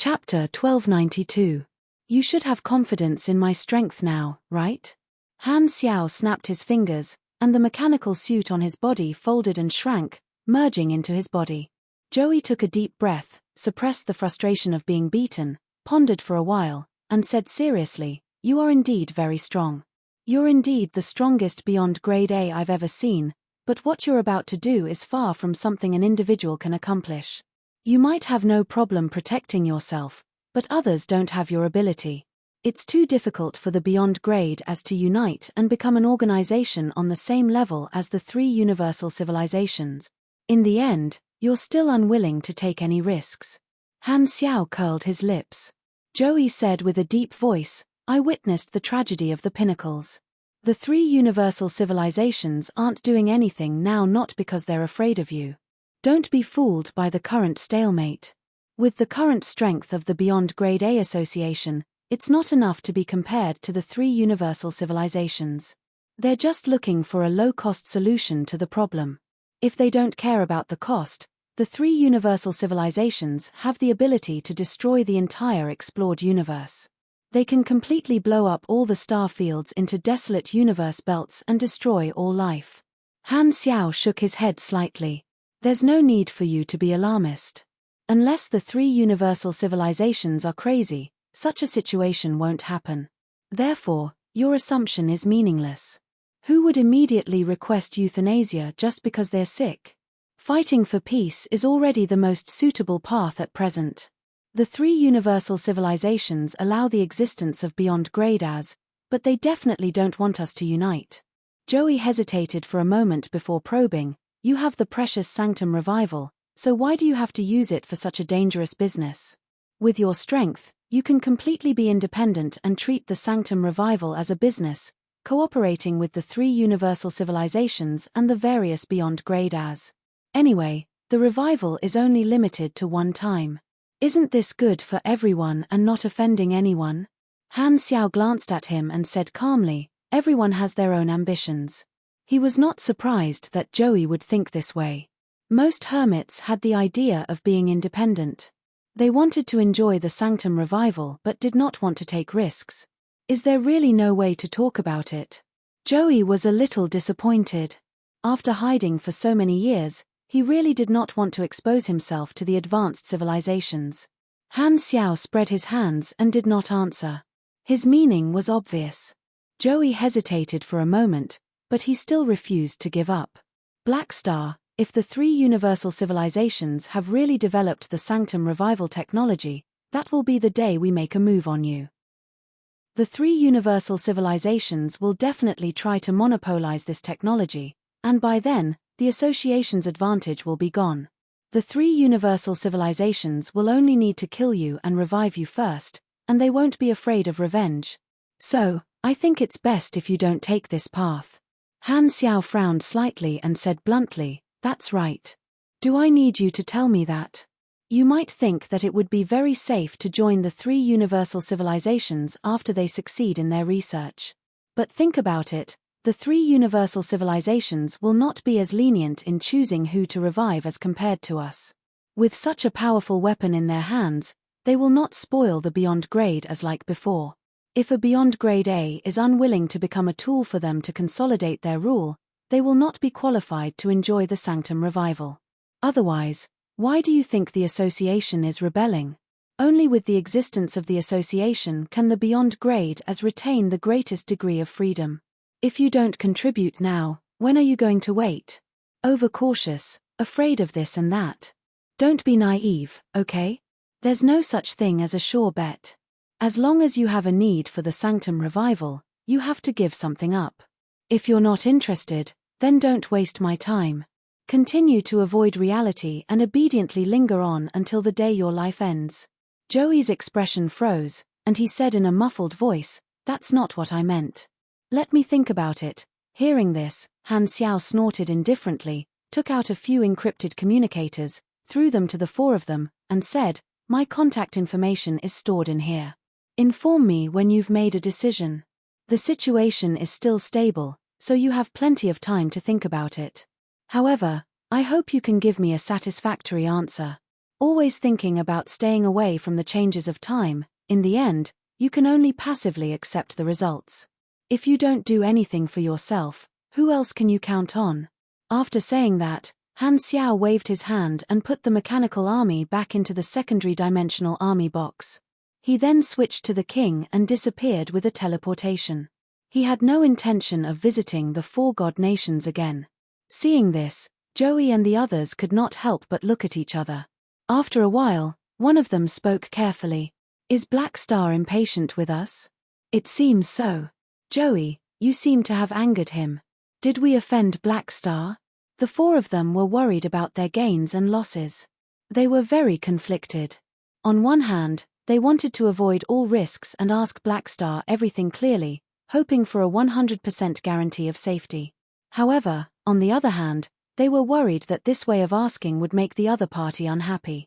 Chapter 1292. You should have confidence in my strength now, right? Han Xiao snapped his fingers, and the mechanical suit on his body folded and shrank, merging into his body. Joey took a deep breath, suppressed the frustration of being beaten, pondered for a while, and said seriously, "You are indeed very strong. You're indeed the strongest beyond grade A I've ever seen, but what you're about to do is far from something an individual can accomplish. You might have no problem protecting yourself, but others don't have your ability. It's too difficult for the beyond grade as to unite and become an organization on the same level as the three universal civilizations. In the end, you're still unwilling to take any risks." Han Xiao curled his lips. Joey said with a deep voice, "I witnessed the tragedy of the pinnacles. The three universal civilizations aren't doing anything now not because they're afraid of you. Don't be fooled by the current stalemate. With the current strength of the Beyond Grade A Association, it's not enough to be compared to the three universal civilizations. They're just looking for a low-cost solution to the problem. If they don't care about the cost, the three universal civilizations have the ability to destroy the entire explored universe. They can completely blow up all the star fields into desolate universe belts and destroy all life." Han Xiao shook his head slightly. "There's no need for you to be alarmist. Unless the three universal civilizations are crazy, such a situation won't happen. Therefore, your assumption is meaningless. Who would immediately request euthanasia just because they're sick? Fighting for peace is already the most suitable path at present. The three universal civilizations allow the existence of beyond grade as, but they definitely don't want us to unite." Joey hesitated for a moment before probing, "You have the precious Sanctum Revival, so why do you have to use it for such a dangerous business? With your strength, you can completely be independent and treat the Sanctum Revival as a business, cooperating with the three universal civilizations and the various beyond grade as. Anyway, the revival is only limited to one time. Isn't this good for everyone and not offending anyone?" Han Xiao glanced at him and said calmly, "Everyone has their own ambitions." He was not surprised that Joey would think this way. Most hermits had the idea of being independent. They wanted to enjoy the Sanctum Revival but did not want to take risks. Is there really no way to talk about it? Joey was a little disappointed. After hiding for so many years, he really did not want to expose himself to the advanced civilizations. Han Xiao spread his hands and did not answer. His meaning was obvious. Joey hesitated for a moment, but he still refused to give up. "Black Star, if the three universal civilizations have really developed the Sanctum Revival technology, that will be the day we make a move on you. The three universal civilizations will definitely try to monopolize this technology, and by then, the association's advantage will be gone. The three universal civilizations will only need to kill you and revive you first, and they won't be afraid of revenge. So, I think it's best if you don't take this path." Han Xiao frowned slightly and said bluntly, "That's right. Do I need you to tell me that? You might think that it would be very safe to join the three universal civilizations after they succeed in their research. But think about it, the three universal civilizations will not be as lenient in choosing who to revive as compared to us. With such a powerful weapon in their hands, they will not spoil the beyond grade as like before. If a beyond grade A is unwilling to become a tool for them to consolidate their rule, they will not be qualified to enjoy the Sanctum Revival. Otherwise, why do you think the association is rebelling? Only with the existence of the association can the beyond grade as retain the greatest degree of freedom. If you don't contribute now, when are you going to wait? Overcautious, afraid of this and that. Don't be naive, okay? There's no such thing as a sure bet. As long as you have a need for the Sanctum Revival, you have to give something up. If you're not interested, then don't waste my time. Continue to avoid reality and obediently linger on until the day your life ends." Joey's expression froze, and he said in a muffled voice, "That's not what I meant. Let me think about it." Hearing this, Han Xiao snorted indifferently, took out a few encrypted communicators, threw them to the four of them, and said, "My contact information is stored in here. Inform me when you've made a decision. The situation is still stable, so you have plenty of time to think about it. However, I hope you can give me a satisfactory answer. Always thinking about staying away from the changes of time, in the end, you can only passively accept the results. If you don't do anything for yourself, who else can you count on? After saying that, Han Xiao waved his hand and put the mechanical army back into the secondary dimensional army box. He then switched to the king and disappeared with a teleportation. He had no intention of visiting the four god nations again. Seeing this, Joey and the others could not help but look at each other. After a while, one of them spoke carefully. Is Black Star impatient with us? It seems so. Joey, you seem to have angered him. Did we offend Black Star? The four of them were worried about their gains and losses. They were very conflicted. On one hand, they wanted to avoid all risks and ask Black Star everything clearly, hoping for a 100% guarantee of safety. However, on the other hand, they were worried that this way of asking would make the other party unhappy.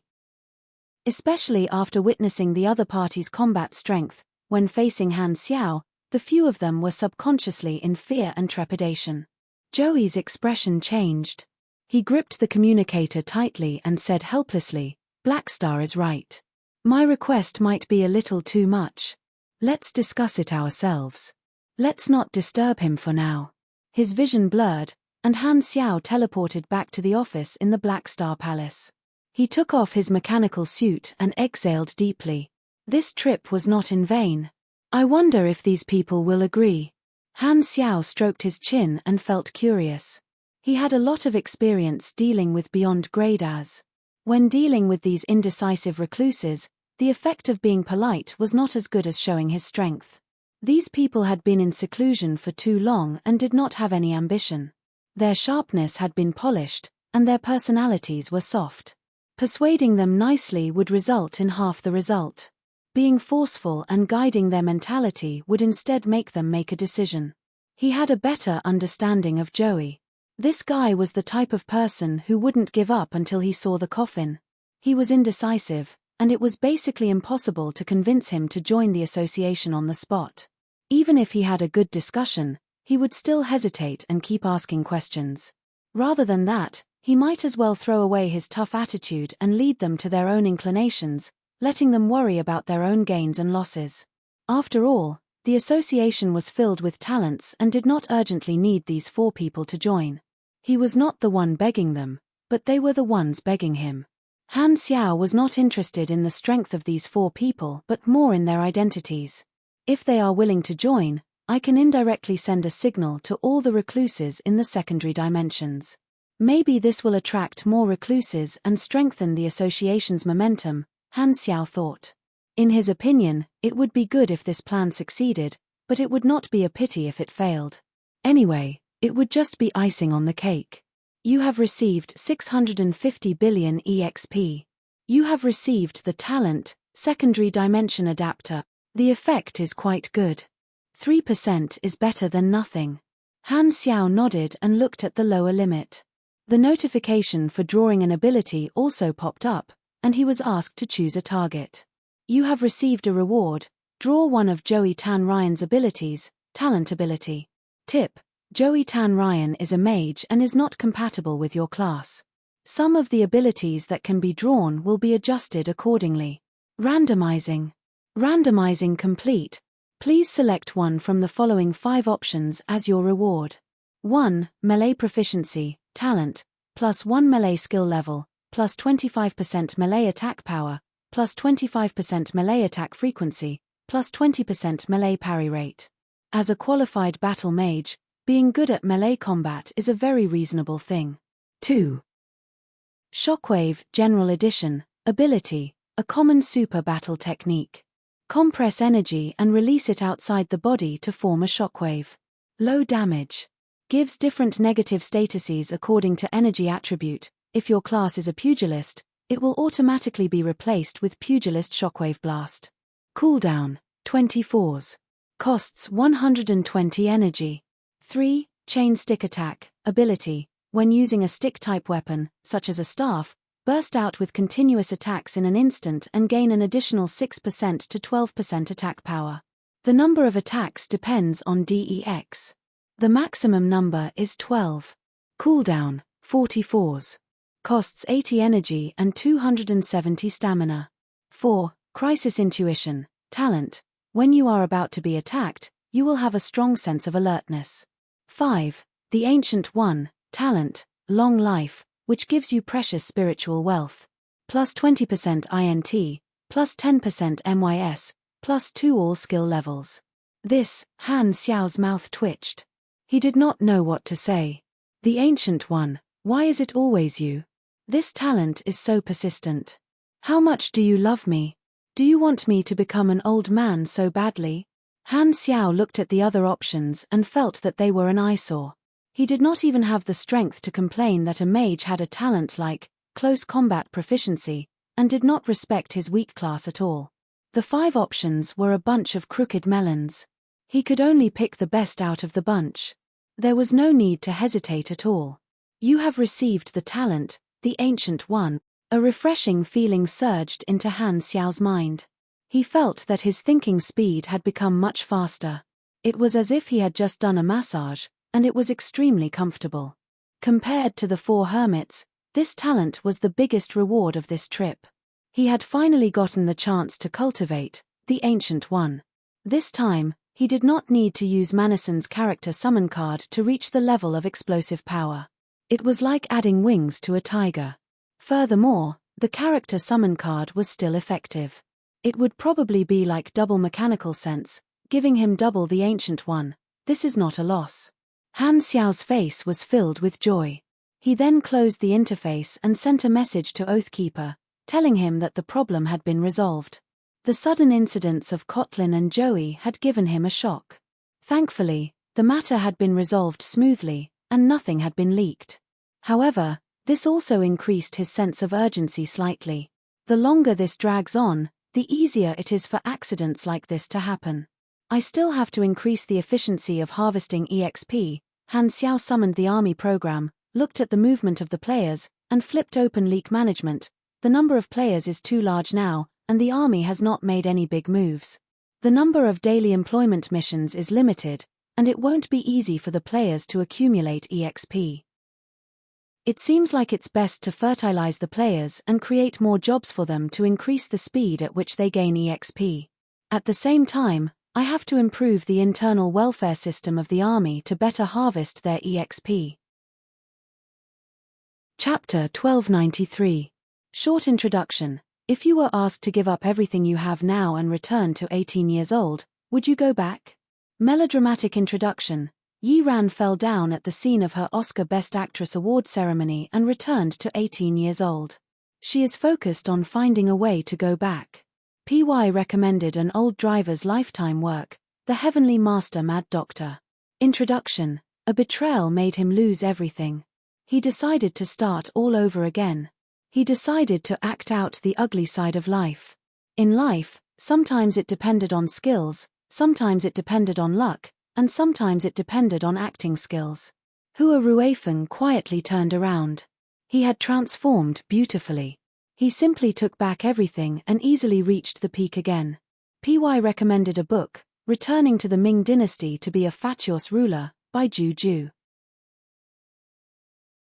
Especially after witnessing the other party's combat strength, when facing Han Xiao, the few of them were subconsciously in fear and trepidation. Joey's expression changed. He gripped the communicator tightly and said helplessly, Black Star is right. My request might be a little too much. Let's discuss it ourselves. Let's not disturb him for now. His vision blurred, and Han Xiao teleported back to the office in the Black Star Palace. He took off his mechanical suit and exhaled deeply. This trip was not in vain. I wonder if these people will agree. Han Xiao stroked his chin and felt curious. He had a lot of experience dealing with beyond grade as. When dealing with these indecisive recluses, the effect of being polite was not as good as showing his strength. These people had been in seclusion for too long and did not have any ambition. Their sharpness had been polished, and their personalities were soft. Persuading them nicely would result in half the result. Being forceful and guiding their mentality would instead make them make a decision. He had a better understanding of Joey. This guy was the type of person who wouldn't give up until he saw the coffin. He was indecisive, and it was basically impossible to convince him to join the association on the spot. Even if he had a good discussion, he would still hesitate and keep asking questions. Rather than that, he might as well throw away his tough attitude and lead them to their own inclinations, letting them worry about their own gains and losses. After all, the association was filled with talents and did not urgently need these four people to join. He was not the one begging them, but they were the ones begging him. Han Xiao was not interested in the strength of these four people but more in their identities. If they are willing to join, I can indirectly send a signal to all the recluses in the secondary dimensions. Maybe this will attract more recluses and strengthen the association's momentum, Han Xiao thought. In his opinion, it would be good if this plan succeeded, but it would not be a pity if it failed. Anyway, it would just be icing on the cake. You have received 650 billion EXP. You have received the talent, secondary dimension adapter. The effect is quite good. 3% is better than nothing. Han Xiao nodded and looked at the lower limit. The notification for drawing an ability also popped up, and he was asked to choose a target. You have received a reward. Draw one of Joey Tan Ryan's abilities, talent ability. Tip: Joey Tan Ryan is a mage and is not compatible with your class. Some of the abilities that can be drawn will be adjusted accordingly. Randomizing. Randomizing complete. Please select one from the following 5 options as your reward. 1. Melee proficiency, talent, plus 1 melee skill level, plus 25% melee attack power, plus 25% melee attack frequency, plus 20% melee parry rate. As a qualified battle mage, being good at melee combat is a very reasonable thing. 2. Shockwave, General Edition, ability, a common super battle technique. Compress energy and release it outside the body to form a shockwave. Low damage. Gives different negative statuses according to energy attribute. If your class is a pugilist, it will automatically be replaced with Pugilist Shockwave Blast. Cooldown, 24s. Costs 120 energy. 3. Chain Stick Attack, ability. When using a stick-type weapon, such as a staff, burst out with continuous attacks in an instant and gain an additional 6% to 12% attack power. The number of attacks depends on DEX. The maximum number is 12. Cooldown, 44s. Costs 80 energy and 270 stamina. 4. Crisis intuition, talent. When you are about to be attacked, you will have a strong sense of alertness. 5. The Ancient One, talent, long life, which gives you precious spiritual wealth. Plus 20% INT, plus 10% MYS, plus 2 all skill levels. This, Han Xiao's mouth twitched. He did not know what to say. The Ancient One, why is it always you? This talent is so persistent. How much do you love me? Do you want me to become an old man so badly? Han Xiao looked at the other options and felt that they were an eyesore. He did not even have the strength to complain that a mage had a talent like close combat proficiency, and did not respect his weak class at all. The 5 options were a bunch of crooked melons. He could only pick the best out of the bunch. There was no need to hesitate at all. You have received the talent, the Ancient One. A refreshing feeling surged into Han Xiao's mind. He felt that his thinking speed had become much faster. It was as if he had just done a massage, and it was extremely comfortable. Compared to the 4 hermits, this talent was the biggest reward of this trip. He had finally gotten the chance to cultivate the Ancient One. This time, he did not need to use Manison's character summon card to reach the level of explosive power. It was like adding wings to a tiger. Furthermore, the character summon card was still effective. It would probably be like double mechanical sense, giving him double the Ancient One. This is not a loss. Han Xiao's face was filled with joy. He then closed the interface and sent a message to Oathkeeper, telling him that the problem had been resolved. The sudden incidents of Kotlin and Joey had given him a shock. Thankfully, the matter had been resolved smoothly, and nothing had been leaked. However, this also increased his sense of urgency slightly. The longer this drags on, the easier it is for accidents like this to happen. I still have to increase the efficiency of harvesting EXP. Han Xiao summoned the army program, looked at the movement of the players, and flipped open leak management. The number of players is too large now, and the army has not made any big moves. The number of daily employment missions is limited, and it won't be easy for the players to accumulate EXP. It seems like it's best to fertilize the players and create more jobs for them to increase the speed at which they gain EXP. At the same time, I have to improve the internal welfare system of the army to better harvest their EXP. Chapter 1293. Short introduction. If you were asked to give up everything you have now and return to 18 years old, would you go back? Melodramatic introduction. Yi Ran fell down at the scene of her Oscar Best Actress award ceremony and returned to 18 years old. She is focused on finding a way to go back. PY recommended an old driver's lifetime work, The Heavenly Master Mad Doctor. Introduction. A betrayal made him lose everything. He decided to start all over again. He decided to act out the ugly side of life. In life, sometimes it depended on skills, sometimes it depended on luck, and sometimes it depended on acting skills. Hua Ruifeng quietly turned around. He had transformed beautifully. He simply took back everything and easily reached the peak again. PY recommended a book, Returning to the Ming Dynasty to be a Fatuous Ruler, by Ju Ju.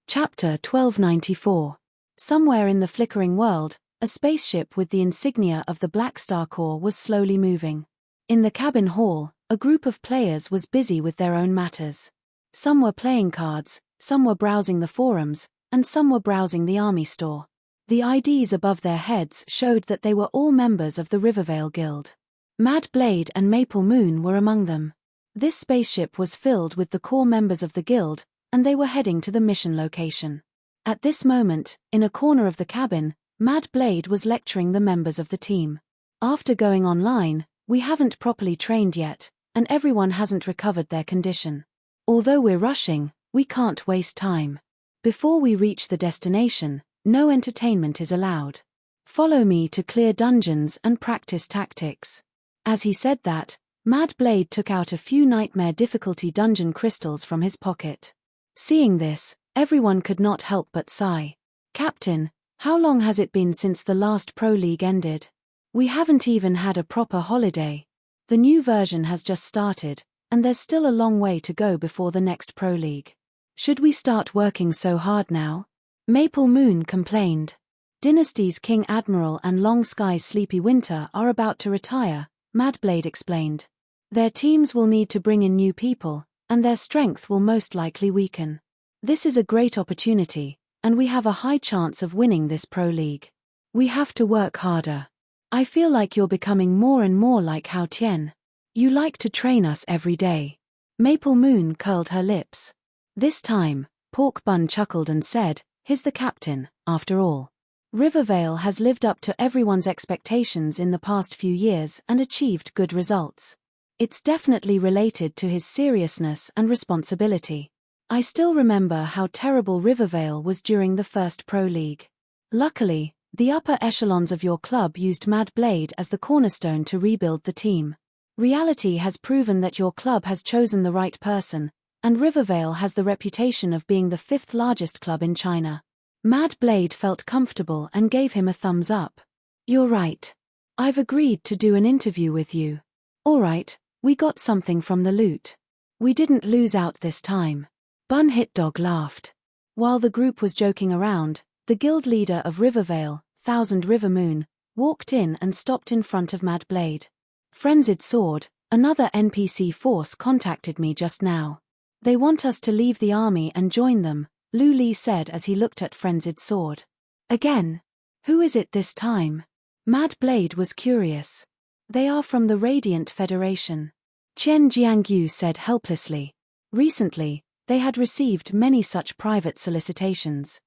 Chapter 1294. Somewhere in the flickering world, a spaceship with the insignia of the Black Star Corps was slowly moving. In the cabin hall, a group of players was busy with their own matters. Some were playing cards, some were browsing the forums, and some were browsing the army store. The IDs above their heads showed that they were all members of the Rivervale Guild. Mad Blade and Maple Moon were among them. This spaceship was filled with the core members of the guild, and they were heading to the mission location. At this moment, in a corner of the cabin, Mad Blade was lecturing the members of the team. After going online, we haven't properly trained yet, and everyone hasn't recovered their condition. Although we're rushing, we can't waste time. Before we reach the destination, no entertainment is allowed. Follow me to clear dungeons and practice tactics. As he said that, Mad Blade took out a few nightmare difficulty dungeon crystals from his pocket. Seeing this, everyone could not help but sigh. Captain, how long has it been since the last Pro League ended? We haven't even had a proper holiday. The new version has just started, and there's still a long way to go before the next Pro League. Should we start working so hard now? Maple Moon complained. Dynasty's King Admiral and Long Sky's Sleepy Winter are about to retire, Madblade explained. Their teams will need to bring in new people, and their strength will most likely weaken. This is a great opportunity, and we have a high chance of winning this pro league. We have to work harder. I feel like you're becoming more and more like Hao Tian. You like to train us every day. Maple Moon curled her lips. This time, Pork Bun chuckled and said, "He's the captain, after all. Rivervale has lived up to everyone's expectations in the past few years and achieved good results. It's definitely related to his seriousness and responsibility. I still remember how terrible Rivervale was during the first Pro League. Luckily, the upper echelons of your club used Mad Blade as the cornerstone to rebuild the team. Reality has proven that your club has chosen the right person, and Rivervale has the reputation of being the 5th largest club in China." Mad Blade felt comfortable and gave him a thumbs up. "You're right. I've agreed to do an interview with you. All right, we got something from the loot. We didn't lose out this time." Bun Hit Dog laughed. While the group was joking around, the guild leader of Rivervale, Thousand River Moon, walked in and stopped in front of Mad Blade. "Frenzied Sword, another NPC force contacted me just now. They want us to leave the army and join them," Lu Li said as he looked at Frenzied Sword. "Again? Who is it this time?" Mad Blade was curious. "They are from the Radiant Federation," Chen Jiangyu said helplessly. Recently, they had received many such private solicitations.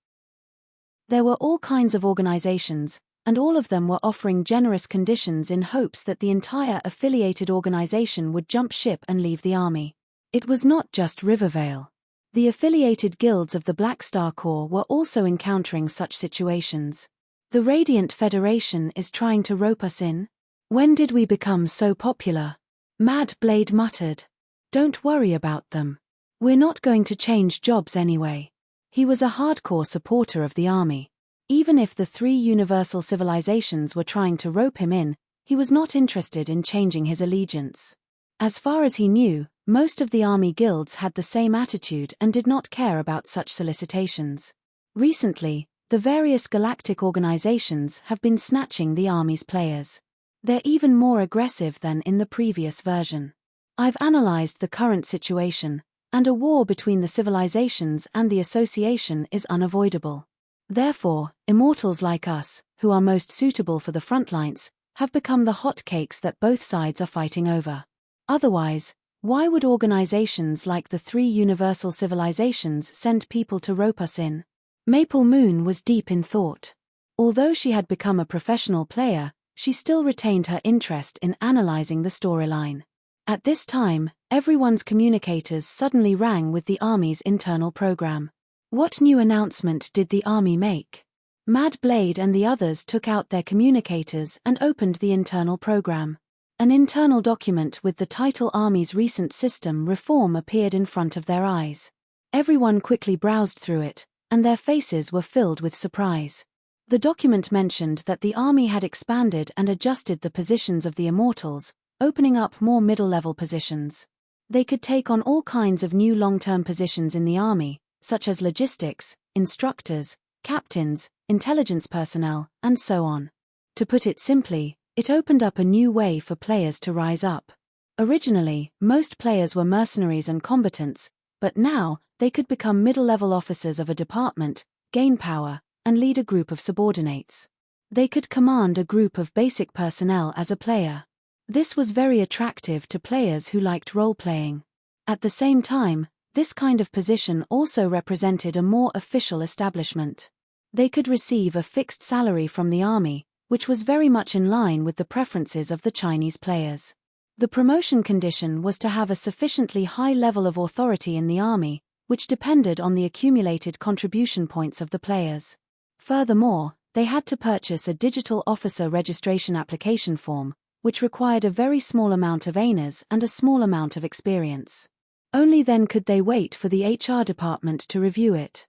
There were all kinds of organizations, and all of them were offering generous conditions in hopes that the entire affiliated organization would jump ship and leave the army. It was not just Rivervale. The affiliated guilds of the Black Star Corps were also encountering such situations. "The Radiant Federation is trying to rope us in? When did we become so popular?" Mad Blade muttered. "Don't worry about them. We're not going to change jobs anyway." He was a hardcore supporter of the army. Even if the 3 universal civilizations were trying to rope him in, he was not interested in changing his allegiance. As far as he knew, most of the army guilds had the same attitude and did not care about such solicitations. Recently, the various galactic organizations have been snatching the army's players. They're even more aggressive than in the previous version. I've analyzed the current situation, and a war between the civilizations and the association is unavoidable. Therefore, immortals like us, who are most suitable for the front lines, have become the hotcakes that both sides are fighting over. Otherwise, why would organizations like the 3 universal civilizations send people to rope us in? Maple Moon was deep in thought. Although she had become a professional player, she still retained her interest in analyzing the storyline. At this time, everyone's communicators suddenly rang with the army's internal program. What new announcement did the army make? Mad Blade and the others took out their communicators and opened the internal program. An internal document with the title Army's Recent System Reform appeared in front of their eyes. Everyone quickly browsed through it, and their faces were filled with surprise. The document mentioned that the army had expanded and adjusted the positions of the immortals, opening up more middle-level positions. They could take on all kinds of new long-term positions in the army, such as logistics, instructors, captains, intelligence personnel, and so on. To put it simply, it opened up a new way for players to rise up. Originally, most players were mercenaries and combatants, but now, they could become middle-level officers of a department, gain power, and lead a group of subordinates. They could command a group of basic personnel as a player. This was very attractive to players who liked role-playing. At the same time, this kind of position also represented a more official establishment. They could receive a fixed salary from the army, which was very much in line with the preferences of the Chinese players. The promotion condition was to have a sufficiently high level of authority in the army, which depended on the accumulated contribution points of the players. Furthermore, they had to purchase a digital officer registration application form, which required a very small amount of ANAs and a small amount of experience. Only then could they wait for the HR department to review it.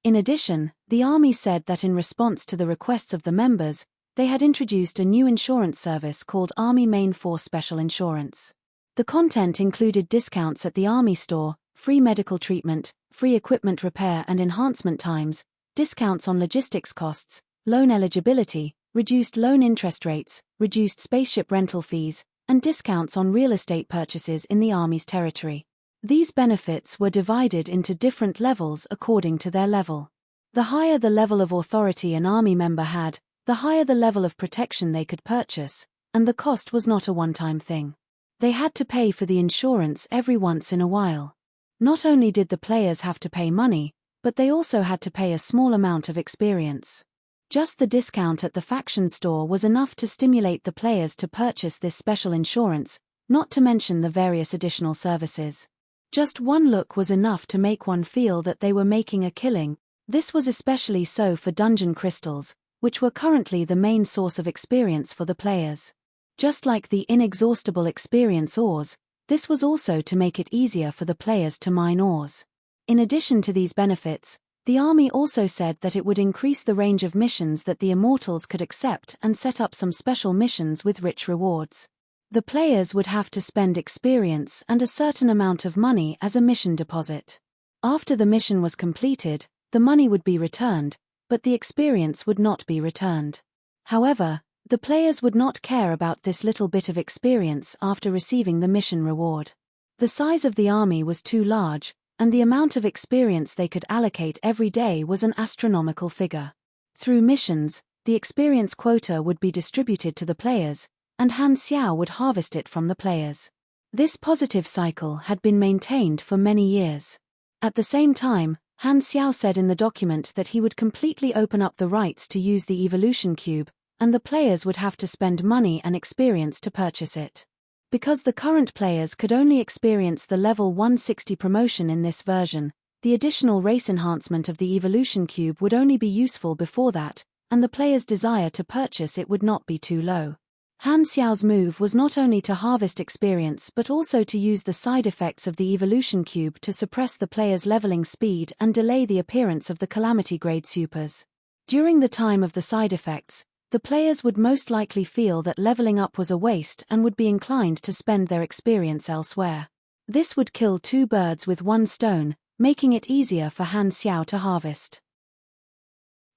In addition, the army said that in response to the requests of the members, they had introduced a new insurance service called Army Main Force Special Insurance. The content included discounts at the army store, free medical treatment, free equipment repair and enhancement times, discounts on logistics costs, loan eligibility, reduced loan interest rates, reduced spaceship rental fees, and discounts on real estate purchases in the Army's territory. These benefits were divided into different levels according to their level. The higher the level of authority an Army member had, the higher the level of protection they could purchase, and the cost was not a one-time thing. They had to pay for the insurance every once in a while. Not only did the players have to pay money, but they also had to pay a small amount of experience. Just the discount at the faction store was enough to stimulate the players to purchase this special insurance, not to mention the various additional services. Just one look was enough to make one feel that they were making a killing. This was especially so for dungeon crystals, which were currently the main source of experience for the players. Just like the inexhaustible experience ores, this was also to make it easier for the players to mine ores. In addition to these benefits, the Army also said that it would increase the range of missions that the Immortals could accept and set up some special missions with rich rewards. The players would have to spend experience and a certain amount of money as a mission deposit. After the mission was completed, the money would be returned, but the experience would not be returned. However, the players would not care about this little bit of experience after receiving the mission reward. The size of the Army was too large, and the amount of experience they could allocate every day was an astronomical figure. Through missions, the experience quota would be distributed to the players, and Han Xiao would harvest it from the players. This positive cycle had been maintained for many years. At the same time, Han Xiao said in the document that he would completely open up the rights to use the evolution cube, and the players would have to spend money and experience to purchase it. Because the current players could only experience the level 160 promotion in this version, the additional race enhancement of the evolution cube would only be useful before that, and the players' desire to purchase it would not be too low. Han Xiao's move was not only to harvest experience but also to use the side effects of the evolution cube to suppress the players' leveling speed and delay the appearance of the calamity grade supers. During the time of the side effects, the players would most likely feel that leveling up was a waste and would be inclined to spend their experience elsewhere. This would kill two birds with one stone, making it easier for Han Xiao to harvest.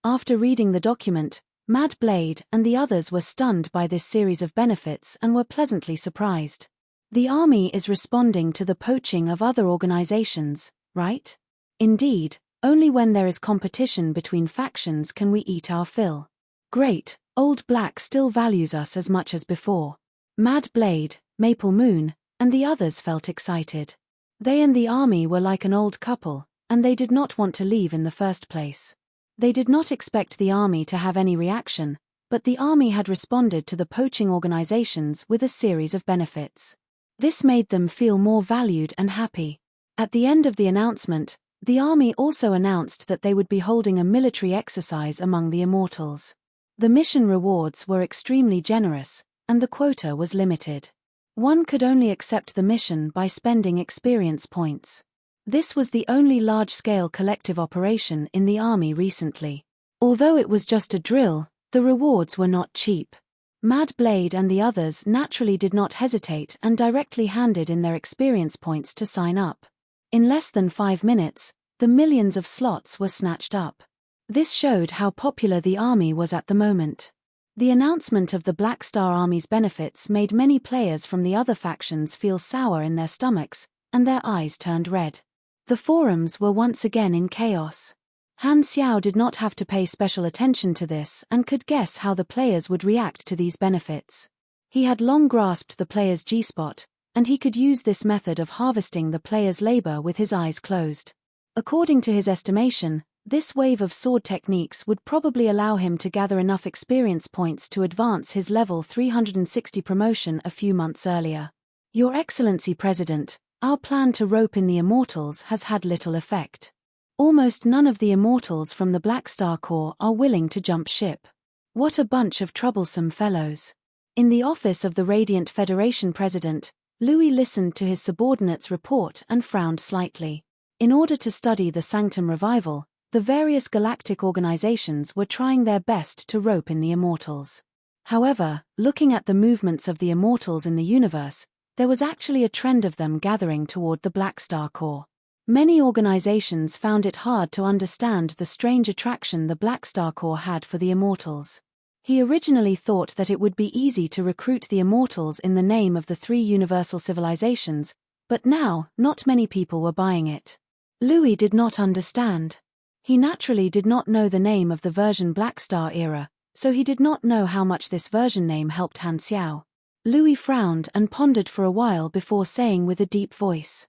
After reading the document, Mad Blade and the others were stunned by this series of benefits and were pleasantly surprised. The Army is responding to the poaching of other organizations, right? Indeed, only when there is competition between factions can we eat our fill. Great, Old Black still values us as much as before. Mad Blade, Maple Moon, and the others felt excited. They and the Army were like an old couple, and they did not want to leave in the first place. They did not expect the Army to have any reaction, but the Army had responded to the poaching organizations with a series of benefits. This made them feel more valued and happy. At the end of the announcement, the Army also announced that they would be holding a military exercise among the Immortals. The mission rewards were extremely generous, and the quota was limited. One could only accept the mission by spending experience points. This was the only large-scale collective operation in the Army recently. Although it was just a drill, the rewards were not cheap. Mad Blade and the others naturally did not hesitate and directly handed in their experience points to sign up. In less than 5 minutes, the millions of slots were snatched up. This showed how popular the Army was at the moment. The announcement of the Black Star Army's benefits made many players from the other factions feel sour in their stomachs, and their eyes turned red. The forums were once again in chaos. Han Xiao did not have to pay special attention to this and could guess how the players would react to these benefits. He had long grasped the players' G-spot, and he could use this method of harvesting the players' labor with his eyes closed. According to his estimation, this wave of sword techniques would probably allow him to gather enough experience points to advance his level 360 promotion a few months earlier. Your Excellency President, our plan to rope in the Immortals has had little effect. Almost none of the Immortals from the Black Star Corps are willing to jump ship. What a bunch of troublesome fellows. In the office of the Radiant Federation President, Louis listened to his subordinate's report and frowned slightly. In order to study the Sanctum Revival, the various galactic organizations were trying their best to rope in the Immortals. However, looking at the movements of the Immortals in the universe, there was actually a trend of them gathering toward the Black Star Corps. Many organizations found it hard to understand the strange attraction the Black Star Corps had for the Immortals. He originally thought that it would be easy to recruit the Immortals in the name of the three universal civilizations, but now, not many people were buying it. Louis did not understand. He naturally did not know the name of the version Black Star era, so he did not know how much this version name helped Han Xiao. Louis frowned and pondered for a while before saying with a deep voice,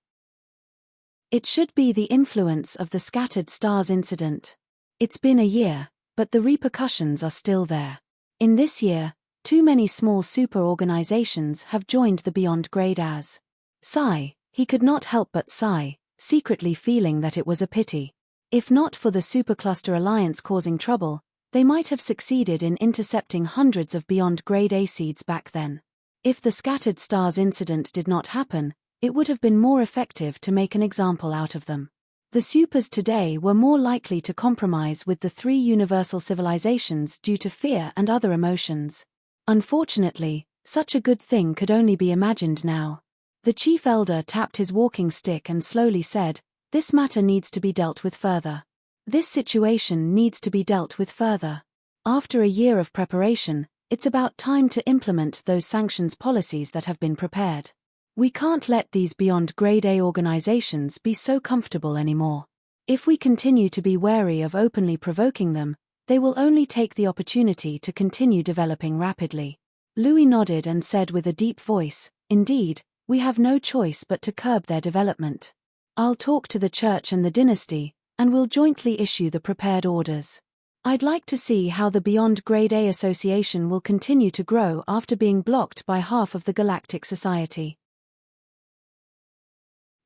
"It should be the influence of the scattered stars incident. It's been a year, but the repercussions are still there. In this year, too many small super organizations have joined the Beyond Grade as." Sigh, he could not help but sigh, secretly feeling that it was a pity. If not for the Supercluster Alliance causing trouble, they might have succeeded in intercepting hundreds of Beyond Grade A seeds back then. If the scattered stars incident did not happen, it would have been more effective to make an example out of them. The supers today were more likely to compromise with the three universal civilizations due to fear and other emotions. Unfortunately, such a good thing could only be imagined now. The chief elder tapped his walking stick and slowly said, "This matter needs to be dealt with further. This situation needs to be dealt with further. After a year of preparation, it's about time to implement those sanctions policies that have been prepared. We can't let these Beyond Grade A organizations be so comfortable anymore. If we continue to be wary of openly provoking them, they will only take the opportunity to continue developing rapidly." Louis nodded and said with a deep voice, "Indeed, we have no choice but to curb their development. I'll talk to the church and the dynasty, and we'll jointly issue the prepared orders. I'd like to see how the Beyond Grade A Association will continue to grow after being blocked by half of the Galactic Society."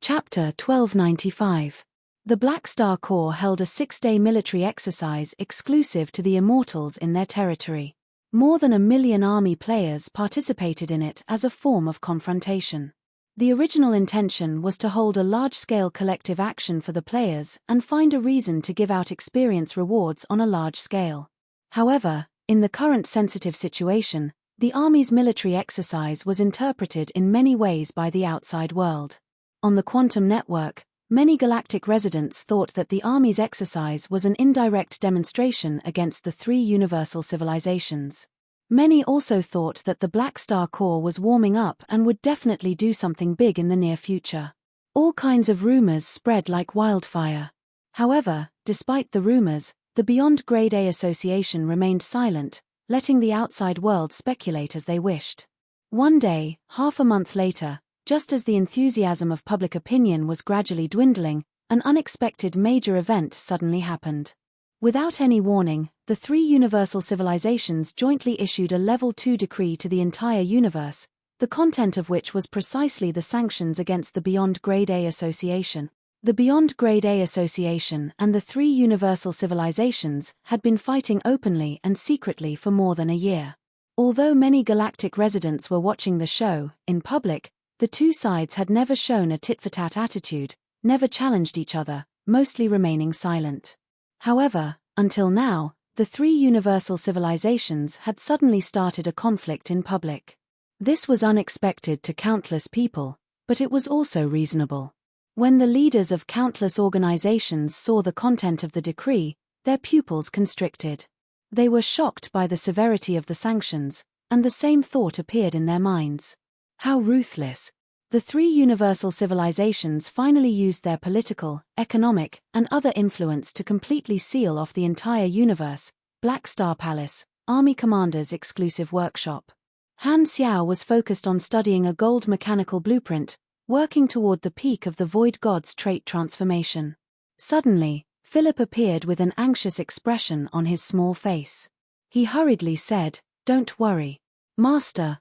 Chapter 1295. The Black Star Corps held a 6-day military exercise exclusive to the Immortals in their territory. More than 1 million army players participated in it as a form of confrontation. The original intention was to hold a large-scale collective action for the players and find a reason to give out experience rewards on a large scale. However, in the current sensitive situation, the Army's military exercise was interpreted in many ways by the outside world. On the Quantum Network, many galactic residents thought that the Army's exercise was an indirect demonstration against the three universal civilizations. Many also thought that the Black Star Corps was warming up and would definitely do something big in the near future. All kinds of rumors spread like wildfire. However, despite the rumors, the Beyond Grade A Association remained silent, letting the outside world speculate as they wished. One day, half a month later, just as the enthusiasm of public opinion was gradually dwindling, an unexpected major event suddenly happened. Without any warning, the three universal civilizations jointly issued a Level 2 decree to the entire universe, the content of which was precisely the sanctions against the Beyond Grade A Association. The Beyond Grade A Association and the three universal civilizations had been fighting openly and secretly for more than a year. Although many galactic residents were watching the show, in public, the two sides had never shown a tit-for-tat attitude, never challenged each other, mostly remaining silent. However, until now, the three universal civilizations had suddenly started a conflict in public. This was unexpected to countless people, but it was also reasonable. When the leaders of countless organizations saw the content of the decree, their pupils constricted. They were shocked by the severity of the sanctions, and the same thought appeared in their minds. How ruthless! The three universal civilizations finally used their political, economic, and other influence to completely seal off the entire universe. Black Star Palace, Army Commander's exclusive workshop. Han Xiao was focused on studying a gold mechanical blueprint, working toward the peak of the Void God's trait transformation. Suddenly, Philip appeared with an anxious expression on his small face. He hurriedly said, "Don't worry. Master,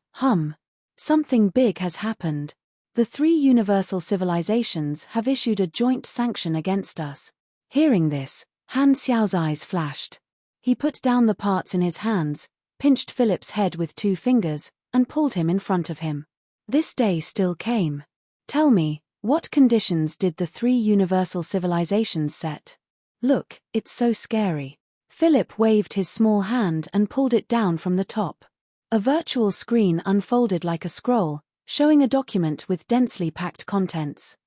something big has happened. The three universal civilizations have issued a joint sanction against us." Hearing this, Han Xiao's eyes flashed. He put down the parts in his hands, pinched Philip's head with 2 fingers, and pulled him in front of him. This day still came. "Tell me, what conditions did the three universal civilizations set? Look, it's so scary." Philip waved his small hand and pulled it down from the top. A virtual screen unfolded like a scroll, showing a document with densely packed contents.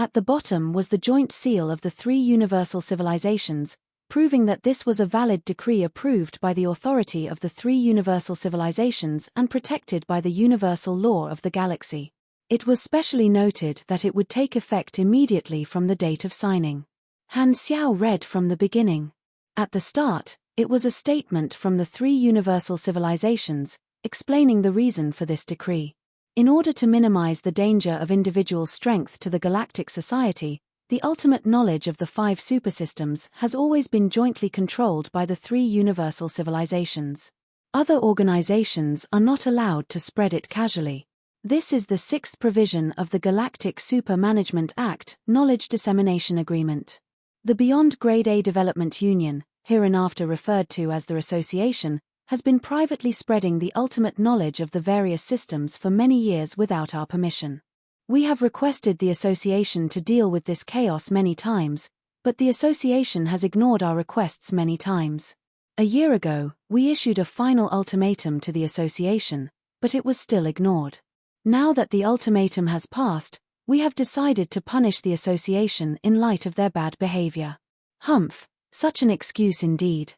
At the bottom was the joint seal of the three universal civilizations, proving that this was a valid decree approved by the authority of the three universal civilizations and protected by the universal law of the galaxy. It was specially noted that it would take effect immediately from the date of signing. Han Xiao read from the beginning. At the start, it was a statement from the three universal civilizations, explaining the reason for this decree. In order to minimize the danger of individual strength to the galactic society, the ultimate knowledge of the 5 supersystems has always been jointly controlled by the 3 universal civilizations. Other organizations are not allowed to spread it casually. This is the 6th provision of the Galactic Super Management Act, Knowledge Dissemination Agreement. The Beyond Grade A Development Union, hereinafter referred to as the Association, has been privately spreading the ultimate knowledge of the various systems for many years without our permission. We have requested the Association to deal with this chaos many times, but the Association has ignored our requests many times. A year ago, we issued a final ultimatum to the Association, but it was still ignored. Now that the ultimatum has passed, we have decided to punish the Association in light of their bad behavior. Humph, such an excuse indeed.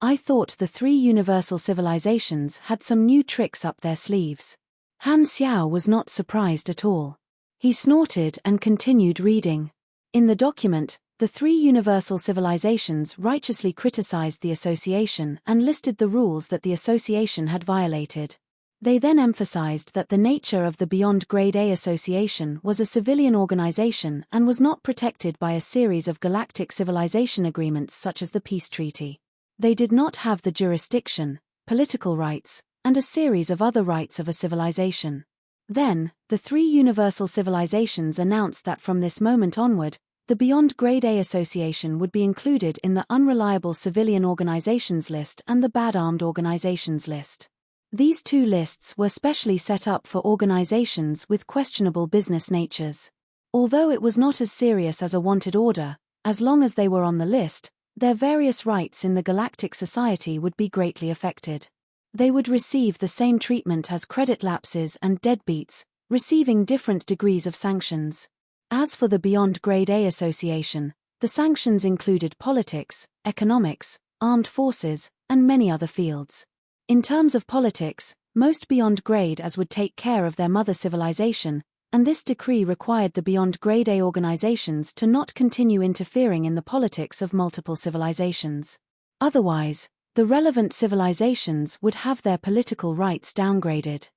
I thought the 3 universal civilizations had some new tricks up their sleeves. Han Xiao was not surprised at all. He snorted and continued reading. In the document, the 3 universal civilizations righteously criticized the Association and listed the rules that the Association had violated. They then emphasized that the nature of the Beyond Grade A Association was a civilian organization and was not protected by a series of galactic civilization agreements such as the Peace Treaty. They did not have the jurisdiction, political rights, and a series of other rights of a civilization. Then, the 3 universal civilizations announced that from this moment onward, the Beyond Grade A Association would be included in the Unreliable Civilian Organizations list and the Bad Armed Organizations list. These 2 lists were specially set up for organizations with questionable business natures. Although it was not as serious as a wanted order, as long as they were on the list, their various rights in the galactic society would be greatly affected. They would receive the same treatment as credit lapses and deadbeats, receiving different degrees of sanctions. As for the Beyond Grade A Association, the sanctions included politics, economics, armed forces, and many other fields. In terms of politics, most Beyond Grade As would take care of their mother civilization, and this decree required the Beyond Grade A organizations to not continue interfering in the politics of multiple civilizations. Otherwise, the relevant civilizations would have their political rights downgraded.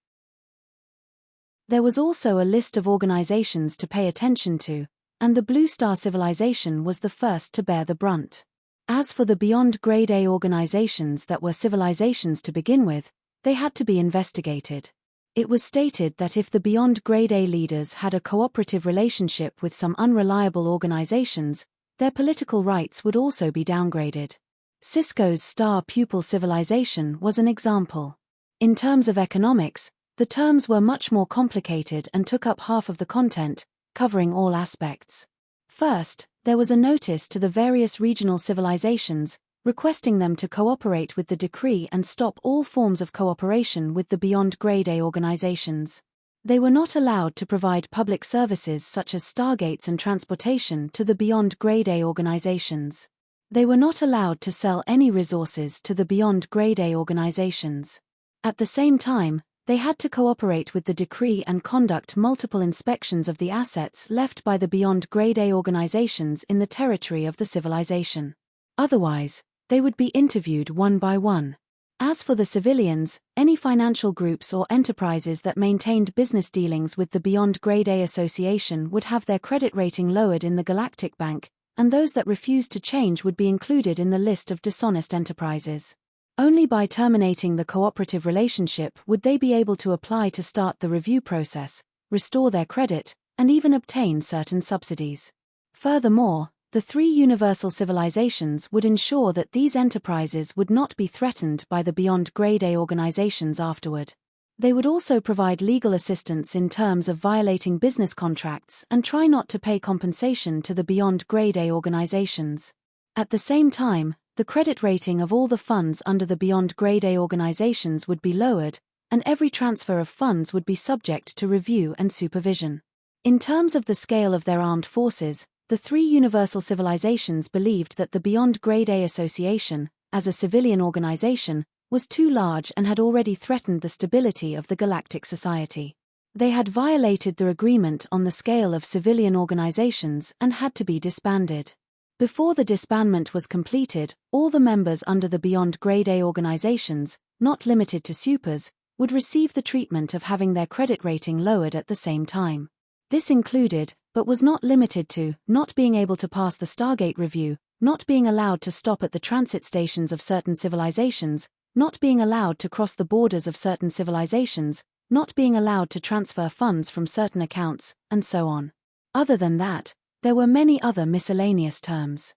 There was also a list of organizations to pay attention to, and the Blue Star civilization was the first to bear the brunt. As for the Beyond Grade A organizations that were civilizations to begin with, they had to be investigated. It was stated that if the Beyond Grade A leaders had a cooperative relationship with some unreliable organizations, their political rights would also be downgraded. Cisco's Star Pupil civilization was an example. In terms of economics, the terms were much more complicated and took up half of the content, covering all aspects. First, there was a notice to the various regional civilizations, requesting them to cooperate with the decree and stop all forms of cooperation with the Beyond Grade A organizations. They were not allowed to provide public services such as stargates and transportation to the Beyond Grade A organizations. They were not allowed to sell any resources to the Beyond Grade A organizations. At the same time, they had to cooperate with the decree and conduct multiple inspections of the assets left by the Beyond Grade A organizations in the territory of the civilization. Otherwise, they would be interviewed one by one. As for the civilians, any financial groups or enterprises that maintained business dealings with the Beyond Grade A Association would have their credit rating lowered in the Galactic Bank, and those that refused to change would be included in the list of dishonest enterprises. Only by terminating the cooperative relationship would they be able to apply to start the review process, restore their credit, and even obtain certain subsidies. Furthermore, the 3 universal civilizations would ensure that these enterprises would not be threatened by the Beyond Grade A organizations afterward. They would also provide legal assistance in terms of violating business contracts and try not to pay compensation to the Beyond Grade A organizations. At the same time, the credit rating of all the funds under the Beyond Grade A organizations would be lowered, and every transfer of funds would be subject to review and supervision. In terms of the scale of their armed forces, the three universal civilizations believed that the Beyond Grade A Association, as a civilian organization, was too large and had already threatened the stability of the galactic society. They had violated the agreement on the scale of civilian organizations and had to be disbanded. Before the disbandment was completed, all the members under the Beyond Grade A organizations, not limited to supers, would receive the treatment of having their credit rating lowered at the same time. This included, but was not limited to, not being able to pass the Stargate review, not being allowed to stop at the transit stations of certain civilizations, not being allowed to cross the borders of certain civilizations, not being allowed to transfer funds from certain accounts, and so on. Other than that, there were many other miscellaneous terms.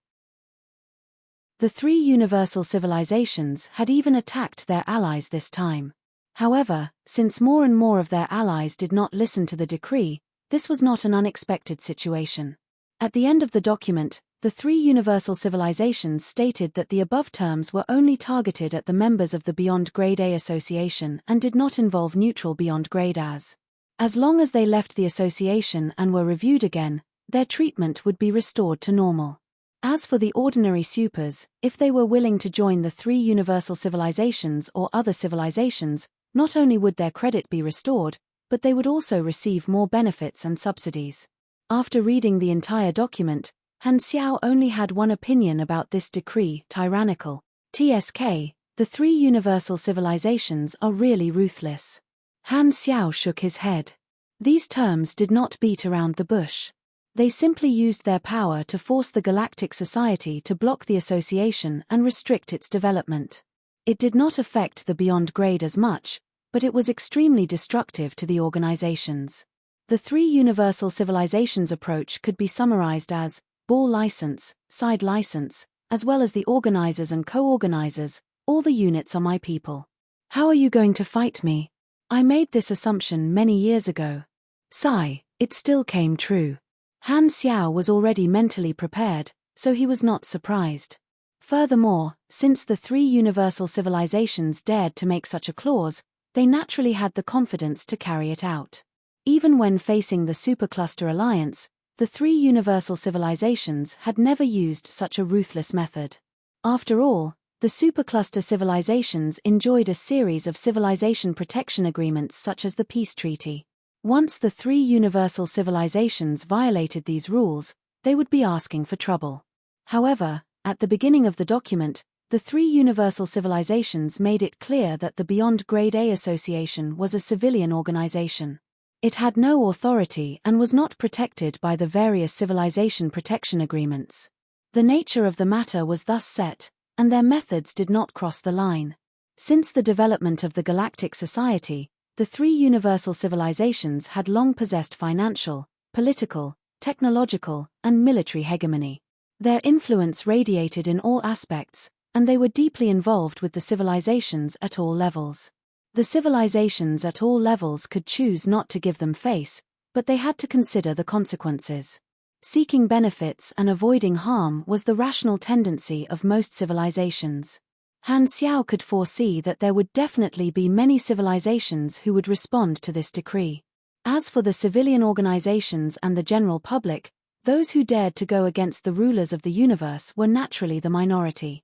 The three universal civilizations had even attacked their allies this time. However, since more and more of their allies did not listen to the decree, this was not an unexpected situation. At the end of the document, the three universal civilizations stated that the above terms were only targeted at the members of the Beyond Grade A Association and did not involve neutral Beyond Grade As. As long as they left the association and were reviewed again, their treatment would be restored to normal. As for the ordinary supers, if they were willing to join the three universal civilizations or other civilizations, not only would their credit be restored, but they would also receive more benefits and subsidies. After reading the entire document, Han Xiao only had one opinion about this decree: tyrannical. TSK, the three universal civilizations are really ruthless. Han Xiao shook his head. These terms did not beat around the bush. They simply used their power to force the Galactic Society to block the association and restrict its development. It did not affect the Beyond Grade as much, but it was extremely destructive to the organizations. The three universal civilizations approach could be summarized as ball license, side license, as well as the organizers and co-organizers. All the units are my people. How are you going to fight me? I made this assumption many years ago. Sigh, it still came true. Han Xiao was already mentally prepared, so he was not surprised. Furthermore, since the three universal civilizations dared to make such a clause, they naturally had the confidence to carry it out. Even when facing the Supercluster Alliance, the three universal civilizations had never used such a ruthless method. After all, the Supercluster civilizations enjoyed a series of civilization protection agreements such as the Peace Treaty. Once the three universal civilizations violated these rules, they would be asking for trouble. However, at the beginning of the document, the three universal civilizations made it clear that the Beyond Grade A Association was a civilian organization. It had no authority and was not protected by the various civilization protection agreements. The nature of the matter was thus set, and their methods did not cross the line. Since the development of the Galactic Society, the three universal civilizations had long possessed financial, political, technological, and military hegemony. Their influence radiated in all aspects, and they were deeply involved with the civilizations at all levels. The civilizations at all levels could choose not to give them face, but they had to consider the consequences. Seeking benefits and avoiding harm was the rational tendency of most civilizations. Han Xiao could foresee that there would definitely be many civilizations who would respond to this decree. As for the civilian organizations and the general public, those who dared to go against the rulers of the universe were naturally the minority.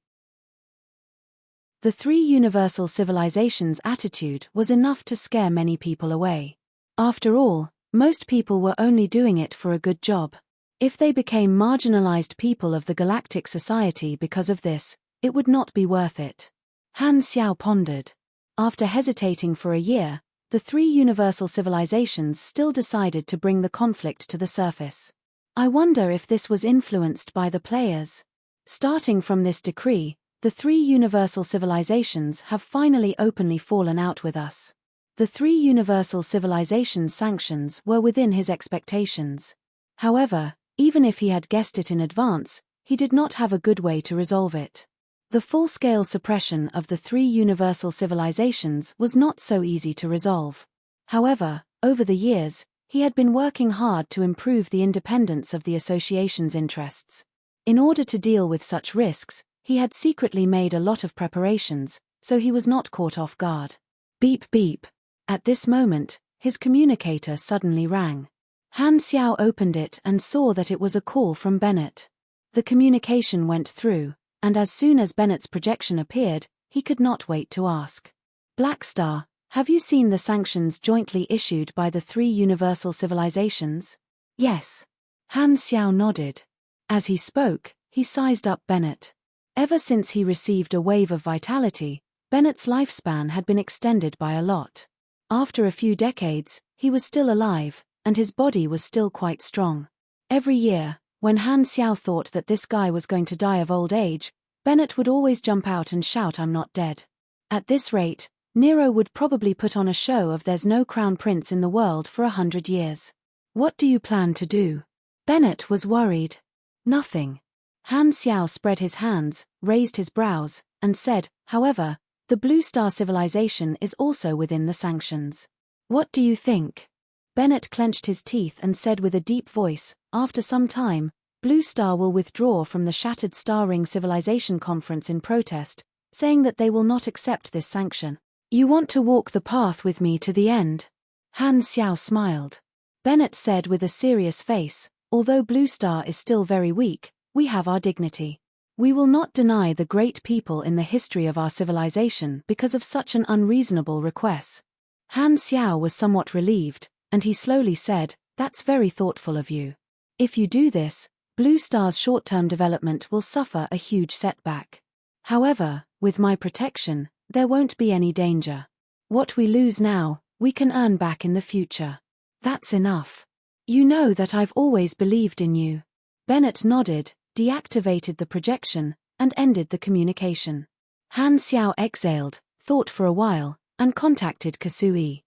The three universal civilizations' attitude was enough to scare many people away. After all, most people were only doing it for a good job. If they became marginalized people of the Galactic Society because of this, it would not be worth it. Han Xiao pondered. After hesitating for a year, the three universal civilizations still decided to bring the conflict to the surface. I wonder if this was influenced by the players. Starting from this decree, the three universal civilizations have finally openly fallen out with us. The three universal civilizations' sanctions were within his expectations. However, even if he had guessed it in advance, he did not have a good way to resolve it. The full-scale suppression of the three universal civilizations was not so easy to resolve. However, over the years, he had been working hard to improve the independence of the association's interests. In order to deal with such risks, he had secretly made a lot of preparations, so he was not caught off guard. Beep beep. At this moment, his communicator suddenly rang. Han Xiao opened it and saw that it was a call from Bennett. The communication went through, and as soon as Bennett's projection appeared, he could not wait to ask. Black Star, have you seen the sanctions jointly issued by the 3 universal civilizations? Yes. Han Xiao nodded. As he spoke, he sized up Bennett. Ever since he received a wave of vitality, Bennett's lifespan had been extended by a lot. After a few decades, he was still alive, and his body was still quite strong. Every year, when Han Xiao thought that this guy was going to die of old age, Bennett would always jump out and shout, "I'm not dead." At this rate, Nero would probably put on a show of there's no crown prince in the world for 100 years. What do you plan to do? Bennett was worried. Nothing. Han Xiao spread his hands, raised his brows, and said, however, the Blue Star civilization is also within the sanctions. What do you think? Bennett clenched his teeth and said with a deep voice, after some time, Blue Star will withdraw from the Shattered Star Ring Civilization Conference in protest, saying that they will not accept this sanction. You want to walk the path with me to the end? Han Xiao smiled. Bennett said with a serious face, although Blue Star is still very weak, we have our dignity. We will not deny the great people in the history of our civilization because of such an unreasonable request. Han Xiao was somewhat relieved, and he slowly said, that's very thoughtful of you. If you do this, Blue Star's short-term development will suffer a huge setback. However, with my protection, there won't be any danger. What we lose now, we can earn back in the future. That's enough. You know that I've always believed in you. Bennett nodded, deactivated the projection, and ended the communication. Han Xiao exhaled, thought for a while, and contacted Kasui.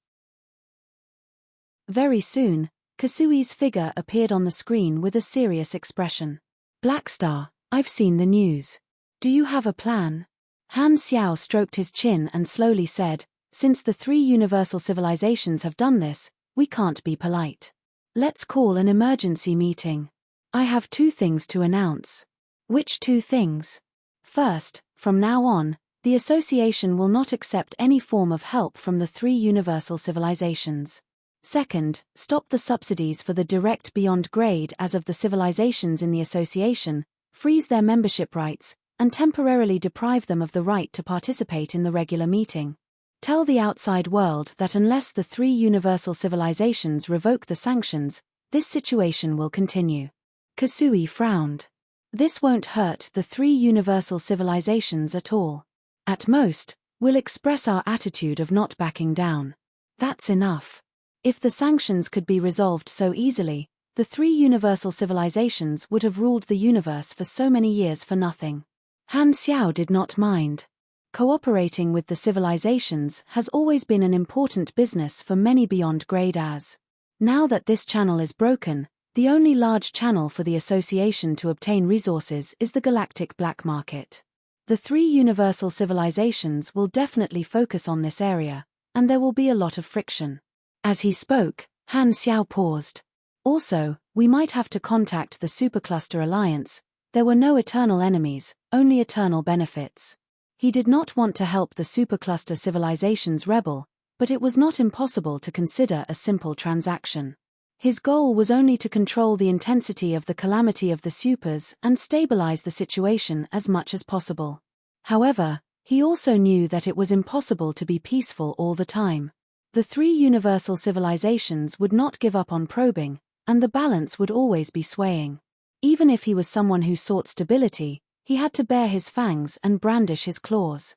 Very soon, Kasui's figure appeared on the screen with a serious expression. Black Star, I've seen the news. Do you have a plan? Han Xiao stroked his chin and slowly said, since the 3 universal civilizations have done this, we can't be polite. Let's call an emergency meeting. I have 2 things to announce. Which 2 things? First, from now on, the association will not accept any form of help from the 3 universal civilizations. Second, stop the subsidies for the direct beyond grade as of the civilizations in the association, freeze their membership rights, and temporarily deprive them of the right to participate in the regular meeting. Tell the outside world that unless the 3 universal civilizations revoke the sanctions, this situation will continue. Kasui frowned. This won't hurt the 3 universal civilizations at all. At most, we'll express our attitude of not backing down. That's enough. If the sanctions could be resolved so easily, the 3 universal civilizations would have ruled the universe for so many years for nothing. Han Xiao did not mind. Cooperating with the civilizations has always been an important business for many beyond grade as. Now that this channel is broken, the only large channel for the association to obtain resources is the galactic black market. The 3 universal civilizations will definitely focus on this area, and there will be a lot of friction. As he spoke, Han Xiao paused. Also, we might have to contact the Supercluster Alliance. There were no eternal enemies, only eternal benefits. He did not want to help the Supercluster Civilizations rebel, but it was not impossible to consider a simple transaction. His goal was only to control the intensity of the calamity of the supers and stabilize the situation as much as possible. However, he also knew that it was impossible to be peaceful all the time. The 3 universal civilizations would not give up on probing, and the balance would always be swaying. Even if he was someone who sought stability, he had to bare his fangs and brandish his claws.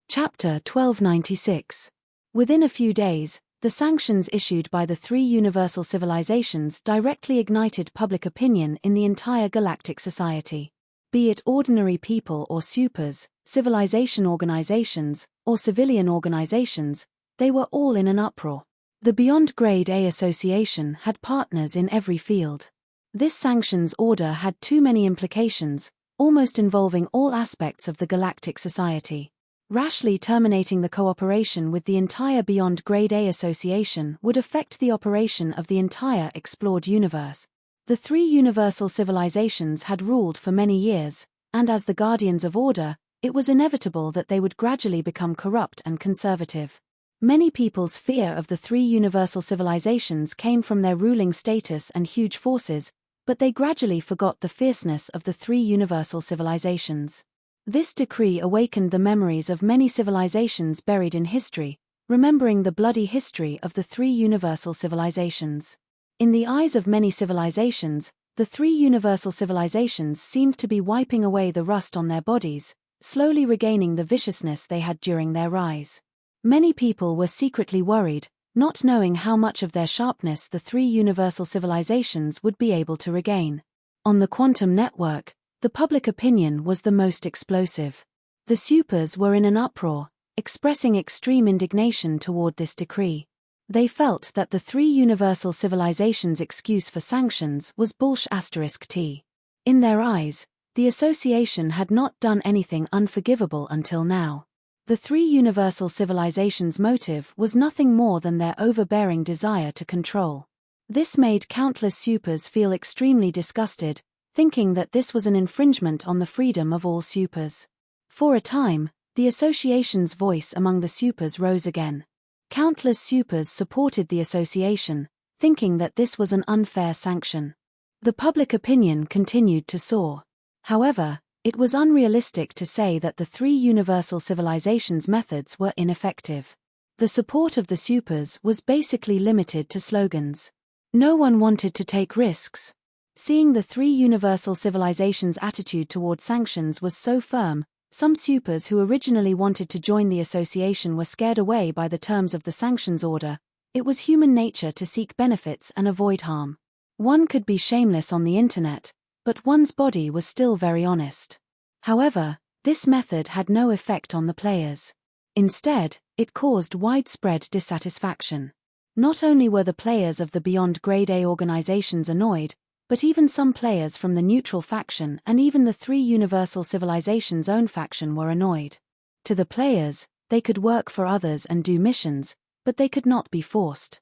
Chapter 1296. Within a few days, the sanctions issued by the 3 universal civilizations directly ignited public opinion in the entire galactic society. Be it ordinary people or supers, civilization organizations, or civilian organizations, they were all in an uproar. The Beyond Grade A Association had partners in every field. This sanctions order had too many implications, almost involving all aspects of the galactic society. Rashly terminating the cooperation with the entire Beyond Grade A Association would affect the operation of the entire explored universe. The 3 universal civilizations had ruled for many years, and as the guardians of order, it was inevitable that they would gradually become corrupt and conservative. Many people's fear of the three universal civilizations came from their ruling status and huge forces, but they gradually forgot the fierceness of the three universal civilizations. This decree awakened the memories of many civilizations buried in history, remembering the bloody history of the three universal civilizations. In the eyes of many civilizations, the three universal civilizations seemed to be wiping away the rust on their bodies, slowly regaining the viciousness they had during their rise. Many people were secretly worried, not knowing how much of their sharpness the three universal civilizations would be able to regain. On the quantum network, the public opinion was the most explosive. The supers were in an uproar, expressing extreme indignation toward this decree. They felt that the three universal civilizations' excuse for sanctions was bullshit*t. In their eyes, the association had not done anything unforgivable until now. The three universal civilizations' motive was nothing more than their overbearing desire to control. This made countless supers feel extremely disgusted, thinking that this was an infringement on the freedom of all supers. For a time, the association's voice among the supers rose again. Countless supers supported the association, thinking that this was an unfair sanction. The public opinion continued to soar. However, it was unrealistic to say that the three universal civilizations' methods were ineffective. The support of the supers was basically limited to slogans. No one wanted to take risks. Seeing the three universal civilizations' attitude toward sanctions was so firm, some supers who originally wanted to join the association were scared away by the terms of the sanctions order. It was human nature to seek benefits and avoid harm. One could be shameless on the internet, but one's body was still very honest. However, this method had no effect on the players. Instead, it caused widespread dissatisfaction. Not only were the players of the Beyond Grade A organizations annoyed, but even some players from the neutral faction and even the three universal civilizations' own faction were annoyed. To the players, they could work for others and do missions, but they could not be forced.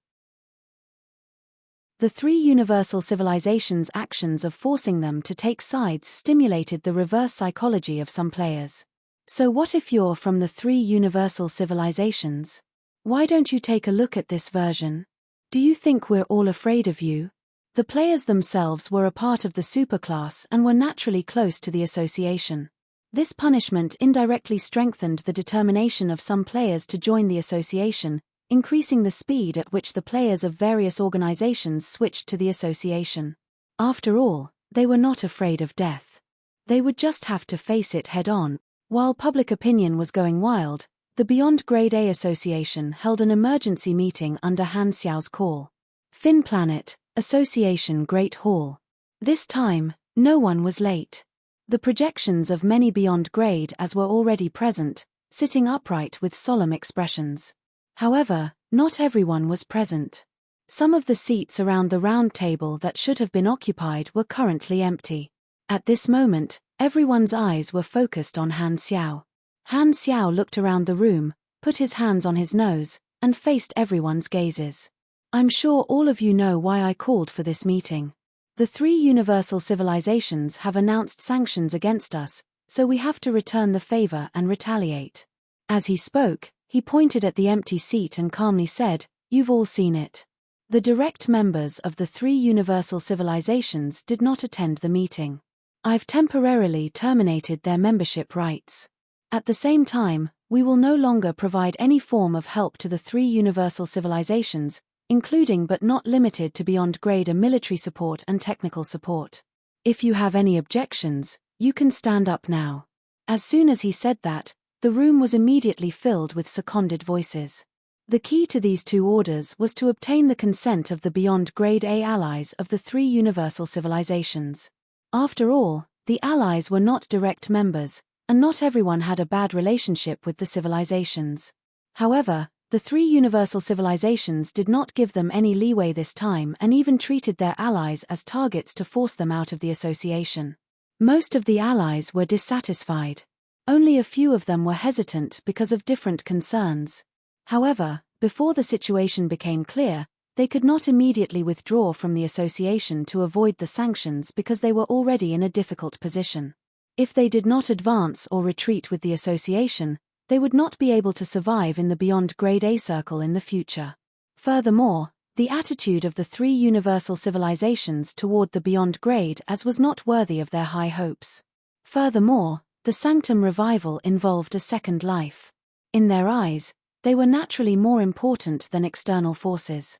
The three universal civilizations' actions of forcing them to take sides stimulated the reverse psychology of some players. So what if you're from the three universal civilizations? Why don't you take a look at this version? Do you think we're all afraid of you? The players themselves were a part of the superclass and were naturally close to the association. This punishment indirectly strengthened the determination of some players to join the association, increasing the speed at which the players of various organizations switched to the association. After all, they were not afraid of death. They would just have to face it head-on. While public opinion was going wild, the Beyond Grade A Association held an emergency meeting under Han Xiao's call. Fin Planet, Association Great Hall. This time, no one was late. The projections of many Beyond Grade As were already present, sitting upright with solemn expressions. However, not everyone was present. Some of the seats around the round table that should have been occupied were currently empty. At this moment, everyone's eyes were focused on Han Xiao. Han Xiao looked around the room, put his hands on his nose, and faced everyone's gazes. I'm sure all of you know why I called for this meeting. The three universal civilizations have announced sanctions against us, so we have to return the favor and retaliate. As he spoke, he pointed at the empty seat and calmly said, "You've all seen it." The direct members of the three universal civilizations did not attend the meeting. I've temporarily terminated their membership rights. At the same time, we will no longer provide any form of help to the three universal civilizations, including but not limited to Beyond Grade A military support and technical support. If you have any objections, you can stand up now. As soon as he said that, the room was immediately filled with seconded voices. The key to these two orders was to obtain the consent of the Beyond Grade A allies of the three universal civilizations. After all, the allies were not direct members, and not everyone had a bad relationship with the civilizations. However, the three universal civilizations did not give them any leeway this time and even treated their allies as targets to force them out of the association. Most of the allies were dissatisfied. Only a few of them were hesitant because of different concerns. However, before the situation became clear, they could not immediately withdraw from the association to avoid the sanctions because they were already in a difficult position. If they did not advance or retreat with the association, they would not be able to survive in the beyond grade A circle in the future. Furthermore, the attitude of the three universal civilizations toward the beyond grade as was not worthy of their high hopes. Furthermore, the Sanctum revival involved a second life. In their eyes, they were naturally more important than external forces.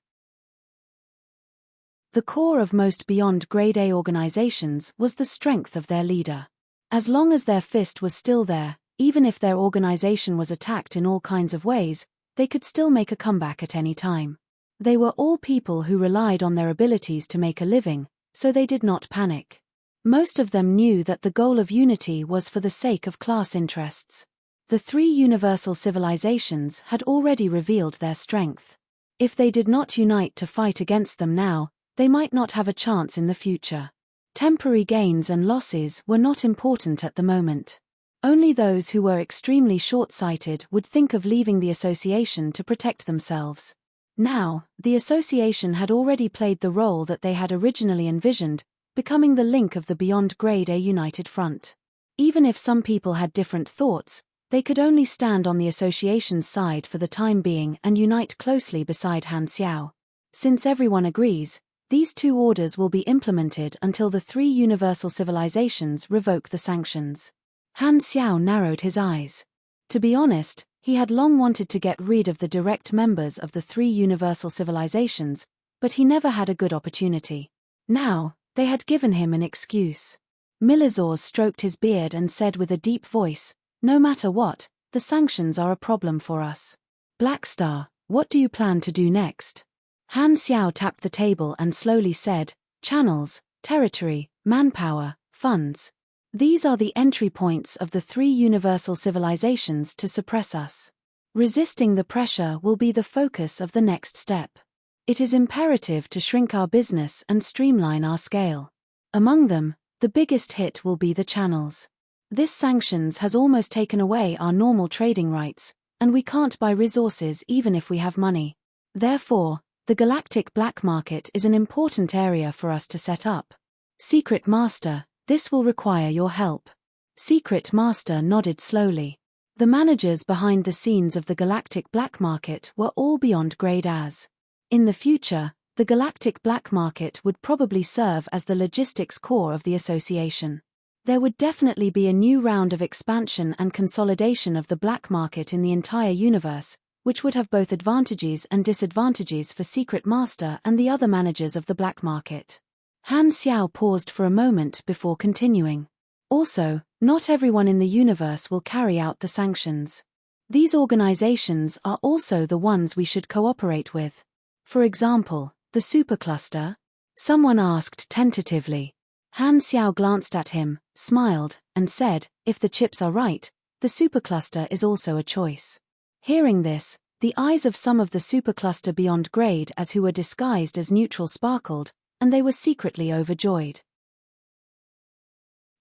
The core of most beyond grade A organizations was the strength of their leader. As long as their fist was still there, even if their organization was attacked in all kinds of ways, they could still make a comeback at any time. They were all people who relied on their abilities to make a living, so they did not panic. Most of them knew that the goal of unity was for the sake of class interests. The three universal civilizations had already revealed their strength. If they did not unite to fight against them now, they might not have a chance in the future. Temporary gains and losses were not important at the moment. Only those who were extremely short-sighted would think of leaving the association to protect themselves. Now, the association had already played the role that they had originally envisioned, becoming the link of the beyond grade A united front. Even if some people had different thoughts, they could only stand on the association's side for the time being and unite closely beside Han Xiao. Since everyone agrees, these two orders will be implemented until the three universal civilizations revoke the sanctions. Han Xiao narrowed his eyes. To be honest, he had long wanted to get rid of the direct members of the three universal civilizations, but he never had a good opportunity. Now, they had given him an excuse. Milizor stroked his beard and said with a deep voice, "No matter what, the sanctions are a problem for us. Blackstar, what do you plan to do next?" Han Xiao tapped the table and slowly said, "Channels, territory, manpower, funds. These are the entry points of the three universal civilizations to suppress us. Resisting the pressure will be the focus of the next step. It is imperative to shrink our business and streamline our scale. Among them, the biggest hit will be the channels. This sanctions has almost taken away our normal trading rights, and we can't buy resources even if we have money. Therefore, the galactic black market is an important area for us to set up. Secret Master, this will require your help." Secret Master nodded slowly. The managers behind the scenes of the galactic black market were all beyond grade as. In the future, the galactic black market would probably serve as the logistics core of the association. There would definitely be a new round of expansion and consolidation of the black market in the entire universe, which would have both advantages and disadvantages for Secret Master and the other managers of the black market. Han Xiao paused for a moment before continuing. Also, not everyone in the universe will carry out the sanctions. These organizations are also the ones we should cooperate with. For example, the supercluster? Someone asked tentatively. Han Xiao glanced at him, smiled, and said, "If the chips are right, the supercluster is also a choice." Hearing this, the eyes of some of the supercluster beyond grade as who were disguised as neutral sparkled, and they were secretly overjoyed.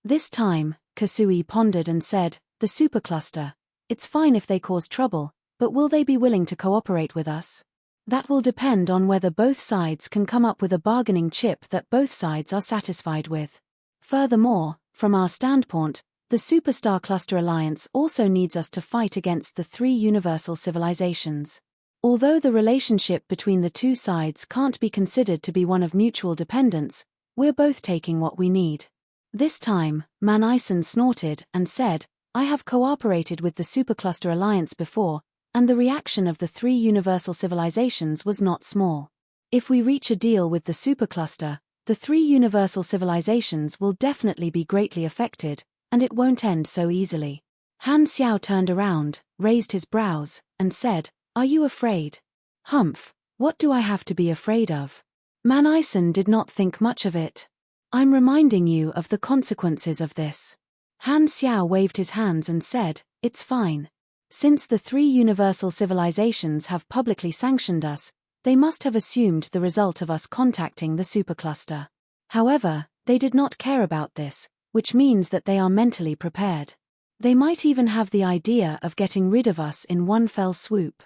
This time, Kasui pondered and said, "The supercluster. It's fine if they cause trouble, but will they be willing to cooperate with us? That will depend on whether both sides can come up with a bargaining chip that both sides are satisfied with. Furthermore, from our standpoint, the Superstar Cluster Alliance also needs us to fight against the three universal civilizations. Although the relationship between the two sides can't be considered to be one of mutual dependence, we're both taking what we need." This time, Man Ison snorted and said, "I have cooperated with the Supercluster Alliance before, and the reaction of the three universal civilizations was not small. If we reach a deal with the Supercluster, the three universal civilizations will definitely be greatly affected, and it won't end so easily." Han Xiao turned around, raised his brows, and said, "Are you afraid?" "Humph, what do I have to be afraid of?" Man Ison did not think much of it. "I'm reminding you of the consequences of this." Han Xiao waved his hands and said, "It's fine. Since the three universal civilizations have publicly sanctioned us, they must have assumed the result of us contacting the supercluster. However, they did not care about this, which means that they are mentally prepared. They might even have the idea of getting rid of us in one fell swoop.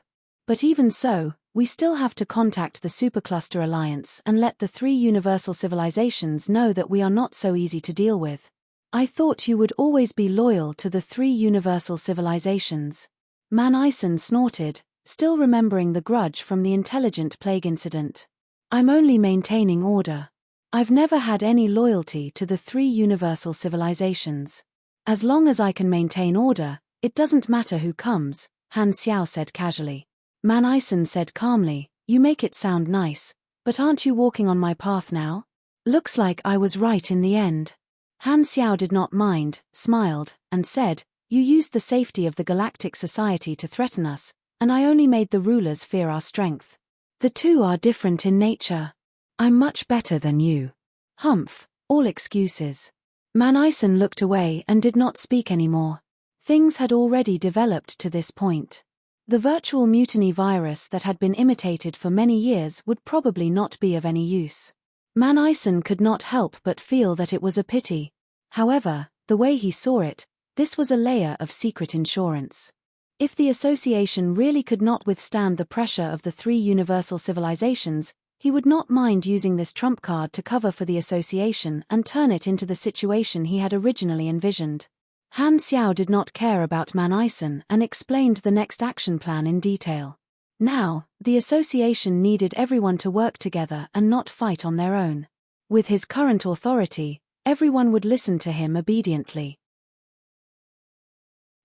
But even so, we still have to contact the Supercluster Alliance and let the three universal civilizations know that we are not so easy to deal with. I thought you would always be loyal to the three universal civilizations." Man Ison snorted, still remembering the grudge from the intelligent plague incident. I'm only maintaining order. I've never had any loyalty to the 3 universal civilizations. As long as I can maintain order, it doesn't matter who comes, Han Xiao said casually. Man Ison said calmly, you make it sound nice, but aren't you walking on my path now? Looks like I was right in the end. Han Xiao did not mind, smiled, and said, you used the safety of the Galactic Society to threaten us, and I only made the rulers fear our strength. The two are different in nature. I'm much better than you. Humph, all excuses. Man Ison looked away and did not speak anymore. Things had already developed to this point. The virtual mutiny virus that had been imitated for many years would probably not be of any use. Man Ison could not help but feel that it was a pity. However, the way he saw it, this was a layer of secret insurance. If the association really could not withstand the pressure of the 3 universal civilizations, he would not mind using this trump card to cover for the association and turn it into the situation he had originally envisioned. Han Xiao did not care about Man Ison and explained the next action plan in detail. Now, the association needed everyone to work together and not fight on their own. With his current authority, everyone would listen to him obediently.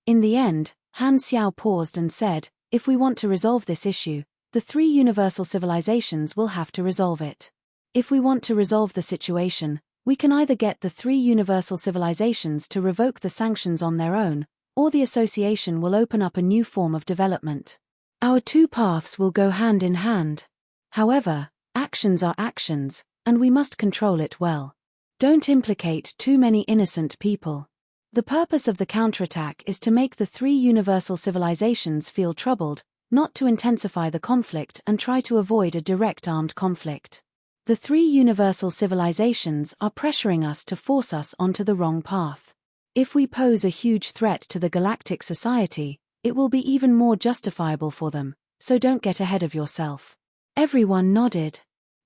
In the end, Han Xiao paused and said, if we want to resolve this issue, the 3 universal civilizations will have to resolve it. If we want to resolve the situation, we can either get the 3 universal civilizations to revoke the sanctions on their own, or the association will open up a new form of development. Our 2 paths will go hand in hand. However, actions are actions, and we must control it well. Don't implicate too many innocent people. The purpose of the counterattack is to make the 3 universal civilizations feel troubled, not to intensify the conflict and try to avoid a direct armed conflict. The 3 universal civilizations are pressuring us to force us onto the wrong path. If we pose a huge threat to the Galactic Society, it will be even more justifiable for them, so don't get ahead of yourself. Everyone nodded.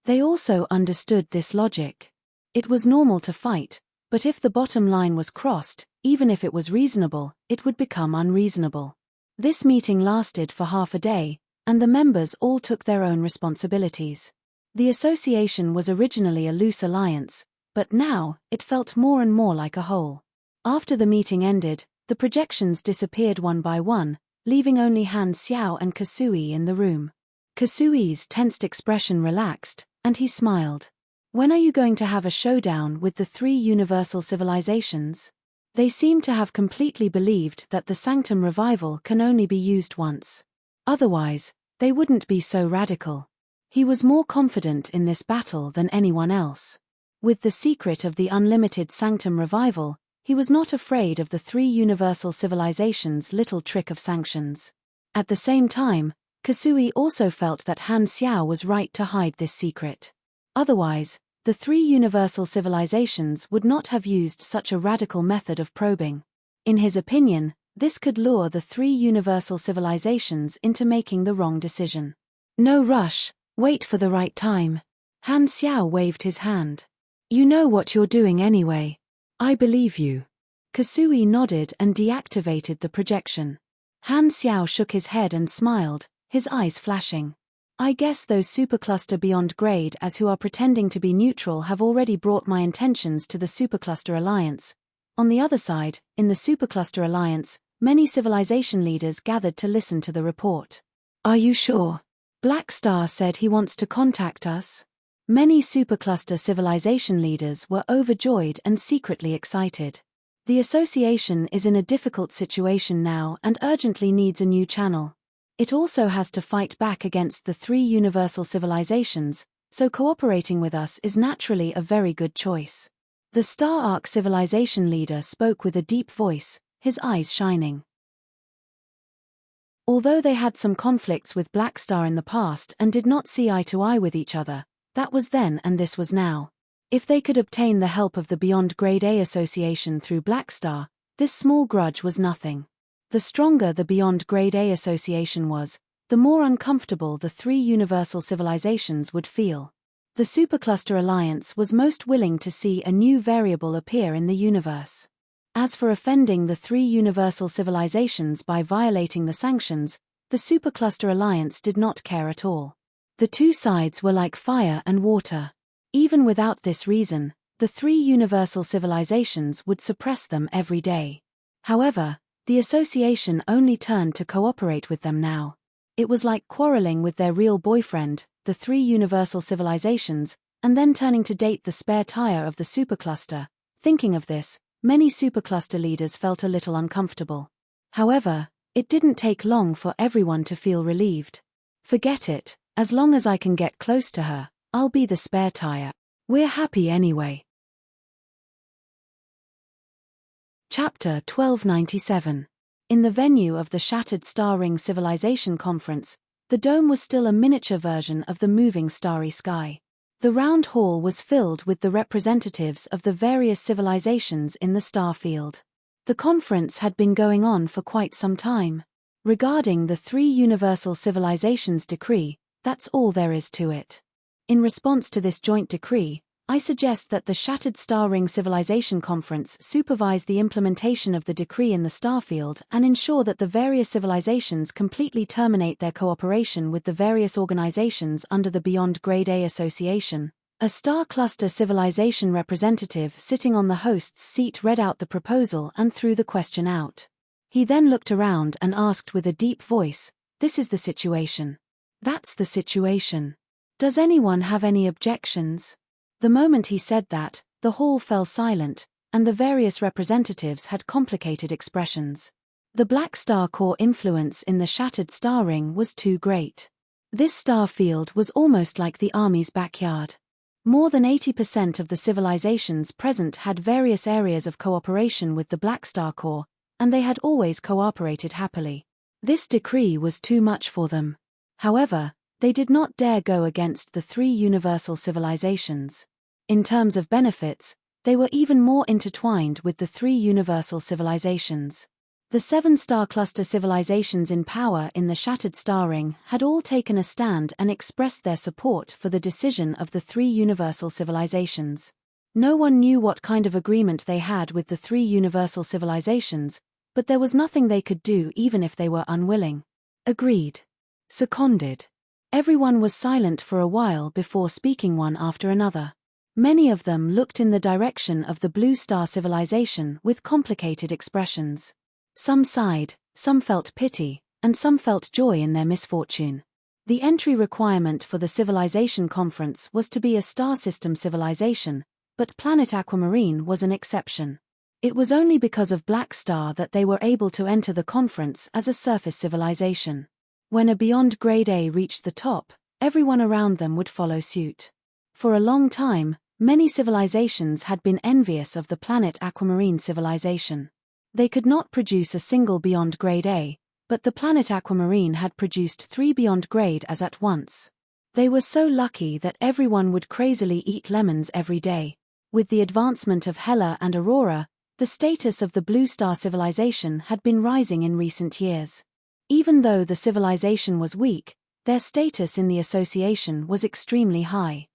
They also understood this logic. It was normal to fight, but if the bottom line was crossed, even if it was reasonable, it would become unreasonable. This meeting lasted for half a day, and the members all took their own responsibilities. The association was originally a loose alliance, but now, it felt more and more like a whole. After the meeting ended, the projections disappeared one by one, leaving only Han Xiao and Kasui in the room. Kasui's tensed expression relaxed, and he smiled. When are you going to have a showdown with the 3 universal civilizations? They seem to have completely believed that the Sanctum Revival can only be used once. Otherwise, they wouldn't be so radical. He was more confident in this battle than anyone else. With the secret of the unlimited Sanctum Revival, he was not afraid of the 3 universal civilizations' little trick of sanctions. At the same time, Kasui also felt that Han Xiao was right to hide this secret. Otherwise, the 3 universal civilizations would not have used such a radical method of probing. In his opinion, this could lure the 3 universal civilizations into making the wrong decision. No rush, wait for the right time. Han Xiao waved his hand. You know what you're doing anyway. I believe you. Kasui nodded and deactivated the projection. Han Xiao shook his head and smiled, his eyes flashing. I guess those supercluster beyond grade as who are pretending to be neutral have already brought my intentions to the Supercluster Alliance. On the other side, in the Supercluster Alliance, many civilization leaders gathered to listen to the report. Are you sure? Black Star said he wants to contact us. Many Supercluster civilization leaders were overjoyed and secretly excited. The association is in a difficult situation now and urgently needs a new channel. It also has to fight back against the 3 universal civilizations, so cooperating with us is naturally a very good choice. The Star Arc civilization leader spoke with a deep voice, his eyes shining. Although they had some conflicts with Black Star in the past and did not see eye to eye with each other, that was then and this was now. If they could obtain the help of the Beyond Grade A Association through Black Star, this small grudge was nothing. The stronger the Beyond Grade A Association was, the more uncomfortable the 3 universal civilizations would feel. The Supercluster Alliance was most willing to see a new variable appear in the universe. As for offending the three universal civilizations by violating the sanctions, the Supercluster Alliance did not care at all. The two sides were like fire and water. Even without this reason, the three universal civilizations would suppress them every day. However, the association only turned to cooperate with them now. It was like quarreling with their real boyfriend, the three universal civilizations, and then turning to date the spare tire of the supercluster. Thinking of this, many supercluster leaders felt a little uncomfortable. However, it didn't take long for everyone to feel relieved. Forget it, as long as I can get close to her, I'll be the spare tire. We're happy anyway. Chapter 1297. In the venue of the Shattered Star Ring Civilization Conference, the dome was still a miniature version of the moving starry sky. The round hall was filled with the representatives of the various civilizations in the star field. The conference had been going on for quite some time. Regarding the three universal civilizations decree, that's all there is to it. In response to this joint decree, I suggest that the Shattered Star Ring Civilization Conference supervise the implementation of the decree in the starfield and ensure that the various civilizations completely terminate their cooperation with the various organizations under the Beyond Grade A Association. A Star Cluster Civilization representative sitting on the host's seat read out the proposal and threw the question out. He then looked around and asked with a deep voice, "This is the situation." "That's the situation. Does anyone have any objections?" The moment he said that, the hall fell silent, and the various representatives had complicated expressions. The Black Star Core influence in the Shattered Star Ring was too great. This star field was almost like the Army's backyard. More than 80% of the civilizations present had various areas of cooperation with the Black Star Core, and they had always cooperated happily. This decree was too much for them. However, they did not dare go against the three universal civilizations. In terms of benefits, they were even more intertwined with the three universal civilizations. The 7-star cluster civilizations in power in the Shattered Star Ring had all taken a stand and expressed their support for the decision of the three universal civilizations. No one knew what kind of agreement they had with the three universal civilizations, but there was nothing they could do even if they were unwilling. Agreed. Seconded. Everyone was silent for a while before speaking one after another. Many of them looked in the direction of the Blue Star Civilization with complicated expressions. Some sighed, some felt pity, and some felt joy in their misfortune. The entry requirement for the Civilization Conference was to be a star system civilization, but Planet Aquamarine was an exception. It was only because of Black Star that they were able to enter the conference as a surface civilization. When a Beyond Grade A reached the top, everyone around them would follow suit. For a long time, many civilizations had been envious of the Planet Aquamarine civilization. They could not produce a single Beyond Grade A, but the Planet Aquamarine had produced 3 Beyond Grade As at once. They were so lucky that everyone would crazily eat lemons every day. With the advancement of Hela and Aurora, the status of the Blue Star civilization had been rising in recent years. Even though the civilization was weak, their status in the association was extremely high.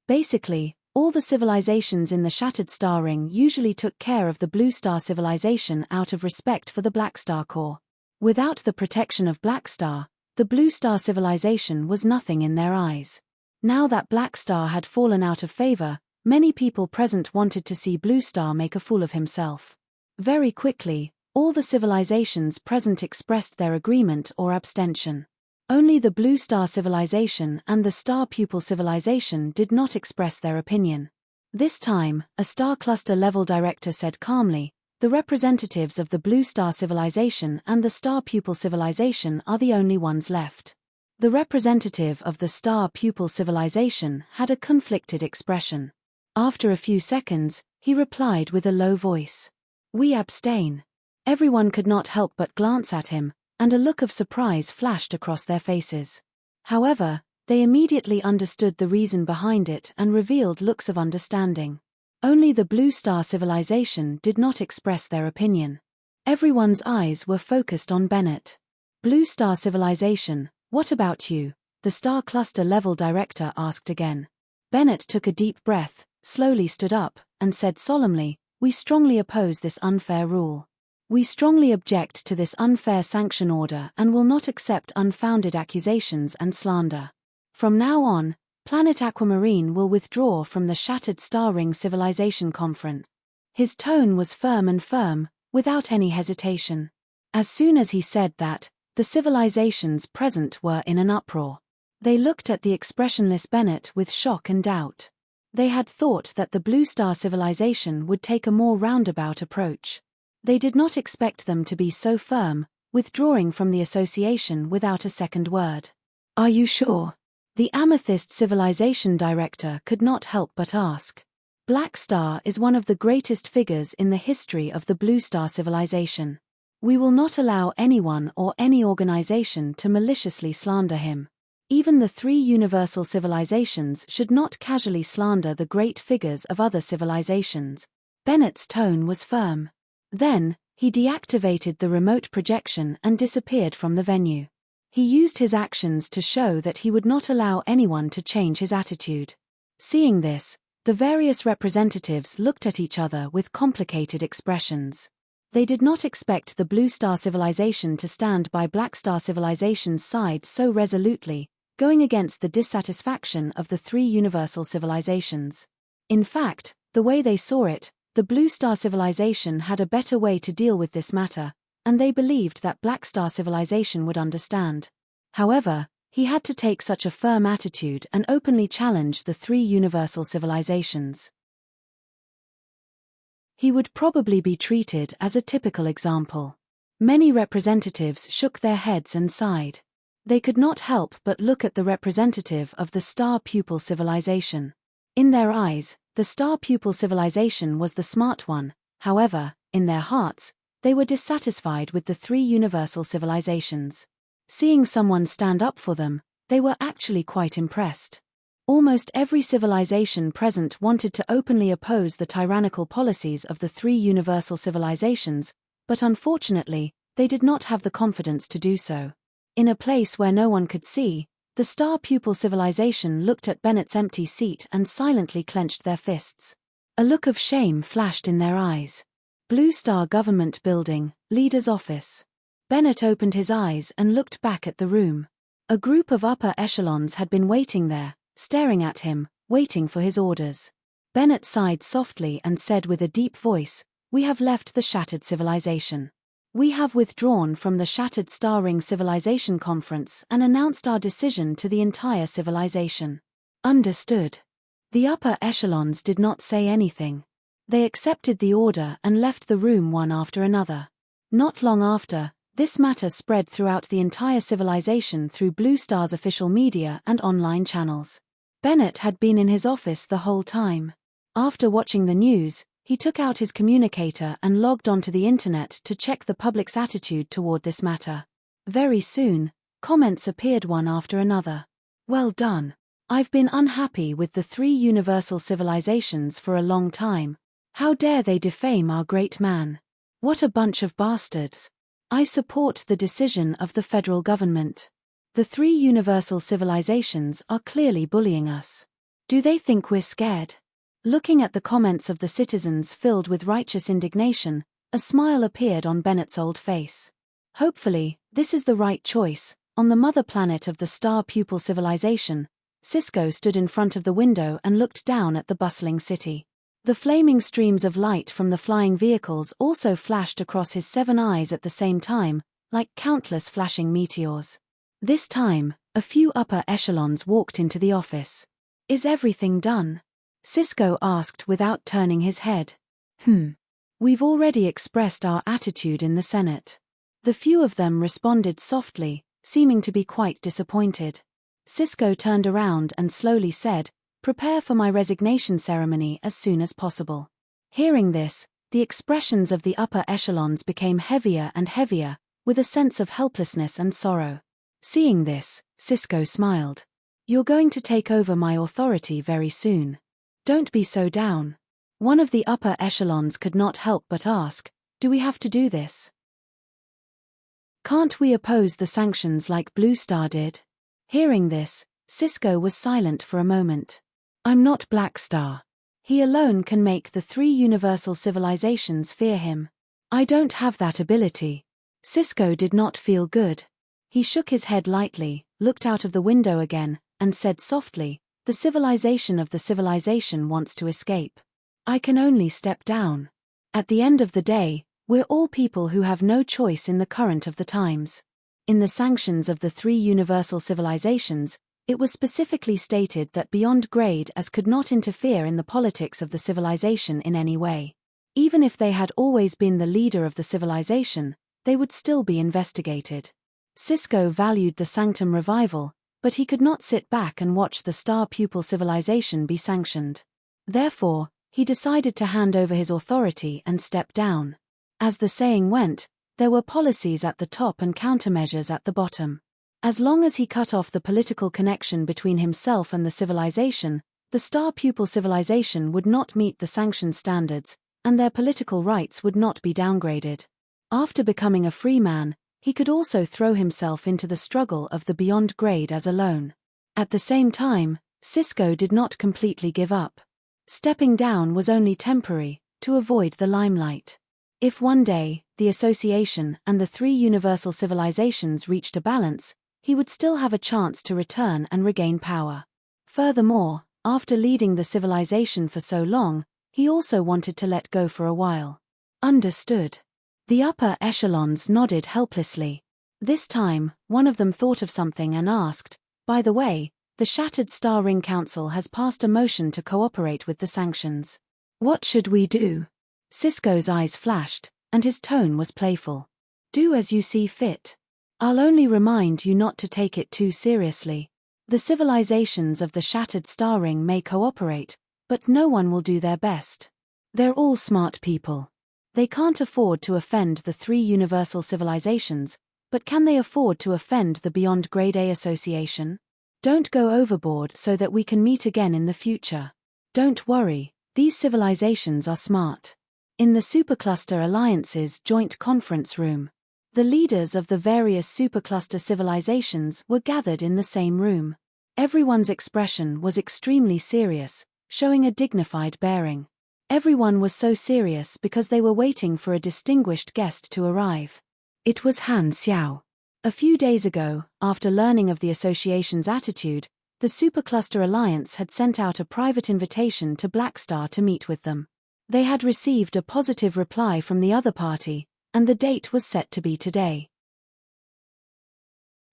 Basically, all the civilizations in the Shattered Star Ring usually took care of the Blue Star civilization out of respect for the Black Star Core. Without the protection of Black Star, the Blue Star civilization was nothing in their eyes. Now that Black Star had fallen out of favor, many people present wanted to see Blue Star make a fool of himself. Very quickly, all the civilizations present expressed their agreement or abstention. Only the Blue Star Civilization and the Star Pupil Civilization did not express their opinion. This time, a Star Cluster level director said calmly, "The representatives of the Blue Star Civilization and the Star Pupil Civilization are the only ones left." The representative of the Star Pupil Civilization had a conflicted expression. After a few seconds, he replied with a low voice, "We abstain." Everyone could not help but glance at him, and a look of surprise flashed across their faces. However, they immediately understood the reason behind it and revealed looks of understanding. Only the Blue Star Civilization did not express their opinion. Everyone's eyes were focused on Bennett. "Blue Star Civilization, what about you?" the Star Cluster level director asked again. Bennett took a deep breath, slowly stood up, and said solemnly, We strongly oppose this unfair rule. We strongly object to this unfair sanction order and will not accept unfounded accusations and slander. From now on, Planet Aquamarine will withdraw from the Shattered Star Ring Civilization Conference. His tone was firm, without any hesitation. As soon as he said that, the civilizations present were in an uproar. They looked at the expressionless Bennett with shock and doubt. They had thought that the Blue Star civilization would take a more roundabout approach. They did not expect them to be so firm, withdrawing from the association without a second word. "Are you sure?" The Amethyst Civilization Director could not help but ask. Black Star is one of the greatest figures in the history of the Blue Star civilization. We will not allow anyone or any organization to maliciously slander him. Even the three universal civilizations should not casually slander the great figures of other civilizations. Bennett's tone was firm. Then, he deactivated the remote projection and disappeared from the venue. He used his actions to show that he would not allow anyone to change his attitude. Seeing this, the various representatives looked at each other with complicated expressions. They did not expect the Blue Star civilization to stand by Black Star civilization's side so resolutely, going against the dissatisfaction of the three universal civilizations. In fact, the way they saw it, the Blue Star civilization had a better way to deal with this matter, and they believed that Black Star civilization would understand. However, he had to take such a firm attitude and openly challenge the three universal civilizations. He would probably be treated as a typical example. Many representatives shook their heads and sighed. They could not help but look at the representative of the Star Pupil civilization. In their eyes, the Star Pupil civilization was the smart one, however, in their hearts, they were dissatisfied with the three universal civilizations. Seeing someone stand up for them, they were actually quite impressed. Almost every civilization present wanted to openly oppose the tyrannical policies of the three universal civilizations, but unfortunately, they did not have the confidence to do so. In a place where no one could see, the Star Pupil civilization looked at Bennett's empty seat and silently clenched their fists. A look of shame flashed in their eyes. Blue Star Government Building, Leader's Office. Bennett opened his eyes and looked back at the room. A group of upper echelons had been waiting there, staring at him, waiting for his orders. Bennett sighed softly and said with a deep voice, "We have left the Shattered Civilization. We have withdrawn from the Shattered Star Ring Civilization Conference and announced our decision to the entire civilization." Understood. The upper echelons did not say anything. They accepted the order and left the room one after another. Not long after, this matter spread throughout the entire civilization through Blue Star's official media and online channels. Bennett had been in his office the whole time. After watching the news, he took out his communicator and logged onto the internet to check the public's attitude toward this matter. Very soon, comments appeared one after another. "Well done. I've been unhappy with the three universal civilizations for a long time. How dare they defame our great man? What a bunch of bastards. I support the decision of the federal government. The three universal civilizations are clearly bullying us. Do they think we're scared?" Looking at the comments of the citizens filled with righteous indignation, a smile appeared on Bennett's old face. Hopefully, this is the right choice. On the mother planet of the Star Pupil civilization, Cisco stood in front of the window and looked down at the bustling city. The flaming streams of light from the flying vehicles also flashed across his 7 eyes at the same time, like countless flashing meteors. This time, a few upper echelons walked into the office. "Is everything done?" Cisco asked without turning his head. We've already expressed our attitude in the Senate." The few of them responded softly, seeming to be quite disappointed. Cisco turned around and slowly said, "Prepare for my resignation ceremony as soon as possible." Hearing this, the expressions of the upper echelons became heavier and heavier, with a sense of helplessness and sorrow. Seeing this, Cisco smiled. "You're going to take over my authority very soon. Don't be so down." One of the upper echelons could not help but ask, "Do we have to do this? Can't we oppose the sanctions like Blue Star did?" Hearing this, Cisco was silent for a moment. "I'm not Black Star." He alone can make the three universal civilizations fear him. I don't have that ability. Cisco did not feel good. He shook his head lightly, looked out of the window again, and said softly, the civilization of the civilization wants to escape. I can only step down. At the end of the day, we're all people who have no choice in the current of the times. In the sanctions of the three universal civilizations, it was specifically stated that beyond grade as could not interfere in the politics of the civilization in any way. Even if they had always been the leader of the civilization, they would still be investigated. Cisco valued the sanctum revival, but he could not sit back and watch the star pupil civilization be sanctioned. Therefore, he decided to hand over his authority and step down. As the saying went, there were policies at the top and countermeasures at the bottom. As long as he cut off the political connection between himself and the civilization, the star pupil civilization would not meet the sanction standards, and their political rights would not be downgraded. After becoming a free man, he could also throw himself into the struggle of the beyond grade as alone. At the same time, Cisco did not completely give up. Stepping down was only temporary, to avoid the limelight. If one day, the association and the three universal civilizations reached a balance, he would still have a chance to return and regain power. Furthermore, after leading the civilization for so long, he also wanted to let go for a while. Understood. The upper echelons nodded helplessly. This time, one of them thought of something and asked, by the way, the Shattered Star Ring Council has passed a motion to cooperate with the sanctions. What should we do? Cisco's eyes flashed, and his tone was playful. Do as you see fit. I'll only remind you not to take it too seriously. The civilizations of the Shattered Star Ring may cooperate, but no one will do their best. They're all smart people. They can't afford to offend the three universal civilizations, but can they afford to offend the Beyond Grade A Association? Don't go overboard so that we can meet again in the future. Don't worry, these civilizations are smart. In the Supercluster Alliance's joint conference room, the leaders of the various supercluster civilizations were gathered in the same room. Everyone's expression was extremely serious, showing a dignified bearing. Everyone was so serious because they were waiting for a distinguished guest to arrive. It was Han Xiao. A few days ago, after learning of the association's attitude, the Supercluster Alliance had sent out a private invitation to Blackstar to meet with them. They had received a positive reply from the other party, and the date was set to be today.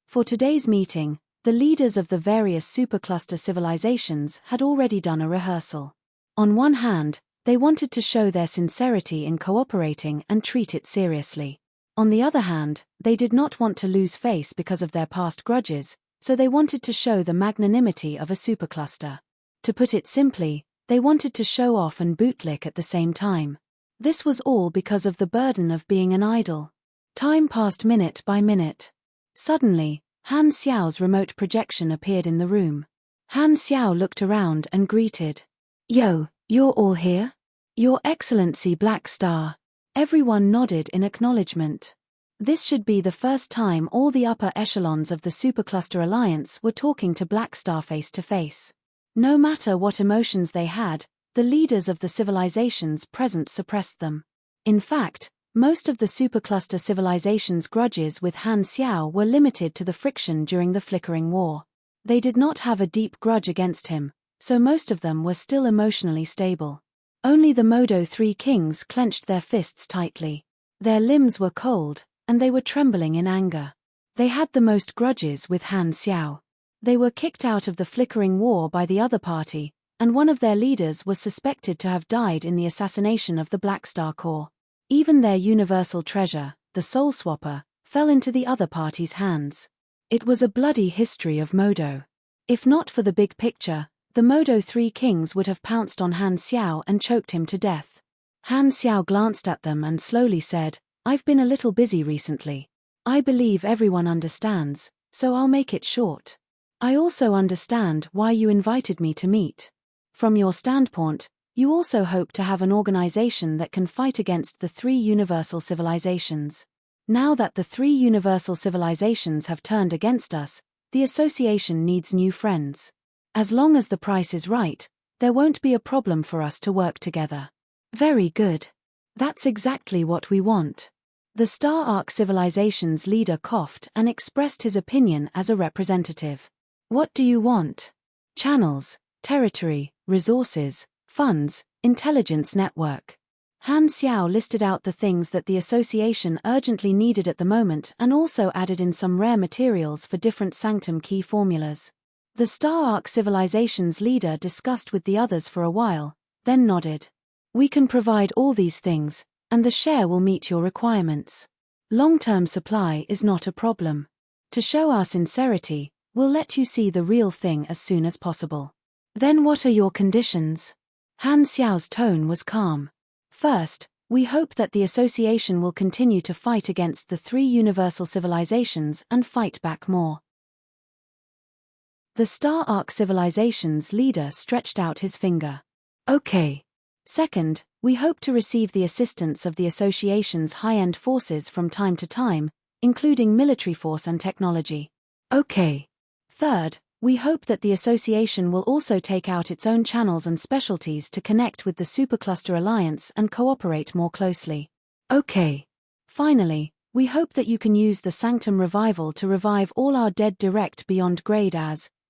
For today's meeting, the leaders of the various supercluster civilizations had already done a rehearsal. On one hand, they wanted to show their sincerity in cooperating and treat it seriously. On the other hand, they did not want to lose face because of their past grudges, so they wanted to show the magnanimity of a supercluster. To put it simply, they wanted to show off and bootlick at the same time. This was all because of the burden of being an idol. Time passed minute by minute. Suddenly, Han Xiao's remote projection appeared in the room. Han Xiao looked around and greeted. Yo, you're all here? Your Excellency Blackstar. Everyone nodded in acknowledgement. This should be the first time all the upper echelons of the Supercluster Alliance were talking to Blackstar face to face. No matter what emotions they had, the leaders of the civilizations present suppressed them. In fact, most of the supercluster civilizations' grudges with Han Xiao were limited to the friction during the flickering war. They did not have a deep grudge against him, so most of them were still emotionally stable. Only the Modo Three Kings clenched their fists tightly. Their limbs were cold, and they were trembling in anger. They had the most grudges with Han Xiao. They were kicked out of the flickering war by the other party, and one of their leaders was suspected to have died in the assassination of the Blackstar Corps. Even their universal treasure, the Soul Swapper, fell into the other party's hands. It was a bloody history of Modo. If not for the big picture, the Modo Three Kings would have pounced on Han Xiao and choked him to death. Han Xiao glanced at them and slowly said, "I've been a little busy recently. I believe everyone understands, so I'll make it short. I also understand why you invited me to meet. From your standpoint, you also hope to have an organization that can fight against the three universal civilizations. Now that the three universal civilizations have turned against us, the association needs new friends. As long as the price is right, There won't be a problem for us to work together. Very good. That's exactly what we want. The Star Arc Civilization's leader coughed and expressed his opinion as a representative. What do you want? Channels, territory, resources, funds, intelligence network. Han Xiao listed out the things that the association urgently needed at the moment and also added in some rare materials for different Sanctum key formulas. The Star Arc Civilization's leader discussed with the others for a while, then nodded. We can provide all these things, and the share will meet your requirements. Long-term supply is not a problem. To show our sincerity, we'll let you see the real thing as soon as possible. Then what are your conditions? Han Xiao's tone was calm. First, we hope that the association will continue to fight against the 3 universal civilizations and fight back more. The Star Arc Civilization's leader stretched out his finger. Okay. Second, we hope to receive the assistance of the association's high-end forces from time to time, including military force and technology. Okay. Third, we hope that the association will also take out its own channels and specialties to connect with the Supercluster Alliance and cooperate more closely. Okay. Finally, we hope that you can use the Sanctum Revival to revive all our dead direct beyond grade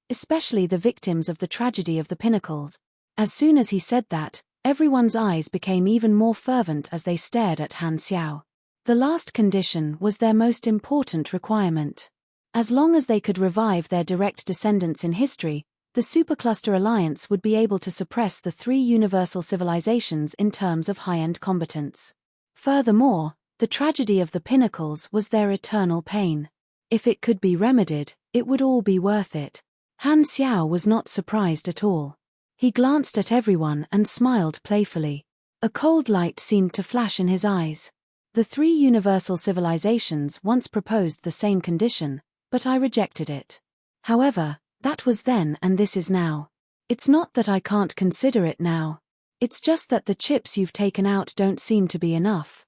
especially the victims of the tragedy of the Pinnacles. As soon as he said that, everyone's eyes became even more fervent as they stared at Han Xiao. The last condition was their most important requirement. As long as they could revive their direct descendants in history, the Supercluster Alliance would be able to suppress the 3 universal civilizations in terms of high-end combatants. Furthermore, the tragedy of the Pinnacles was their eternal pain. If it could be remedied, it would all be worth it. Han Xiao was not surprised at all. He glanced at everyone and smiled playfully. A cold light seemed to flash in his eyes. The 3 universal civilizations once proposed the same condition, but I rejected it. However, that was then and this is now. It's not that I can't consider it now. It's just that the chips you've taken out don't seem to be enough.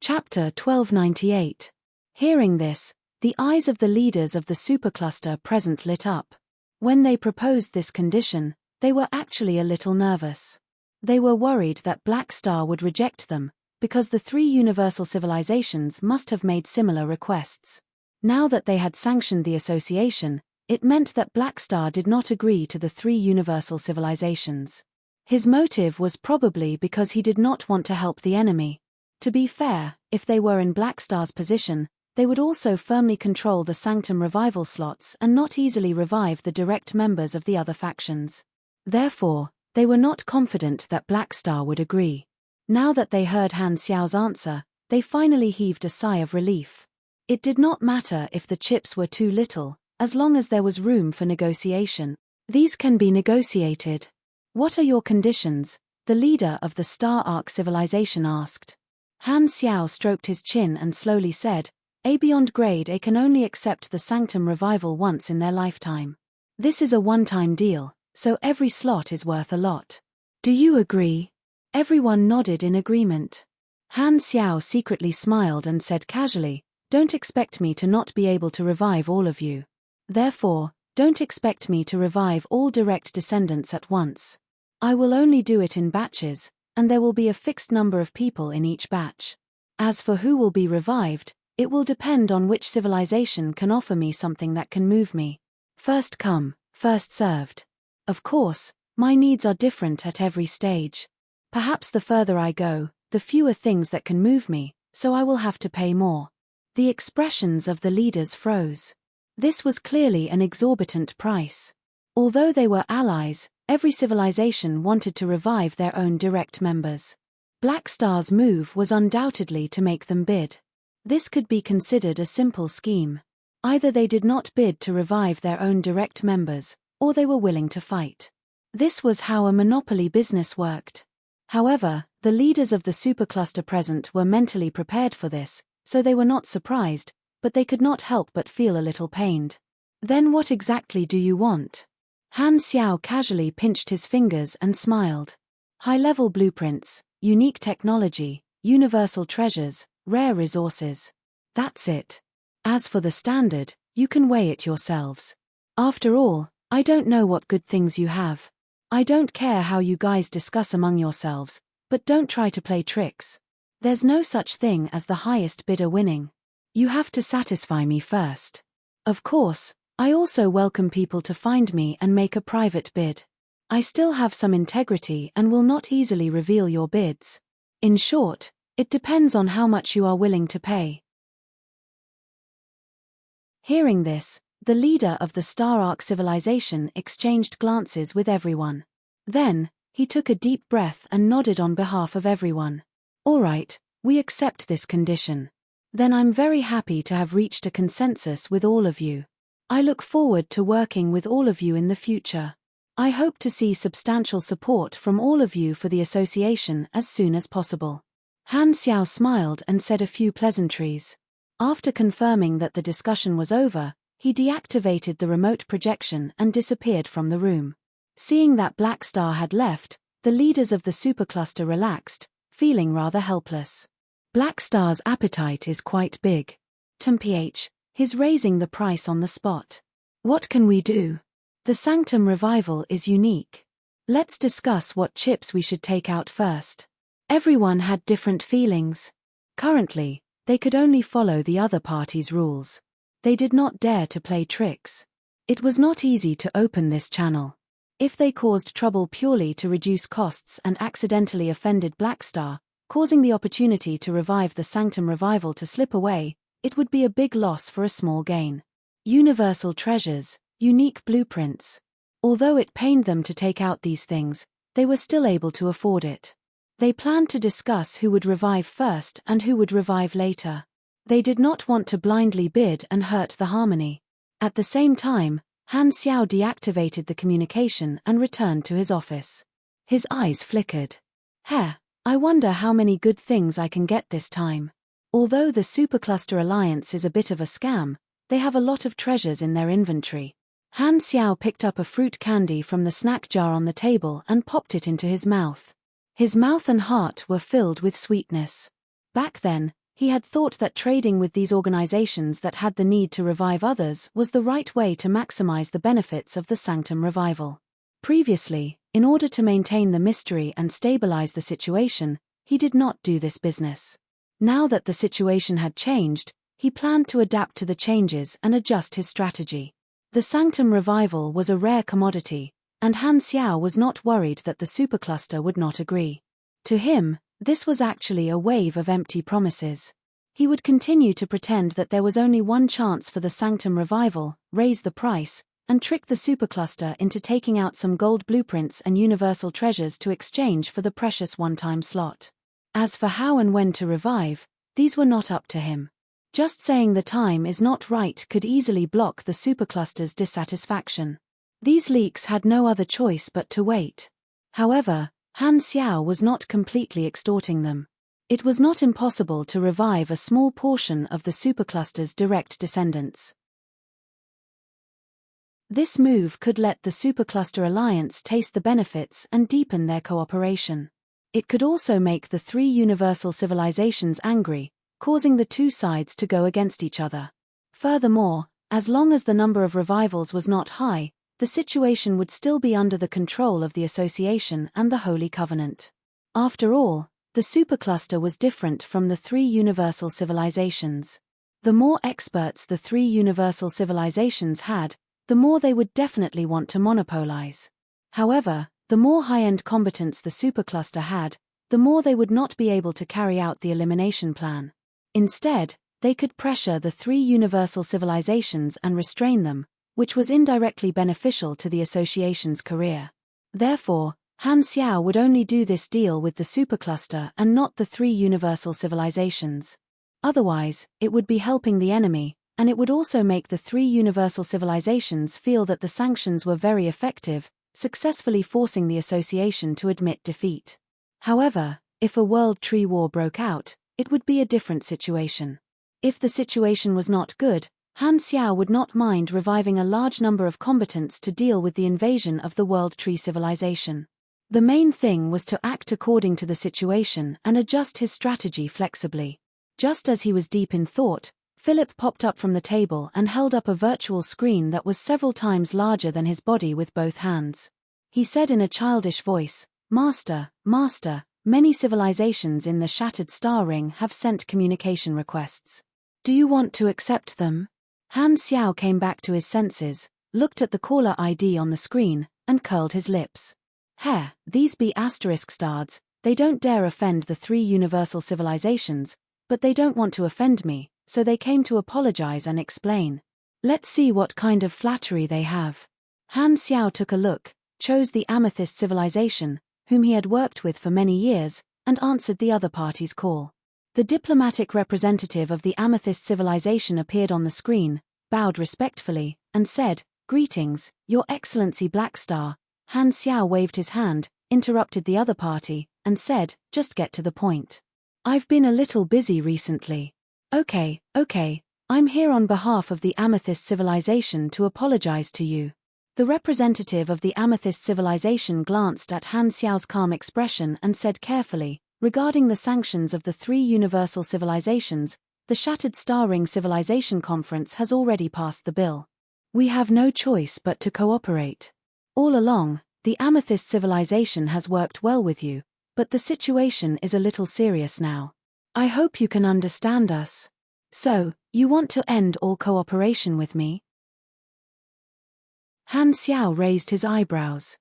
Chapter 1298. Hearing this, the eyes of the leaders of the supercluster present lit up. When they proposed this condition, they were actually a little nervous. They were worried that Black Star would reject them, because the 3 universal civilizations must have made similar requests. Now that they had sanctioned the association, it meant that Black Star did not agree to the 3 universal civilizations. His motive was probably because he did not want to help the enemy. To be fair, if they were in Black Star's position, they would also firmly control the Sanctum Revival slots and not easily revive the direct members of the other factions. Therefore, they were not confident that Black Star would agree. Now that they heard Han Xiao's answer, they finally heaved a sigh of relief. It did not matter if the chips were too little, as long as there was room for negotiation. These can be negotiated. What are your conditions? The leader of the Star Arc civilization asked. Han Xiao stroked his chin and slowly said, A beyond grade A can only accept the Sanctum Revival once in their lifetime. This is a one-time deal, so every slot is worth a lot. Do you agree? Everyone nodded in agreement. Han Xiao secretly smiled and said casually, Don't expect me to not be able to revive all of you. Therefore, don't expect me to revive all direct descendants at once. I will only do it in batches, and there will be a fixed number of people in each batch. As for who will be revived, it will depend on which civilization can offer me something that can move me. First come, first served. Of course, my needs are different at every stage. Perhaps the further I go, the fewer things that can move me, so I will have to pay more. The expressions of the leaders froze. This was clearly an exorbitant price. Although they were allies, every civilization wanted to revive their own direct members. Black Star's move was undoubtedly to make them bid. This could be considered a simple scheme. Either they did not bid to revive their own direct members, or they were willing to fight. This was how a monopoly business worked. However, the leaders of the supercluster present were mentally prepared for this, so they were not surprised, but they could not help but feel a little pained. Then what exactly do you want? Han Xiao casually pinched his fingers and smiled. High-level blueprints, unique technology, universal treasures, rare resources. That's it. As for the standard, you can weigh it yourselves. After all, I don't know what good things you have. I don't care how you guys discuss among yourselves, but don't try to play tricks. There's no such thing as the highest bidder winning. You have to satisfy me first. Of course, I also welcome people to find me and make a private bid. I still have some integrity and will not easily reveal your bids. In short, it depends on how much you are willing to pay. Hearing this, the leader of the Star Ark civilization exchanged glances with everyone. Then, he took a deep breath and nodded on behalf of everyone. All right, we accept this condition. Then I'm very happy to have reached a consensus with all of you. I look forward to working with all of you in the future. I hope to see substantial support from all of you for the association as soon as possible. Han Xiao smiled and said a few pleasantries. After confirming that the discussion was over, he deactivated the remote projection and disappeared from the room. Seeing that Black Star had left, the leaders of the supercluster relaxed, feeling rather helpless. Black Star's appetite is quite big. Mph, he's raising the price on the spot. What can we do? The Sanctum revival is unique. Let's discuss what chips we should take out first. Everyone had different feelings. Currently, they could only follow the other party's rules. They did not dare to play tricks. It was not easy to open this channel. If they caused trouble purely to reduce costs and accidentally offended Black Star, causing the opportunity to revive the Sanctum revival to slip away, it would be a big loss for a small gain. Universal treasures, unique blueprints. Although it pained them to take out these things, they were still able to afford it. They planned to discuss who would revive first and who would revive later. They did not want to blindly bid and hurt the harmony. At the same time, Han Xiao deactivated the communication and returned to his office. His eyes flickered. I wonder how many good things I can get this time. Although the Supercluster Alliance is a bit of a scam, they have a lot of treasures in their inventory. Han Xiao picked up a fruit candy from the snack jar on the table and popped it into his mouth. His mouth and heart were filled with sweetness. Back then, he had thought that trading with these organizations that had the need to revive others was the right way to maximize the benefits of the Sanctum revival. Previously, in order to maintain the mystery and stabilize the situation, he did not do this business. Now that the situation had changed, he planned to adapt to the changes and adjust his strategy. The Sanctum revival was a rare commodity, and Han Xiao was not worried that the supercluster would not agree. To him, this was actually a wave of empty promises. He would continue to pretend that there was only one chance for the Sanctum revival, raise the price, and trick the supercluster into taking out some gold blueprints and universal treasures to exchange for the precious one-time slot. As for how and when to revive, these were not up to him. Just saying the time is not right could easily block the supercluster's dissatisfaction. These leaks had no other choice but to wait. However, Han Xiao was not completely extorting them. It was not impossible to revive a small portion of the supercluster's direct descendants. This move could let the Supercluster Alliance taste the benefits and deepen their cooperation. It could also make the three universal civilizations angry, causing the two sides to go against each other. Furthermore, as long as the number of revivals was not high, the situation would still be under the control of the Association and the Holy Covenant. After all, the supercluster was different from the three universal civilizations. The more experts the three universal civilizations had, the more they would definitely want to monopolize. However, the more high-end combatants the supercluster had, the more they would not be able to carry out the elimination plan. Instead, they could pressure the three universal civilizations and restrain them, which was indirectly beneficial to the association's career. Therefore, Han Xiao would only do this deal with the supercluster and not the three universal civilizations. Otherwise, it would be helping the enemy, and it would also make the three universal civilizations feel that the sanctions were very effective, successfully forcing the association to admit defeat. However, if a world tree war broke out, it would be a different situation. If the situation was not good, Han Xiao would not mind reviving a large number of combatants to deal with the invasion of the World Tree civilization. The main thing was to act according to the situation and adjust his strategy flexibly. Just as he was deep in thought, Philip popped up from the table and held up a virtual screen that was several times larger than his body with both hands. He said in a childish voice, "Master, Master, many civilizations in the Shattered Star Ring have sent communication requests. Do you want to accept them?" Han Xiao came back to his senses, looked at the caller ID on the screen, and curled his lips. These be asterisk stards, they don't dare offend the 3 universal civilizations, but they don't want to offend me, so they came to apologize and explain. Let's see what kind of flattery they have. Han Xiao took a look, chose the Amethyst civilization, whom he had worked with for many years, and answered the other party's call. The diplomatic representative of the Amethyst civilization appeared on the screen, bowed respectfully, and said, "Greetings, Your Excellency Blackstar." Han Xiao waved his hand, interrupted the other party, and said, "Just get to the point. I've been a little busy recently." Okay, I'm here on behalf of the Amethyst civilization to apologize to you." The representative of the Amethyst civilization glanced at Han Xiao's calm expression and said carefully, "Regarding the sanctions of the 3 universal civilizations, the Shattered Star Ring Civilization Conference has already passed the bill. We have no choice but to cooperate. All along, the Amethyst civilization has worked well with you, but the situation is a little serious now. I hope you can understand us. So, you want to end all cooperation with me?" Han Xiao raised his eyebrows.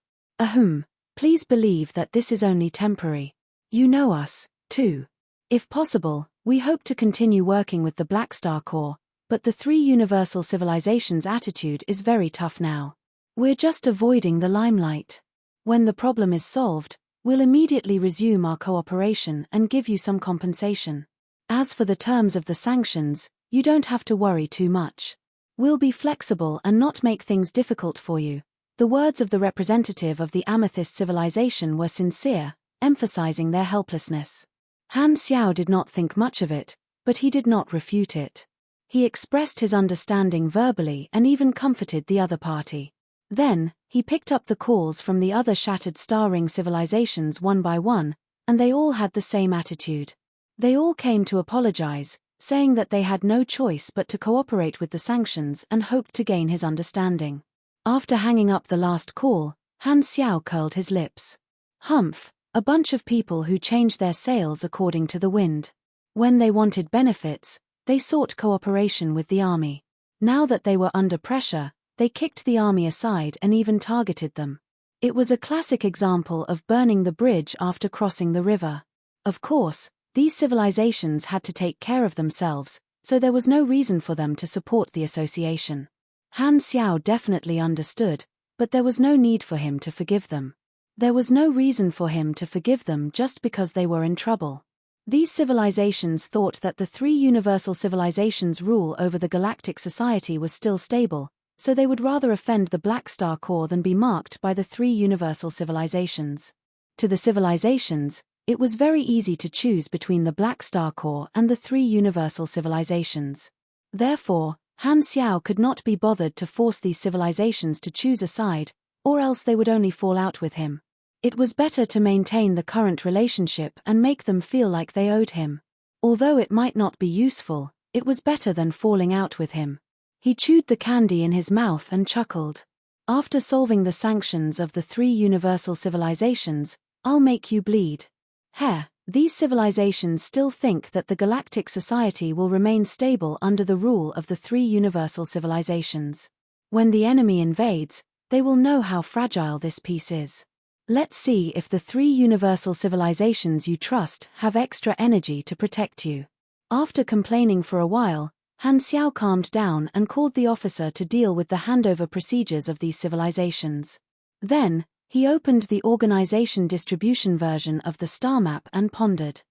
Please believe that this is only temporary. You know us, too. If possible, we hope to continue working with the Blackstar Corps, but the 3 universal civilizations' attitude is very tough now. We're just avoiding the limelight. When the problem is solved, we'll immediately resume our cooperation and give you some compensation. As for the terms of the sanctions, you don't have to worry too much. We'll be flexible and not make things difficult for you." The words of the representative of the Amethyst civilization were sincere, emphasizing their helplessness. Han Xiao did not think much of it, but he did not refute it. He expressed his understanding verbally and even comforted the other party. Then, he picked up the calls from the other Shattered Star Ring civilizations one by one, and they all had the same attitude. They all came to apologize, saying that they had no choice but to cooperate with the sanctions and hoped to gain his understanding. After hanging up the last call, Han Xiao curled his lips. A bunch of people who changed their sails according to the wind. When they wanted benefits, they sought cooperation with the army. Now that they were under pressure, they kicked the army aside and even targeted them. It was a classic example of burning the bridge after crossing the river. Of course, these civilizations had to take care of themselves, so there was no reason for them to support the association. Han Xiao definitely understood, but there was no need for him to forgive them. There was no reason for him to forgive them just because they were in trouble. These civilizations thought that the 3 universal civilizations' rule over the galactic society was still stable, so they would rather offend the Blackstar Corps than be marked by the 3 universal civilizations. To the civilizations, it was very easy to choose between the Blackstar Corps and the 3 universal civilizations. Therefore, Han Xiao could not be bothered to force these civilizations to choose a side, or else they would only fall out with him. It was better to maintain the current relationship and make them feel like they owed him. Although it might not be useful, it was better than falling out with him. He chewed the candy in his mouth and chuckled. "After solving the sanctions of the 3 universal civilizations, I'll make you bleed." These civilizations still think that the galactic society will remain stable under the rule of the 3 universal civilizations. When the enemy invades, they will know how fragile this peace is. Let's see if the 3 universal civilizations you trust have extra energy to protect you. After complaining for a while, Han Xiao calmed down and called the officer to deal with the handover procedures of these civilizations. Then, he opened the organization distribution version of the star map and pondered.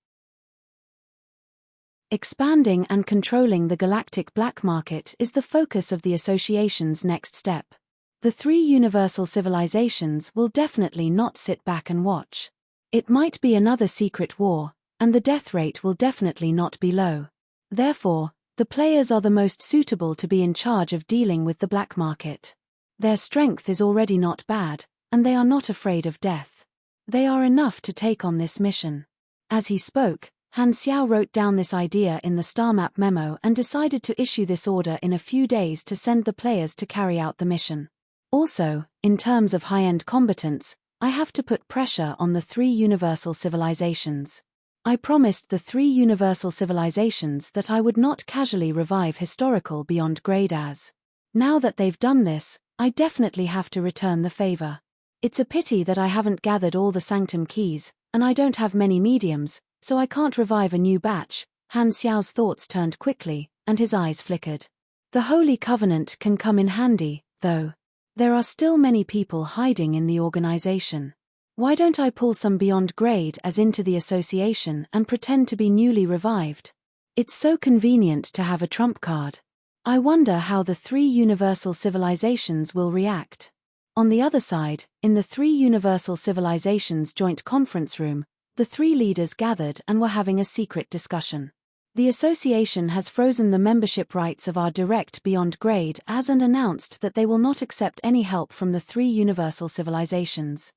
Expanding and controlling the galactic black market is the focus of the association's next step. The 3 universal civilizations will definitely not sit back and watch. It might be another secret war, and the death rate will definitely not be low. Therefore, the players are the most suitable to be in charge of dealing with the black market. Their strength is already not bad, and they are not afraid of death. They are enough to take on this mission. As he spoke, Han Xiao wrote down this idea in the star map memo and decided to issue this order in a few days to send the players to carry out the mission. Also, in terms of high-end combatants, I have to put pressure on the 3 universal civilizations. I promised the 3 universal civilizations that I would not casually revive historical beyond grade as. Now that they've done this, I definitely have to return the favor. It's a pity that I haven't gathered all the sanctum keys, and I don't have many mediums, so I can't revive a new batch. Han Xiao's thoughts turned quickly, and his eyes flickered. The Holy Covenant can come in handy, though. There are still many people hiding in the organization. Why don't I pull some beyond grade as into the association and pretend to be newly revived? It's so convenient to have a trump card. I wonder how the 3 universal civilizations will react. On the other side, in the 3 universal civilizations joint conference room, the 3 leaders gathered and were having a secret discussion. The association has frozen the membership rights of our direct beyond grade as and announced that they will not accept any help from the 3 universal civilizations.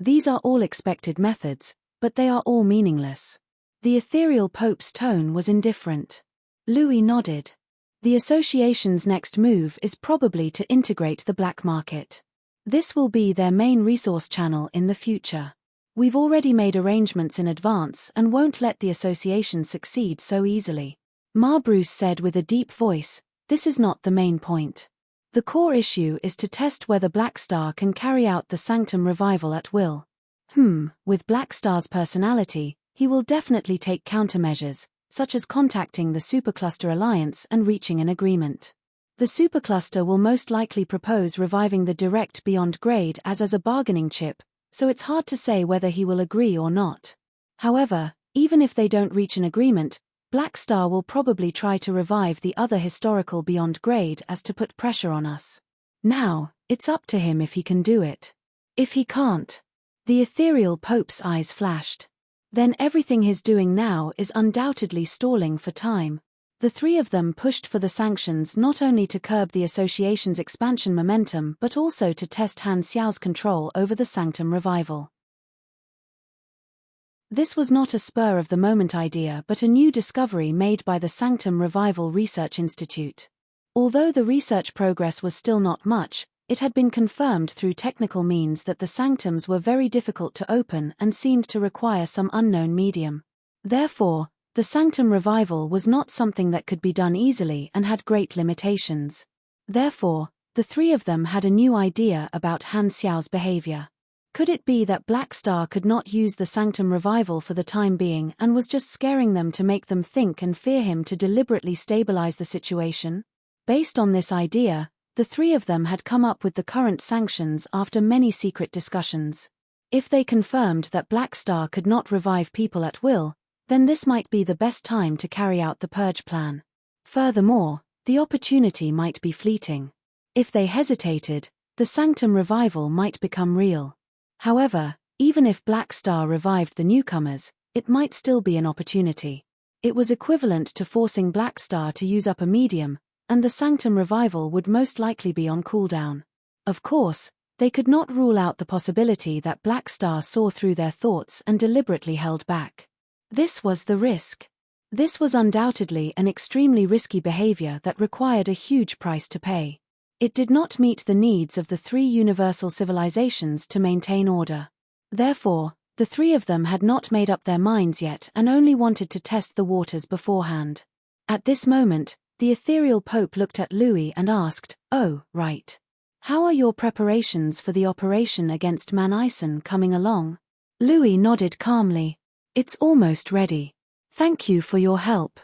These are all expected methods, but they are all meaningless. The ethereal Pope's tone was indifferent. Louis nodded. The association's next move is probably to integrate the black market. This will be their main resource channel in the future. We've already made arrangements in advance and won't let the association succeed so easily. Ma Bruce said with a deep voice, this is not the main point. The core issue is to test whether Black Star can carry out the sanctum revival at will. With Black Star's personality, he will definitely take countermeasures, such as contacting the Supercluster Alliance and reaching an agreement. The Supercluster will most likely propose reviving the direct beyond grade as a bargaining chip, so it's hard to say whether he will agree or not. However, even if they don't reach an agreement, Black Star will probably try to revive the other historical beyond grade as to put pressure on us. Now, it's up to him if he can do it. If he can't, the ethereal Pope's eyes flashed. Then everything he's doing now is undoubtedly stalling for time. The 3 of them pushed for the sanctions not only to curb the association's expansion momentum but also to test Han Xiao's control over the sanctum revival. This was not a spur-of-the-moment idea but a new discovery made by the Sanctum Revival Research Institute. Although the research progress was still not much, it had been confirmed through technical means that the sanctums were very difficult to open and seemed to require some unknown medium. Therefore, the sanctum revival was not something that could be done easily and had great limitations. Therefore, the 3 of them had a new idea about Han Xiao's behavior. Could it be that Black Star could not use the sanctum revival for the time being and was just scaring them to make them think and fear him to deliberately stabilize the situation? Based on this idea, the 3 of them had come up with the current sanctions after many secret discussions. If they confirmed that Black Star could not revive people at will, then this might be the best time to carry out the purge plan. Furthermore, the opportunity might be fleeting. If they hesitated, the sanctum revival might become real. However, even if Black Star revived the newcomers, it might still be an opportunity. It was equivalent to forcing Black Star to use up a medium, and the sanctum revival would most likely be on cooldown. Of course, they could not rule out the possibility that Black Star saw through their thoughts and deliberately held back. This was the risk. This was undoubtedly an extremely risky behavior that required a huge price to pay. It did not meet the needs of the 3 universal civilizations to maintain order. Therefore, the 3 of them had not made up their minds yet and only wanted to test the waters beforehand. At this moment, the ethereal Pope looked at Louis and asked, "Oh, right. How are your preparations for the operation against Manison coming along?" Louis nodded calmly. "It's almost ready. Thank you for your help.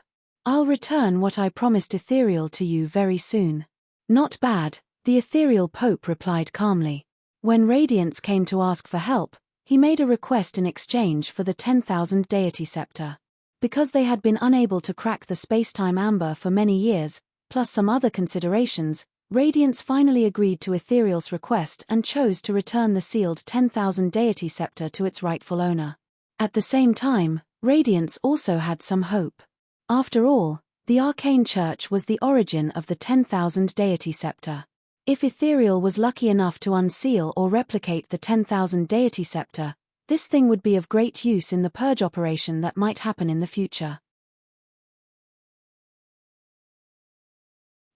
I'll return what I promised Ethereal to you very soon." "Not bad," the ethereal Pope replied calmly. When Radiance came to ask for help, he made a request in exchange for the 10,000 deity scepter. Because they had been unable to crack the space-time amber for many years, plus some other considerations, Radiance finally agreed to Ethereal's request and chose to return the sealed 10,000 deity scepter to its rightful owner. At the same time, Radiance also had some hope. After all, the Arcane Church was the origin of the 10,000 deity scepter. If Ethereal was lucky enough to unseal or replicate the 10,000 deity scepter, This thing would be of great use in the purge operation that might happen in the future.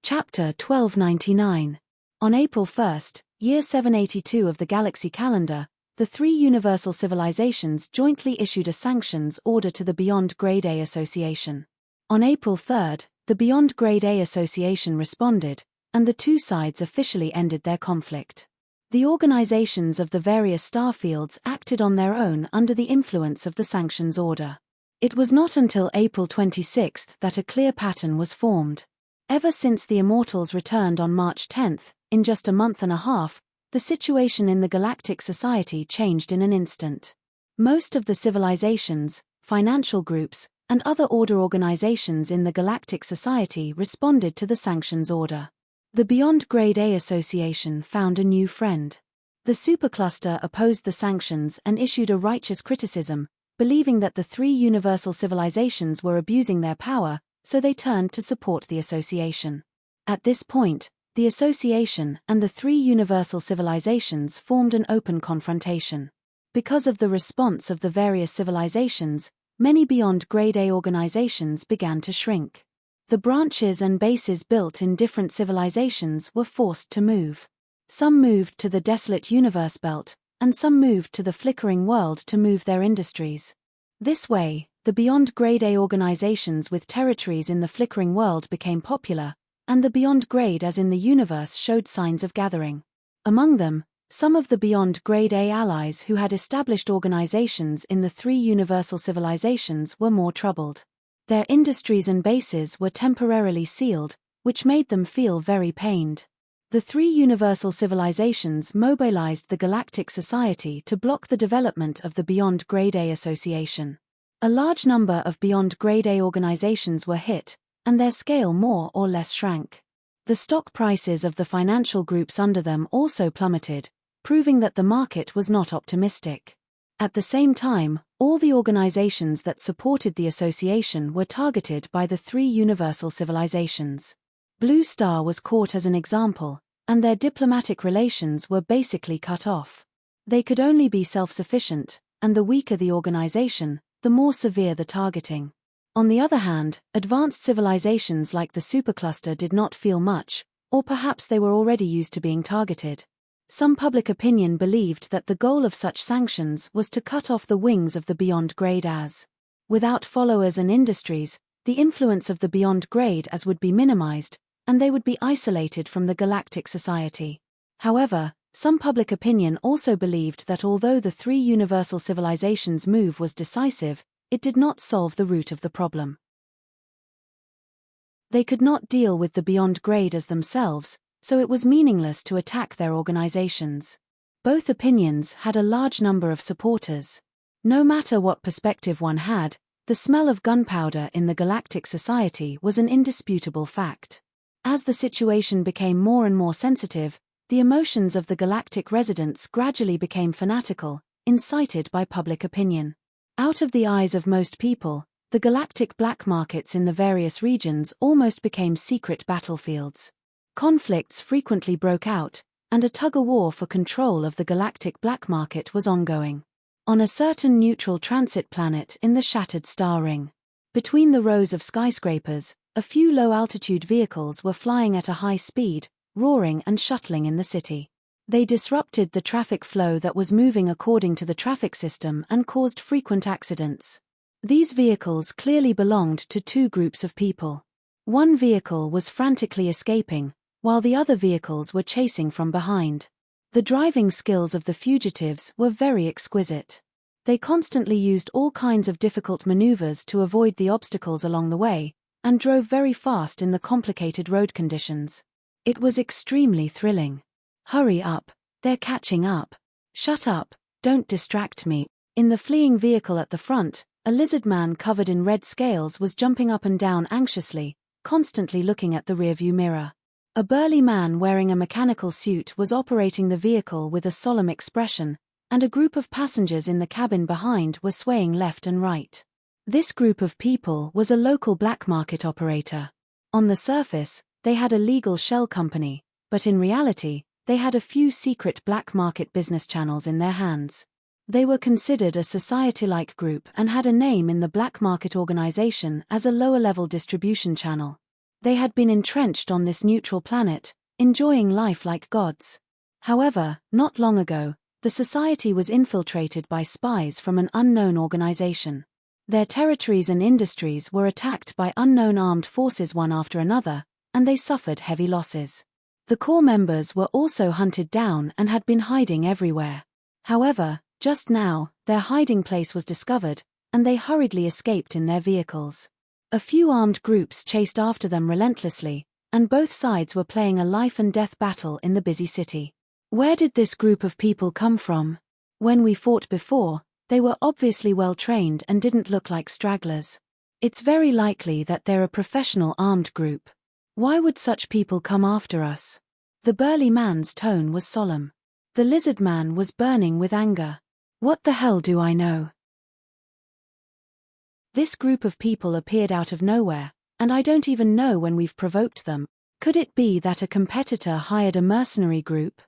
Chapter 1299. On April 1st, year 782 of the Galaxy calendar, the three universal civilizations jointly issued a sanctions order to the Beyond Grade A Association. On April 3rd, the Beyond Grade A Association responded, and the two sides officially ended their conflict. The organizations of the various starfields acted on their own under the influence of the sanctions order. It was not until April 26 that a clear pattern was formed. Ever since the Immortals returned on March 10, in just a month and a half, the situation in the Galactic Society changed in an instant. Most of the civilizations, financial groups, and other order organizations in the Galactic Society responded to the sanctions order. The Beyond Grade A Association found a new friend. The supercluster opposed the sanctions and issued a righteous criticism, believing that the three universal civilizations were abusing their power, so they turned to support the association. At this point, the association and the three universal civilizations formed an open confrontation. Because of the response of the various civilizations, many Beyond Grade A organizations began to shrink. The branches and bases built in different civilizations were forced to move. Some moved to the desolate universe belt, and some moved to the flickering world to move their industries. This way, the Beyond Grade A organizations with territories in the flickering world became popular, and the Beyond Grade as in the universe showed signs of gathering. Among them, some of the Beyond Grade A allies who had established organizations in the three universal civilizations were more troubled. Their industries and bases were temporarily sealed, which made them feel very pained. The three universal civilizations mobilized the Galactic Society to block the development of the Beyond Grade A Association. A large number of Beyond Grade A organizations were hit, and their scale more or less shrank. The stock prices of the financial groups under them also plummeted, proving that the market was not optimistic. At the same time, all the organizations that supported the association were targeted by the three universal civilizations. Blue Star was caught as an example, and their diplomatic relations were basically cut off. They could only be self-sufficient, and the weaker the organization, the more severe the targeting. On the other hand, advanced civilizations like the supercluster did not feel much, or perhaps they were already used to being targeted. Some public opinion believed that the goal of such sanctions was to cut off the wings of the Beyond Grade as. Without followers and industries, the influence of the Beyond Grade as would be minimized, and they would be isolated from the Galactic Society. However, some public opinion also believed that although the three universal civilizations' move was decisive, it did not solve the root of the problem. They could not deal with the Beyond Grade as themselves, so it was meaningless to attack their organizations. Both opinions had a large number of supporters. No matter what perspective one had, the smell of gunpowder in the Galactic Society was an indisputable fact. As the situation became more and more sensitive, the emotions of the galactic residents gradually became fanatical, incited by public opinion. Out of the eyes of most people, the galactic black markets in the various regions almost became secret battlefields. Conflicts frequently broke out, and a tug-of-war for control of the galactic black market was ongoing. On a certain neutral transit planet in the shattered star ring, between the rows of skyscrapers, a few low-altitude vehicles were flying at a high speed, roaring and shuttling in the city. They disrupted the traffic flow that was moving according to the traffic system and caused frequent accidents. These vehicles clearly belonged to two groups of people. One vehicle was frantically escaping, while the other vehicles were chasing from behind. The driving skills of the fugitives were very exquisite. They constantly used all kinds of difficult maneuvers to avoid the obstacles along the way, and drove very fast in the complicated road conditions. It was extremely thrilling. "Hurry up, they're catching up. Shut up, don't distract me." In the fleeing vehicle at the front, a lizard man covered in red scales was jumping up and down anxiously, constantly looking at the rearview mirror. A burly man wearing a mechanical suit was operating the vehicle with a solemn expression, and a group of passengers in the cabin behind were swaying left and right. This group of people was a local black market operator. On the surface, they had a legal shell company, but in reality, they had a few secret black market business channels in their hands. They were considered a society-like group and had a name in the black market organization as a lower-level distribution channel. They had been entrenched on this neutral planet, enjoying life like gods. However, not long ago, the society was infiltrated by spies from an unknown organization. Their territories and industries were attacked by unknown armed forces one after another, and they suffered heavy losses. The core members were also hunted down and had been hiding everywhere. However, just now, their hiding place was discovered, and they hurriedly escaped in their vehicles. A few armed groups chased after them relentlessly, and both sides were playing a life-and-death battle in the busy city. Where did this group of people come from? When we fought before, they were obviously well-trained and didn't look like stragglers. It's very likely that they're a professional armed group. Why would such people come after us? The burly man's tone was solemn. The lizard man was burning with anger. What the hell do I know? This group of people appeared out of nowhere, and I don't even know when we've provoked them. Could it be that a competitor hired a mercenary group?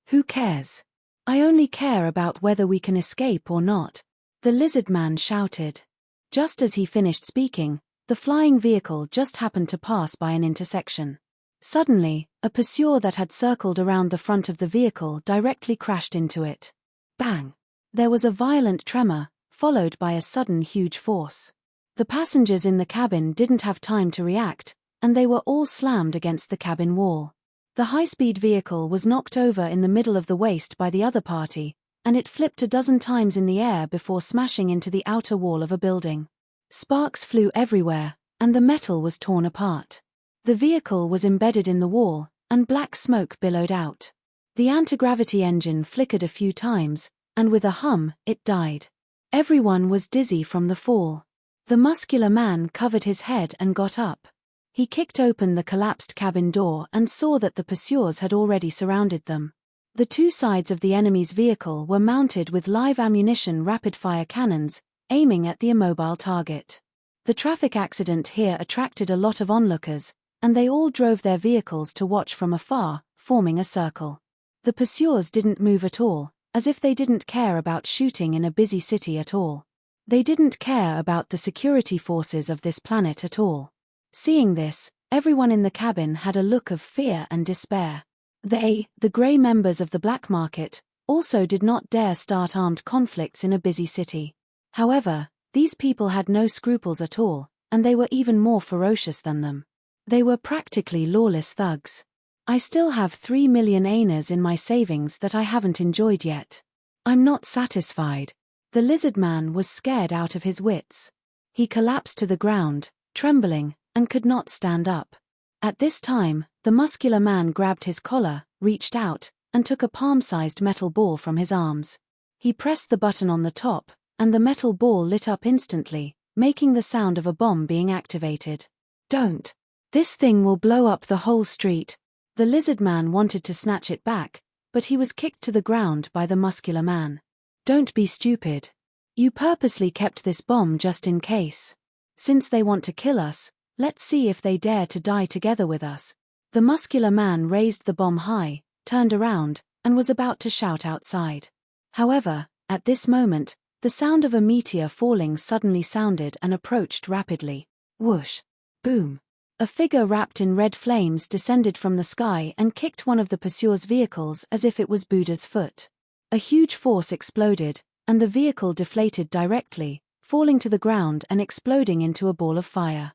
Who cares? I only care about whether we can escape or not, the lizard man shouted. Just as he finished speaking, the flying vehicle just happened to pass by an intersection. Suddenly, a pursuer that had circled around the front of the vehicle directly crashed into it. Bang! There was a violent tremor, followed by a sudden huge force. The passengers in the cabin didn't have time to react, and they were all slammed against the cabin wall. The high-speed vehicle was knocked over in the middle of the waist by the other party, and it flipped a dozen times in the air before smashing into the outer wall of a building. Sparks flew everywhere, and the metal was torn apart. The vehicle was embedded in the wall, and black smoke billowed out. The anti-gravity engine flickered a few times, and with a hum, it died. Everyone was dizzy from the fall. The muscular man covered his head and got up. He kicked open the collapsed cabin door and saw that the pursuers had already surrounded them. The two sides of the enemy's vehicle were mounted with live ammunition rapid-fire cannons, aiming at the immobile target. The traffic accident here attracted a lot of onlookers, and they all drove their vehicles to watch from afar, forming a circle. The pursuers didn't move at all, as if they didn't care about shooting in a busy city at all. They didn't care about the security forces of this planet at all. Seeing this, everyone in the cabin had a look of fear and despair. They, the grey members of the black market, also did not dare start armed conflicts in a busy city. However, these people had no scruples at all, and they were even more ferocious than them. They were practically lawless thugs. I still have 3 million aners in my savings that I haven't enjoyed yet. I'm not satisfied. The lizard man was scared out of his wits. He collapsed to the ground, trembling, and could not stand up. At this time, the muscular man grabbed his collar, reached out, and took a palm-sized metal ball from his arms. He pressed the button on the top, and the metal ball lit up instantly, making the sound of a bomb being activated. Don't! This thing will blow up the whole street. The lizard man wanted to snatch it back, but he was kicked to the ground by the muscular man. Don't be stupid. You purposely kept this bomb just in case. Since they want to kill us, let's see if they dare to die together with us. The muscular man raised the bomb high, turned around, and was about to shout outside. However, at this moment, the sound of a meteor falling suddenly sounded and approached rapidly. Whoosh! Boom! A figure wrapped in red flames descended from the sky and kicked one of the pursuer's vehicles as if it was Buddha's foot. A huge force exploded, and the vehicle deflated directly, falling to the ground and exploding into a ball of fire.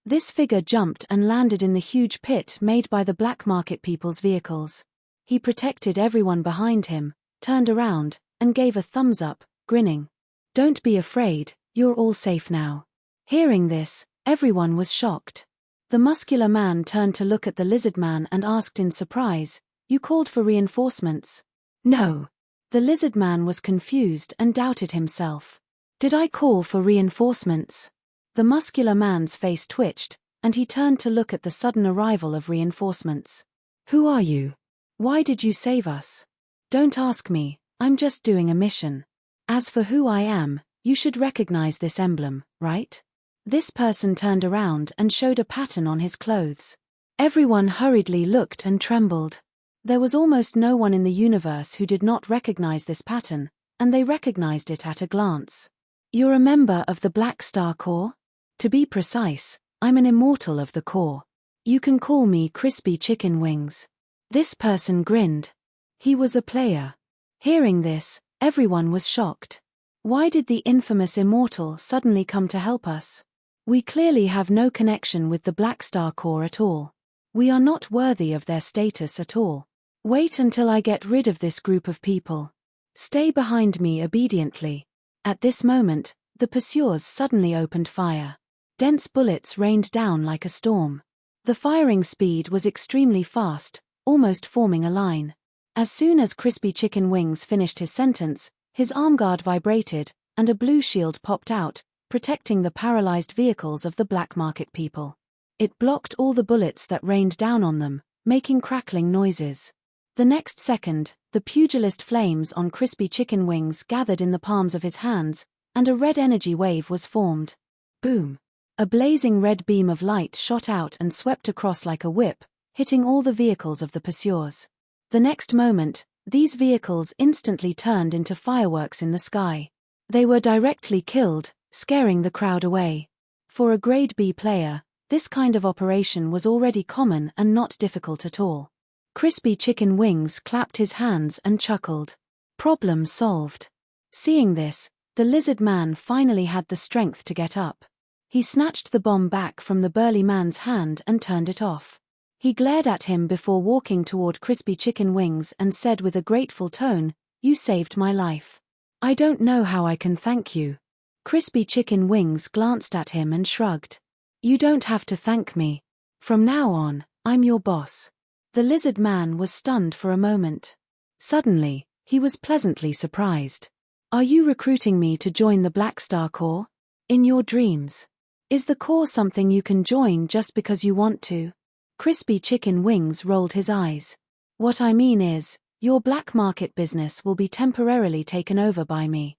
This figure jumped and landed in the huge pit made by the black market people's vehicles. He protected everyone behind him, turned around, and gave a thumbs up, grinning. Don't be afraid, you're all safe now. Hearing this, everyone was shocked. The muscular man turned to look at the lizard man and asked in surprise, "You called for reinforcements?" "No." The lizard man was confused and doubted himself. "Did I call for reinforcements?" The muscular man's face twitched, and he turned to look at the sudden arrival of reinforcements. "Who are you? Why did you save us?" "Don't ask me, I'm just doing a mission. As for who I am, you should recognize this emblem, right?" This person turned around and showed a pattern on his clothes. Everyone hurriedly looked and trembled. There was almost no one in the universe who did not recognize this pattern, and they recognized it at a glance. You're a member of the Black Star Corps? To be precise, I'm an immortal of the Corps. You can call me Crispy Chicken Wings. This person grinned. He was a player. Hearing this, everyone was shocked. Why did the infamous immortal suddenly come to help us? We clearly have no connection with the Black Star Corps at all. We are not worthy of their status at all. Wait until I get rid of this group of people. Stay behind me obediently. At this moment, the pursuers suddenly opened fire. Dense bullets rained down like a storm. The firing speed was extremely fast, almost forming a line. As soon as Crispy Chicken Wings finished his sentence, his arm guard vibrated, and a blue shield popped out, protecting the paralyzed vehicles of the black market people. It blocked all the bullets that rained down on them, making crackling noises. The next second, the pugilist flames on Crispy Chicken Wings gathered in the palms of his hands, and a red energy wave was formed. Boom! A blazing red beam of light shot out and swept across like a whip, hitting all the vehicles of the pursuers. The next moment, these vehicles instantly turned into fireworks in the sky. They were directly killed, scaring the crowd away. For a Grade B player, this kind of operation was already common and not difficult at all. Crispy Chicken Wings clapped his hands and chuckled. Problem solved. Seeing this, the lizard man finally had the strength to get up. He snatched the bomb back from the burly man's hand and turned it off. He glared at him before walking toward Crispy Chicken Wings and said with a grateful tone, "You saved my life. I don't know how I can thank you." Crispy Chicken Wings glanced at him and shrugged. "You don't have to thank me. From now on, I'm your boss." The lizard man was stunned for a moment. Suddenly, he was pleasantly surprised. "Are you recruiting me to join the Black Star Corps? In your dreams? Is the Corps something you can join just because you want to?" Crispy Chicken Wings rolled his eyes. "What I mean is, your black market business will be temporarily taken over by me.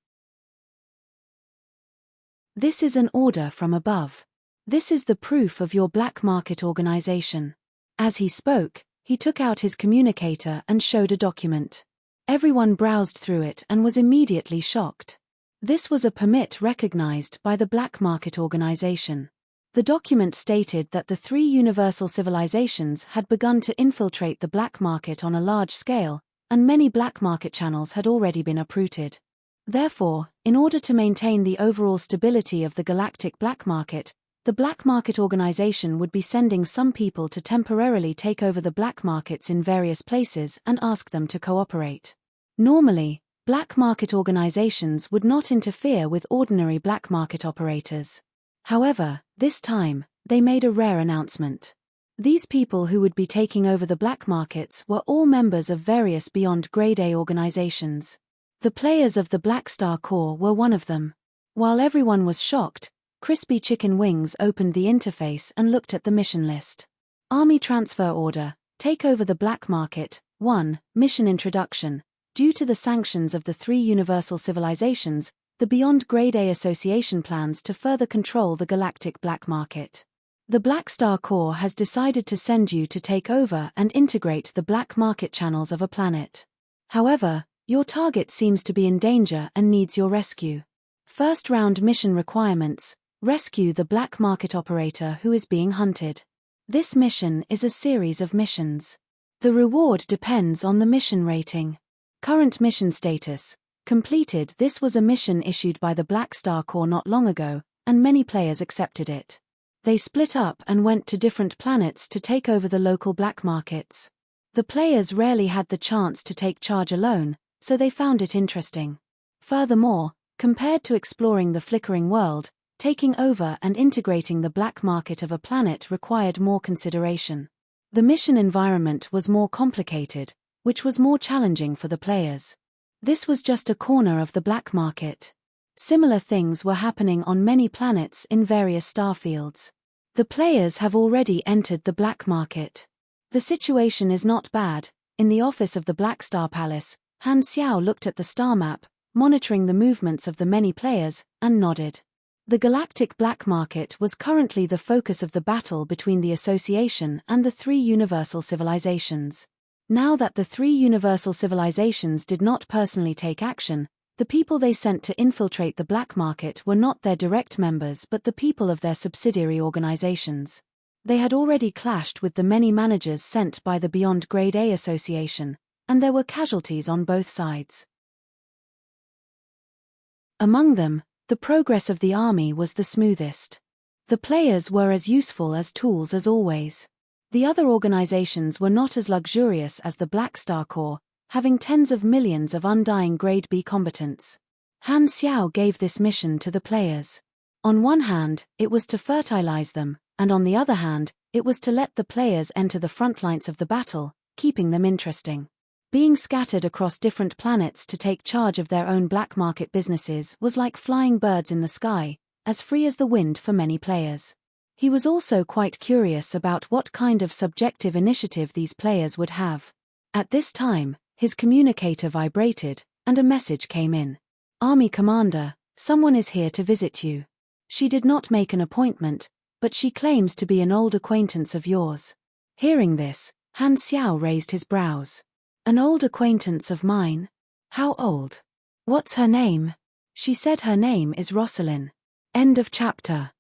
This is an order from above. This is the proof of your black market organization." As he spoke, he took out his communicator and showed a document. Everyone browsed through it and was immediately shocked. This was a permit recognized by the black market organization. The document stated that the 3 universal civilizations had begun to infiltrate the black market on a large scale, and many black market channels had already been uprooted. Therefore, in order to maintain the overall stability of the galactic black market, the black market organization would be sending some people to temporarily take over the black markets in various places and ask them to cooperate. Normally, black market organizations would not interfere with ordinary black market operators. However, this time, they made a rare announcement. These people who would be taking over the black markets were all members of various beyond Grade A organizations. The players of the Black Star Corps were one of them. While everyone was shocked, Crispy Chicken Wings opened the interface and looked at the mission list. Army Transfer Order, Take over the Black Market, 1, Mission Introduction. Due to the sanctions of the 3 universal civilizations, the Beyond Grade A Association plans to further control the galactic black market. The Black Star Corps has decided to send you to take over and integrate the black market channels of a planet. However, your target seems to be in danger and needs your rescue. First round mission requirements: rescue the black market operator who is being hunted. This mission is a series of missions. The reward depends on the mission rating. Current mission status: completed. This was a mission issued by the Black Star Corps not long ago, and many players accepted it. They split up and went to different planets to take over the local black markets. The players rarely had the chance to take charge alone, so they found it interesting. Furthermore, compared to exploring the flickering world, taking over and integrating the black market of a planet required more consideration. The mission environment was more complicated, which was more challenging for the players. This was just a corner of the black market. Similar things were happening on many planets in various star fields. The players have already entered the black market. The situation is not bad. In the office of the Black Star Palace, Han Xiao looked at the star map, monitoring the movements of the many players, and nodded. The galactic black market was currently the focus of the battle between the Association and the 3 universal civilizations. Now that the three universal civilizations did not personally take action, the people they sent to infiltrate the black market were not their direct members but the people of their subsidiary organizations. They had already clashed with the many managers sent by the Beyond Grade A Association, and there were casualties on both sides. Among them, the progress of the army was the smoothest. The players were as useful as tools as always. The other organizations were not as luxurious as the Black Star Corps, having tens of millions of undying Grade B combatants. Han Xiao gave this mission to the players. On one hand, it was to fertilize them, and on the other hand, it was to let the players enter the front lines of the battle, keeping them interesting. Being scattered across different planets to take charge of their own black market businesses was like flying birds in the sky, as free as the wind for many players. He was also quite curious about what kind of subjective initiative these players would have. At this time, his communicator vibrated, and a message came in. "Army Commander, someone is here to visit you. She did not make an appointment, but she claims to be an old acquaintance of yours." Hearing this, Han Xiao raised his brows. "An old acquaintance of mine? How old? What's her name?" "She said her name is Rosalind." End of chapter.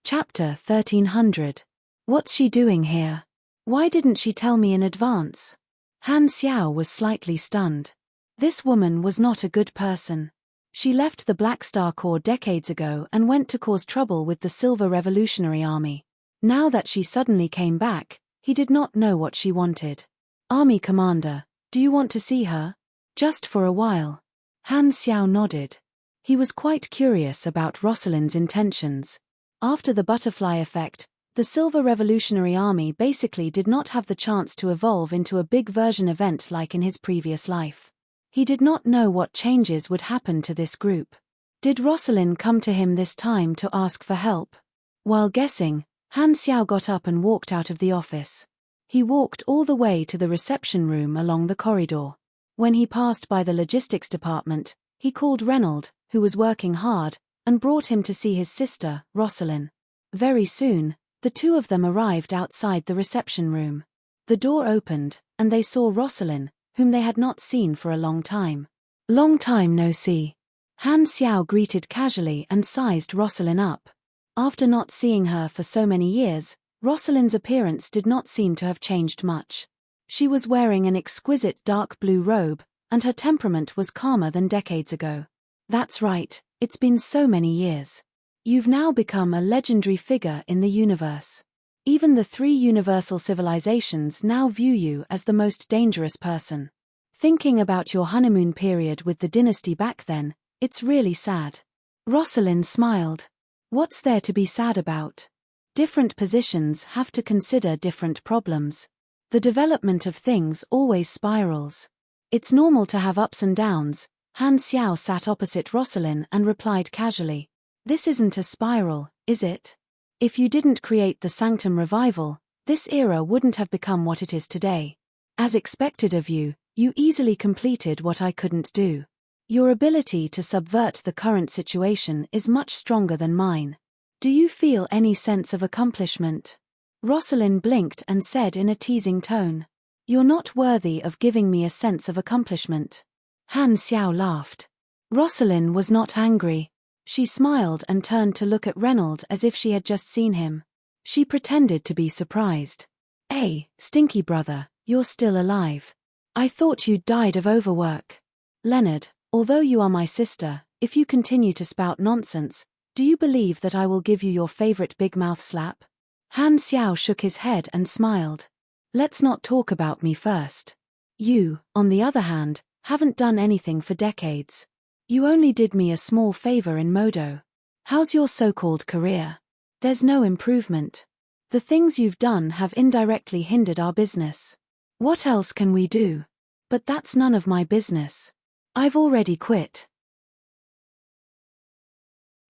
Chapter 1300. What's she doing here? Why didn't she tell me in advance? Han Xiao was slightly stunned. This woman was not a good person. She left the Black Star Corps decades ago and went to cause trouble with the Silver Revolutionary Army. Now that she suddenly came back, he did not know what she wanted. "Army Commander, do you want to see her? Just for a while." Han Xiao nodded. He was quite curious about Rosalind's intentions. After the butterfly effect, the Silver Revolutionary Army basically did not have the chance to evolve into a big version event like in his previous life. He did not know what changes would happen to this group. Did Rosalind come to him this time to ask for help? While guessing, Han Xiao got up and walked out of the office. He walked all the way to the reception room along the corridor. When he passed by the logistics department, he called Reynold, who was working hard, and brought him to see his sister, Rosalind. Very soon, the two of them arrived outside the reception room. The door opened, and they saw Rosalind, whom they had not seen for a long time. "Long time no see." Han Xiao greeted casually and sized Rosalind up. After not seeing her for so many years, Rosalind's appearance did not seem to have changed much. She was wearing an exquisite dark blue robe, and her temperament was calmer than decades ago. "That's right, it's been so many years. You've now become a legendary figure in the universe. Even the three universal civilizations now view you as the most dangerous person. Thinking about your honeymoon period with the dynasty back then, it's really sad." Rosalind smiled. "What's there to be sad about? Different positions have to consider different problems. The development of things always spirals. It's normal to have ups and downs." Han Xiao sat opposite Rosalind and replied casually. "This isn't a spiral, is it? If you didn't create the Sanctum revival, this era wouldn't have become what it is today. As expected of you, you easily completed what I couldn't do. Your ability to subvert the current situation is much stronger than mine. Do you feel any sense of accomplishment?" Rosalind blinked and said in a teasing tone, "You're not worthy of giving me a sense of accomplishment." Han Xiao laughed. Rosalind was not angry. She smiled and turned to look at Reynold as if she had just seen him. She pretended to be surprised. "Hey, stinky brother, you're still alive. I thought you'd died of overwork. Leonard, although you are my sister, if you continue to spout nonsense, do you believe that I will give you your favorite big mouth slap?" Han Xiao shook his head and smiled. "Let's not talk about me first. You, on the other hand, haven't done anything for decades. You only did me a small favor in Modo. How's your so-called career? There's no improvement. The things you've done have indirectly hindered our business. What else can we do? But that's none of my business. I've already quit."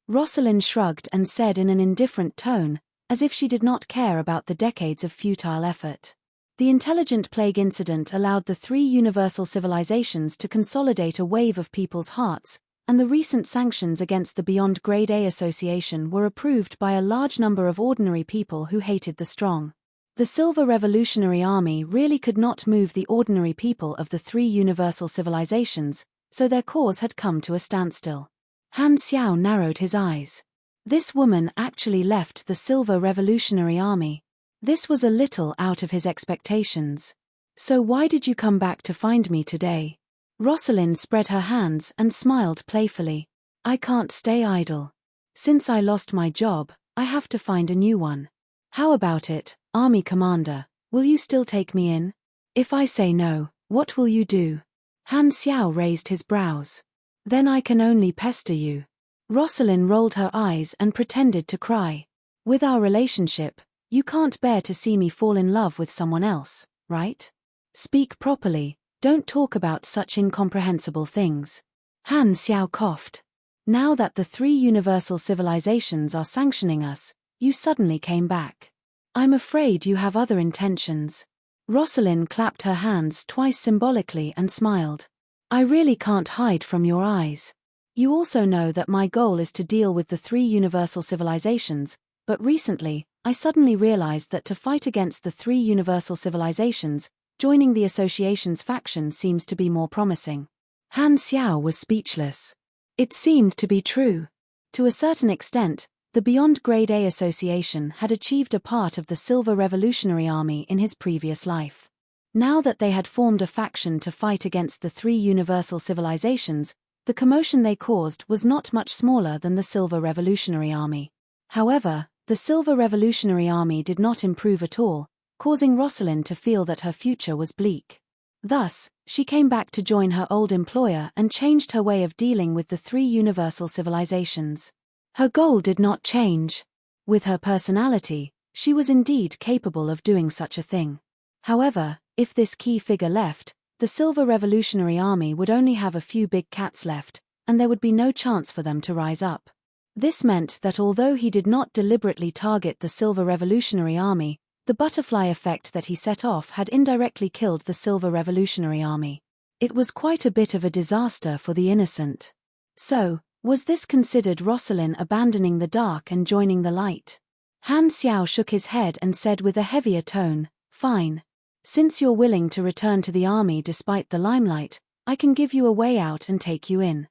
Rosalind shrugged and said in an indifferent tone, as if she did not care about the decades of futile effort. The intelligent plague incident allowed the three universal civilizations to consolidate a wave of people's hearts, and the recent sanctions against the Beyond Grade A Association were approved by a large number of ordinary people who hated the strong. The Silver Revolutionary Army really could not move the ordinary people of the three universal civilizations, so their cause had come to a standstill. Han Xiao narrowed his eyes. This woman actually left the Silver Revolutionary Army. This was a little out of his expectations. So why did you come back to find me today? Rosalind spread her hands and smiled playfully. I can't stay idle. Since I lost my job, I have to find a new one. How about it, Army Commander? Will you still take me in? If I say no, what will you do? Han Xiao raised his brows. Then I can only pester you. Rosalind rolled her eyes and pretended to cry. With our relationship, you can't bear to see me fall in love with someone else, right? Speak properly, don't talk about such incomprehensible things. Han Xiao coughed. Now that the three universal civilizations are sanctioning us, you suddenly came back. I'm afraid you have other intentions. Rosalind clapped her hands twice symbolically and smiled. I really can't hide from your eyes. You also know that my goal is to deal with the three universal civilizations, but recently, I suddenly realized that to fight against the three universal civilizations, joining the association's faction seems to be more promising. Han Xiao was speechless. It seemed to be true. To a certain extent, the Beyond Grade A Association had achieved a part of the Silver Revolutionary Army in his previous life. Now that they had formed a faction to fight against the three universal civilizations, the commotion they caused was not much smaller than the Silver Revolutionary Army. However, the Silver Revolutionary Army did not improve at all, causing Rosalind to feel that her future was bleak. Thus, she came back to join her old employer and changed her way of dealing with the three universal civilizations. Her goal did not change. With her personality, she was indeed capable of doing such a thing. However, if this key figure left, the Silver Revolutionary Army would only have a few big cats left, and there would be no chance for them to rise up. This meant that although he did not deliberately target the Silver Revolutionary Army, the butterfly effect that he set off had indirectly killed the Silver Revolutionary Army. It was quite a bit of a disaster for the innocent. So, was this considered Rosalind abandoning the dark and joining the light? Han Xiao shook his head and said with a heavier tone, Fine. Since you're willing to return to the army despite the limelight, I can give you a way out and take you in.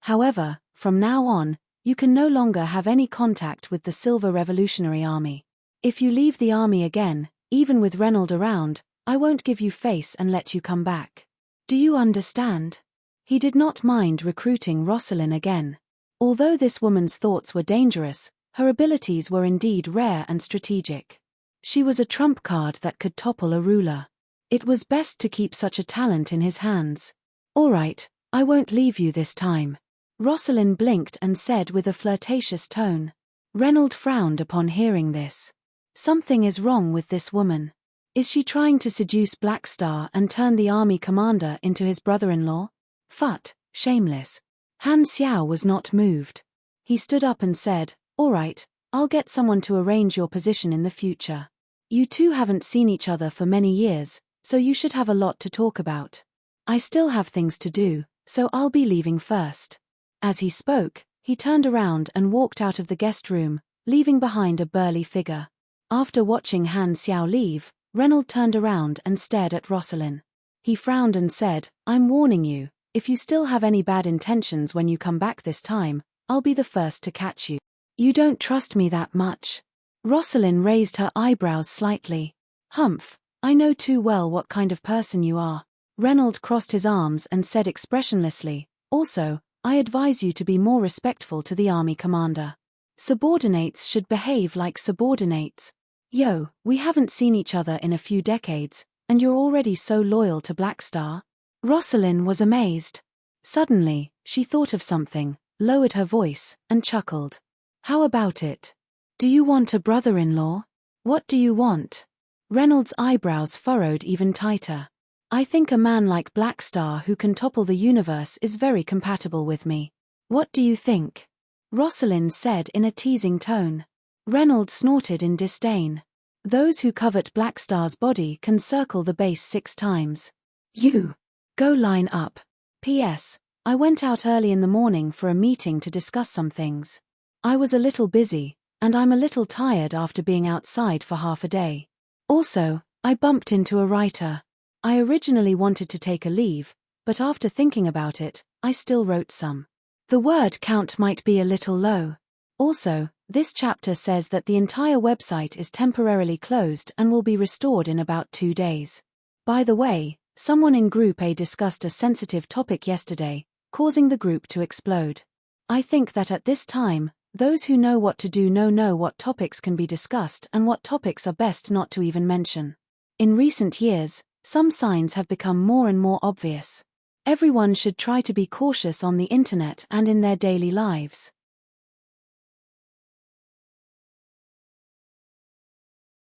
However, from now on, you can no longer have any contact with the Silver Revolutionary Army. If you leave the army again, even with Reynold around, I won't give you face and let you come back. Do you understand? He did not mind recruiting Rosalind again. Although this woman's thoughts were dangerous, her abilities were indeed rare and strategic. She was a trump card that could topple a ruler. It was best to keep such a talent in his hands. All right, I won't leave you this time. Rosalind blinked and said with a flirtatious tone. Reynold frowned upon hearing this. Something is wrong with this woman. Is she trying to seduce Blackstar and turn the army commander into his brother-in-law? Phut, shameless. Han Xiao was not moved. He stood up and said, All right, I'll get someone to arrange your position in the future. You two haven't seen each other for many years, so you should have a lot to talk about. I still have things to do, so I'll be leaving first. As he spoke, he turned around and walked out of the guest room, leaving behind a burly figure. After watching Han Xiao leave, Reynold turned around and stared at Rosalind. He frowned and said, I'm warning you, if you still have any bad intentions when you come back this time, I'll be the first to catch you. You don't trust me that much. Rosalind raised her eyebrows slightly. Humph, I know too well what kind of person you are. Reynold crossed his arms and said expressionlessly, Also, I advise you to be more respectful to the army commander. Subordinates should behave like subordinates. Yo, we haven't seen each other in a few decades, and you're already so loyal to Blackstar? Rosalind was amazed. Suddenly, she thought of something, lowered her voice, and chuckled. How about it? Do you want a brother-in-law? What do you want? Reynold's eyebrows furrowed even tighter. I think a man like Blackstar who can topple the universe is very compatible with me. What do you think? Rosalind said in a teasing tone. Reynold snorted in disdain. Those who covet Blackstar's body can circle the base 6 times. You! Go line up. P.S. I went out early in the morning for a meeting to discuss some things. I was a little busy, and I'm a little tired after being outside for half a day. Also, I bumped into a writer. I originally wanted to take a leave, but after thinking about it, I still wrote some. The word count might be a little low. Also, this chapter says that the entire website is temporarily closed and will be restored in about 2 days. By the way, someone in Group A discussed a sensitive topic yesterday, causing the group to explode. I think that at this time, those who know what to do know what topics can be discussed and what topics are best not to even mention. In recent years, some signs have become more and more obvious. Everyone should try to be cautious on the internet and in their daily lives.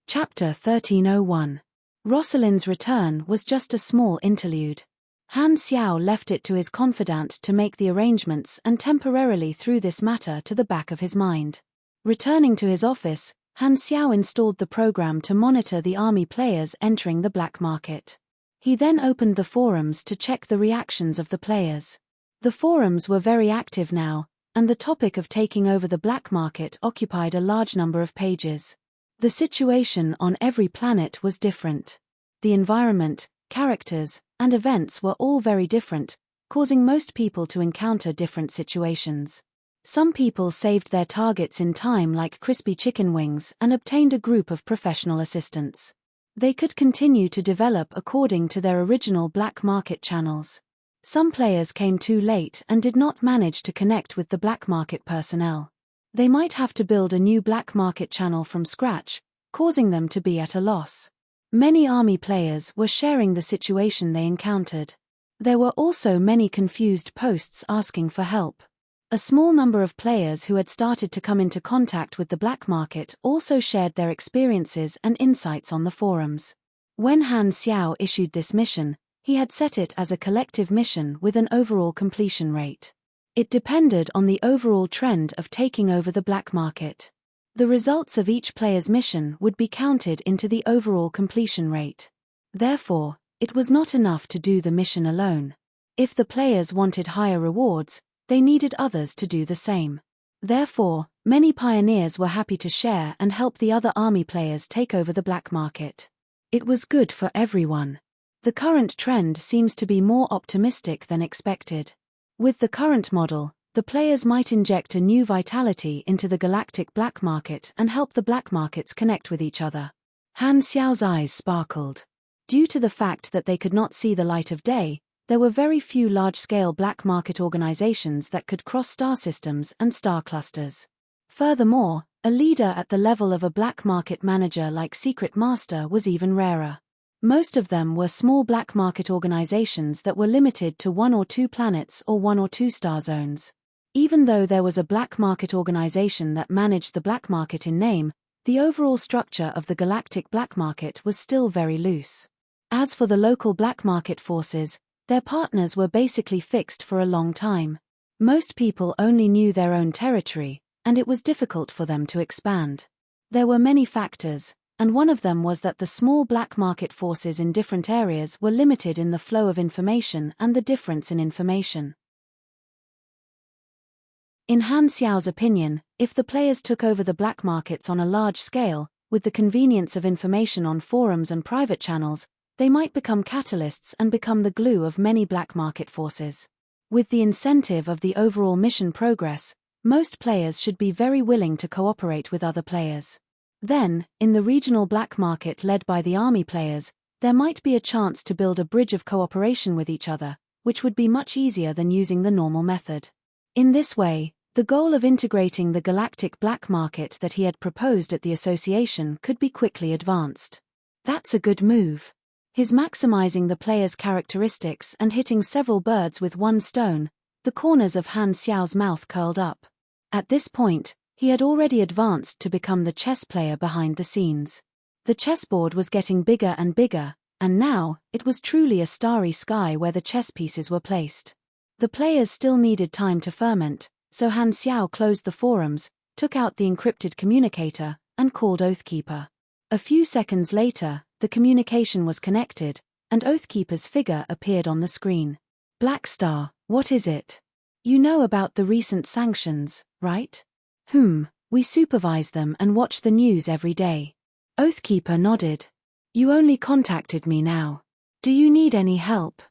Chapter 1301. Rosalind's return was just a small interlude. Han Xiao left it to his confidant to make the arrangements and temporarily threw this matter to the back of his mind. Returning to his office, Han Xiao installed the program to monitor the army players entering the black market. He then opened the forums to check the reactions of the players. The forums were very active now, and the topic of taking over the black market occupied a large number of pages. The situation on every planet was different. The environment, characters, and events were all very different, causing most people to encounter different situations. Some people saved their targets in time like crispy chicken wings and obtained a group of professional assistants. They could continue to develop according to their original black market channels. Some players came too late and did not manage to connect with the black market personnel. They might have to build a new black market channel from scratch, causing them to be at a loss. Many army players were sharing the situation they encountered. There were also many confused posts asking for help. A small number of players who had started to come into contact with the black market also shared their experiences and insights on the forums. When Han Xiao issued this mission, he had set it as a collective mission with an overall completion rate. It depended on the overall trend of taking over the black market. The results of each player's mission would be counted into the overall completion rate. Therefore, it was not enough to do the mission alone. If the players wanted higher rewards, they needed others to do the same. Therefore, many pioneers were happy to share and help the other army players take over the black market. It was good for everyone. The current trend seems to be more optimistic than expected. With the current model, the players might inject a new vitality into the galactic black market and help the black markets connect with each other. Han Xiao's eyes sparkled. Due to the fact that they could not see the light of day, there were very few large-scale black market organizations that could cross star systems and star clusters. Furthermore, a leader at the level of a black market manager like Secret Master was even rarer. Most of them were small black market organizations that were limited to 1 or 2 planets or 1 or 2 star zones. Even though there was a black market organization that managed the black market in name, the overall structure of the galactic black market was still very loose. As for the local black market forces, their partners were basically fixed for a long time. Most people only knew their own territory, and it was difficult for them to expand. There were many factors, and one of them was that the small black market forces in different areas were limited in the flow of information and the difference in information. In Han Xiao's opinion, if the players took over the black markets on a large scale, with the convenience of information on forums and private channels, they might become catalysts and become the glue of many black market forces. With the incentive of the overall mission progress, most players should be very willing to cooperate with other players. Then, in the regional black market led by the army players, there might be a chance to build a bridge of cooperation with each other, which would be much easier than using the normal method. In this way, the goal of integrating the galactic black market that he had proposed at the association could be quickly advanced. That's a good move. His maximizing the player's characteristics and hitting several birds with one stone, the corners of Han Xiao's mouth curled up. At this point, he had already advanced to become the chess player behind the scenes. The chessboard was getting bigger and bigger, and now, it was truly a starry sky where the chess pieces were placed. The players still needed time to ferment, so Han Xiao closed the forums, took out the encrypted communicator, and called Oathkeeper. A few seconds later, the communication was connected, and Oathkeeper's figure appeared on the screen. Black Star, what is it? You know about the recent sanctions, right? We supervise them and watch the news every day. Oathkeeper nodded. You only contacted me now. Do you need any help?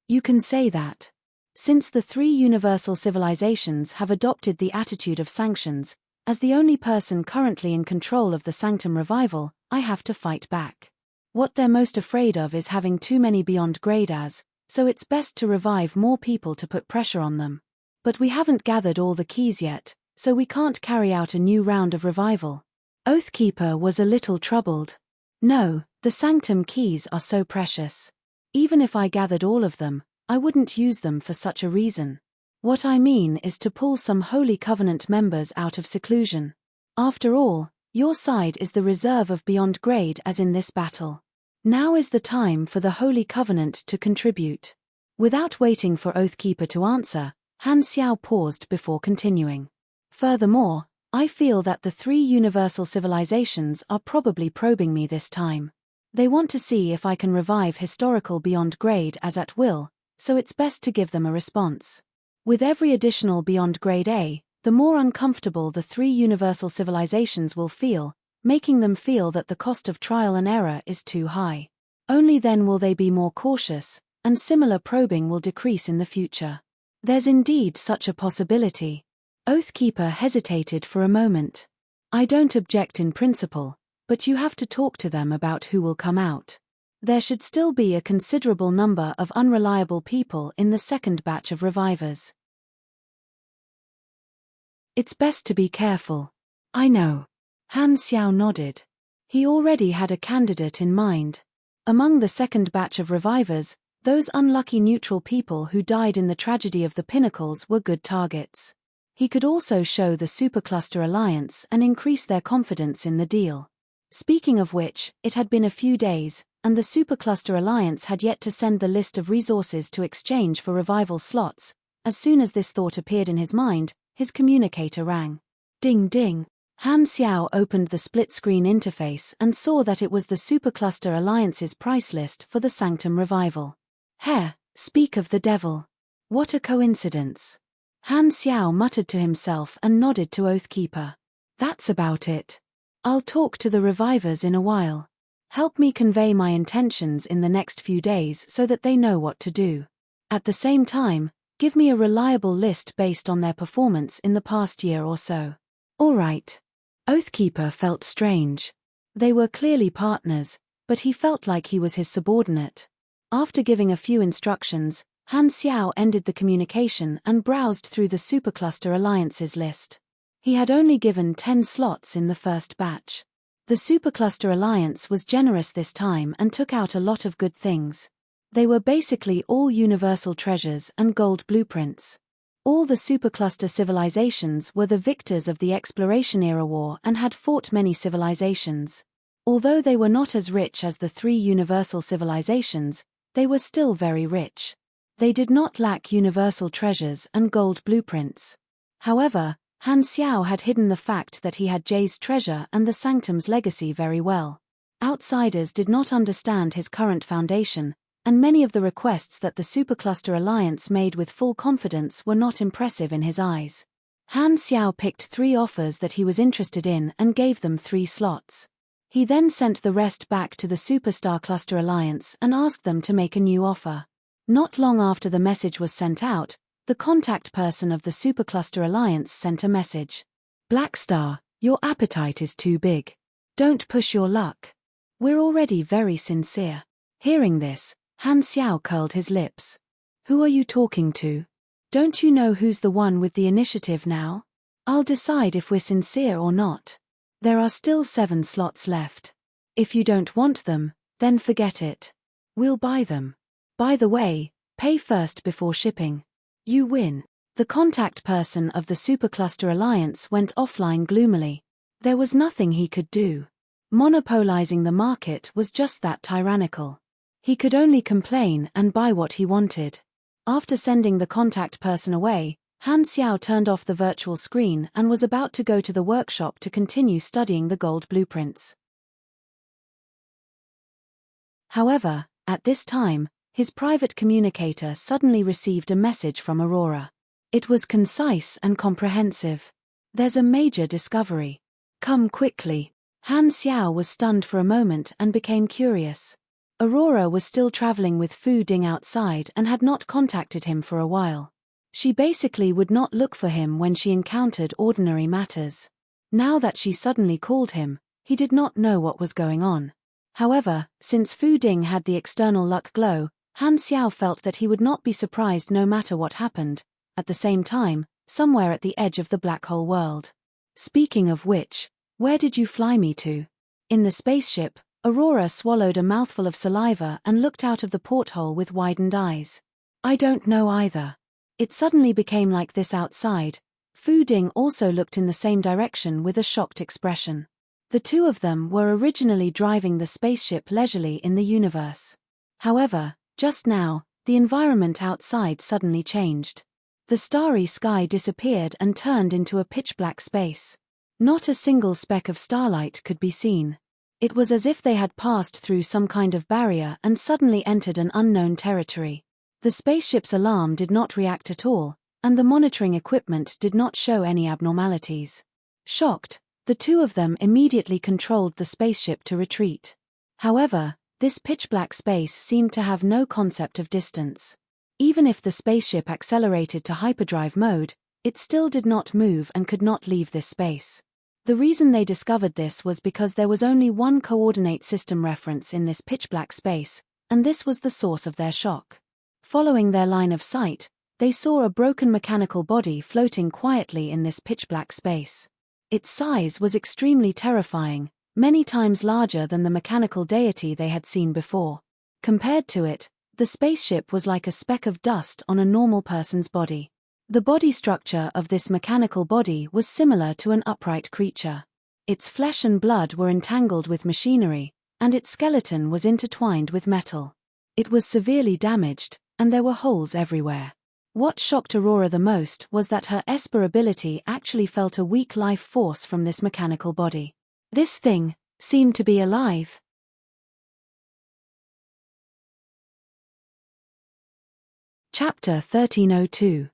You can say that. Since the three universal civilizations have adopted the attitude of sanctions, as the only person currently in control of the Sanctum revival, I have to fight back. What they're most afraid of is having too many beyond grade as, so it's best to revive more people to put pressure on them. But we haven't gathered all the keys yet, so we can't carry out a new round of revival. Oathkeeper was a little troubled. No, the Sanctum keys are so precious. Even if I gathered all of them, I wouldn't use them for such a reason. What I mean is to pull some Holy Covenant members out of seclusion. After all, your side is the reserve of beyond grade as in this battle. Now is the time for the Holy Covenant to contribute. Without waiting for Oathkeeper to answer, Han Xiao paused before continuing. Furthermore, I feel that the three universal civilizations are probably probing me this time. They want to see if I can revive historical beyond grade as at will, so it's best to give them a response. With every additional beyond grade A, the more uncomfortable the three universal civilizations will feel, making them feel that the cost of trial and error is too high. Only then will they be more cautious, and similar probing will decrease in the future. There's indeed such a possibility. Oathkeeper hesitated for a moment. I don't object in principle, but you have to talk to them about who will come out. There should still be a considerable number of unreliable people in the second batch of revivers. It's best to be careful. I know. Han Xiao nodded. He already had a candidate in mind. Among the second batch of revivers, those unlucky neutral people who died in the tragedy of the Pinnacles were good targets. He could also show the Supercluster Alliance and increase their confidence in the deal. Speaking of which, it had been a few days, and the Supercluster Alliance had yet to send the list of resources to exchange for revival slots. As soon as this thought appeared in his mind, his communicator rang. Ding ding. Han Xiao opened the split-screen interface and saw that it was the Supercluster Alliance's price list for the Sanctum revival. Speak of the devil. What a coincidence. Han Xiao muttered to himself and nodded to Oathkeeper. That's about it. I'll talk to the revivers in a while. Help me convey my intentions in the next few days so that they know what to do. At the same time, give me a reliable list based on their performance in the past year or so. All right. Oathkeeper felt strange. They were clearly partners, but he felt like he was his subordinate. After giving a few instructions, Han Xiao ended the communication and browsed through the Supercluster Alliance's list. He had only given 10 slots in the first batch. The Supercluster Alliance was generous this time and took out a lot of good things. They were basically all universal treasures and gold blueprints. All the Supercluster civilizations were the victors of the Exploration-era war and had fought many civilizations. Although they were not as rich as the three universal civilizations, they were still very rich. They did not lack universal treasures and gold blueprints. However, Han Xiao had hidden the fact that he had Jay's treasure and the Sanctum's legacy very well. Outsiders did not understand his current foundation, and many of the requests that the Supercluster Alliance made with full confidence were not impressive in his eyes. Han Xiao picked 3 offers that he was interested in and gave them 3 slots. He then sent the rest back to the Superstar Cluster Alliance and asked them to make a new offer. Not long after the message was sent out, the contact person of the Supercluster Alliance sent a message. Black Star, your appetite is too big. Don't push your luck. We're already very sincere. Hearing this, Han Xiao curled his lips. Who are you talking to? Don't you know who's the one with the initiative now? I'll decide if we're sincere or not. There are still 7 slots left. If you don't want them, then forget it. We'll buy them. By the way, pay first before shipping. You win. The contact person of the Supercluster Alliance went offline gloomily. There was nothing he could do. Monopolizing the market was just that tyrannical. He could only complain and buy what he wanted. After sending the contact person away, Han Xiao turned off the virtual screen and was about to go to the workshop to continue studying the gold blueprints. However, at this time, His private communicator suddenly received a message from Aurora. It was concise and comprehensive. There's a major discovery. Come quickly. Han Xiao was stunned for a moment and became curious. Aurora was still traveling with Fu Ding outside and had not contacted him for a while. She basically would not look for him when she encountered ordinary matters. Now that she suddenly called him, he did not know what was going on. However, since Fu Ding had the external luck glow, Han Xiao felt that he would not be surprised no matter what happened. At the same time, somewhere at the edge of the black hole world. Speaking of which, where did you fly me to? In the spaceship, Aurora swallowed a mouthful of saliva and looked out of the porthole with widened eyes. I don't know either. It suddenly became like this outside. Fu Ding also looked in the same direction with a shocked expression. The two of them were originally driving the spaceship leisurely in the universe. However, just now, the environment outside suddenly changed. The starry sky disappeared and turned into a pitch-black space. Not a single speck of starlight could be seen. It was as if they had passed through some kind of barrier and suddenly entered an unknown territory. The spaceship's alarm did not react at all, and the monitoring equipment did not show any abnormalities. Shocked, the two of them immediately controlled the spaceship to retreat. However, this pitch-black space seemed to have no concept of distance. Even if the spaceship accelerated to hyperdrive mode, it still did not move and could not leave this space. The reason they discovered this was because there was only one coordinate system reference in this pitch-black space, and this was the source of their shock. Following their line of sight, they saw a broken mechanical body floating quietly in this pitch-black space. Its size was extremely terrifying, many times larger than the mechanical deity they had seen before. Compared to it, the spaceship was like a speck of dust on a normal person's body. The body structure of this mechanical body was similar to an upright creature. Its flesh and blood were entangled with machinery, and its skeleton was intertwined with metal. It was severely damaged, and there were holes everywhere. What shocked Aurora the most was that her Esper ability actually felt a weak life force from this mechanical body. This thing seemed to be alive. Chapter 1302.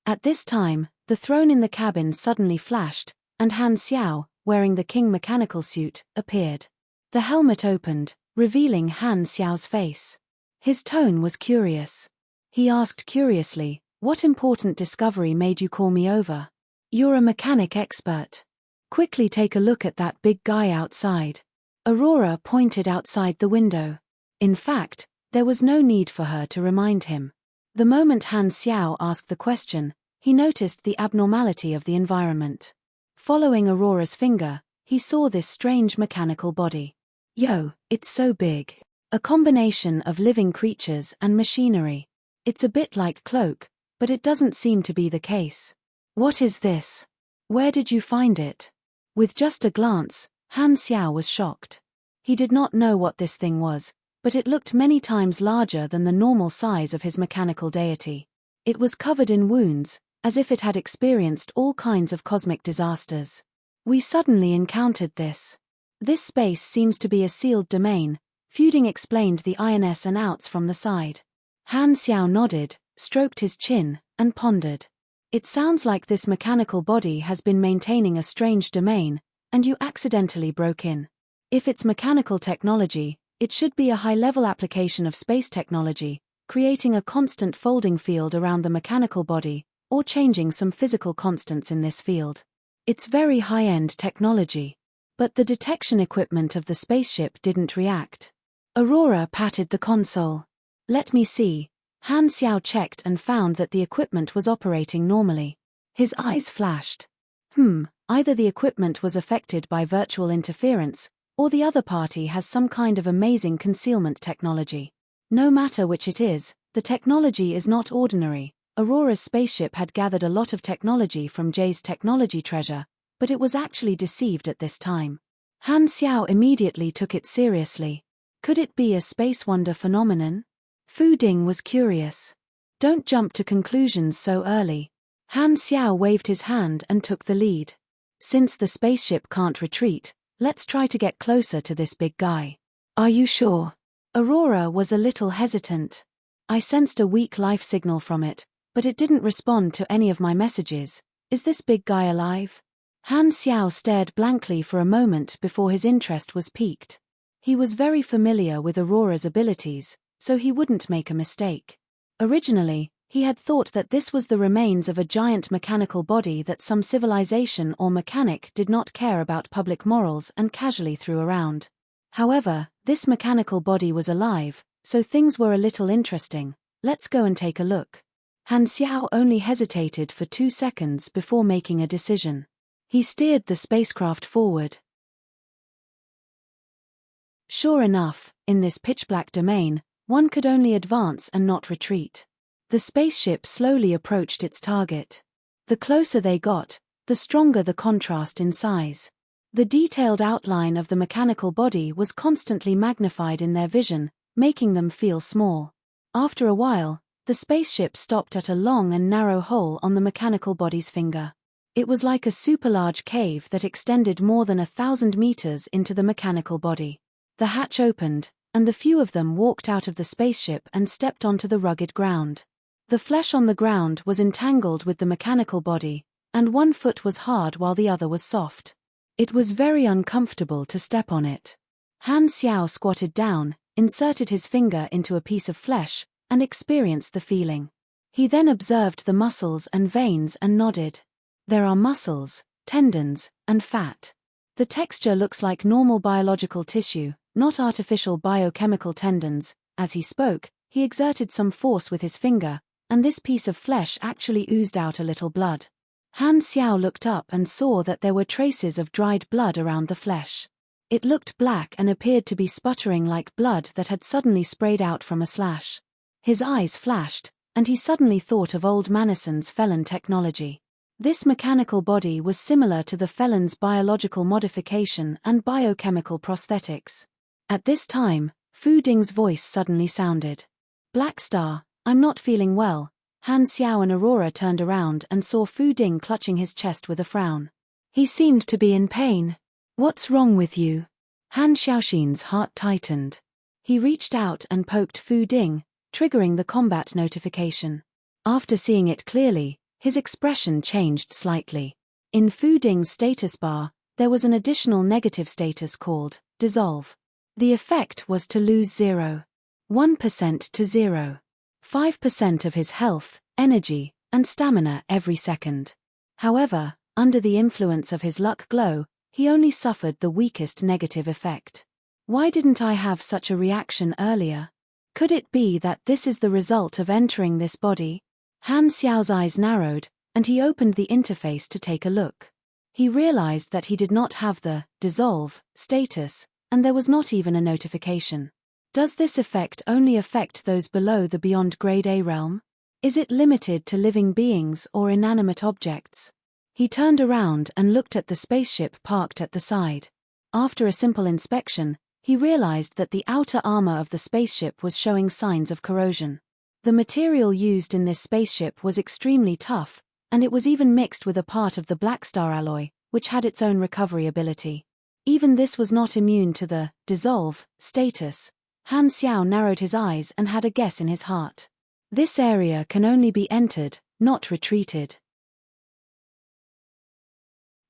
At this time, the throne in the cabin suddenly flashed, and Han Xiao, wearing the king mechanical suit, appeared. The helmet opened, revealing Han Xiao's face. His tone was curious. He asked curiously, "What important discovery made you call me over?" "You're a mechanic expert. Quickly take a look at that big guy outside." Aurora pointed outside the window. In fact, there was no need for her to remind him. The moment Han Xiao asked the question, he noticed the abnormality of the environment. Following Aurora's finger, he saw this strange mechanical body. Yo, it's so big. A combination of living creatures and machinery. It's a bit like Cloak, but it doesn't seem to be the case. What is this? Where did you find it? With just a glance, Han Xiao was shocked. He did not know what this thing was, but it looked many times larger than the normal size of his mechanical deity. It was covered in wounds, as if it had experienced all kinds of cosmic disasters. We suddenly encountered this. This space seems to be a sealed domain, Fu Ding explained the ins and outs from the side. Han Xiao nodded, stroked his chin, and pondered. It sounds like this mechanical body has been maintaining a strange domain, and you accidentally broke in. If it's mechanical technology, it should be a high-level application of space technology, creating a constant folding field around the mechanical body, or changing some physical constants in this field. It's very high-end technology. But the detection equipment of the spaceship didn't react. Aurora patted the console. Let me see. Han Xiao checked and found that the equipment was operating normally. His eyes flashed. Either the equipment was affected by virtual interference, or the other party has some kind of amazing concealment technology. No matter which it is, the technology is not ordinary. Aurora's spaceship had gathered a lot of technology from Jay's technology treasure, but it was actually deceived at this time. Han Xiao immediately took it seriously. Could it be a space wonder phenomenon? Fu Ding was curious. Don't jump to conclusions so early. Han Xiao waved his hand and took the lead. Since the spaceship can't retreat, let's try to get closer to this big guy. Are you sure? Aurora was a little hesitant. I sensed a weak life signal from it, but it didn't respond to any of my messages. Is this big guy alive? Han Xiao stared blankly for a moment before his interest was piqued. He was very familiar with Aurora's abilities, so he wouldn't make a mistake. Originally, he had thought that this was the remains of a giant mechanical body that some civilization or mechanic did not care about public morals and casually threw around. However, this mechanical body was alive, so things were a little interesting. Let's go and take a look. Han Xiao only hesitated for 2 seconds before making a decision. He steered the spacecraft forward. Sure enough, in this pitch-black domain, one could only advance and not retreat. The spaceship slowly approached its target. The closer they got, the stronger the contrast in size. The detailed outline of the mechanical body was constantly magnified in their vision, making them feel small. After a while, the spaceship stopped at a long and narrow hole on the mechanical body's finger. It was like a super-large cave that extended more than 1,000 meters into the mechanical body. The hatch opened, and the few of them walked out of the spaceship and stepped onto the rugged ground. The flesh on the ground was entangled with the mechanical body, and one foot was hard while the other was soft. It was very uncomfortable to step on it. Han Xiao squatted down, inserted his finger into a piece of flesh, and experienced the feeling. He then observed the muscles and veins and nodded. There are muscles, tendons, and fat. The texture looks like normal biological tissue, not artificial biochemical tendons. As he spoke, he exerted some force with his finger, and this piece of flesh actually oozed out a little blood. Han Xiao looked up and saw that there were traces of dried blood around the flesh. It looked black and appeared to be sputtering like blood that had suddenly sprayed out from a slash. His eyes flashed, and he suddenly thought of old Manison's felon technology. This mechanical body was similar to the felon's biological modification and biochemical prosthetics. At this time, Fu Ding's voice suddenly sounded. Black Star, I'm not feeling well. Han Xiao and Aurora turned around and saw Fu Ding clutching his chest with a frown. He seemed to be in pain. What's wrong with you? Han Xiaoxin's heart tightened. He reached out and poked Fu Ding, triggering the combat notification. After seeing it clearly, his expression changed slightly. In Fu Ding's status bar, there was an additional negative status called dissolve. The effect was to lose 0.1% to 0.5% of his health, energy, and stamina every second. However, under the influence of his luck glow, he only suffered the weakest negative effect. Why didn't I have such a reaction earlier? Could it be that this is the result of entering this body? Han Xiao's eyes narrowed, and he opened the interface to take a look. He realized that he did not have the dissolve status, and there was not even a notification. Does this effect only affect those below the beyond grade A realm? Is it limited to living beings or inanimate objects? He turned around and looked at the spaceship parked at the side. After a simple inspection, he realized that the outer armor of the spaceship was showing signs of corrosion. The material used in this spaceship was extremely tough, and it was even mixed with a part of the Black Star alloy, which had its own recovery ability. Even this was not immune to the dissolve status. Han Xiao narrowed his eyes and had a guess in his heart. This area can only be entered, not retreated.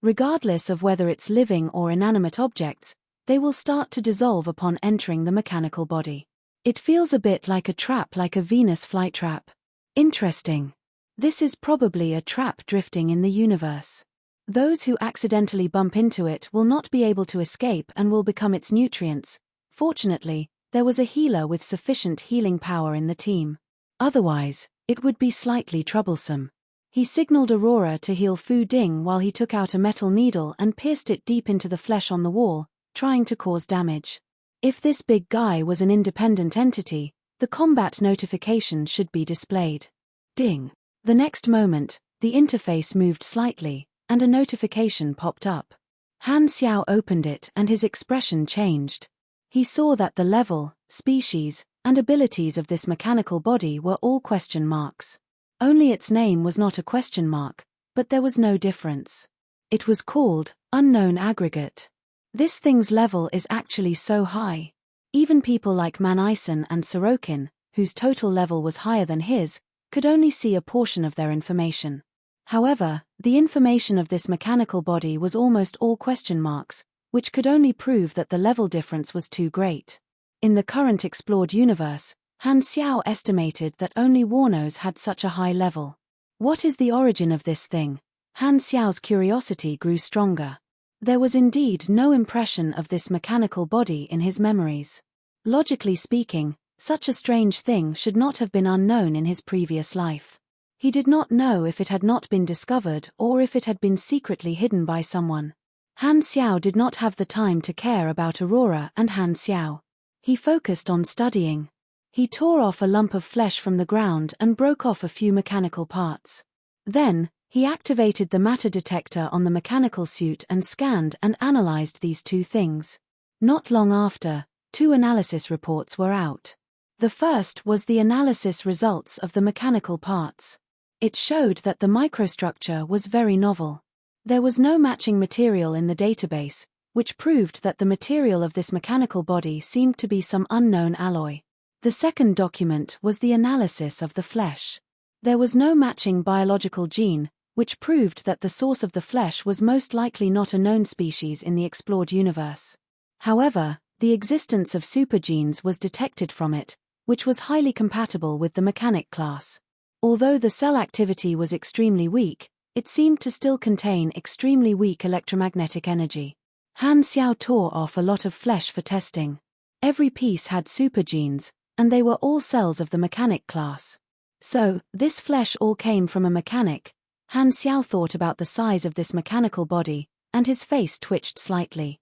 Regardless of whether it's living or inanimate objects, they will start to dissolve upon entering the mechanical body. It feels a bit like a trap, like a Venus flytrap. Interesting. This is probably a trap drifting in the universe. Those who accidentally bump into it will not be able to escape and will become its nutrients. Fortunately, there was a healer with sufficient healing power in the team. Otherwise, it would be slightly troublesome. He signaled Aurora to heal Fu Ding while he took out a metal needle and pierced it deep into the flesh on the wall, trying to cause damage. If this big guy was an independent entity, the combat notification should be displayed. Ding. The next moment, the interface moved slightly, and a notification popped up. Han Xiao opened it and his expression changed. He saw that the level, species, and abilities of this mechanical body were all question marks. Only its name was not a question mark, but there was no difference. It was called unknown aggregate. This thing's level is actually so high. Even people like Manison and Sorokin, whose total level was higher than his, could only see a portion of their information. However, the information of this mechanical body was almost all question marks, which could only prove that the level difference was too great. In the current explored universe, Han Xiao estimated that only Warnos had such a high level. What is the origin of this thing? Han Xiao's curiosity grew stronger. There was indeed no impression of this mechanical body in his memories. Logically speaking, such a strange thing should not have been unknown in his previous life. He did not know if it had not been discovered or if it had been secretly hidden by someone. Han Xiao did not have the time to care about Aurora and Han Xiao. He focused on studying. He tore off a lump of flesh from the ground and broke off a few mechanical parts. Then, he activated the matter detector on the mechanical suit and scanned and analyzed these two things. Not long after, two analysis reports were out. The first was the analysis results of the mechanical parts. It showed that the microstructure was very novel. There was no matching material in the database, which proved that the material of this mechanical body seemed to be some unknown alloy. The second document was the analysis of the flesh. There was no matching biological gene, which proved that the source of the flesh was most likely not a known species in the explored universe. However, the existence of supergenes was detected from it, which was highly compatible with the mechanic class. Although the cell activity was extremely weak, it seemed to still contain extremely weak electromagnetic energy. Han Xiao tore off a lot of flesh for testing. Every piece had supergenes, and they were all cells of the mechanic class. So, this flesh all came from a mechanic. Han Xiao thought about the size of this mechanical body, and his face twitched slightly.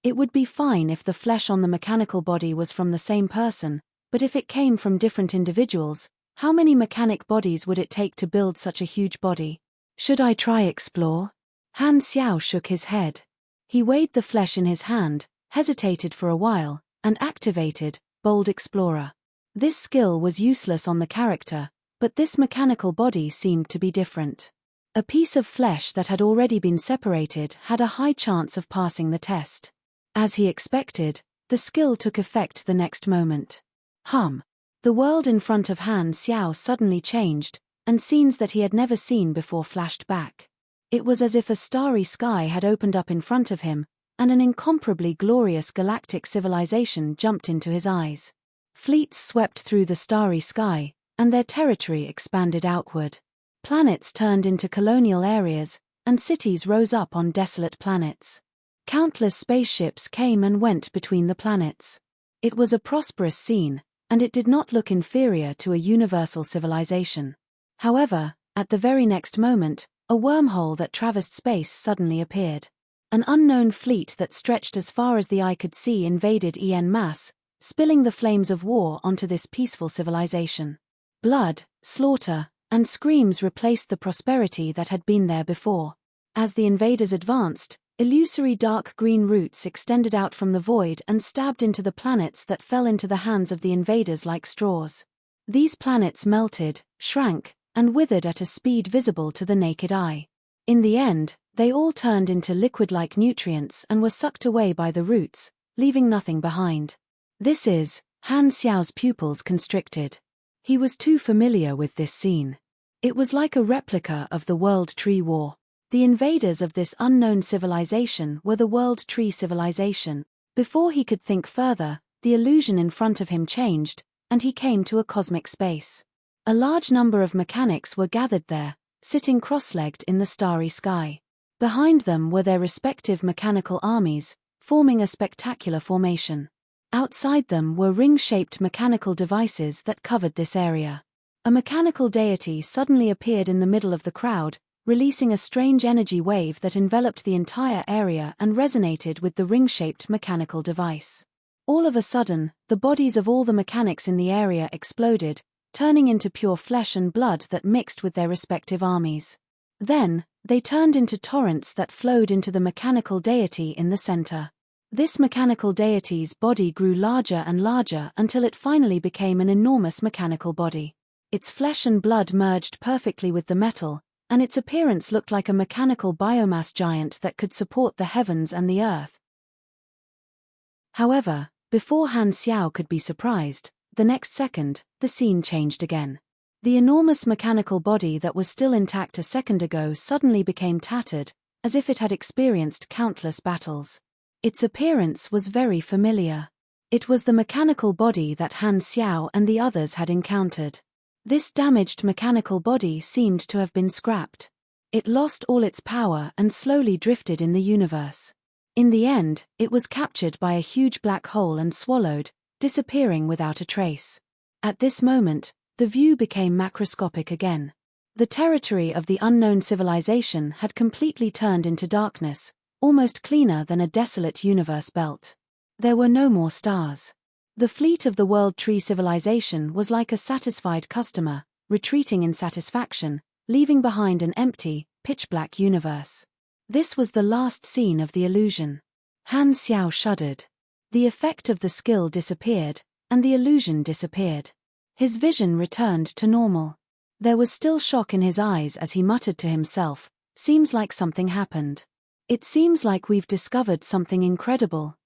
It would be fine if the flesh on the mechanical body was from the same person, but if it came from different individuals, how many mechanic bodies would it take to build such a huge body? Should I try explore? Han Xiao shook his head. He weighed the flesh in his hand, hesitated for a while, and activated Bold Explorer. This skill was useless on the character, but this mechanical body seemed to be different. A piece of flesh that had already been separated had a high chance of passing the test. As he expected, the skill took effect the next moment. The world in front of Han Xiao suddenly changed, and scenes that he had never seen before flashed back. It was as if a starry sky had opened up in front of him, and an incomparably glorious galactic civilization jumped into his eyes. Fleets swept through the starry sky, and their territory expanded outward. Planets turned into colonial areas, and cities rose up on desolate planets. Countless spaceships came and went between the planets. It was a prosperous scene, and it did not look inferior to a universal civilization. However, at the very next moment, a wormhole that traversed space suddenly appeared. An unknown fleet that stretched as far as the eye could see invaded en masse, spilling the flames of war onto this peaceful civilization. Blood, slaughter, and screams replaced the prosperity that had been there before. As the invaders advanced, illusory dark green roots extended out from the void and stabbed into the planets that fell into the hands of the invaders like straws. These planets melted, shrank, and withered at a speed visible to the naked eye. In the end, they all turned into liquid-like nutrients and were sucked away by the roots, leaving nothing behind. Han Xiao's pupils constricted. He was too familiar with this scene. It was like a replica of the World Tree War. The invaders of this unknown civilization were the World Tree civilization. Before he could think further, the illusion in front of him changed, and he came to a cosmic space. A large number of mechanics were gathered there, sitting cross-legged in the starry sky. Behind them were their respective mechanical armies, forming a spectacular formation. Outside them were ring-shaped mechanical devices that covered this area. A mechanical deity suddenly appeared in the middle of the crowd, releasing a strange energy wave that enveloped the entire area and resonated with the ring-shaped mechanical device. All of a sudden, the bodies of all the mechanics in the area exploded, turning into pure flesh and blood that mixed with their respective armies. Then, they turned into torrents that flowed into the mechanical deity in the center. This mechanical deity's body grew larger and larger until it finally became an enormous mechanical body. Its flesh and blood merged perfectly with the metal, and its appearance looked like a mechanical biomass giant that could support the heavens and the earth. However, before Han Xiao could be surprised, the next second, the scene changed again. The enormous mechanical body that was still intact a second ago suddenly became tattered, as if it had experienced countless battles. Its appearance was very familiar. It was the mechanical body that Han Xiao and the others had encountered. This damaged mechanical body seemed to have been scrapped. It lost all its power and slowly drifted in the universe. In the end, it was captured by a huge black hole and swallowed, disappearing without a trace. At this moment, the view became macroscopic again. The territory of the unknown civilization had completely turned into darkness, almost cleaner than a desolate universe belt. There were no more stars. The fleet of the World Tree civilization was like a satisfied customer, retreating in satisfaction, leaving behind an empty, pitch-black universe. This was the last scene of the illusion. Han Xiao shuddered. The effect of the skill disappeared, and the illusion disappeared. His vision returned to normal. There was still shock in his eyes as he muttered to himself, "Seems like something happened. It seems like we've discovered something incredible."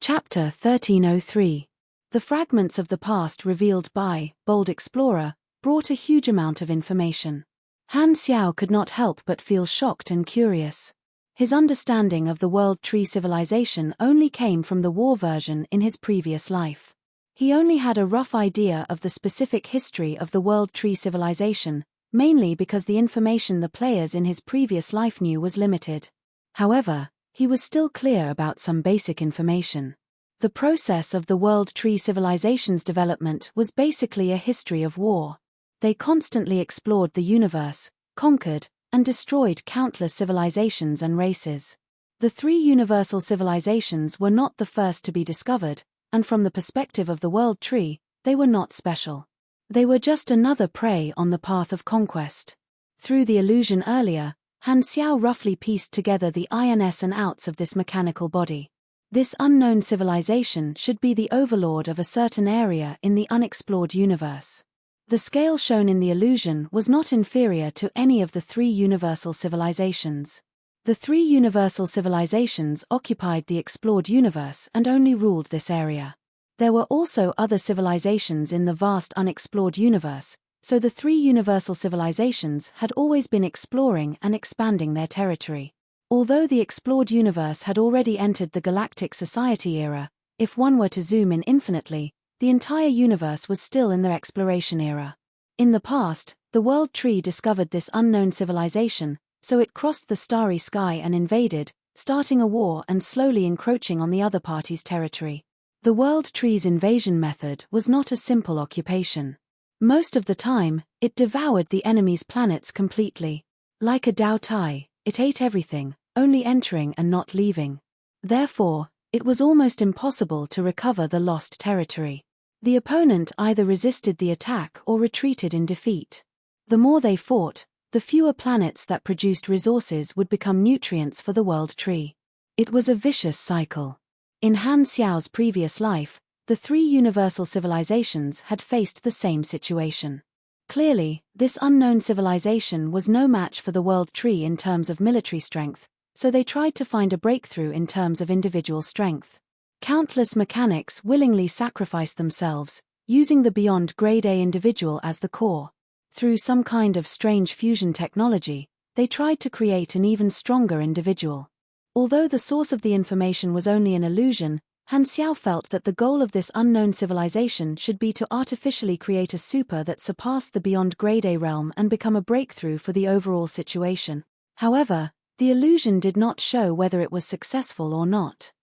Chapter 1303. The fragments of the past revealed by Bold Explorer brought a huge amount of information. Han Xiao could not help but feel shocked and curious. His understanding of the World Tree civilization only came from the war version in his previous life. He only had a rough idea of the specific history of the World Tree civilization, mainly because the information the players in his previous life knew was limited. However, he was still clear about some basic information. The process of the World Tree civilization's development was basically a history of war. They constantly explored the universe, conquered, and destroyed countless civilizations and races. The three universal civilizations were not the first to be discovered, and from the perspective of the World Tree, they were not special. They were just another prey on the path of conquest. Through the illusion earlier, Han Xiao roughly pieced together the ins and outs of this mechanical body. This unknown civilization should be the overlord of a certain area in the unexplored universe. The scale shown in the illusion was not inferior to any of the three universal civilizations. The three universal civilizations occupied the explored universe and only ruled this area. There were also other civilizations in the vast unexplored universe, so the three universal civilizations had always been exploring and expanding their territory. Although the explored universe had already entered the Galactic Society era, if one were to zoom in infinitely, the entire universe was still in their exploration era. In the past, the World Tree discovered this unknown civilization, so it crossed the starry sky and invaded, starting a war and slowly encroaching on the other party's territory. The World Tree's invasion method was not a simple occupation. Most of the time, it devoured the enemy's planets completely. Like a Dao Tai, it ate everything, only entering and not leaving. Therefore, it was almost impossible to recover the lost territory. The opponent either resisted the attack or retreated in defeat. The more they fought, the fewer planets that produced resources would become nutrients for the World Tree. It was a vicious cycle. In Han Xiao's previous life, the three universal civilizations had faced the same situation. Clearly, this unknown civilization was no match for the World Tree in terms of military strength, so they tried to find a breakthrough in terms of individual strength. Countless mechanics willingly sacrificed themselves, using the beyond grade A individual as the core. Through some kind of strange fusion technology, they tried to create an even stronger individual. Although the source of the information was only an illusion, Han Xiao felt that the goal of this unknown civilization should be to artificially create a super that surpassed the beyond grade A realm and become a breakthrough for the overall situation. However, the illusion did not show whether it was successful or not.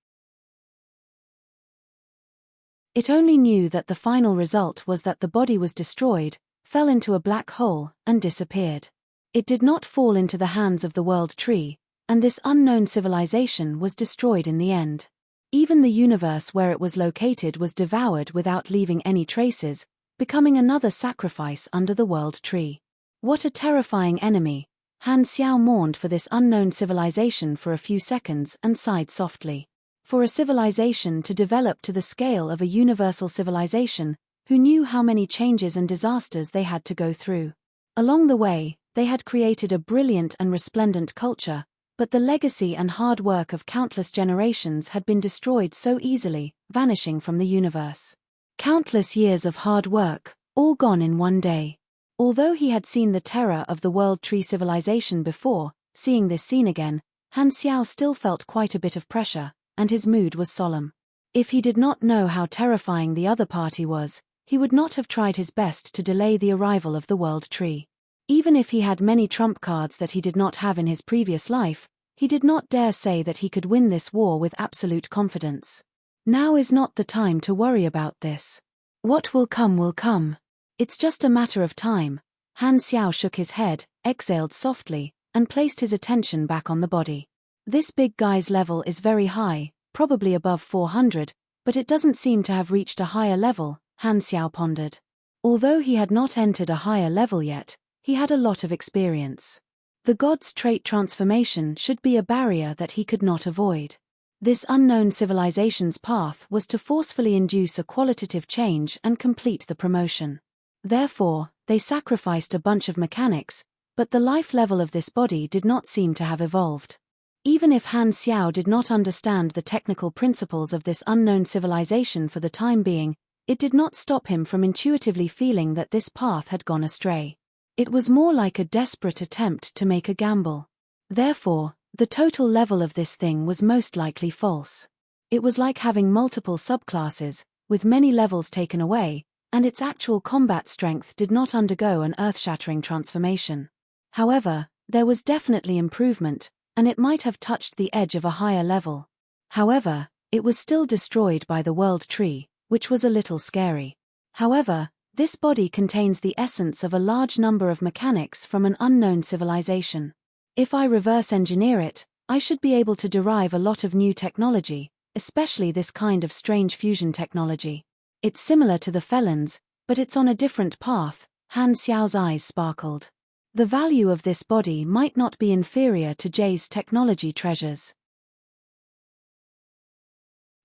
It only knew that the final result was that the body was destroyed, fell into a black hole, and disappeared. It did not fall into the hands of the World Tree, and this unknown civilization was destroyed in the end. Even the universe where it was located was devoured without leaving any traces, becoming another sacrifice under the World Tree. What a terrifying enemy! Han Xiao mourned for this unknown civilization for a few seconds and sighed softly. For a civilization to develop to the scale of a universal civilization, who knew how many changes and disasters they had to go through? Along the way, they had created a brilliant and resplendent culture, But the legacy and hard work of countless generations had been destroyed so easily, vanishing from the universe. Countless years of hard work, all gone in one day. Although he had seen the terror of the World Tree civilization before, seeing this scene again, Han Xiao still felt quite a bit of pressure, and his mood was solemn. If he did not know how terrifying the other party was, he would not have tried his best to delay the arrival of the World Tree. Even if he had many trump cards that he did not have in his previous life, he did not dare say that he could win this war with absolute confidence. Now is not the time to worry about this. What will come will come. It's just a matter of time. Han Xiao shook his head, exhaled softly, and placed his attention back on the body. This big guy's level is very high, probably above 400, but it doesn't seem to have reached a higher level, Han Xiao pondered. Although he had not entered a higher level yet, he had a lot of experience. The god's trait transformation should be a barrier that he could not avoid. This unknown civilization's path was to forcefully induce a qualitative change and complete the promotion. Therefore, they sacrificed a bunch of mechanics, but the life level of this body did not seem to have evolved. Even if Han Xiao did not understand the technical principles of this unknown civilization for the time being, it did not stop him from intuitively feeling that this path had gone astray. It was more like a desperate attempt to make a gamble. Therefore, the total level of this thing was most likely false. It was like having multiple subclasses, with many levels taken away, and its actual combat strength did not undergo an earth-shattering transformation. However, there was definitely improvement, and it might have touched the edge of a higher level. However, it was still destroyed by the World Tree, which was a little scary. However, this body contains the essence of a large number of mechanics from an unknown civilization. If I reverse engineer it, I should be able to derive a lot of new technology, especially this kind of strange fusion technology. It's similar to the felons, but it's on a different path. Han Xiao's eyes sparkled. The value of this body might not be inferior to Jay's technology treasures.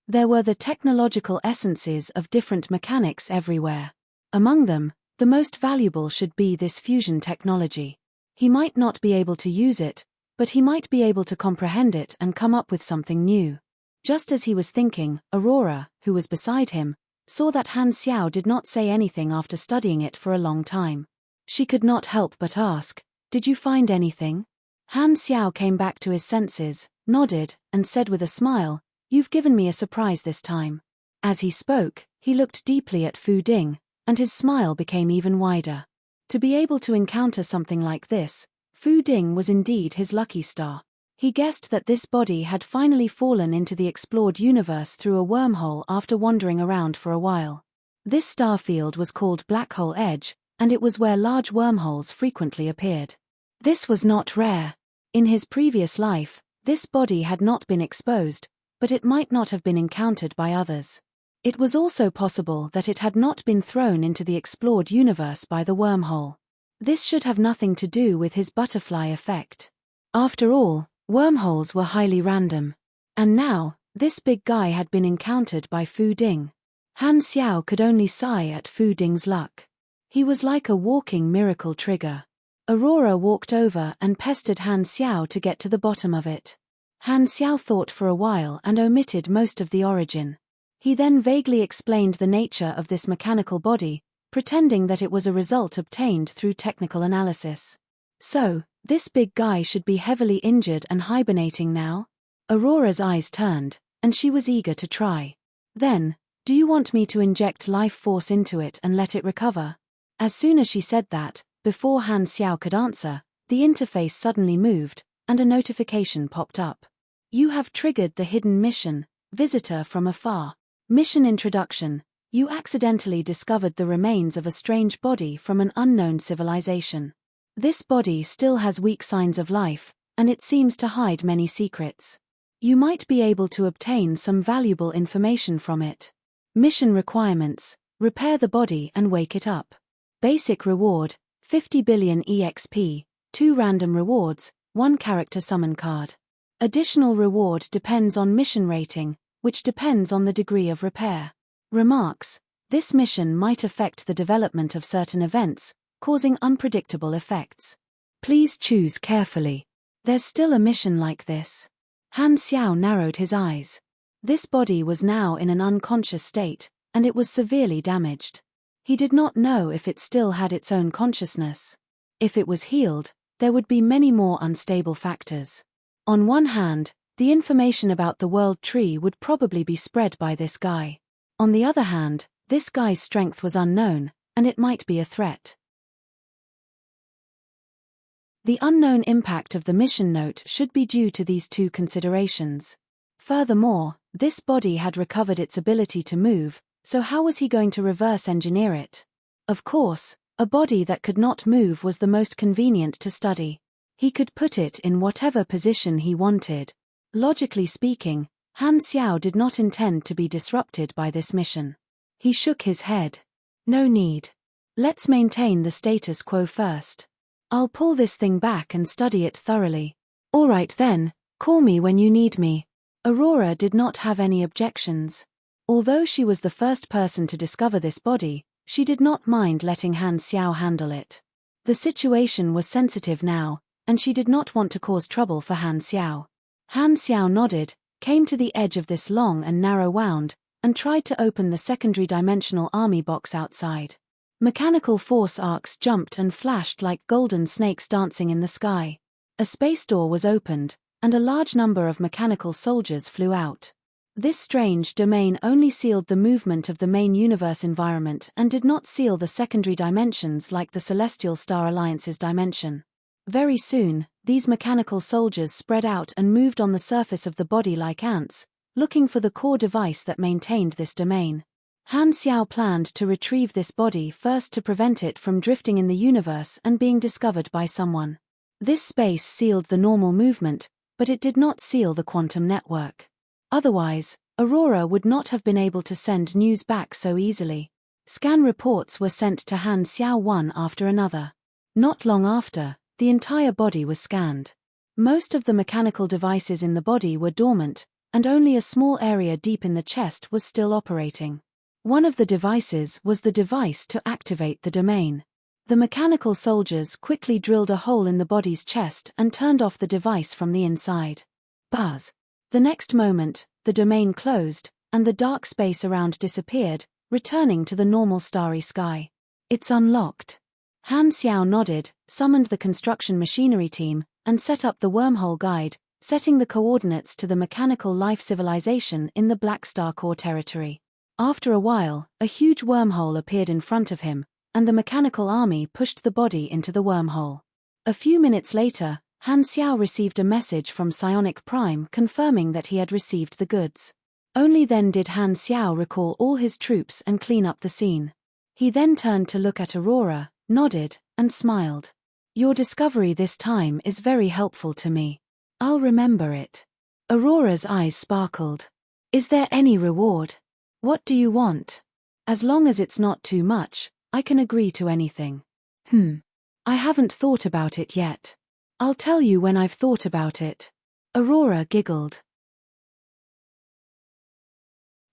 There were the technological essences of different mechanics everywhere. Among them, the most valuable should be this fusion technology. He might not be able to use it, but he might be able to comprehend it and come up with something new. Just as he was thinking, Aurora, who was beside him, saw that Han Xiao did not say anything after studying it for a long time. She could not help but ask, "Did you find anything?" Han Xiao came back to his senses, nodded, and said with a smile, "You've given me a surprise this time." As he spoke, he looked deeply at Fu Ding, and his smile became even wider. To be able to encounter something like this, Fu Ding was indeed his lucky star. He guessed that this body had finally fallen into the explored universe through a wormhole after wandering around for a while. This star field was called Black Hole Edge, and it was where large wormholes frequently appeared. This was not rare. In his previous life, this body had not been exposed, but it might not have been encountered by others. It was also possible that it had not been thrown into the explored universe by the wormhole. This should have nothing to do with his butterfly effect. After all, wormholes were highly random. And now, this big guy had been encountered by Fu Ding. Han Xiao could only sigh at Fu Ding's luck. He was like a walking miracle trigger. Aurora walked over and pestered Han Xiao to get to the bottom of it. Han Xiao thought for a while and omitted most of the origin. He then vaguely explained the nature of this mechanical body, pretending that it was a result obtained through technical analysis. So, this big guy should be heavily injured and hibernating now? Aurora's eyes turned, and she was eager to try. Then, "Do you want me to inject life force into it and let it recover?" As soon as she said that, before Han Xiao could answer, the interface suddenly moved, and a notification popped up. "You have triggered the hidden mission, Visitor from Afar. Mission Introduction. You accidentally discovered the remains of a strange body from an unknown civilization. This body still has weak signs of life, and it seems to hide many secrets. You might be able to obtain some valuable information from it. Mission requirements: repair the body and wake it up. Basic reward: 50 billion EXP, 2 random rewards, 1 character summon card. Additional reward depends on mission rating, which depends on the degree of repair. Remarks: this mission might affect the development of certain events, causing unpredictable effects. Please choose carefully. There's still a mission like this. Han Xiao narrowed his eyes. This body was now in an unconscious state, and it was severely damaged. He did not know if it still had its own consciousness. If it was healed, there would be many more unstable factors. On one hand, the information about the world tree would probably be spread by this guy. On the other hand, this guy's strength was unknown, and it might be a threat. The unknown impact of the mission note should be due to these two considerations. Furthermore, this body had recovered its ability to move, so how was he going to reverse engineer it? Of course, a body that could not move was the most convenient to study. He could put it in whatever position he wanted. Logically speaking, Han Xiao did not intend to be disrupted by this mission. He shook his head. No need. Let's maintain the status quo first. I'll pull this thing back and study it thoroughly. All right then, call me when you need me. Aurora did not have any objections. Although she was the first person to discover this body, she did not mind letting Han Xiao handle it. The situation was sensitive now, and she did not want to cause trouble for Han Xiao. Han Xiao nodded, came to the edge of this long and narrow wound, and tried to open the secondary dimensional army box outside. Mechanical force arcs jumped and flashed like golden snakes dancing in the sky. A space door was opened, and a large number of mechanical soldiers flew out. This strange domain only sealed the movement of the main universe environment and did not seal the secondary dimensions like the Celestial Star Alliance's dimension. Very soon, these mechanical soldiers spread out and moved on the surface of the body like ants, looking for the core device that maintained this domain. Han Xiao planned to retrieve this body first to prevent it from drifting in the universe and being discovered by someone. This space sealed the normal movement, but it did not seal the quantum network. Otherwise, Aurora would not have been able to send news back so easily. Scan reports were sent to Han Xiao one after another. Not long after, the entire body was scanned. Most of the mechanical devices in the body were dormant, and only a small area deep in the chest was still operating. One of the devices was the device to activate the domain. The mechanical soldiers quickly drilled a hole in the body's chest and turned off the device from the inside. Buzz. The next moment, the domain closed, and the dark space around disappeared, returning to the normal starry sky. It's unlocked. Han Xiao nodded, summoned the construction machinery team, and set up the wormhole guide, setting the coordinates to the mechanical life civilization in the Black Star core territory. After a while, a huge wormhole appeared in front of him, and the mechanical army pushed the body into the wormhole. A few minutes later, Han Xiao received a message from Psionic Prime confirming that he had received the goods. Only then did Han Xiao recall all his troops and clean up the scene. He then turned to look at Aurora, nodded, and smiled. Your discovery this time is very helpful to me. I'll remember it. Aurora's eyes sparkled. Is there any reward? What do you want? As long as it's not too much, I can agree to anything. I haven't thought about it yet. I'll tell you when I've thought about it. Aurora giggled.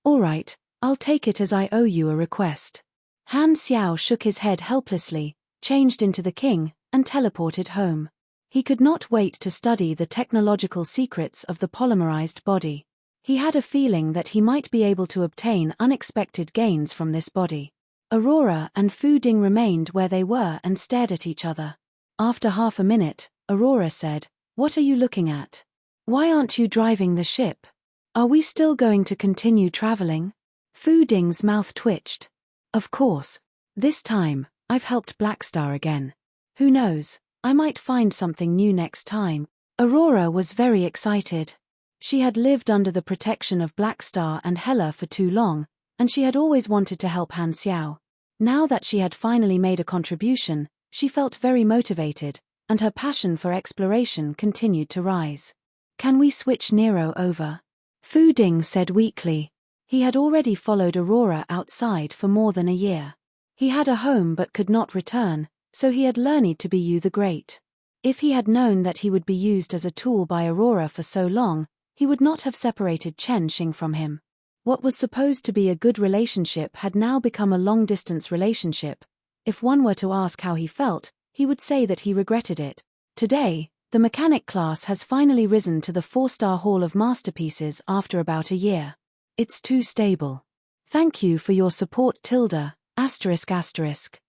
All right, I'll take it as I owe you a request. Han Xiao shook his head helplessly, changed into the king, and teleported home. He could not wait to study the technological secrets of the polymerized body. He had a feeling that he might be able to obtain unexpected gains from this body. Aurora and Fu Ding remained where they were and stared at each other. After half a minute, Aurora said, "What are you looking at? Why aren't you driving the ship? Are we still going to continue traveling?" Fu Ding's mouth twitched. Of course. This time, I've helped Blackstar again. Who knows, I might find something new next time. Aurora was very excited. She had lived under the protection of Blackstar and Hela for too long, and she had always wanted to help Han Xiao. Now that she had finally made a contribution, she felt very motivated, and her passion for exploration continued to rise. Can we switch Nero over? Fu Ding said weakly. He had already followed Aurora outside for more than a year. He had a home but could not return, so he had learned to be Yu the Great. If he had known that he would be used as a tool by Aurora for so long, he would not have separated Chen Xing from him. What was supposed to be a good relationship had now become a long-distance relationship. If one were to ask how he felt, he would say that he regretted it. Today, The mechanic class has finally risen to the 4-star Hall of Masterpieces after about a year. It's too stable. Thank you for your support tilde, asterisk asterisk.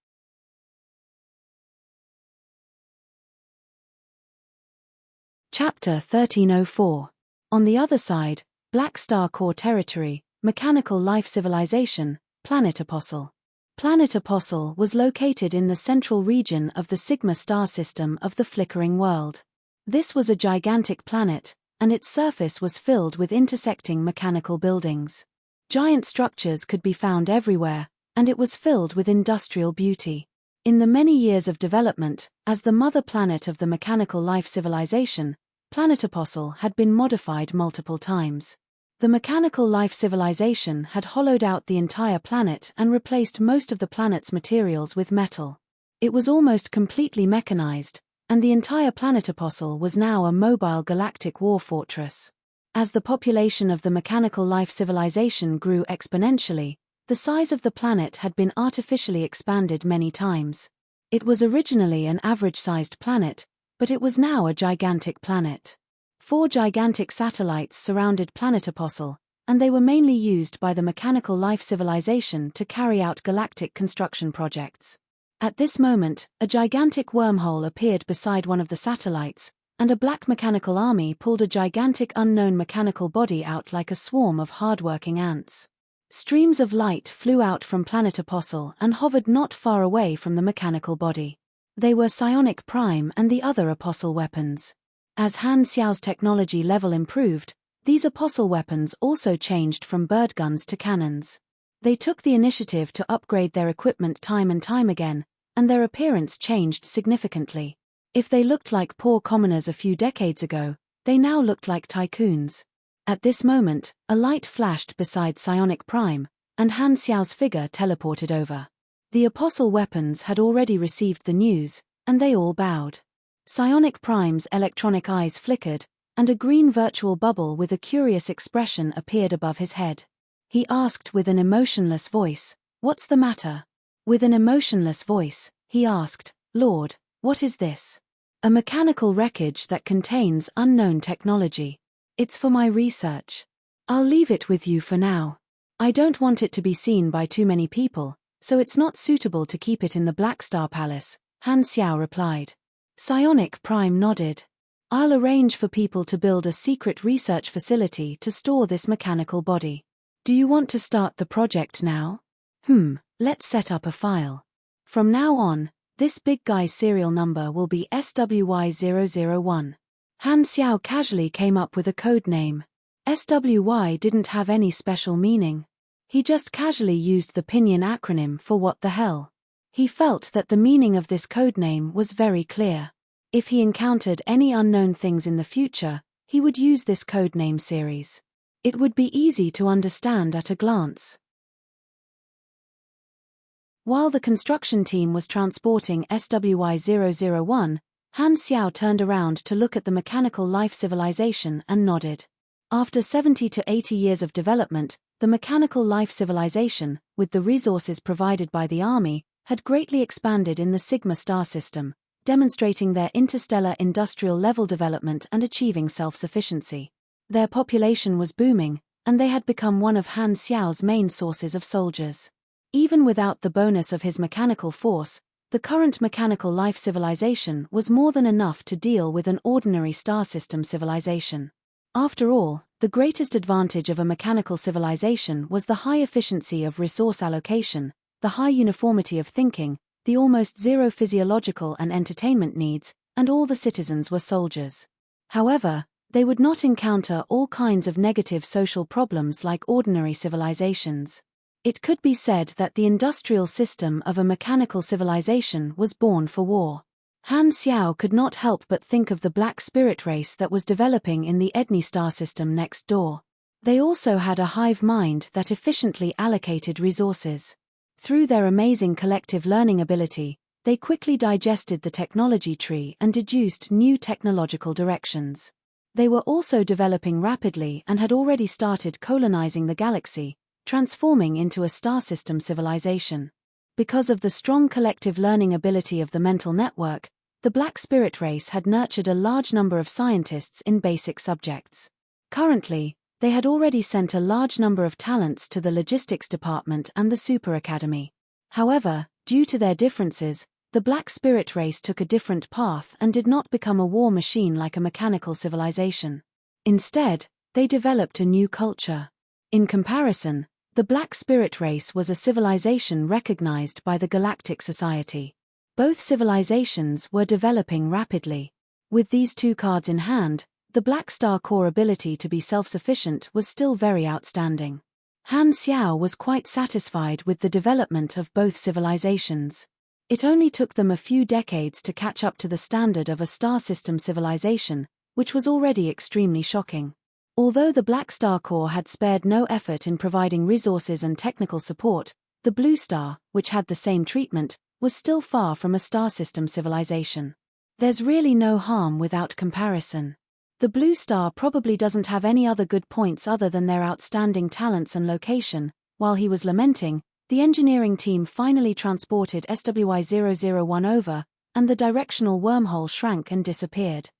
Chapter 1304. On the other side, Black Star Core Territory, Mechanical Life Civilization, Planet Apostle. Planet Apostle was located in the central region of the Sigma star system of the flickering world. This was a gigantic planet, and its surface was filled with intersecting mechanical buildings. Giant structures could be found everywhere, and it was filled with industrial beauty. In the many years of development, as the mother planet of the mechanical life civilization, Planet Apostle had been modified multiple times. The mechanical life civilization had hollowed out the entire planet and replaced most of the planet's materials with metal. It was almost completely mechanized, and the entire Planet Apostle was now a mobile galactic war fortress. As the population of the mechanical life civilization grew exponentially, the size of the planet had been artificially expanded many times. It was originally an average-sized planet, but it was now a gigantic planet. 4 gigantic satellites surrounded Planet Apostle, and they were mainly used by the mechanical life civilization to carry out galactic construction projects. At this moment, a gigantic wormhole appeared beside one of the satellites, and a black mechanical army pulled a gigantic unknown mechanical body out like a swarm of hard-working ants. Streams of light flew out from Planet Apostle and hovered not far away from the mechanical body. They were psionic prime and the other Apostle weapons. As Han Xiao's technology level improved, these Apostle weapons also changed from bird guns to cannons. They took the initiative to upgrade their equipment time and time again, and their appearance changed significantly. If they looked like poor commoners a few decades ago, they now looked like tycoons. At this moment, a light flashed beside Psionic Prime, and Han Xiao's figure teleported over. The Apostle weapons had already received the news, and they all bowed. Psionic Prime's electronic eyes flickered, and a green virtual bubble with a curious expression appeared above his head. He asked with an emotionless voice, "What's the matter?" With an emotionless voice, he asked, "Lord, what is this?" "A mechanical wreckage that contains unknown technology. It's for my research. I'll leave it with you for now. I don't want it to be seen by too many people, so it's not suitable to keep it in the Black Star Palace," Han Xiao replied. Psionic Prime nodded. "I'll arrange for people to build a secret research facility to store this mechanical body. Do you want to start the project now? Let's set up a file. From now on, this big guy's serial number will be SWY001. Han Xiao casually came up with a code name. SWY didn't have any special meaning. He just casually used the Pinyin acronym for what the hell. He felt that the meaning of this code name was very clear. If he encountered any unknown things in the future, he would use this codename series. It would be easy to understand at a glance. While the construction team was transporting SWY001, Han Xiao turned around to look at the mechanical life civilization and nodded. After 70 to 80 years of development, the mechanical life civilization, with the resources provided by the army, had greatly expanded in the Sigma star system, demonstrating their interstellar industrial level development and achieving self-sufficiency. Their population was booming, and they had become one of Han Xiao's main sources of soldiers. Even without the bonus of his mechanical force, the current mechanical life civilization was more than enough to deal with an ordinary star system civilization. After all, the greatest advantage of a mechanical civilization was the high efficiency of resource allocation, the high uniformity of thinking, the almost zero physiological and entertainment needs, and all the citizens were soldiers. However, they would not encounter all kinds of negative social problems like ordinary civilizations. It could be said that the industrial system of a mechanical civilization was born for war. Han Xiao could not help but think of the black spirit race that was developing in the Edney star system next door. They also had a hive mind that efficiently allocated resources. Through their amazing collective learning ability, they quickly digested the technology tree and deduced new technological directions. They were also developing rapidly and had already started colonizing the galaxy, transforming into a star system civilization. Because of the strong collective learning ability of the mental network, the Black Spirit race had nurtured a large number of scientists in basic subjects. Currently, they had already sent a large number of talents to the logistics department and the Super Academy. However, due to their differences, the Black Spirit race took a different path and did not become a war machine like a mechanical civilization. Instead, they developed a new culture. In comparison, the Black Spirit race was a civilization recognized by the Galactic Society. Both civilizations were developing rapidly. With these two cards in hand, the Black Star core ability to be self-sufficient was still very outstanding. Han Xiao was quite satisfied with the development of both civilizations. It only took them a few decades to catch up to the standard of a star system civilization, which was already extremely shocking. Although the Black Star Corps had spared no effort in providing resources and technical support, the Blue Star, which had the same treatment, was still far from a star system civilization. There's really no harm without comparison. The Blue Star probably doesn't have any other good points other than their outstanding talents and location. While he was lamenting, the engineering team finally transported SWI-001 over, and the directional wormhole shrank and disappeared.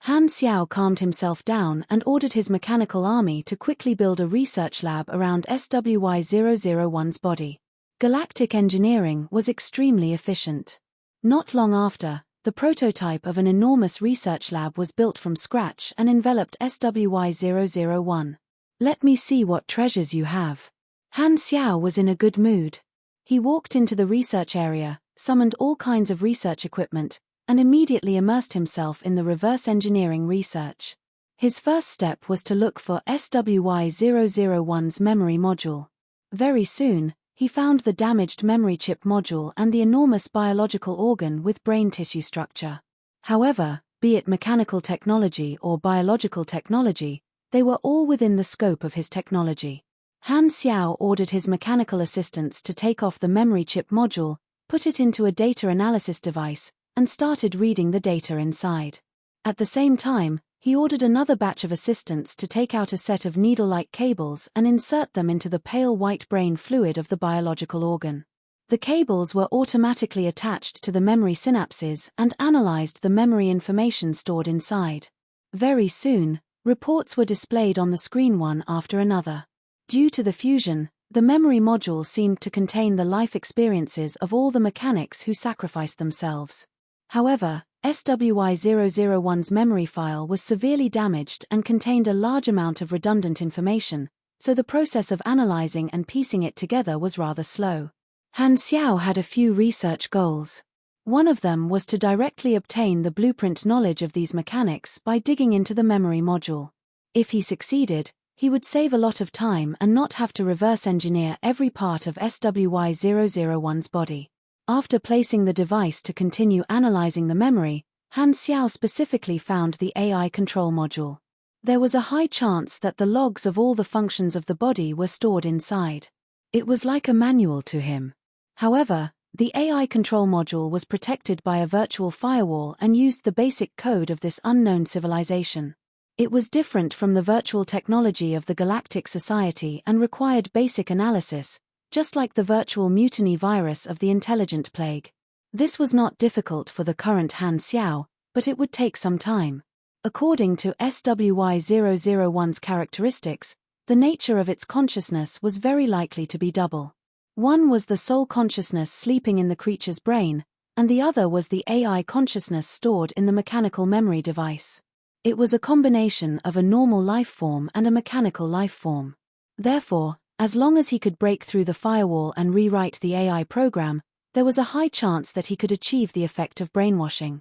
Han Xiao calmed himself down and ordered his mechanical army to quickly build a research lab around SWI-001's body. Galactic engineering was extremely efficient. Not long after, the prototype of an enormous research lab was built from scratch and enveloped SWI-001. "Let me see what treasures you have." Han Xiao was in a good mood. He walked into the research area, summoned all kinds of research equipment, and immediately immersed himself in the reverse engineering research. His first step was to look for SWI-001's memory module. Very soon, he found the damaged memory chip module and the enormous biological organ with brain tissue structure. However, be it mechanical technology or biological technology, they were all within the scope of his technology. Han Xiao ordered his mechanical assistants to take off the memory chip module, put it into a data analysis device, and started reading the data inside. At the same time, he ordered another batch of assistants to take out a set of needle-like cables and insert them into the pale white brain fluid of the biological organ. The cables were automatically attached to the memory synapses and analyzed the memory information stored inside. Very soon, reports were displayed on the screen one after another. Due to the fusion, the memory module seemed to contain the life experiences of all the mechanics who sacrificed themselves. However, SWI-001's memory file was severely damaged and contained a large amount of redundant information, so the process of analyzing and piecing it together was rather slow. Han Xiao had a few research goals. One of them was to directly obtain the blueprint knowledge of these mechanics by digging into the memory module. If he succeeded, he would save a lot of time and not have to reverse engineer every part of SWI-001's body. After placing the device to continue analyzing the memory, Han Xiao specifically found the AI control module. There was a high chance that the logs of all the functions of the body were stored inside. It was like a manual to him. However, the AI control module was protected by a virtual firewall and used the basic code of this unknown civilization. It was different from the virtual technology of the Galactic Society and required basic analysis, just like the virtual mutiny virus of the Intelligent Plague. This was not difficult for the current Han Xiao, but it would take some time. According to SWI-001's characteristics, the nature of its consciousness was very likely to be double. One was the soul consciousness sleeping in the creature's brain, and the other was the AI consciousness stored in the mechanical memory device. It was a combination of a normal life form and a mechanical life form. Therefore, as long as he could break through the firewall and rewrite the AI program, there was a high chance that he could achieve the effect of brainwashing.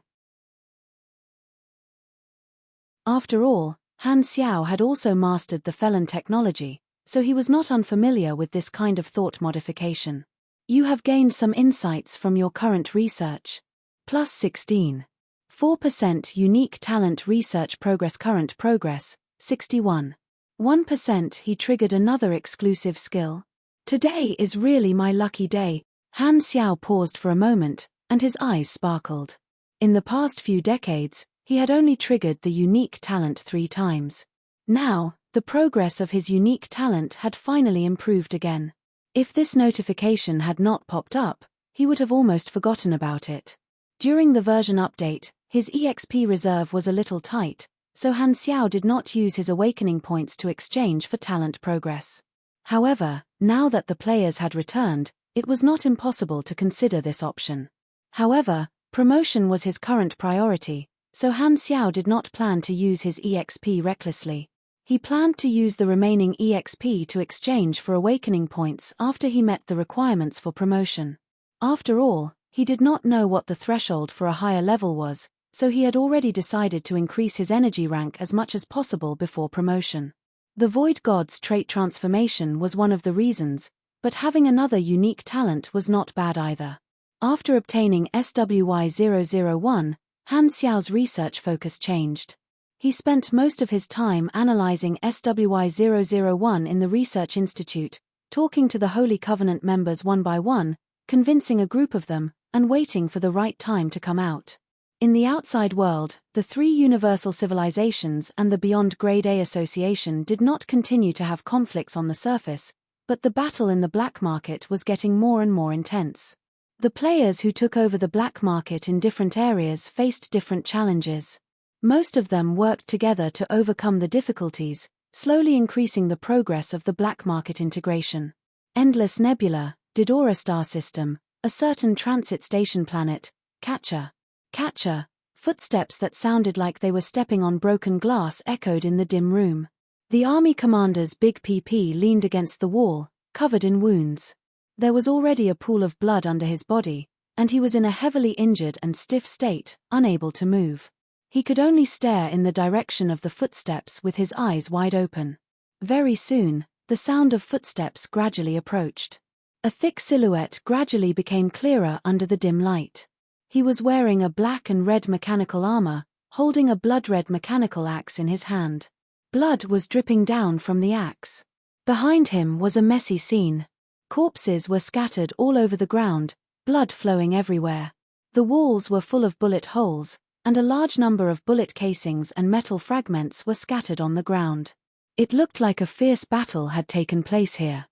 After all, Han Xiao had also mastered the felon technology, so he was not unfamiliar with this kind of thought modification. You have gained some insights from your current research. Plus 16. 4% unique talent research progress. Current progress, 61. 1% he triggered another exclusive skill. Today is really my lucky day. Han Xiao paused for a moment, and his eyes sparkled. In the past few decades, he had only triggered the unique talent 3 times. Now, the progress of his unique talent had finally improved again. If this notification had not popped up, he would have almost forgotten about it. During the version update, his EXP reserve was a little tight, so Han Xiao did not use his awakening points to exchange for talent progress. However, now that the players had returned, it was not impossible to consider this option. However, promotion was his current priority, so Han Xiao did not plan to use his EXP recklessly. He planned to use the remaining EXP to exchange for awakening points after he met the requirements for promotion. After all, he did not know what the threshold for a higher level was, so he had already decided to increase his energy rank as much as possible before promotion. The Void God's trait transformation was one of the reasons, but having another unique talent was not bad either. After obtaining SWY-001, Han Xiao's research focus changed. He spent most of his time analyzing SWY-001 in the Research Institute, talking to the Holy Covenant members one by one, convincing a group of them, and waiting for the right time to come out. In the outside world, the three universal civilizations and the Beyond Grade A Association did not continue to have conflicts on the surface, but the battle in the black market was getting more and more intense. The players who took over the black market in different areas faced different challenges. Most of them worked together to overcome the difficulties, slowly increasing the progress of the black market integration. Endless Nebula, Didora star system, a certain transit station planet, Catcher. Footsteps that sounded like they were stepping on broken glass echoed in the dim room. The army commander's big PP leaned against the wall, covered in wounds. There was already a pool of blood under his body, and he was in a heavily injured and stiff state, unable to move. He could only stare in the direction of the footsteps with his eyes wide open. Very soon, the sound of footsteps gradually approached. A thick silhouette gradually became clearer under the dim light. He was wearing a black and red mechanical armor, holding a blood-red mechanical axe in his hand. Blood was dripping down from the axe. Behind him was a messy scene. Corpses were scattered all over the ground, blood flowing everywhere. The walls were full of bullet holes, and a large number of bullet casings and metal fragments were scattered on the ground. It looked like a fierce battle had taken place here.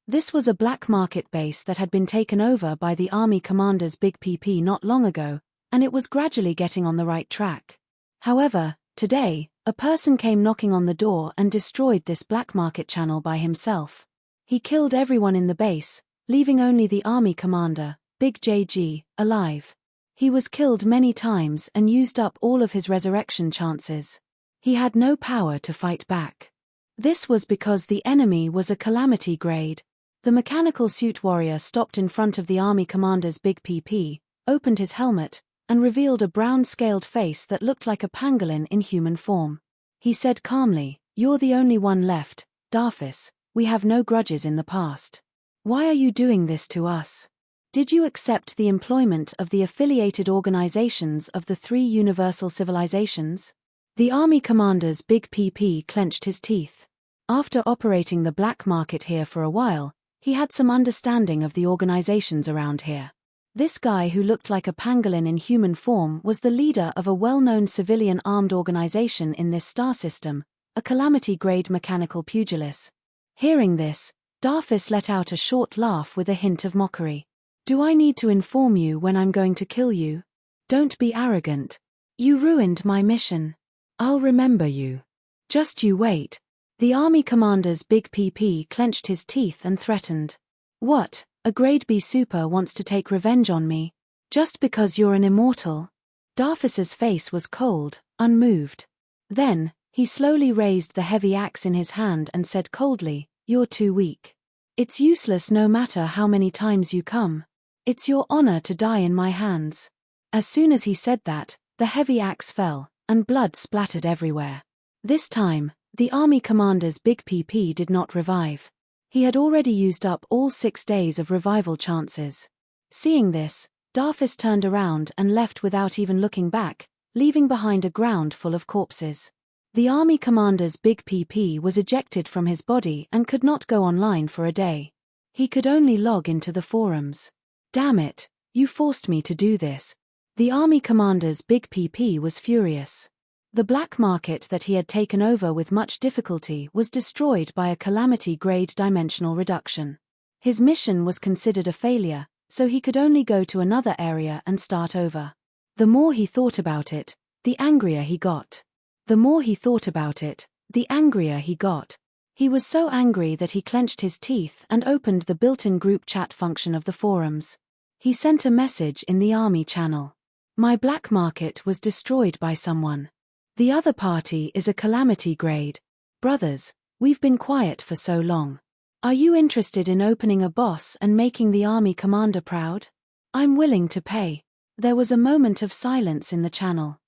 This was a black market base that had been taken over by the army commander's big PP not long ago, and it was gradually getting on the right track. However, today, a person came knocking on the door and destroyed this black market channel by himself. He killed everyone in the base, leaving only the army commander, Big JG, alive. He was killed many times and used up all of his resurrection chances. He had no power to fight back. This was because the enemy was a calamity grade. The mechanical suit warrior stopped in front of the army commander's big PP, opened his helmet, and revealed a brown-scaled face that looked like a pangolin in human form. He said calmly, "You're the only one left, Darfus. We have no grudges in the past. Why are you doing this to us? Did you accept the employment of the affiliated organizations of the three universal civilizations?" The army commander's big PP clenched his teeth. After operating the black market here for a while, he had some understanding of the organizations around here. This guy who looked like a pangolin in human form was the leader of a well-known civilian armed organization in this star system, a calamity-grade mechanical pugilis. Hearing this, Darfus let out a short laugh with a hint of mockery. "Do I need to inform you when I'm going to kill you? Don't be arrogant. You ruined my mission. I'll remember you. Just you wait." The army commander's big PP clenched his teeth and threatened. "What? A grade B super wants to take revenge on me? Just because you're an immortal?" Darfus's face was cold, unmoved. Then, he slowly raised the heavy axe in his hand and said coldly, "You're too weak. It's useless no matter how many times you come. It's your honor to die in my hands." As soon as he said that, the heavy axe fell, and blood splattered everywhere. This time, the army commander's big PP did not revive. He had already used up all 6 days of revival chances. Seeing this, Darfus turned around and left without even looking back, leaving behind a ground full of corpses. The army commander's big PP was ejected from his body and could not go online for a day. He could only log into the forums. "Damn it, you forced me to do this." The army commander's big PP was furious. The black market that he had taken over with much difficulty was destroyed by a calamity-grade dimensional reduction. His mission was considered a failure, so he could only go to another area and start over. The more he thought about it, the angrier he got. The more he thought about it, the angrier he got. He was so angry that he clenched his teeth and opened the built-in group chat function of the forums. He sent a message in the army channel. My black market was destroyed by someone. The other party is a calamity grade. Brothers, we've been quiet for so long. Are you interested in opening a boss and making the army commander proud? I'm willing to pay. There was a moment of silence in the channel.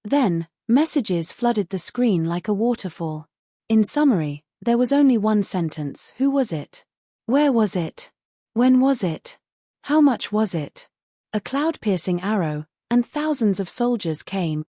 Then, messages flooded the screen like a waterfall. In summary, there was only one sentence. Who was it? Where was it? When was it? How much was it? A cloud-piercing arrow, and thousands of soldiers came.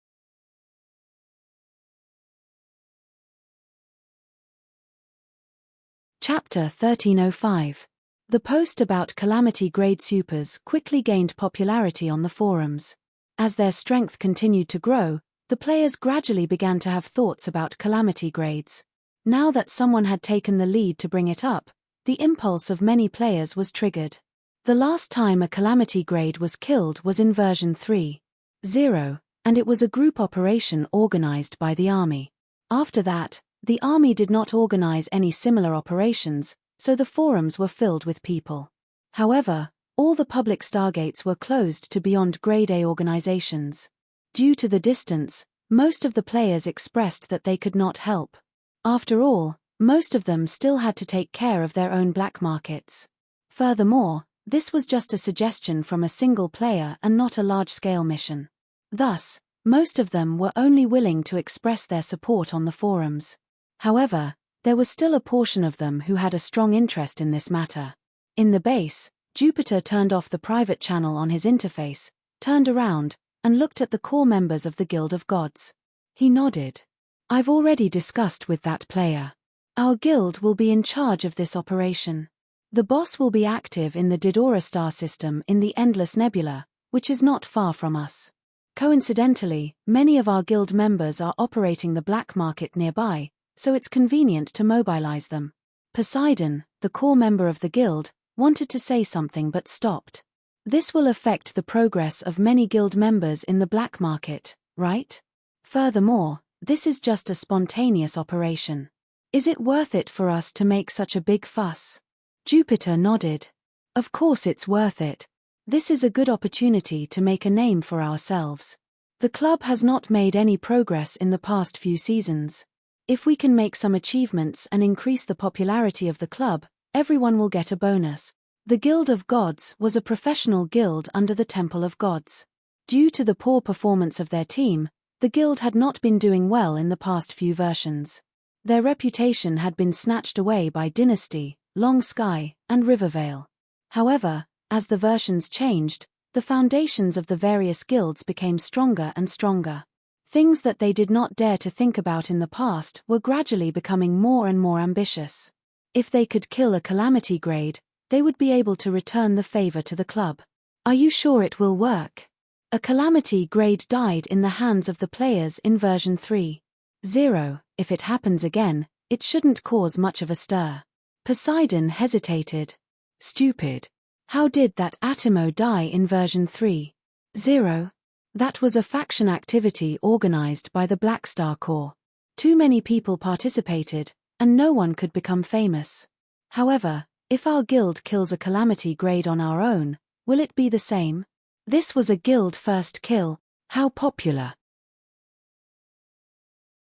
Chapter 1305. The post about Calamity Grade Supers quickly gained popularity on the forums. As their strength continued to grow, the players gradually began to have thoughts about Calamity Grades. Now that someone had taken the lead to bring it up, the impulse of many players was triggered. The last time a Calamity Grade was killed was in version 3.0, and it was a group operation organized by the army. After that, the army did not organize any similar operations, so the forums were filled with people. However, all the public stargates were closed to beyond Grade A organizations. Due to the distance, most of the players expressed that they could not help. After all, most of them still had to take care of their own black markets. Furthermore, this was just a suggestion from a single player and not a large-scale mission. Thus, most of them were only willing to express their support on the forums. However, there was still a portion of them who had a strong interest in this matter. In the base, Jupiter turned off the private channel on his interface, turned around, and looked at the core members of the Guild of Gods. He nodded. I've already discussed with that player. Our guild will be in charge of this operation. The boss will be active in the Didora star system in the Endless Nebula, which is not far from us. Coincidentally, many of our guild members are operating the black market nearby, so it's convenient to mobilize them. Poseidon, the core member of the guild, wanted to say something but stopped. This will affect the progress of many guild members in the black market, right? Furthermore, this is just a spontaneous operation. Is it worth it for us to make such a big fuss? Jupiter nodded. Of course it's worth it. This is a good opportunity to make a name for ourselves. The club has not made any progress in the past few seasons. If we can make some achievements and increase the popularity of the club, everyone will get a bonus. The Guild of Gods was a professional guild under the Temple of Gods. Due to the poor performance of their team, the guild had not been doing well in the past few versions. Their reputation had been snatched away by Dynasty, Long Sky, and Rivervale. However, as the versions changed, the foundations of the various guilds became stronger and stronger. Things that they did not dare to think about in the past were gradually becoming more and more ambitious. If they could kill a Calamity Grade, they would be able to return the favor to the club. Are you sure it will work? A Calamity Grade died in the hands of the players in version 3.0. If it happens again, it shouldn't cause much of a stir. Poseidon hesitated. Stupid. How did that Atimo die in version 3.0? That was a faction activity organized by the Black Star Corps. Too many people participated, and no one could become famous. However, if our guild kills a Calamity Grade on our own, will it be the same? This was a guild first kill. How popular?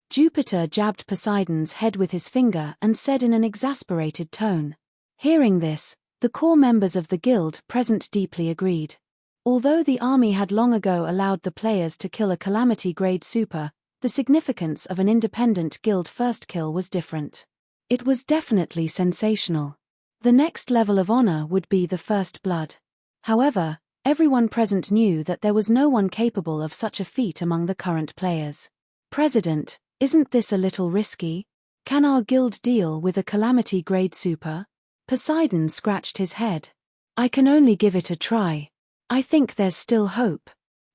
Jupiter jabbed Poseidon's head with his finger and said in an exasperated tone. Hearing this, the core members of the guild present deeply agreed. Although the army had long ago allowed the players to kill a Calamity Grade super, the significance of an independent guild first kill was different. It was definitely sensational. The next level of honor would be the first blood. However, everyone present knew that there was no one capable of such a feat among the current players. President, isn't this a little risky? Can our guild deal with a Calamity Grade super? Poseidon scratched his head. I can only give it a try. I think there's still hope.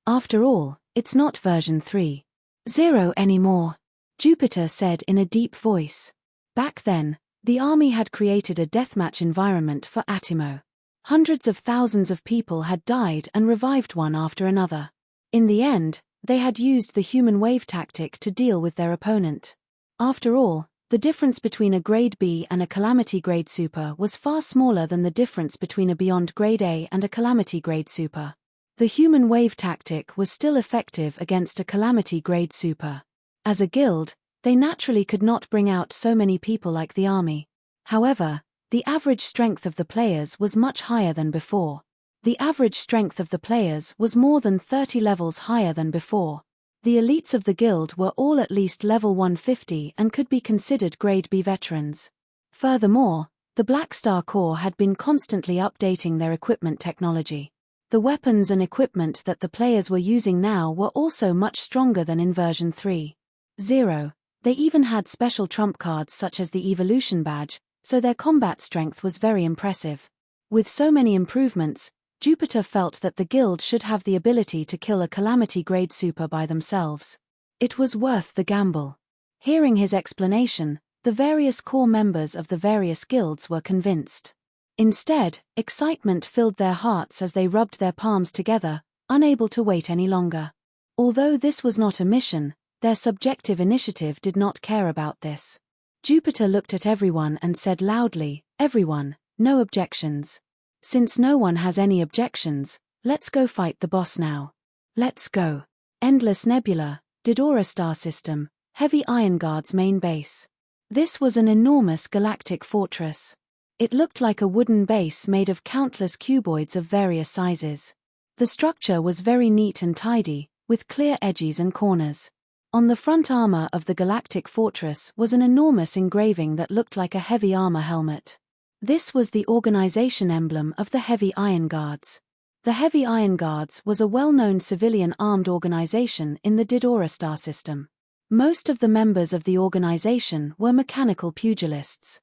After all, it's not version 3.0 anymore, Jupiter said in a deep voice. Back then, the army had created a deathmatch environment for Atimo. Hundreds of thousands of people had died and revived one after another. In the end, they had used the human wave tactic to deal with their opponent. After all, the difference between a grade B and a calamity grade super was far smaller than the difference between a beyond grade A and a calamity grade super. The human wave tactic was still effective against a calamity grade super. As a guild, they naturally could not bring out so many people like the army. However, the average strength of the players was much higher than before. The average strength of the players was more than 30 levels higher than before. The elites of the guild were all at least level 150 and could be considered grade B veterans. Furthermore, the Black Star Corps had been constantly updating their equipment technology. The weapons and equipment that the players were using now were also much stronger than in version 3.0. They even had special trump cards such as the Evolution Badge, so their combat strength was very impressive. With so many improvements, Jupiter felt that the guild should have the ability to kill a calamity grade super by themselves. It was worth the gamble. Hearing his explanation, the various core members of the various guilds were convinced. Instead, excitement filled their hearts as they rubbed their palms together, unable to wait any longer. Although this was not a mission, their subjective initiative did not care about this. Jupiter looked at everyone and said loudly, "Everyone, no objections. Since no one has any objections, let's go fight the boss now. Let's go." Endless Nebula, Didora Star System, Heavy Iron Guard's main base. This was an enormous galactic fortress. It looked like a wooden base made of countless cuboids of various sizes. The structure was very neat and tidy, with clear edges and corners. On the front armor of the galactic fortress was an enormous engraving that looked like a heavy armor helmet. This was the organization emblem of the Heavy Iron Guards. The Heavy Iron Guards was a well-known civilian armed organization in the Didora star system. Most of the members of the organization were mechanical pugilists.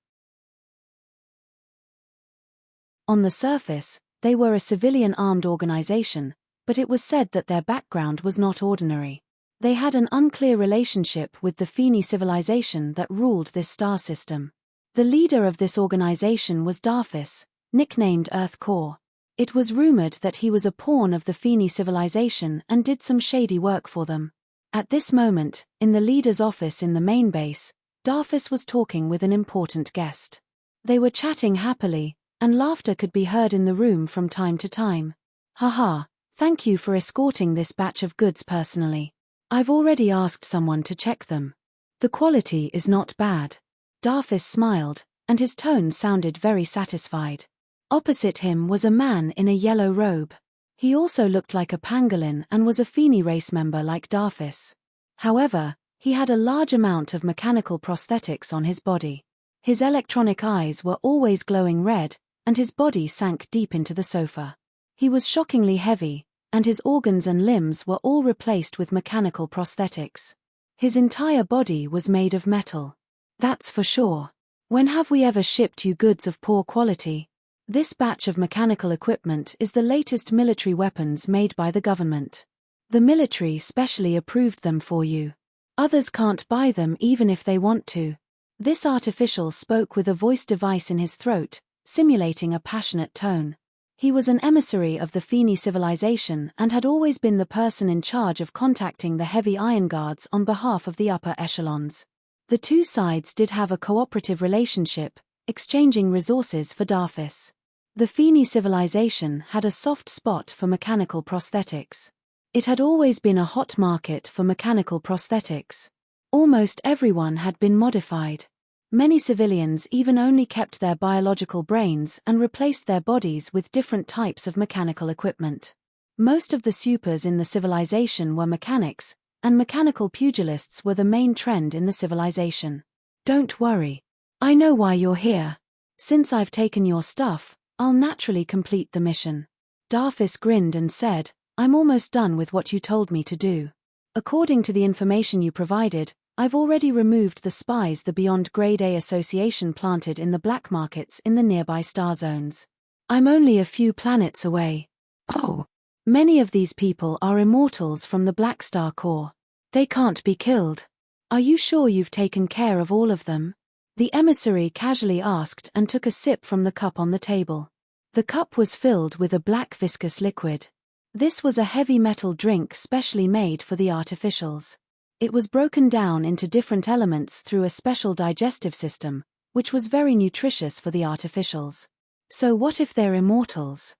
On the surface, they were a civilian armed organization, but it was said that their background was not ordinary. They had an unclear relationship with the Feni civilization that ruled this star system. The leader of this organization was Darfis, nicknamed Earth Core. It was rumored that he was a pawn of the Feni civilization and did some shady work for them. At this moment, in the leader's office in the main base, Darfis was talking with an important guest. They were chatting happily, and laughter could be heard in the room from time to time. "Haha, thank you for escorting this batch of goods personally. I've already asked someone to check them. The quality is not bad." Darfis smiled, and his tone sounded very satisfied. Opposite him was a man in a yellow robe. He also looked like a pangolin and was a Feni race member like Darfis. However, he had a large amount of mechanical prosthetics on his body. His electronic eyes were always glowing red, and his body sank deep into the sofa. He was shockingly heavy, and his organs and limbs were all replaced with mechanical prosthetics. His entire body was made of metal. "That's for sure. When have we ever shipped you goods of poor quality? This batch of mechanical equipment is the latest military weapons made by the government. The military specially approved them for you. Others can't buy them even if they want to." This artificial spoke with a voice device in his throat, simulating a passionate tone. He was an emissary of the Feni civilization and had always been the person in charge of contacting the Heavy Iron Guards on behalf of the upper echelons. The two sides did have a cooperative relationship, exchanging resources for Darfis. The Feni civilization had a soft spot for mechanical prosthetics. It had always been a hot market for mechanical prosthetics. Almost everyone had been modified. Many civilians even only kept their biological brains and replaced their bodies with different types of mechanical equipment. Most of the supers in the civilization were mechanics, and mechanical pugilists were the main trend in the civilization. "Don't worry. I know why you're here. Since I've taken your stuff, I'll naturally complete the mission." Darfis grinned and said, "I'm almost done with what you told me to do. According to the information you provided, I've already removed the spies the Beyond Grade A Association planted in the black markets in the nearby star zones. I'm only a few planets away." "Oh. Many of these people are immortals from the Black Star Corps. They can't be killed. Are you sure you've taken care of all of them?" The emissary casually asked and took a sip from the cup on the table. The cup was filled with a black viscous liquid. This was a heavy metal drink specially made for the artificials. It was broken down into different elements through a special digestive system, which was very nutritious for the artificials. So what if they're immortals?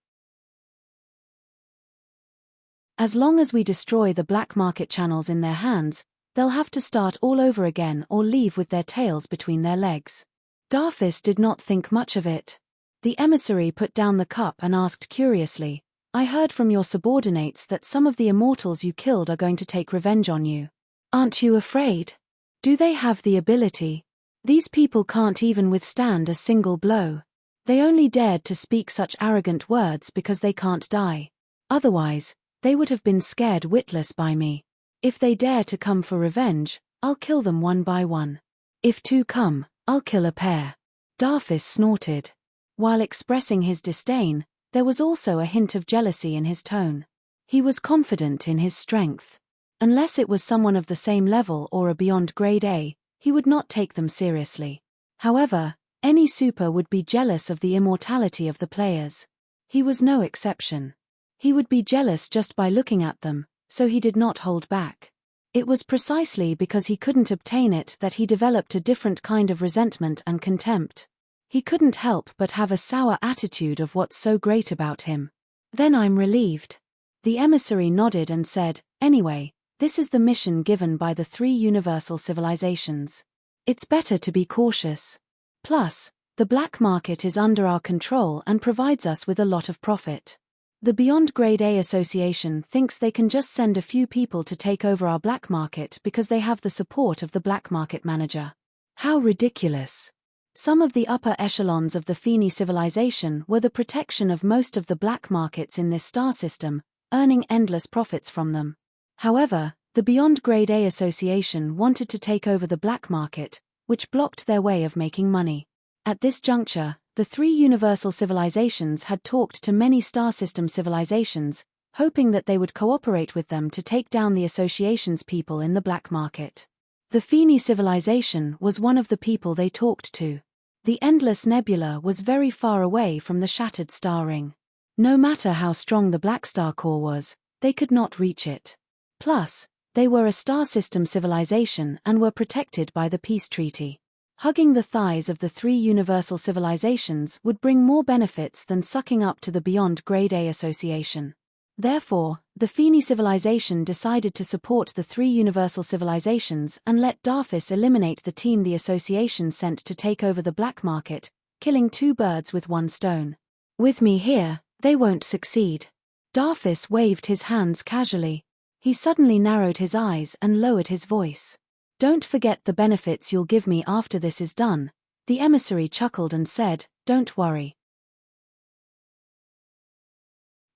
As long as we destroy the black market channels in their hands, they'll have to start all over again or leave with their tails between their legs. Darfis did not think much of it. The emissary put down the cup and asked curiously, I heard from your subordinates that some of the immortals you killed are going to take revenge on you. Aren't you afraid? Do they have the ability? These people can't even withstand a single blow. They only dared to speak such arrogant words because they can't die. Otherwise, they would have been scared witless by me. If they dare to come for revenge, I'll kill them one by one. If two come, I'll kill a pair. Darfis snorted. While expressing his disdain, there was also a hint of jealousy in his tone. He was confident in his strength. Unless it was someone of the same level or a beyond grade A, he would not take them seriously. However, any super would be jealous of the immortality of the players. He was no exception. He would be jealous just by looking at them, so he did not hold back. It was precisely because he couldn't obtain it that he developed a different kind of resentment and contempt. He couldn't help but have a sour attitude of what's so great about him. Then I'm relieved. The emissary nodded and said, anyway, this is the mission given by the 3 universal civilizations. It's better to be cautious. Plus, the black market is under our control and provides us with a lot of profit. The Beyond Grade A Association thinks they can just send a few people to take over our black market because they have the support of the black market manager. How ridiculous. Some of the upper echelons of the Feni civilization were the protection of most of the black markets in this star system, earning endless profits from them. However, the Beyond Grade A Association wanted to take over the black market, which blocked their way of making money. At this juncture, the 3 universal civilizations had talked to many star system civilizations, hoping that they would cooperate with them to take down the association's people in the black market. The Feni civilization was one of the people they talked to. The endless nebula was very far away from the shattered star ring. No matter how strong the black star core was, they could not reach it. Plus, they were a star system civilization and were protected by the peace treaty. Hugging the thighs of the 3 universal civilizations would bring more benefits than sucking up to the Beyond Grade A Association. Therefore, the Feni civilization decided to support the 3 universal civilizations and let Darfis eliminate the team the association sent to take over the black market, killing 2 birds with 1 stone. With me here, they won't succeed. Darfis waved his hands casually. He suddenly narrowed his eyes and lowered his voice. Don't forget the benefits you'll give me after this is done. The emissary chuckled and said, don't worry.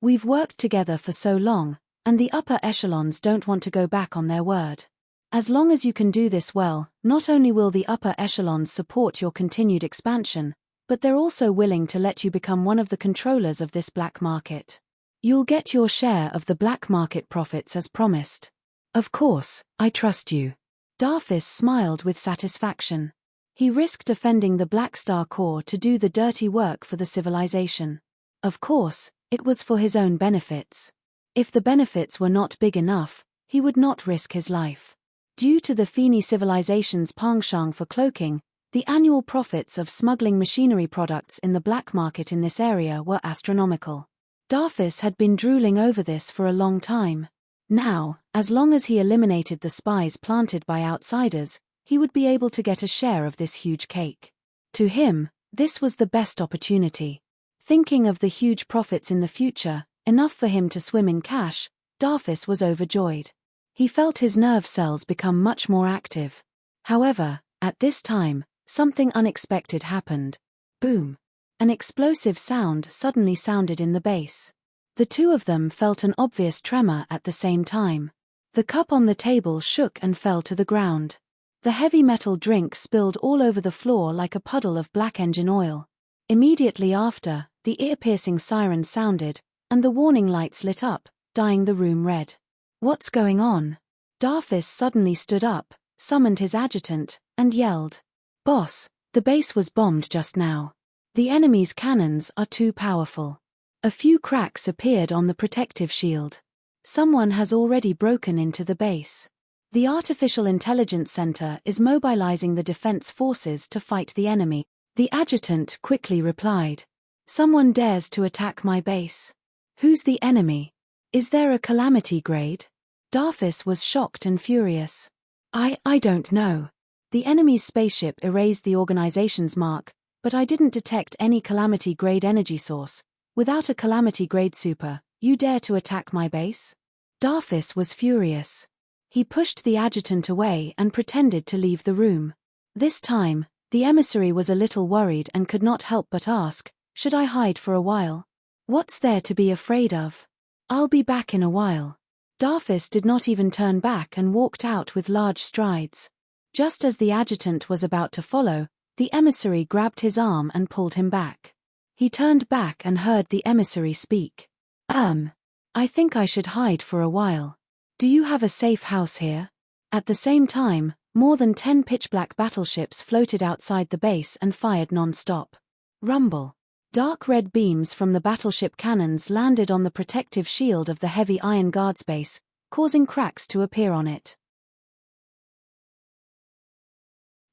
We've worked together for so long, and the upper echelons don't want to go back on their word. As long as you can do this well, not only will the upper echelons support your continued expansion, but they're also willing to let you become one of the controllers of this black market. You'll get your share of the black market profits as promised. Of course, I trust you. Darfis smiled with satisfaction. He risked offending the Black Star Corps to do the dirty work for the civilization. Of course, it was for his own benefits. If the benefits were not big enough, he would not risk his life. Due to the Feni civilization's penchant for cloaking, the annual profits of smuggling machinery products in the black market in this area were astronomical. Darfis had been drooling over this for a long time. Now, as long as he eliminated the spies planted by outsiders, he would be able to get a share of this huge cake. To him, this was the best opportunity. Thinking of the huge profits in the future, enough for him to swim in cash, Darfis was overjoyed. He felt his nerve cells become much more active. However, at this time, something unexpected happened. Boom! An explosive sound suddenly sounded in the base. The 2 of them felt an obvious tremor at the same time. The cup on the table shook and fell to the ground. The heavy metal drink spilled all over the floor like a puddle of black engine oil. Immediately after, the ear-piercing siren sounded, and the warning lights lit up, dyeing the room red. What's going on? Darfis suddenly stood up, summoned his adjutant, and yelled. Boss, The base was bombed just now. The enemy's cannons are too powerful. A few cracks appeared on the protective shield. Someone has already broken into the base. The Artificial Intelligence Center is mobilizing the defense forces to fight the enemy. The adjutant quickly replied. Someone dares to attack my base. Who's the enemy? Is there a calamity grade? Darfis was shocked and furious. I don't know. The enemy's spaceship erased the organization's mark, but I didn't detect any calamity grade energy source. Without a calamity grade super, you dare to attack my base? Darfis was furious. He pushed the adjutant away and pretended to leave the room. This time, the emissary was a little worried and could not help but ask, should I hide for a while? What's there to be afraid of? I'll be back in a while. Darfis did not even turn back and walked out with large strides. Just as the adjutant was about to follow, the emissary grabbed his arm and pulled him back. He turned back and heard the emissary speak. I think I should hide for a while. Do you have a safe house here? At the same time, more than 10 pitch-black battleships floated outside the base and fired non-stop. Rumble. Dark red beams from the battleship cannons landed on the protective shield of the heavy iron guards base, causing cracks to appear on it.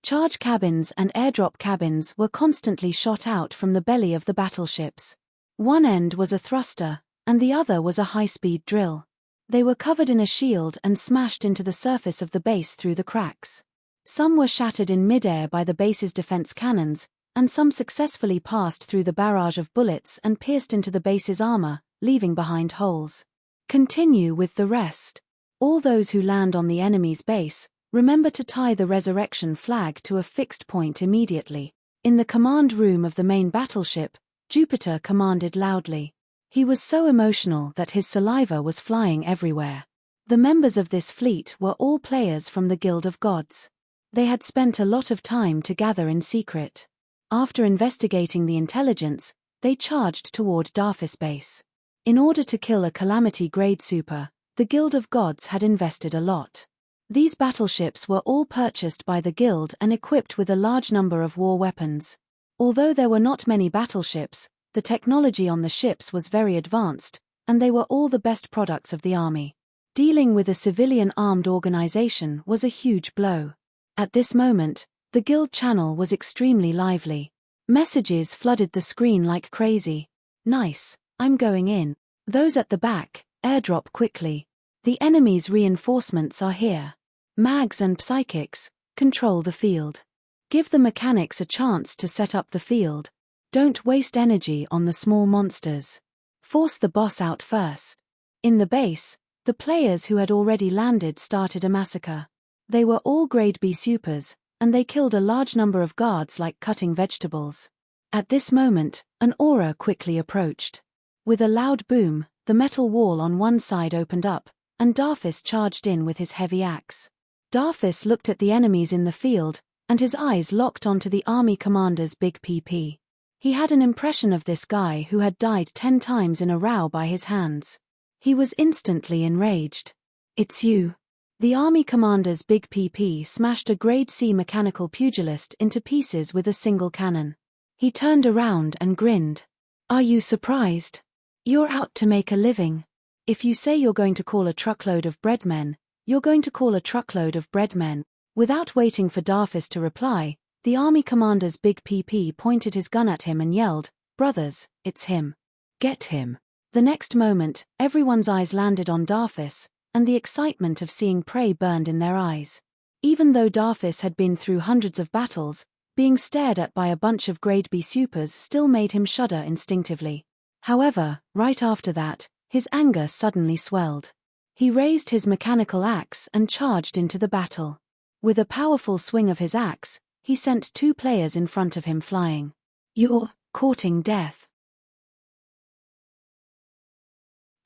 Charge cabins and airdrop cabins were constantly shot out from the belly of the battleships. One end was a thruster, and the other was a high-speed drill. They were covered in a shield and smashed into the surface of the base through the cracks. Some were shattered in midair by the base's defense cannons, and some successfully passed through the barrage of bullets and pierced into the base's armor, leaving behind holes. Continue with the rest. All those who land on the enemy's base, remember to tie the resurrection flag to a fixed point immediately. In the command room of the main battleship, Jupiter commanded loudly. He was so emotional that his saliva was flying everywhere. The members of this fleet were all players from the Guild of Gods. They had spent a lot of time to gather in secret. After investigating the intelligence, they charged toward Darfis base. In order to kill a calamity-grade super, the Guild of Gods had invested a lot. These battleships were all purchased by the Guild and equipped with a large number of war weapons. Although there were not many battleships, the technology on the ships was very advanced, and they were all the best products of the army. Dealing with a civilian armed organization was a huge blow. At this moment, the Guild channel was extremely lively. Messages flooded the screen like crazy. Nice, I'm going in. Those at the back, airdrop quickly. The enemy's reinforcements are here. Mags and psychics, control the field. Give the mechanics a chance to set up the field. Don't waste energy on the small monsters. Force the boss out first. In the base, the players who had already landed started a massacre. They were all grade B supers, and they killed a large number of guards like cutting vegetables. At this moment, an aura quickly approached. With a loud boom, the metal wall on one side opened up, and Darfis charged in with his heavy axe. Darfis looked at the enemies in the field, and his eyes locked onto the army commander's big PP. He had an impression of this guy who had died 10 times in a row by his hands. He was instantly enraged. It's you. The army commander's big PP smashed a grade C mechanical pugilist into pieces with a single cannon. He turned around and grinned. Are you surprised? You're out to make a living. If you say you're going to call a truckload of breadmen, you're going to call a truckload of breadmen. Without waiting for Darfis to reply, the army commander's big PP pointed his gun at him and yelled, "Brothers, it's him. Get him." The next moment, everyone's eyes landed on Darfis, and the excitement of seeing prey burned in their eyes. Even though Darfis had been through hundreds of battles, being stared at by a bunch of grade B supers still made him shudder instinctively. However, right after that, his anger suddenly swelled. He raised his mechanical axe and charged into the battle. With a powerful swing of his axe, he sent 2 players in front of him flying. You're courting death.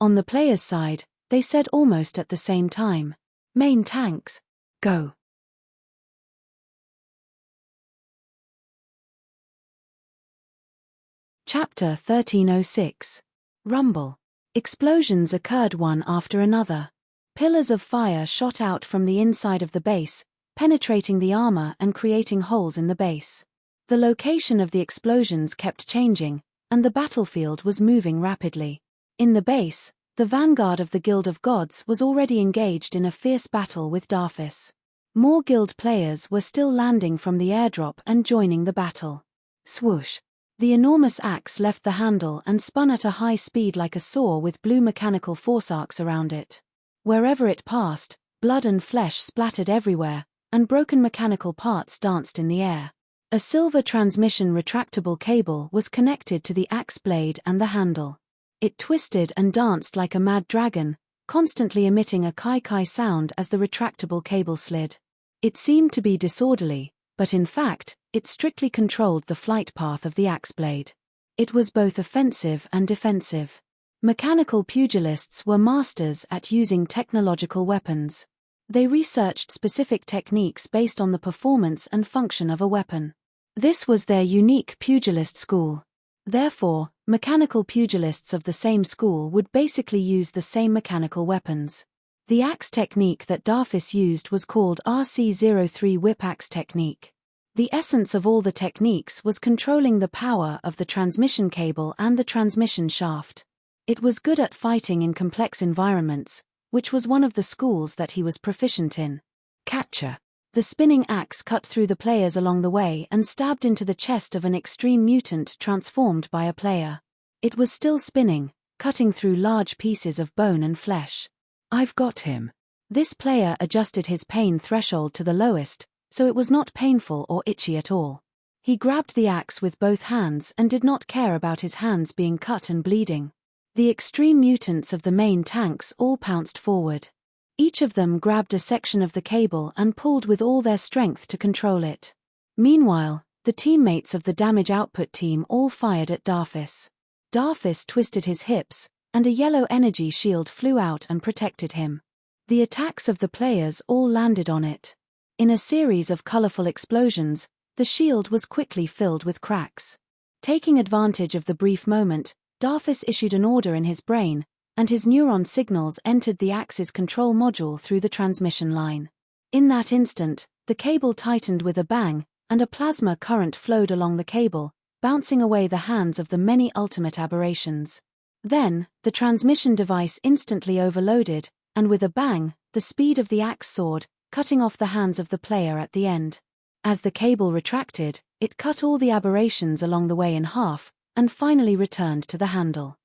On the players' side, they said almost at the same time, "Main tanks, go." Chapter 1306. Rumble. Explosions occurred one after another. Pillars of fire shot out from the inside of the base, penetrating the armor and creating holes in the base. The location of the explosions kept changing, and the battlefield was moving rapidly. In the base, the vanguard of the Guild of Gods was already engaged in a fierce battle with Darfis. More guild players were still landing from the airdrop and joining the battle. Swoosh! The enormous axe left the handle and spun at a high speed like a saw with blue mechanical force arcs around it. Wherever it passed, blood and flesh splattered everywhere, and broken mechanical parts danced in the air. A silver transmission retractable cable was connected to the axe blade and the handle. It twisted and danced like a mad dragon, constantly emitting a kai-kai sound as the retractable cable slid. It seemed to be disorderly, but in fact, it strictly controlled the flight path of the axe blade. It was both offensive and defensive. Mechanical pugilists were masters at using technological weapons. They researched specific techniques based on the performance and function of a weapon. This was their unique pugilist school. Therefore, mechanical pugilists of the same school would basically use the same mechanical weapons. The axe technique that Darfis used was called RC03 whip axe technique. The essence of all the techniques was controlling the power of the transmission cable and the transmission shaft. It was good at fighting in complex environments, which was one of the schools that he was proficient in. Catcher. The spinning axe cut through the players along the way and stabbed into the chest of an extreme mutant transformed by a player. It was still spinning, cutting through large pieces of bone and flesh. I've got him. This player adjusted his pain threshold to the lowest, so it was not painful or itchy at all. He grabbed the axe with both hands and did not care about his hands being cut and bleeding. The extreme mutants of the main tanks all pounced forward. Each of them grabbed a section of the cable and pulled with all their strength to control it. Meanwhile, the teammates of the damage output team all fired at Darfis. Darfis twisted his hips, and a yellow energy shield flew out and protected him. The attacks of the players all landed on it. In a series of colorful explosions, the shield was quickly filled with cracks. Taking advantage of the brief moment, Darfis issued an order in his brain, and his neuron signals entered the axe's control module through the transmission line. In that instant, the cable tightened with a bang, and a plasma current flowed along the cable, bouncing away the hands of the many ultimate aberrations. Then, the transmission device instantly overloaded, and with a bang, the speed of the axe soared, cutting off the hands of the player at the end. As the cable retracted, it cut all the aberrations along the way in half, and finally returned to the handle.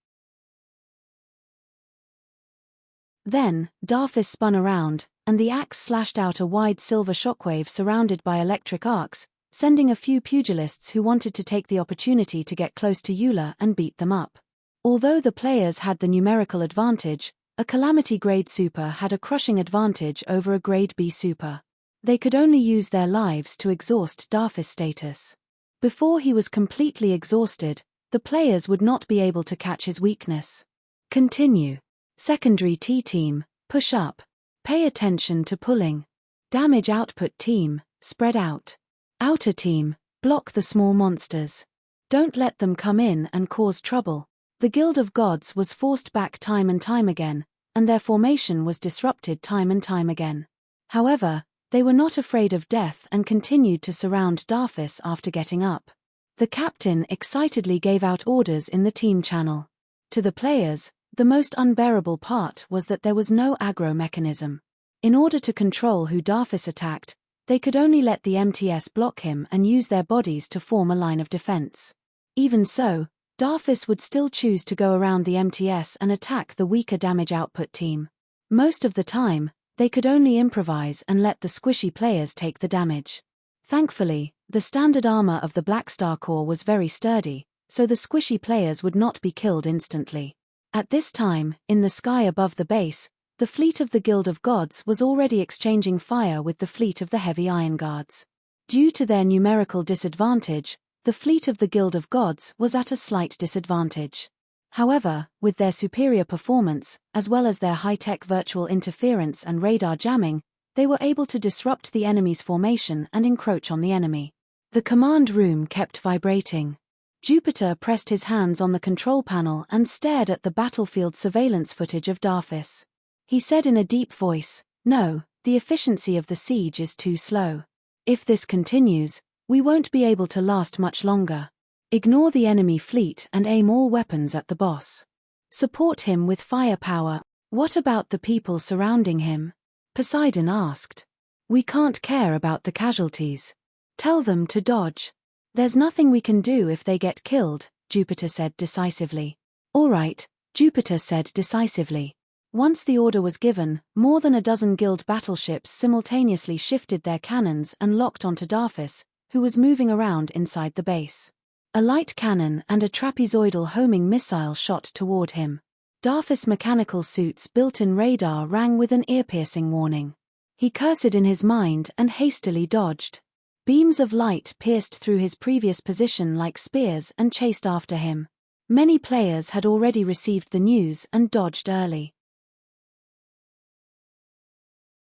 Then, Darfis spun around, and the axe slashed out a wide silver shockwave surrounded by electric arcs, sending a few pugilists who wanted to take the opportunity to get close to Eula and beat them up. Although the players had the numerical advantage, a Calamity Grade Super had a crushing advantage over a Grade B Super. They could only use their lives to exhaust Darfis' status. Before he was completely exhausted, the players would not be able to catch his weakness. Continue. Secondary T-Team, push up. Pay attention to pulling. Damage output team, spread out. Outer team, block the small monsters. Don't let them come in and cause trouble. The Guild of Gods was forced back time and time again, and their formation was disrupted time and time again. However, they were not afraid of death and continued to surround Darfis after getting up. The captain excitedly gave out orders in the team channel. To the players, the most unbearable part was that there was no aggro mechanism. In order to control who Darfis attacked, they could only let the MTS block him and use their bodies to form a line of defense. Even so, Darfis would still choose to go around the MTS and attack the weaker damage output team. Most of the time, they could only improvise and let the squishy players take the damage. Thankfully, the standard armor of the Black Star Corps was very sturdy, so the squishy players would not be killed instantly. At this time, in the sky above the base, the fleet of the Guild of Gods was already exchanging fire with the fleet of the Heavy Iron Guards. Due to their numerical disadvantage, the fleet of the Guild of Gods was at a slight disadvantage. However, with their superior performance, as well as their high-tech virtual interference and radar jamming, they were able to disrupt the enemy's formation and encroach on the enemy. The command room kept vibrating. Jupiter pressed his hands on the control panel and stared at the battlefield surveillance footage of Darfis. He said in a deep voice, "No, the efficiency of the siege is too slow. If this continues, We won't be able to last much longer. Ignore the enemy fleet and aim all weapons at the boss. Support him with firepower. What about the people surrounding him? Poseidon asked. We can't care about the casualties. Tell them to dodge. There's nothing we can do if they get killed, Jupiter said decisively. All right, Jupiter said decisively. Once the order was given, more than a dozen guild battleships simultaneously shifted their cannons and locked onto Darphis, who was moving around inside the base. A light cannon and a trapezoidal homing missile shot toward him. Darphis' mechanical suit's built-in radar rang with an ear-piercing warning. He cursed in his mind and hastily dodged. Beams of light pierced through his previous position like spears and chased after him. Many players had already received the news and dodged early.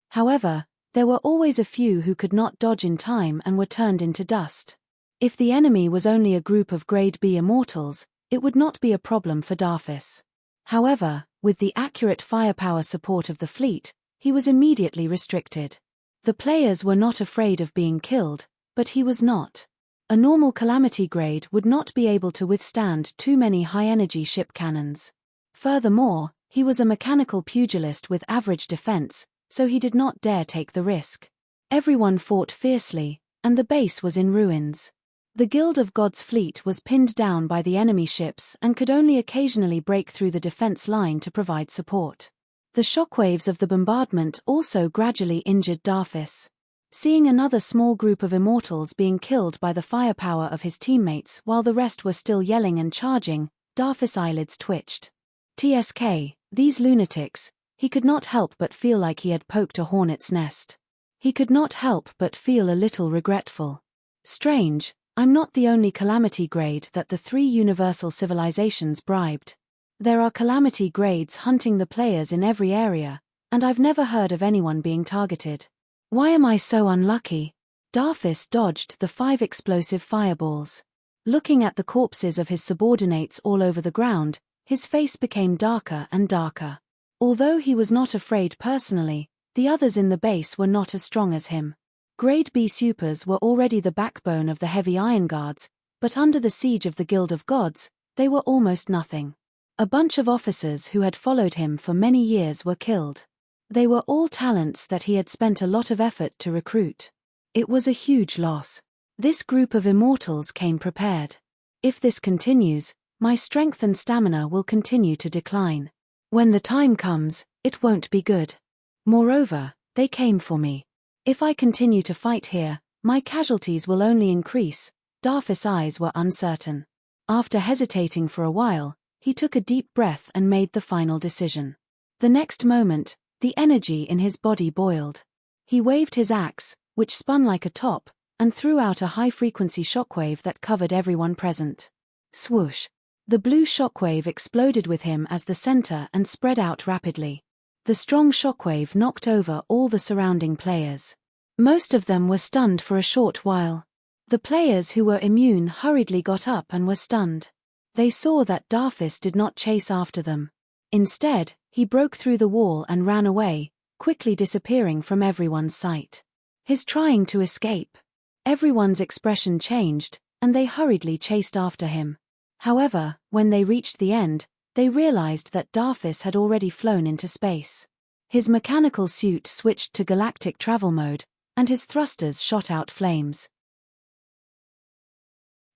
However, there were always a few who could not dodge in time and were turned into dust. If the enemy was only a group of Grade B immortals, it would not be a problem for Darphis. However, with the accurate firepower support of the fleet, he was immediately restricted. The players were not afraid of being killed, but he was not. A normal calamity grade would not be able to withstand too many high-energy ship cannons. Furthermore, he was a mechanical pugilist with average defense, so he did not dare take the risk. Everyone fought fiercely, and the base was in ruins. The Guild of Gods fleet was pinned down by the enemy ships and could only occasionally break through the defense line to provide support. The shockwaves of the bombardment also gradually injured Darphis. Seeing another small group of immortals being killed by the firepower of his teammates while the rest were still yelling and charging, Darphis' eyelids twitched. TSK, these lunatics. He could not help but feel like he had poked a hornet's nest. He could not help but feel a little regretful. Strange, I'm not the only calamity grade that the 3 universal civilizations bribed. There are calamity grades hunting the players in every area, and I've never heard of anyone being targeted. Why am I so unlucky? Darphis dodged the 5 explosive fireballs. Looking at the corpses of his subordinates all over the ground, his face became darker and darker. Although he was not afraid personally, the others in the base were not as strong as him. Grade B supers were already the backbone of the heavy iron guards, but under the siege of the Guild of Gods, they were almost nothing. A bunch of officers who had followed him for many years were killed. They were all talents that he had spent a lot of effort to recruit. It was a huge loss. This group of immortals came prepared. If this continues, my strength and stamina will continue to decline. When the time comes, it won't be good. Moreover, they came for me. If I continue to fight here, my casualties will only increase. Darphis' eyes were uncertain. After hesitating for a while, he took a deep breath and made the final decision. The next moment, the energy in his body boiled. He waved his axe, which spun like a top, and threw out a high-frequency shockwave that covered everyone present. Swoosh! The blue shockwave exploded with him as the center and spread out rapidly. The strong shockwave knocked over all the surrounding players. Most of them were stunned for a short while. The players who were immune hurriedly got up and were stunned. They saw that Darphis did not chase after them. Instead, he broke through the wall and ran away, quickly disappearing from everyone's sight. His trying to escape. Everyone's expression changed, and they hurriedly chased after him. However, when they reached the end, they realized that Darphis had already flown into space. His mechanical suit switched to galactic travel mode, and his thrusters shot out flames.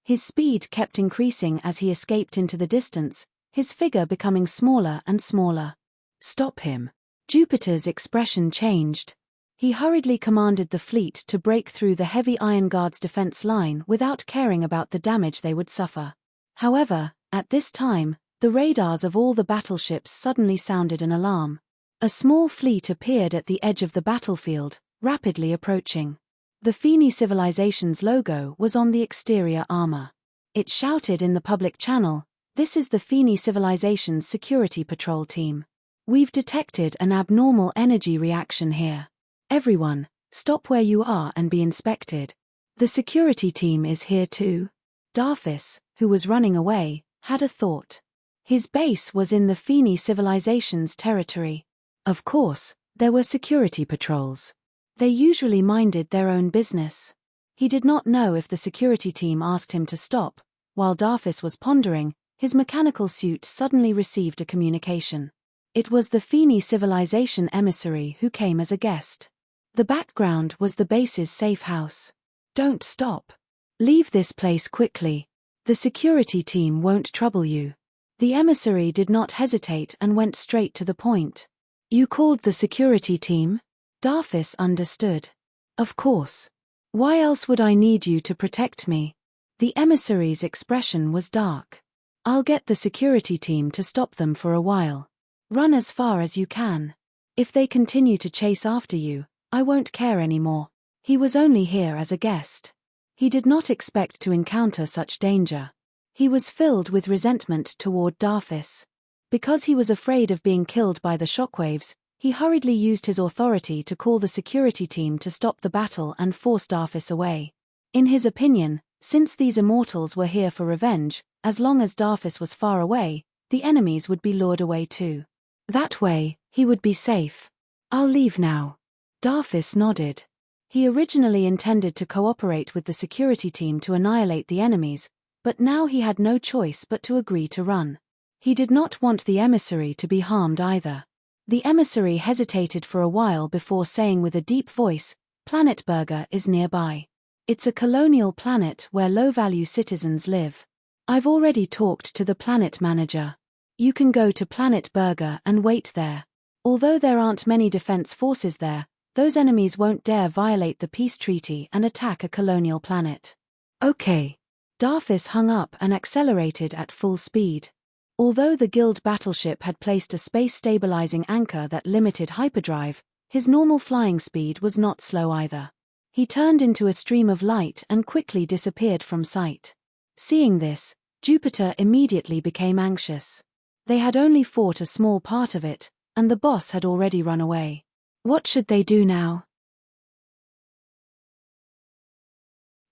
His speed kept increasing as he escaped into the distance, his figure becoming smaller and smaller. Stop him. Jupiter's expression changed. He hurriedly commanded the fleet to break through the heavy Iron Guard's defense line without caring about the damage they would suffer. However, at this time, the radars of all the battleships suddenly sounded an alarm. A small fleet appeared at the edge of the battlefield, rapidly approaching. The Feni civilization's logo was on the exterior armor. It shouted in the public channel, "This is the Feni civilization's security patrol team. We've detected an abnormal energy reaction here. Everyone, stop where you are and be inspected. The security team is here too." Darphis, who was running away, had a thought. His base was in the Feni civilization's territory. Of course, there were security patrols. They usually minded their own business. He did not know if the security team asked him to stop. While Darfis was pondering, his mechanical suit suddenly received a communication. It was the Feni civilization emissary who came as a guest. The background was the base's safe house. "Don't stop. Leave this place quickly. The security team won't trouble you." The emissary did not hesitate and went straight to the point. "You called the security team?" Darfis understood. "Of course. Why else would I need you to protect me?" The emissary's expression was dark. "I'll get the security team to stop them for a while. Run as far as you can. If they continue to chase after you, I won't care anymore." He was only here as a guest. He did not expect to encounter such danger. He was filled with resentment toward Darfis. Because he was afraid of being killed by the shockwaves, he hurriedly used his authority to call the security team to stop the battle and force Darfis away. In his opinion, since these immortals were here for revenge, as long as Darfis was far away, the enemies would be lured away too. That way, he would be safe. "I'll leave now." Darfis nodded. He originally intended to cooperate with the security team to annihilate the enemies, but now he had no choice but to agree to run. He did not want the emissary to be harmed either. The emissary hesitated for a while before saying with a deep voice, "Planet Burger is nearby. It's a colonial planet where low-value citizens live. I've already talked to the planet manager. You can go to Planet Burger and wait there. Although there aren't many defense forces there, those enemies won't dare violate the peace treaty and attack a colonial planet." "Okay." Darfis hung up and accelerated at full speed. Although the Guild battleship had placed a space-stabilizing anchor that limited hyperdrive, his normal flying speed was not slow either. He turned into a stream of light and quickly disappeared from sight. Seeing this, Jupiter immediately became anxious. They had only fought a small part of it, and the boss had already run away. What should they do now?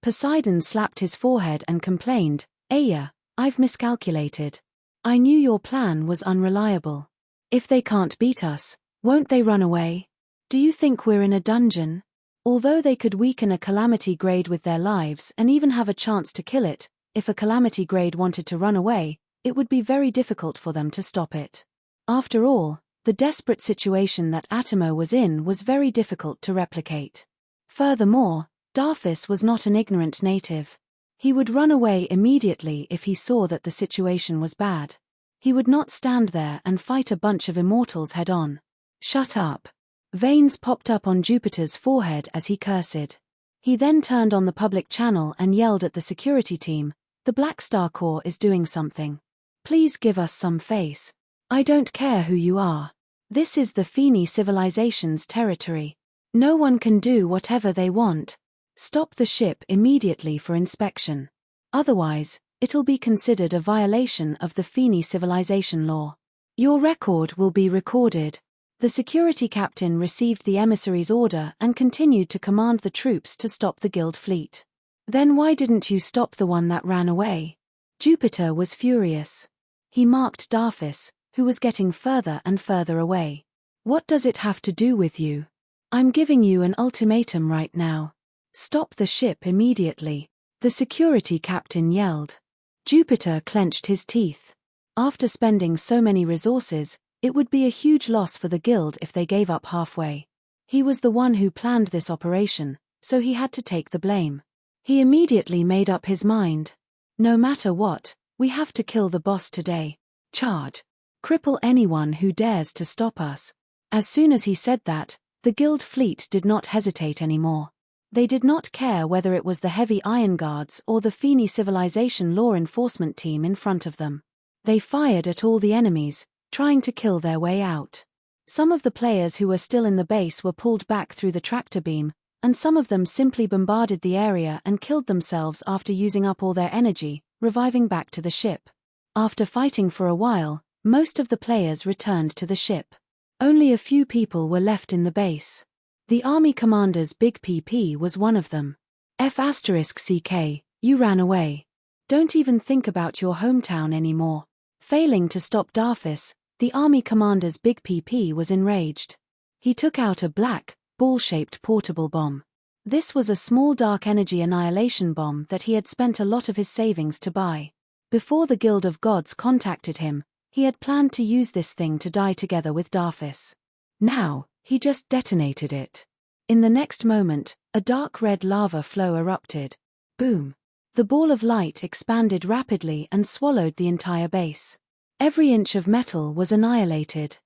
Poseidon slapped his forehead and complained, "Aya, I've miscalculated. I knew your plan was unreliable. If they can't beat us, won't they run away? Do you think we're in a dungeon?" Although they could weaken a calamity grade with their lives and even have a chance to kill it, if a calamity grade wanted to run away, it would be very difficult for them to stop it. After all, the desperate situation that Atomo was in was very difficult to replicate. Furthermore, Darfis was not an ignorant native. He would run away immediately if he saw that the situation was bad. He would not stand there and fight a bunch of immortals head-on. "Shut up." Veins popped up on Jupiter's forehead as he cursed. He then turned on the public channel and yelled at the security team, "The Black Star Corps is doing something. Please give us some face. I don't care who you are. This is the Feni civilization's territory. No one can do whatever they want. Stop the ship immediately for inspection. Otherwise, it'll be considered a violation of the Feni civilization law. Your record will be recorded." The security captain received the emissary's order and continued to command the troops to stop the guild fleet. "Then why didn't you stop the one that ran away?" Jupiter was furious. He marked Darfis, who was getting further and further away. "What does it have to do with you? I'm giving you an ultimatum right now. Stop the ship immediately," the security captain yelled. Jupiter clenched his teeth. After spending so many resources, it would be a huge loss for the guild if they gave up halfway. He was the one who planned this operation, so he had to take the blame. He immediately made up his mind. "No matter what, we have to kill the boss today. Charge. Cripple anyone who dares to stop us." As soon as he said that, the guild fleet did not hesitate anymore. They did not care whether it was the heavy iron guards or the Feni civilization law enforcement team in front of them. They fired at all the enemies, trying to kill their way out. Some of the players who were still in the base were pulled back through the tractor beam, and some of them simply bombarded the area and killed themselves after using up all their energy, reviving back to the ship. After fighting for a while, most of the players returned to the ship. Only a few people were left in the base. The army commander's big PP was one of them. F*CK, you ran away. Don't even think about your hometown anymore. Failing to stop Darfis, the army commander's big PP was enraged. He took out a black, ball-shaped portable bomb. This was a small dark energy annihilation bomb that he had spent a lot of his savings to buy. Before the Guild of Gods contacted him, he had planned to use this thing to die together with Darfis. Now, he just detonated it. In the next moment, a dark red lava flow erupted. Boom! The ball of light expanded rapidly and swallowed the entire base. Every inch of metal was annihilated.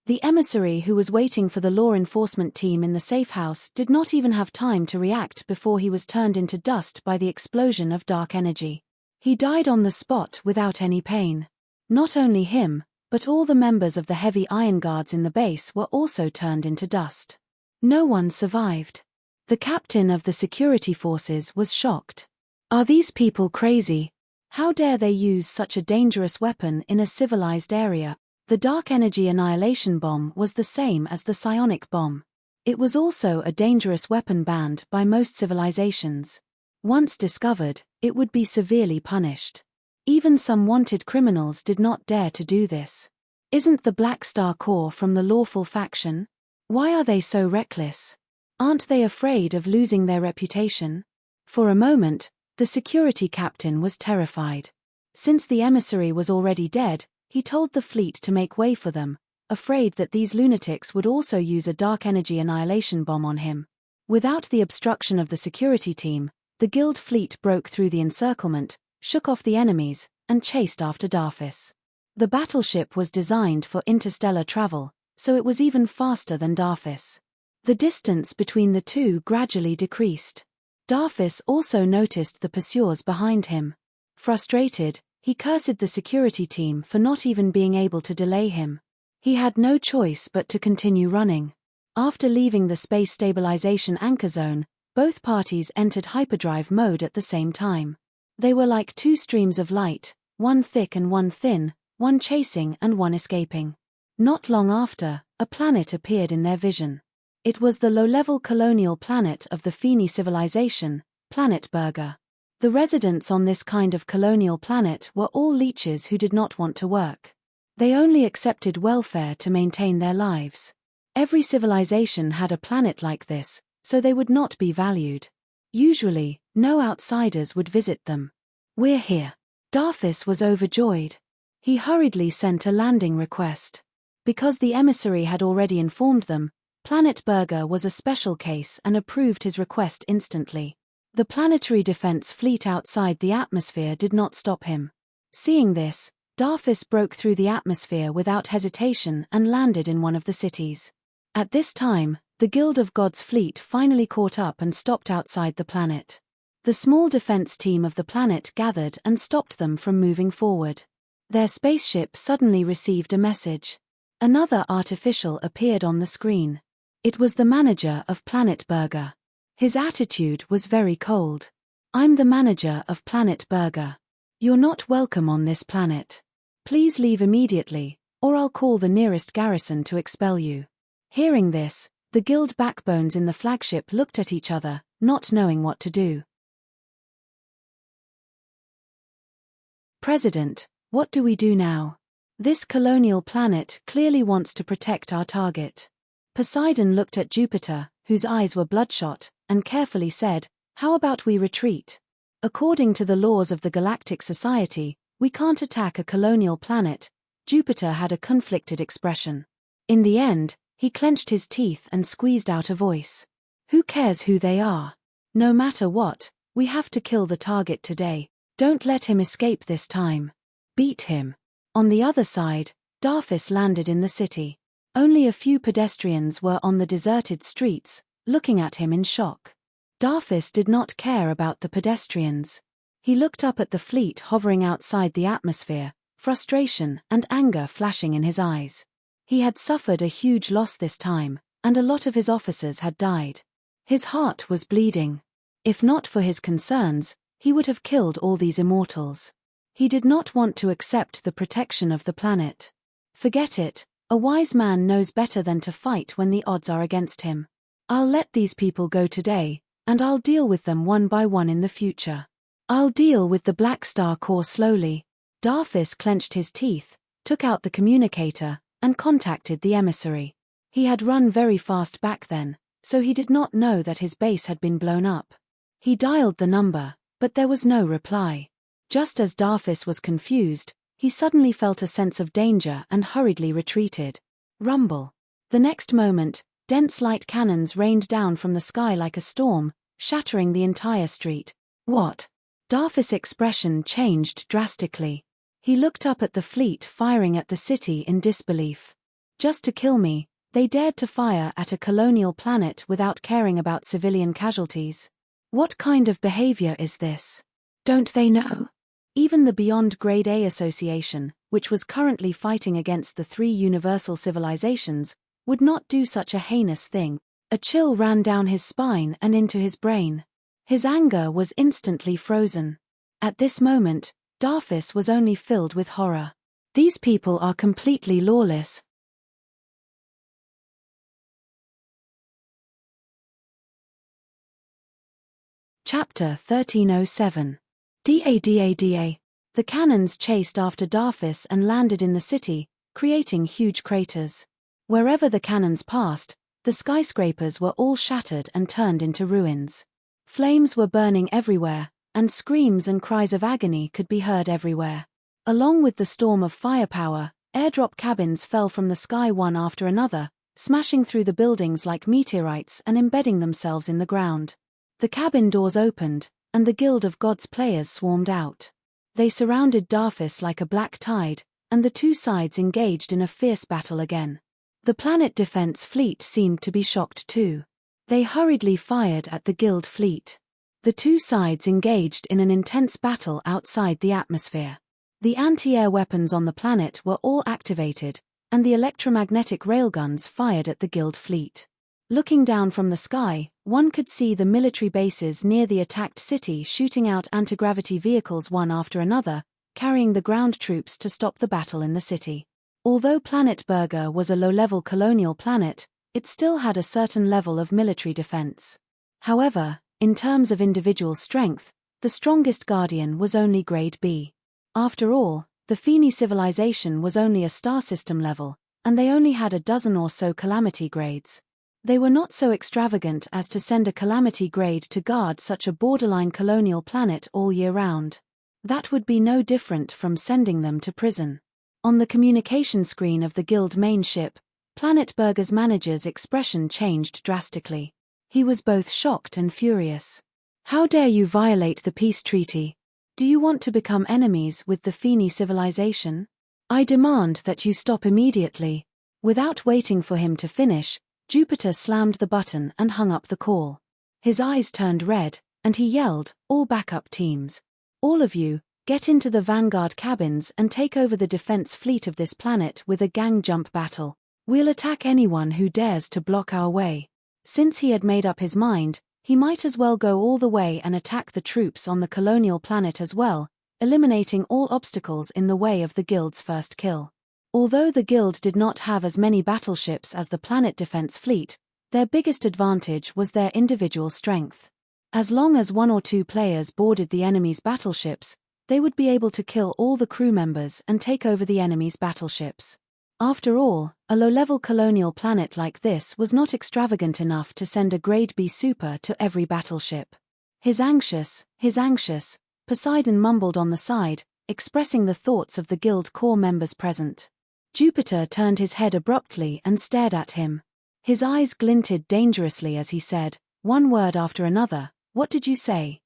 The emissary who was waiting for the law enforcement team in the safe house did not even have time to react before he was turned into dust by the explosion of dark energy. He died on the spot without any pain. Not only him, but all the members of the heavy iron guards in the base were also turned into dust. No one survived. The captain of the security forces was shocked. Are these people crazy? How dare they use such a dangerous weapon in a civilized area? The dark energy annihilation bomb was the same as the psionic bomb. It was also a dangerous weapon banned by most civilizations. Once discovered, it would be severely punished. Even some wanted criminals did not dare to do this. Isn't the Black Star Corps from the lawful faction? Why are they so reckless? Aren't they afraid of losing their reputation? For a moment, the security captain was terrified. Since the emissary was already dead, he told the fleet to make way for them, afraid that these lunatics would also use a dark energy annihilation bomb on him. Without the obstruction of the security team, the guild fleet broke through the encirclement, shook off the enemies, and chased after Darfis. The battleship was designed for interstellar travel, so it was even faster than Darfis. The distance between the two gradually decreased. Darfis also noticed the pursuers behind him. Frustrated, he cursed the security team for not even being able to delay him. He had no choice but to continue running. After leaving the space stabilization anchor zone, both parties entered hyperdrive mode at the same time. They were like two streams of light, one thick and one thin, one chasing and one escaping. Not long after, a planet appeared in their vision. It was the low-level colonial planet of the Feni civilization, Planet Burger. The residents on this kind of colonial planet were all leeches who did not want to work. They only accepted welfare to maintain their lives. Every civilization had a planet like this, so they would not be valued. Usually, no outsiders would visit them. We're here. Darfis was overjoyed. He hurriedly sent a landing request. Because the emissary had already informed them, Planet Burger was a special case and approved his request instantly. The planetary defense fleet outside the atmosphere did not stop him. Seeing this, Darfis broke through the atmosphere without hesitation and landed in one of the cities. At this time, the Guild of Gods fleet finally caught up and stopped outside the planet. The small defense team of the planet gathered and stopped them from moving forward. Their spaceship suddenly received a message. Another artificial appeared on the screen. It was the manager of Planet Burger. His attitude was very cold. I'm the manager of Planet Burger. You're not welcome on this planet. Please leave immediately, or I'll call the nearest garrison to expel you. Hearing this, the guild backbones in the flagship looked at each other, not knowing what to do. President, what do we do now? This colonial planet clearly wants to protect our target. Poseidon looked at Jupiter, whose eyes were bloodshot, and carefully said, "How about we retreat? According to the laws of the Galactic Society, we can't attack a colonial planet." Jupiter had a conflicted expression. In the end, he clenched his teeth and squeezed out a voice. "Who cares who they are? No matter what, we have to kill the target today. Don't let him escape this time. Beat him." On the other side, Darfis landed in the city. Only a few pedestrians were on the deserted streets, looking at him in shock. Darfis did not care about the pedestrians. He looked up at the fleet hovering outside the atmosphere, frustration and anger flashing in his eyes. He had suffered a huge loss this time, and a lot of his officers had died. His heart was bleeding. If not for his concerns, he would have killed all these immortals. He did not want to accept the protection of the planet. Forget it, a wise man knows better than to fight when the odds are against him. I'll let these people go today, and I'll deal with them one by one in the future. I'll deal with the Black Star Corps slowly. Darfis clenched his teeth, took out the communicator, and contacted the emissary. He had run very fast back then, so he did not know that his base had been blown up. He dialed the number, but there was no reply. Just as Darfis was confused, he suddenly felt a sense of danger and hurriedly retreated. Rumble. The next moment, dense light cannons rained down from the sky like a storm, shattering the entire street. What? Darfis' expression changed drastically. He looked up at the fleet firing at the city in disbelief. Just to kill me, they dared to fire at a colonial planet without caring about civilian casualties. What kind of behavior is this? Don't they know? Even the Beyond Grade A Association, which was currently fighting against the 3 universal civilizations, would not do such a heinous thing. A chill ran down his spine and into his brain. His anger was instantly frozen. At this moment, Darfis was only filled with horror. These people are completely lawless. Chapter 1307. Da. The cannons chased after Darfis and landed in the city, creating huge craters. Wherever the cannons passed, the skyscrapers were all shattered and turned into ruins. Flames were burning everywhere, and screams and cries of agony could be heard everywhere. Along with the storm of firepower, airdrop cabins fell from the sky one after another, smashing through the buildings like meteorites and embedding themselves in the ground. The cabin doors opened, and the Guild of Gods players swarmed out. They surrounded Darfis like a black tide, and the 2 sides engaged in a fierce battle again. The planet defense fleet seemed to be shocked too. They hurriedly fired at the Guild fleet. The 2 sides engaged in an intense battle outside the atmosphere. The anti-air weapons on the planet were all activated, and the electromagnetic railguns fired at the Guild fleet. Looking down from the sky, one could see the military bases near the attacked city shooting out anti-gravity vehicles one after another, carrying the ground troops to stop the battle in the city. Although Planet Burger was a low-level colonial planet, it still had a certain level of military defense. However, in terms of individual strength, the strongest Guardian was only Grade B. After all, the Feni civilization was only a star system level, and they only had a dozen or so calamity grades. They were not so extravagant as to send a calamity grade to guard such a borderline colonial planet all year round. That would be no different from sending them to prison. On the communication screen of the Guild main ship, Planet Burger's manager's expression changed drastically. He was both shocked and furious. How dare you violate the peace treaty? Do you want to become enemies with the Feni civilization? I demand that you stop immediately. Without waiting for him to finish, Jupiter slammed the button and hung up the call. His eyes turned red, and he yelled, "All backup teams. All of you, get into the Vanguard cabins and take over the defense fleet of this planet with a gang jump battle. We'll attack anyone who dares to block our way." Since he had made up his mind, he might as well go all the way and attack the troops on the colonial planet as well, eliminating all obstacles in the way of the Guild's first kill. Although the Guild did not have as many battleships as the planet defense fleet, their biggest advantage was their individual strength. As long as 1 or 2 players boarded the enemy's battleships, they would be able to kill all the crew members and take over the enemy's battleships. After all, a low-level colonial planet like this was not extravagant enough to send a Grade B super to every battleship. His anxious, Poseidon mumbled on the side, expressing the thoughts of the Guild core members present. Jupiter turned his head abruptly and stared at him. His eyes glinted dangerously as he said, one word after another, "What did you say?"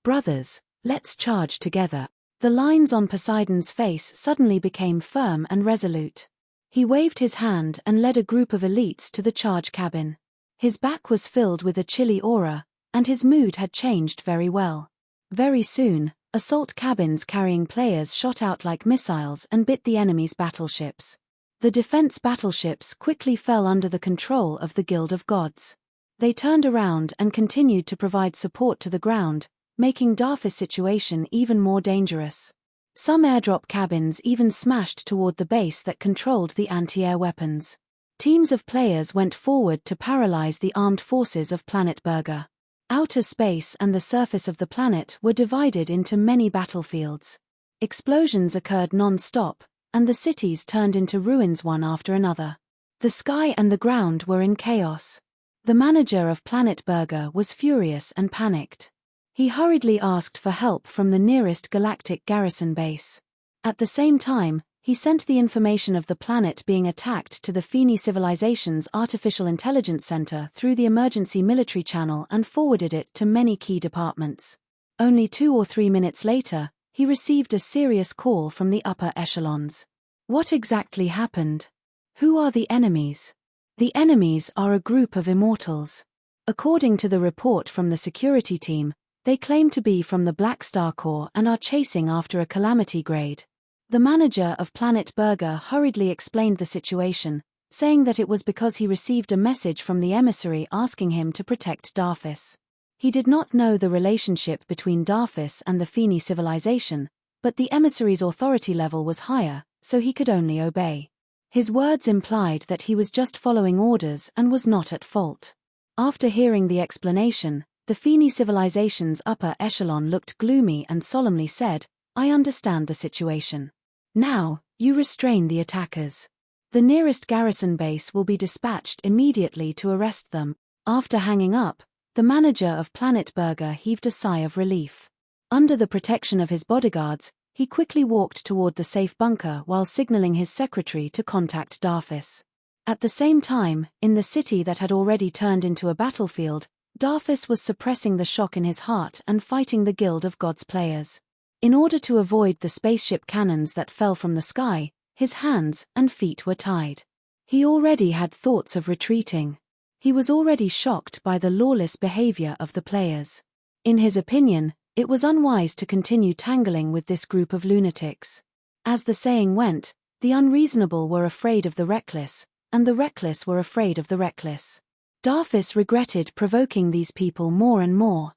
"Brothers, let's charge together." The lines on Poseidon's face suddenly became firm and resolute. He waved his hand and led a group of elites to the charge cabin. His back was filled with a chilly aura, and his mood had changed very well. Very soon, assault cabins carrying players shot out like missiles and bit the enemy's battleships. The defense battleships quickly fell under the control of the Guild of Gods. They turned around and continued to provide support to the ground, making Darfis' situation even more dangerous. Some airdrop cabins even smashed toward the base that controlled the anti-air weapons. Teams of players went forward to paralyze the armed forces of Planet Burger. Outer space and the surface of the planet were divided into many battlefields. Explosions occurred non-stop, and the cities turned into ruins one after another. The sky and the ground were in chaos. The manager of Planet Burger was furious and panicked. He hurriedly asked for help from the nearest galactic garrison base. At the same time, he sent the information of the planet being attacked to the Feni civilization's artificial intelligence center through the emergency military channel and forwarded it to many key departments. Only 2 or 3 minutes later, he received a serious call from the upper echelons. What exactly happened? Who are the enemies? The enemies are a group of immortals. According to the report from the security team, they claim to be from the Black Star Corps and are chasing after a calamity grade. The manager of Planet Burger hurriedly explained the situation, saying that it was because he received a message from the emissary asking him to protect Darfis. He did not know the relationship between Darfis and the Feni civilization, but the emissary's authority level was higher, so he could only obey. His words implied that he was just following orders and was not at fault. After hearing the explanation, the Feni civilization's upper echelon looked gloomy and solemnly said, "I understand the situation. Now, you restrain the attackers. The nearest garrison base will be dispatched immediately to arrest them." After hanging up, the manager of Planet Burger heaved a sigh of relief. Under the protection of his bodyguards, he quickly walked toward the safe bunker while signaling his secretary to contact Darfis. At the same time, in the city that had already turned into a battlefield, Darfis was suppressing the shock in his heart and fighting the Guild of Gods players. In order to avoid the spaceship cannons that fell from the sky, his hands and feet were tied. He already had thoughts of retreating. He was already shocked by the lawless behavior of the players. In his opinion, it was unwise to continue tangling with this group of lunatics. As the saying went, the unreasonable were afraid of the reckless, and the reckless were afraid of the reckless. Darfis regretted provoking these people more and more.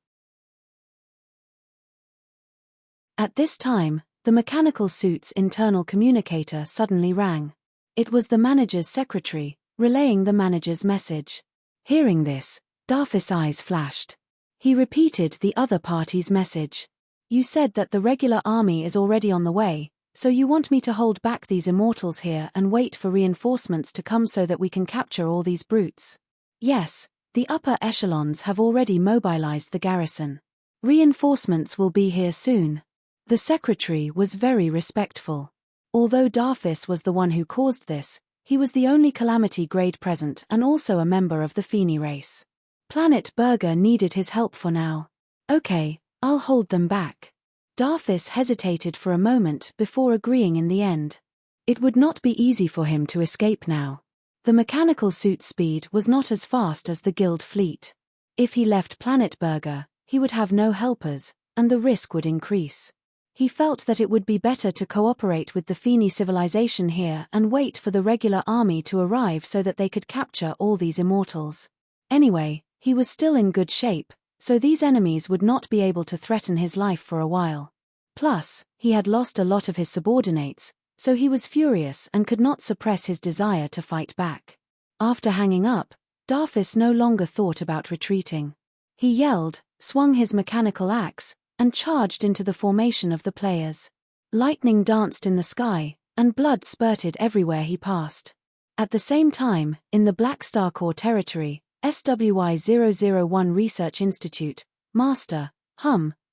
At this time, the mechanical suit's internal communicator suddenly rang. It was the manager's secretary, relaying the manager's message. Hearing this, Darfis' eyes flashed. He repeated the other party's message. "You said that the regular army is already on the way, so you want me to hold back these immortals here and wait for reinforcements to come so that we can capture all these brutes?" "Yes, the upper echelons have already mobilized the garrison. Reinforcements will be here soon." The secretary was very respectful. Although Darfis was the one who caused this, he was the only calamity grade present and also a member of the Feni race. Planet Burger needed his help for now. "Okay, I'll hold them back." Darfis hesitated for a moment before agreeing in the end. It would not be easy for him to escape now. The mechanical suit's speed was not as fast as the guild fleet. If he left Planet Burger, he would have no helpers, and the risk would increase. He felt that it would be better to cooperate with the Feni civilization here and wait for the regular army to arrive so that they could capture all these immortals. Anyway, he was still in good shape, so these enemies would not be able to threaten his life for a while. Plus, he had lost a lot of his subordinates, so he was furious and could not suppress his desire to fight back. After hanging up, Darfis no longer thought about retreating. He yelled, swung his mechanical axe, and charged into the formation of the players. Lightning danced in the sky, and blood spurted everywhere he passed. At the same time, in the Black Star Corps territory, SWI-001 Research Institute, Master,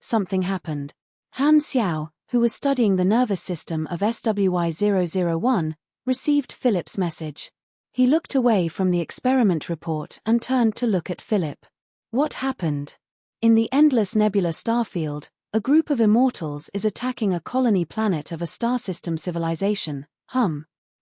something happened. Han Xiao, who was studying the nervous system of SWI-001, received Philip's message. He looked away from the experiment report and turned to look at Philip. What happened? In the endless nebula starfield, a group of immortals is attacking a colony planet of a star system civilization,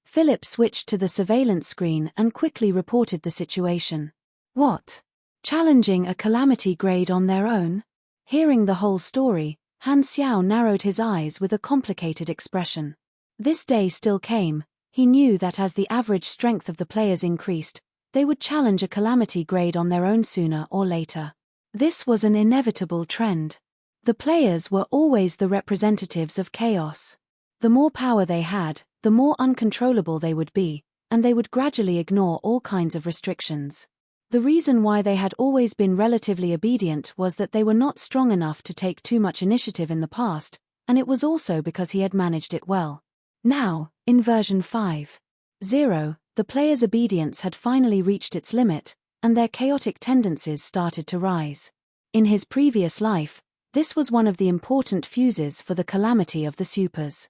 Philip switched to the surveillance screen and quickly reported the situation. What? Challenging a calamity grade on their own? Hearing the whole story, Han Xiao narrowed his eyes with a complicated expression. This day still came. He knew that as the average strength of the players increased, they would challenge a calamity grade on their own sooner or later. This was an inevitable trend. The players were always the representatives of chaos. The more power they had, the more uncontrollable they would be, and they would gradually ignore all kinds of restrictions. The reason why they had always been relatively obedient was that they were not strong enough to take too much initiative in the past, and it was also because he had managed it well. Now, in version 5.0, the player's obedience had finally reached its limit, and their chaotic tendencies started to rise. In his previous life, this was one of the important fuses for the calamity of the supers.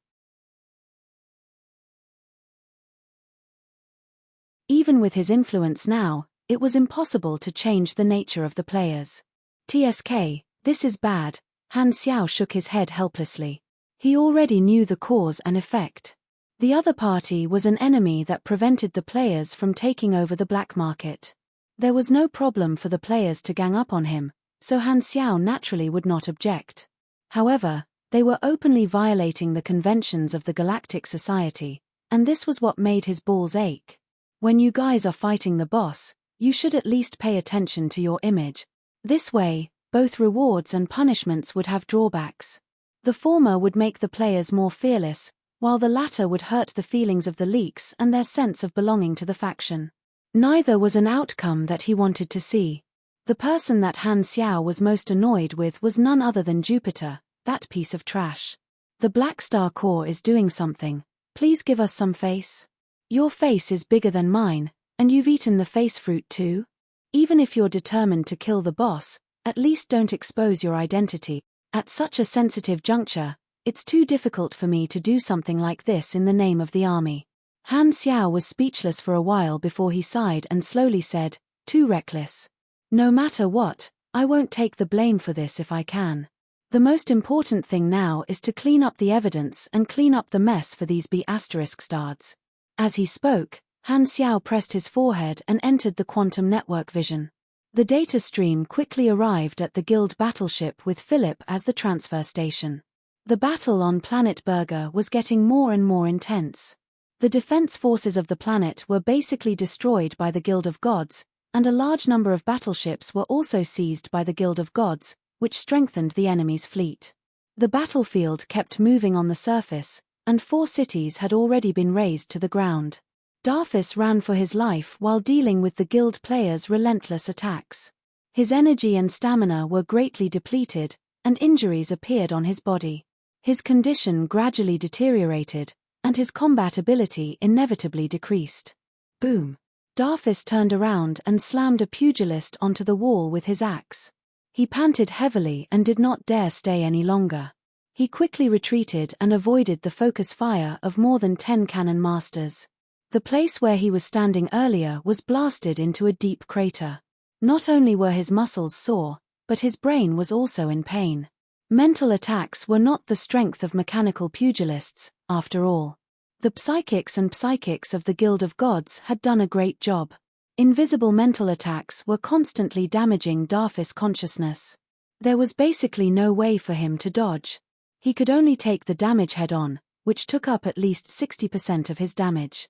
Even with his influence now, it was impossible to change the nature of the players. TSK, this is bad. Han Xiao shook his head helplessly. He already knew the cause and effect. The other party was an enemy that prevented the players from taking over the black market. There was no problem for the players to gang up on him, so Han Xiao naturally would not object. However, they were openly violating the conventions of the Galactic Society, and this was what made his balls ache. When you guys are fighting the boss, you should at least pay attention to your image. This way, both rewards and punishments would have drawbacks. The former would make the players more fearless, while the latter would hurt the feelings of the leaks and their sense of belonging to the faction. Neither was an outcome that he wanted to see. The person that Han Xiao was most annoyed with was none other than Jupiter, that piece of trash. The Black Star Core is doing something. Please give us some face. Your face is bigger than mine, and you've eaten the face fruit too? Even if you're determined to kill the boss, at least don't expose your identity. At such a sensitive juncture, it's too difficult for me to do something like this in the name of the army. Han Xiao was speechless for a while before he sighed and slowly said, too reckless. No matter what, I won't take the blame for this if I can. The most important thing now is to clean up the evidence and clean up the mess for these B** stards. As he spoke, Han Xiao pressed his forehead and entered the quantum network vision. The data stream quickly arrived at the guild battleship with Philip as the transfer station. The battle on planet Burger was getting more and more intense. The defense forces of the planet were basically destroyed by the Guild of Gods, and a large number of battleships were also seized by the Guild of Gods, which strengthened the enemy's fleet. The battlefield kept moving on the surface, and 4 cities had already been razed to the ground. Darfis ran for his life while dealing with the guild players' relentless attacks. His energy and stamina were greatly depleted, and injuries appeared on his body. His condition gradually deteriorated, and his combat ability inevitably decreased. Boom! Darfis turned around and slammed a pugilist onto the wall with his axe. He panted heavily and did not dare stay any longer. He quickly retreated and avoided the focus fire of more than 10 cannon masters. The place where he was standing earlier was blasted into a deep crater. Not only were his muscles sore, but his brain was also in pain. Mental attacks were not the strength of mechanical pugilists, after all. The psychics and psychics of the Guild of Gods had done a great job. Invisible mental attacks were constantly damaging Darfis' consciousness. There was basically no way for him to dodge. He could only take the damage head-on, which took up at least 60% of his damage.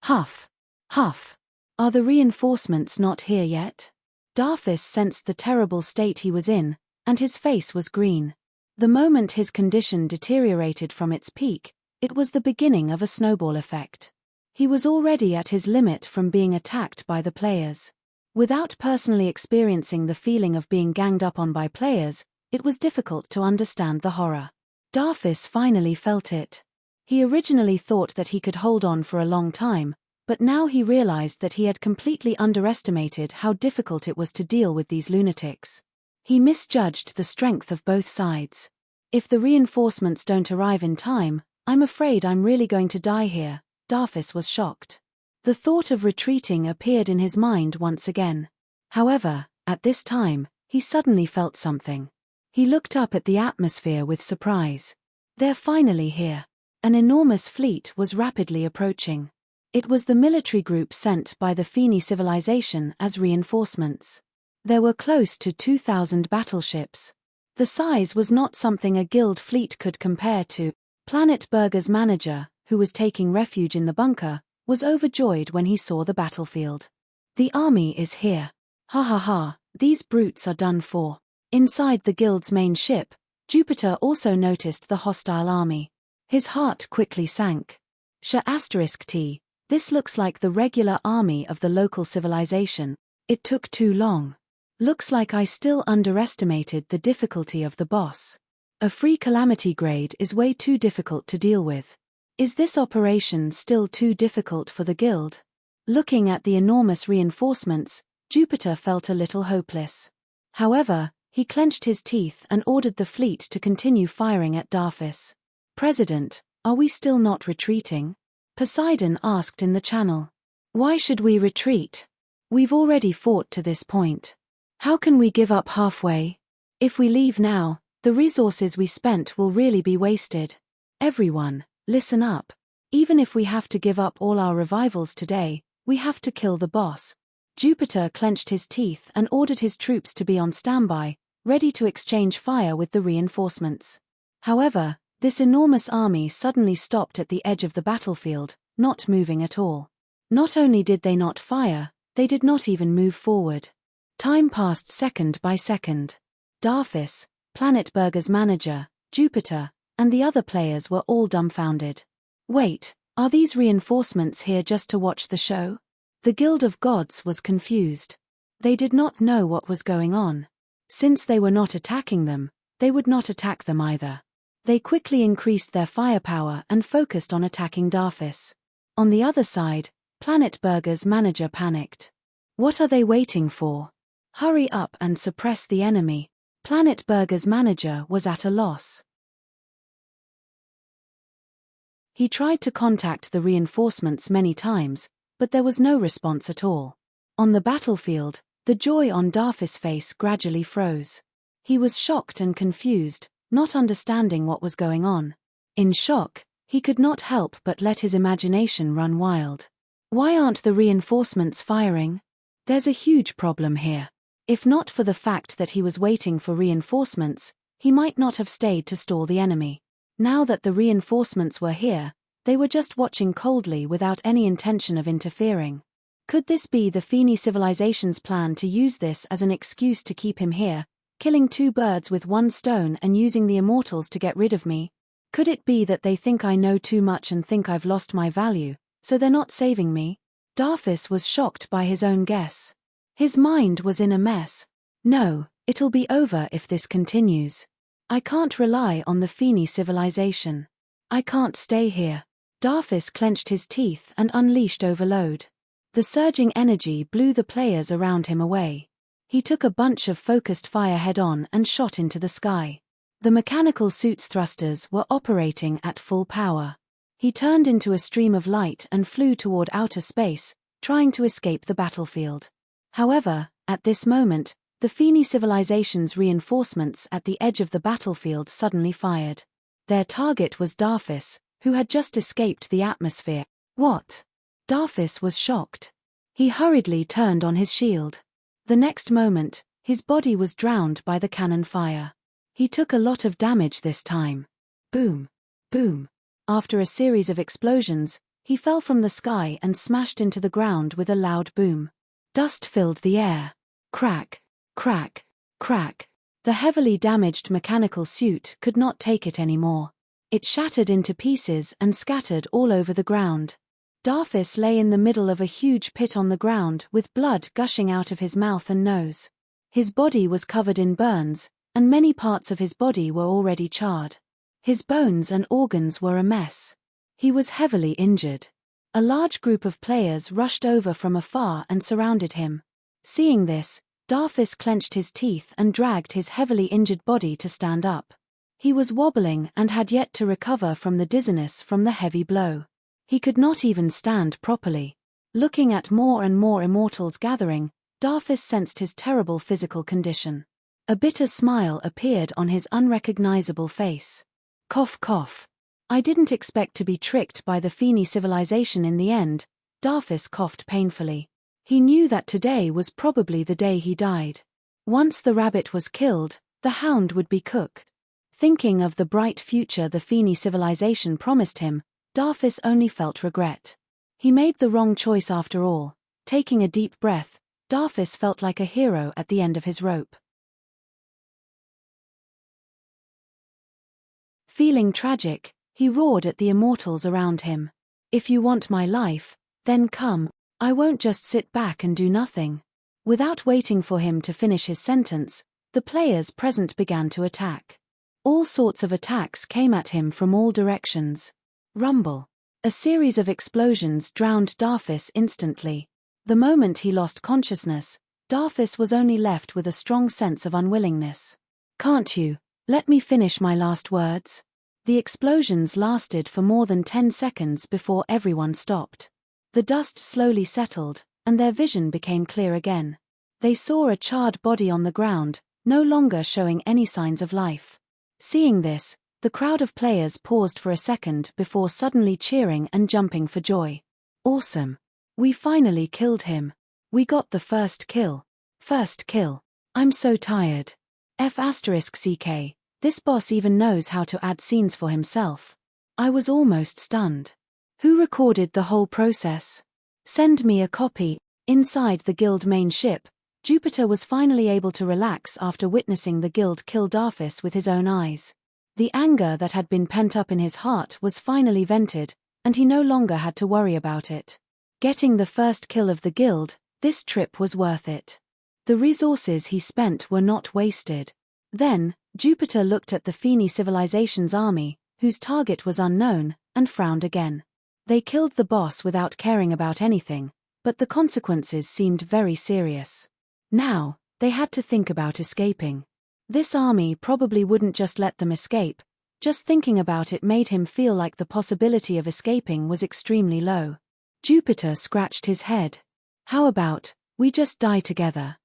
Huff. Huff. Are the reinforcements not here yet? Darfis sensed the terrible state he was in, and his face was green. The moment his condition deteriorated from its peak, it was the beginning of a snowball effect. He was already at his limit from being attacked by the players. Without personally experiencing the feeling of being ganged up on by players, it was difficult to understand the horror. Darfis finally felt it. He originally thought that he could hold on for a long time, but now he realized that he had completely underestimated how difficult it was to deal with these lunatics. He misjudged the strength of both sides. If the reinforcements don't arrive in time, I'm afraid I'm really going to die here. Darfis was shocked. The thought of retreating appeared in his mind once again. However, at this time, he suddenly felt something. He looked up at the atmosphere with surprise. They're finally here. An enormous fleet was rapidly approaching. It was the military group sent by the Feni civilization as reinforcements. There were close to 2,000 battleships. The size was not something a guild fleet could compare to. Planet Burger's manager, who was taking refuge in the bunker, was overjoyed when he saw the battlefield. The army is here. Ha ha ha, these brutes are done for. Inside the guild's main ship, Jupiter also noticed the hostile army. His heart quickly sank. *T, this looks like the regular army of the local civilization. It took too long. Looks like I still underestimated the difficulty of the boss. A free calamity grade is way too difficult to deal with. Is this operation still too difficult for the guild? Looking at the enormous reinforcements, Jupiter felt a little hopeless. However, he clenched his teeth and ordered the fleet to continue firing at Darfis. President, are we still not retreating? Poseidon asked in the channel. Why should we retreat? We've already fought to this point. How can we give up halfway? If we leave now, the resources we spent will really be wasted. Everyone, listen up. Even if we have to give up all our revivals today, we have to kill the boss. Jupiter clenched his teeth and ordered his troops to be on standby, ready to exchange fire with the reinforcements. However, this enormous army suddenly stopped at the edge of the battlefield, not moving at all. Not only did they not fire, they did not even move forward. Time passed second by second. Darfis, Planet Burger's manager, Jupiter, and the other players were all dumbfounded. Wait, are these reinforcements here just to watch the show? The Guild of Gods was confused. They did not know what was going on. Since they were not attacking them, they would not attack them either. They quickly increased their firepower and focused on attacking Darfis. On the other side, Planet Burger's manager panicked. What are they waiting for? Hurry up and suppress the enemy. Planet Burger's manager was at a loss. He tried to contact the reinforcements many times, but there was no response at all. On the battlefield, the joy on Darfis' face gradually froze. He was shocked and confused, not understanding what was going on. In shock, he could not help but let his imagination run wild. Why aren't the reinforcements firing? There's a huge problem here. If not for the fact that he was waiting for reinforcements, he might not have stayed to stall the enemy. Now that the reinforcements were here, they were just watching coldly without any intention of interfering. Could this be the Feni civilization's plan to use this as an excuse to keep him here, killing two birds with one stone and using the immortals to get rid of me? Could it be that they think I know too much and think I've lost my value, so they're not saving me? Darfis was shocked by his own guess. His mind was in a mess. No, it'll be over if this continues. I can't rely on the Feni civilization. I can't stay here. Darfis clenched his teeth and unleashed overload. The surging energy blew the players around him away. He took a bunch of focused fire head-on and shot into the sky. The mechanical suit's thrusters were operating at full power. He turned into a stream of light and flew toward outer space, trying to escape the battlefield. However, at this moment, the Feni civilization's reinforcements at the edge of the battlefield suddenly fired. Their target was Darfis, who had just escaped the atmosphere. What? Darfis was shocked. He hurriedly turned on his shield. The next moment, his body was drowned by the cannon fire. He took a lot of damage this time. Boom. Boom. After a series of explosions, he fell from the sky and smashed into the ground with a loud boom. Dust filled the air. Crack. Crack, crack. The heavily damaged mechanical suit could not take it anymore. It shattered into pieces and scattered all over the ground. Darfis lay in the middle of a huge pit on the ground with blood gushing out of his mouth and nose. His body was covered in burns, and many parts of his body were already charred. His bones and organs were a mess. He was heavily injured. A large group of players rushed over from afar and surrounded him. Seeing this, Darfis clenched his teeth and dragged his heavily injured body to stand up. He was wobbling and had yet to recover from the dizziness from the heavy blow. He could not even stand properly. Looking at more and more immortals gathering, Darfis sensed his terrible physical condition. A bitter smile appeared on his unrecognizable face. Cough cough. I didn't expect to be tricked by the Feni civilization in the end, Darfis coughed painfully. He knew that today was probably the day he died. Once the rabbit was killed, the hound would be cooked. Thinking of the bright future the Feni civilization promised him, Darfis only felt regret. He made the wrong choice after all. Taking a deep breath, Darfis felt like a hero at the end of his rope. Feeling tragic, he roared at the immortals around him. If you want my life, then come. I won't just sit back and do nothing. Without waiting for him to finish his sentence, the players present began to attack. All sorts of attacks came at him from all directions. Rumble. A series of explosions drowned Darfis instantly. The moment he lost consciousness, Darfis was only left with a strong sense of unwillingness. "Can't you let me finish my last words?" The explosions lasted for more than 10 seconds before everyone stopped. The dust slowly settled, and their vision became clear again. They saw a charred body on the ground, no longer showing any signs of life. Seeing this, the crowd of players paused for a second before suddenly cheering and jumping for joy. "Awesome! We finally killed him. We got the first kill. First kill. I'm so tired. F***ck. This boss even knows how to add scenes for himself. I was almost stunned. Who recorded the whole process? Send me a copy." Inside the guild main ship, Jupiter was finally able to relax after witnessing the guild kill Darfis with his own eyes. The anger that had been pent up in his heart was finally vented, and he no longer had to worry about it. Getting the first kill of the guild, this trip was worth it. The resources he spent were not wasted. Then, Jupiter looked at the Feni civilization's army, whose target was unknown, and frowned again. They killed the boss without caring about anything, but the consequences seemed very serious. Now, they had to think about escaping. This army probably wouldn't just let them escape. Just thinking about it made him feel like the possibility of escaping was extremely low. Jupiter scratched his head. "How about, we just die together?"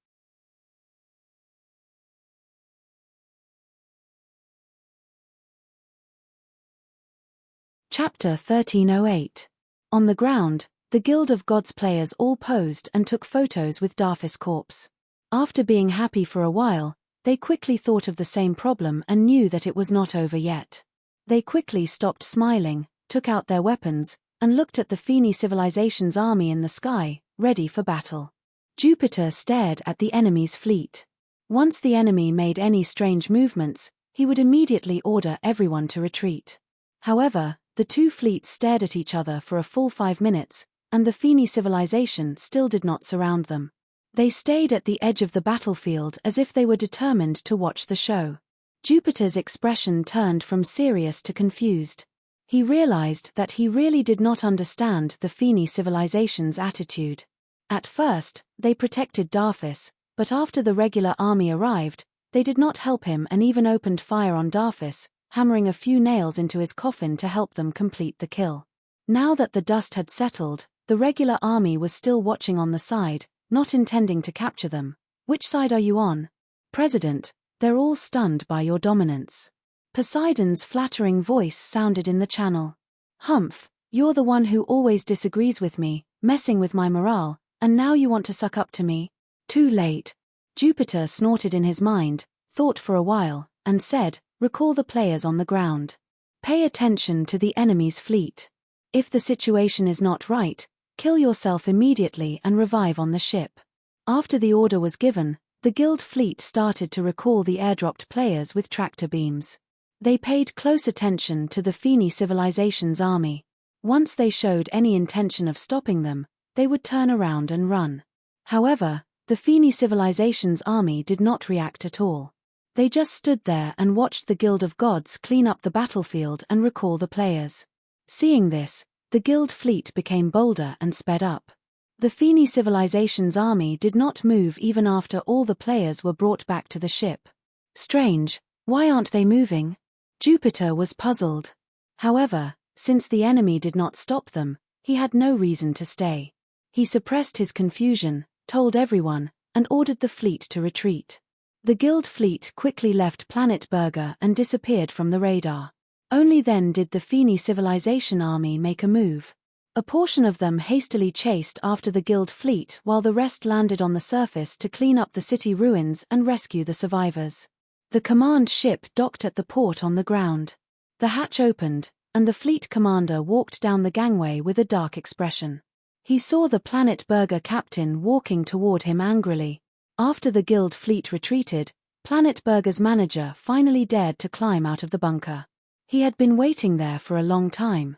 Chapter 1308. On the ground, the Guild of Gods players all posed and took photos with Darfis' corpse. After being happy for a while, they quickly thought of the same problem and knew that it was not over yet. They quickly stopped smiling, took out their weapons, and looked at the Feni civilization's army in the sky, ready for battle. Jupiter stared at the enemy's fleet. Once the enemy made any strange movements, he would immediately order everyone to retreat. However, the two fleets stared at each other for a full 5 minutes, and the Feni civilization still did not surround them. They stayed at the edge of the battlefield as if they were determined to watch the show. Jupiter's expression turned from serious to confused. He realized that he really did not understand the Feni civilization's attitude. At first, they protected Darfis, but after the regular army arrived, they did not help him and even opened fire on Darfis, hammering a few nails into his coffin to help them complete the kill. Now that the dust had settled, the regular army was still watching on the side, not intending to capture them. "Which side are you on, President? They're all stunned by your dominance." Poseidon's flattering voice sounded in the channel. "Humph, you're the one who always disagrees with me, messing with my morale, and now you want to suck up to me? Too late." Jupiter snorted in his mind, thought for a while, and said, "Recall the players on the ground. Pay attention to the enemy's fleet. If the situation is not right, kill yourself immediately and revive on the ship." After the order was given, the guild fleet started to recall the airdropped players with tractor beams. They paid close attention to the Feni civilization's army. Once they showed any intention of stopping them, they would turn around and run. However, the Feni civilization's army did not react at all. They just stood there and watched the Guild of Gods clean up the battlefield and recall the players. Seeing this, the guild fleet became bolder and sped up. The Feni civilization's army did not move even after all the players were brought back to the ship. "Strange, why aren't they moving?" Jupiter was puzzled. However, since the enemy did not stop them, he had no reason to stay. He suppressed his confusion, told everyone, and ordered the fleet to retreat. The guild fleet quickly left Planet Burger and disappeared from the radar. Only then did the Feni civilization army make a move. A portion of them hastily chased after the guild fleet while the rest landed on the surface to clean up the city ruins and rescue the survivors. The command ship docked at the port on the ground. The hatch opened, and the fleet commander walked down the gangway with a dark expression. He saw the Planet Burger captain walking toward him angrily. After the guild fleet retreated, Planet Burger's manager finally dared to climb out of the bunker. He had been waiting there for a long time.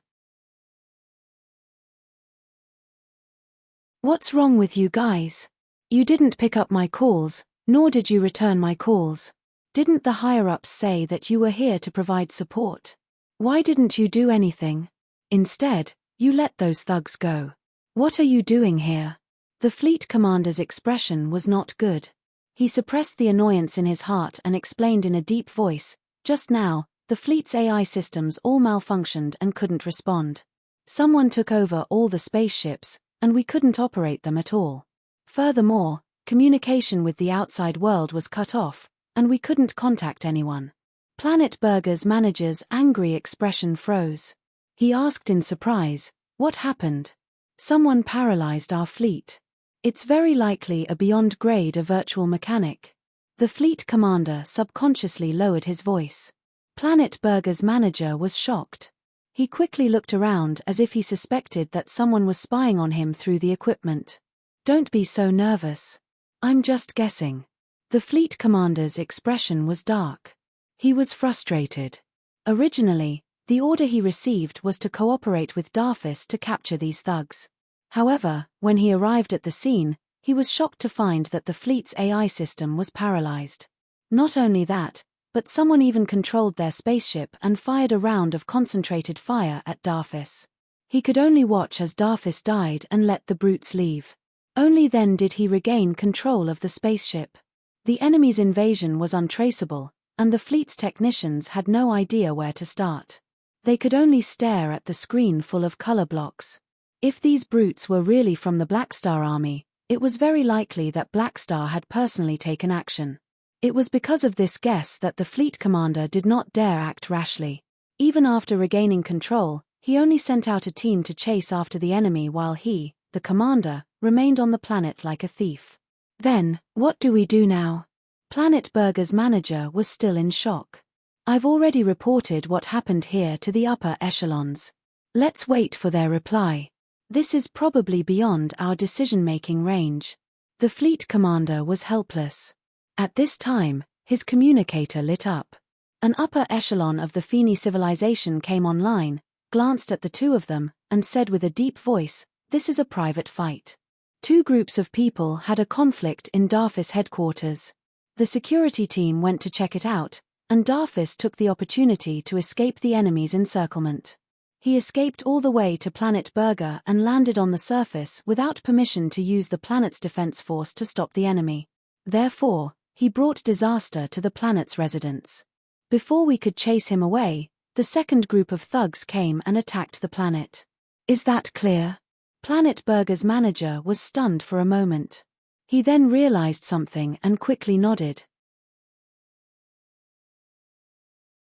"What's wrong with you guys? You didn't pick up my calls, nor did you return my calls. Didn't the higher-ups say that you were here to provide support? Why didn't you do anything? Instead, you let those thugs go. What are you doing here? The fleet commander's expression was not good. He suppressed the annoyance in his heart and explained in a deep voice, "Just now, the fleet's AI systems all malfunctioned and couldn't respond. Someone took over all the spaceships, and we couldn't operate them at all. Furthermore, communication with the outside world was cut off, and we couldn't contact anyone." Planet Burger's manager's angry expression froze. He asked in surprise, "What happened?" "Someone paralyzed our fleet. It's very likely a beyond grade a virtual mechanic." The fleet commander subconsciously lowered his voice. Planet Burger's manager was shocked. He quickly looked around as if he suspected that someone was spying on him through the equipment. "Don't be so nervous. I'm just guessing." The fleet commander's expression was dark. He was frustrated. Originally, the order he received was to cooperate with Darfis to capture these thugs. However, when he arrived at the scene, he was shocked to find that the fleet's AI system was paralyzed. Not only that, but someone even controlled their spaceship and fired a round of concentrated fire at Darfis. He could only watch as Darfis died and let the brutes leave. Only then did he regain control of the spaceship. The enemy's invasion was untraceable, and the fleet's technicians had no idea where to start. They could only stare at the screen full of color blocks. If these brutes were really from the Blackstar army, it was very likely that Blackstar had personally taken action. It was because of this guess that the fleet commander did not dare act rashly. Even after regaining control, he only sent out a team to chase after the enemy while he, the commander, remained on the planet like a thief. "Then, what do we do now?" Planet Burger's manager was still in shock. "I've already reported what happened here to the upper echelons. Let's wait for their reply. This is probably beyond our decision-making range." The fleet commander was helpless. At this time, his communicator lit up. An upper echelon of the Feni civilization came online, glanced at the two of them, and said with a deep voice, "This is a private fight." Two groups of people had a conflict in Darfis headquarters. The security team went to check it out, and Darfis took the opportunity to escape the enemy's encirclement. He escaped all the way to Planet Burger and landed on the surface without permission to use the planet's defense force to stop the enemy. Therefore, he brought disaster to the planet's residents. Before we could chase him away, the second group of thugs came and attacked the planet. Is that clear? Planet Burger's manager was stunned for a moment. He then realized something and quickly nodded.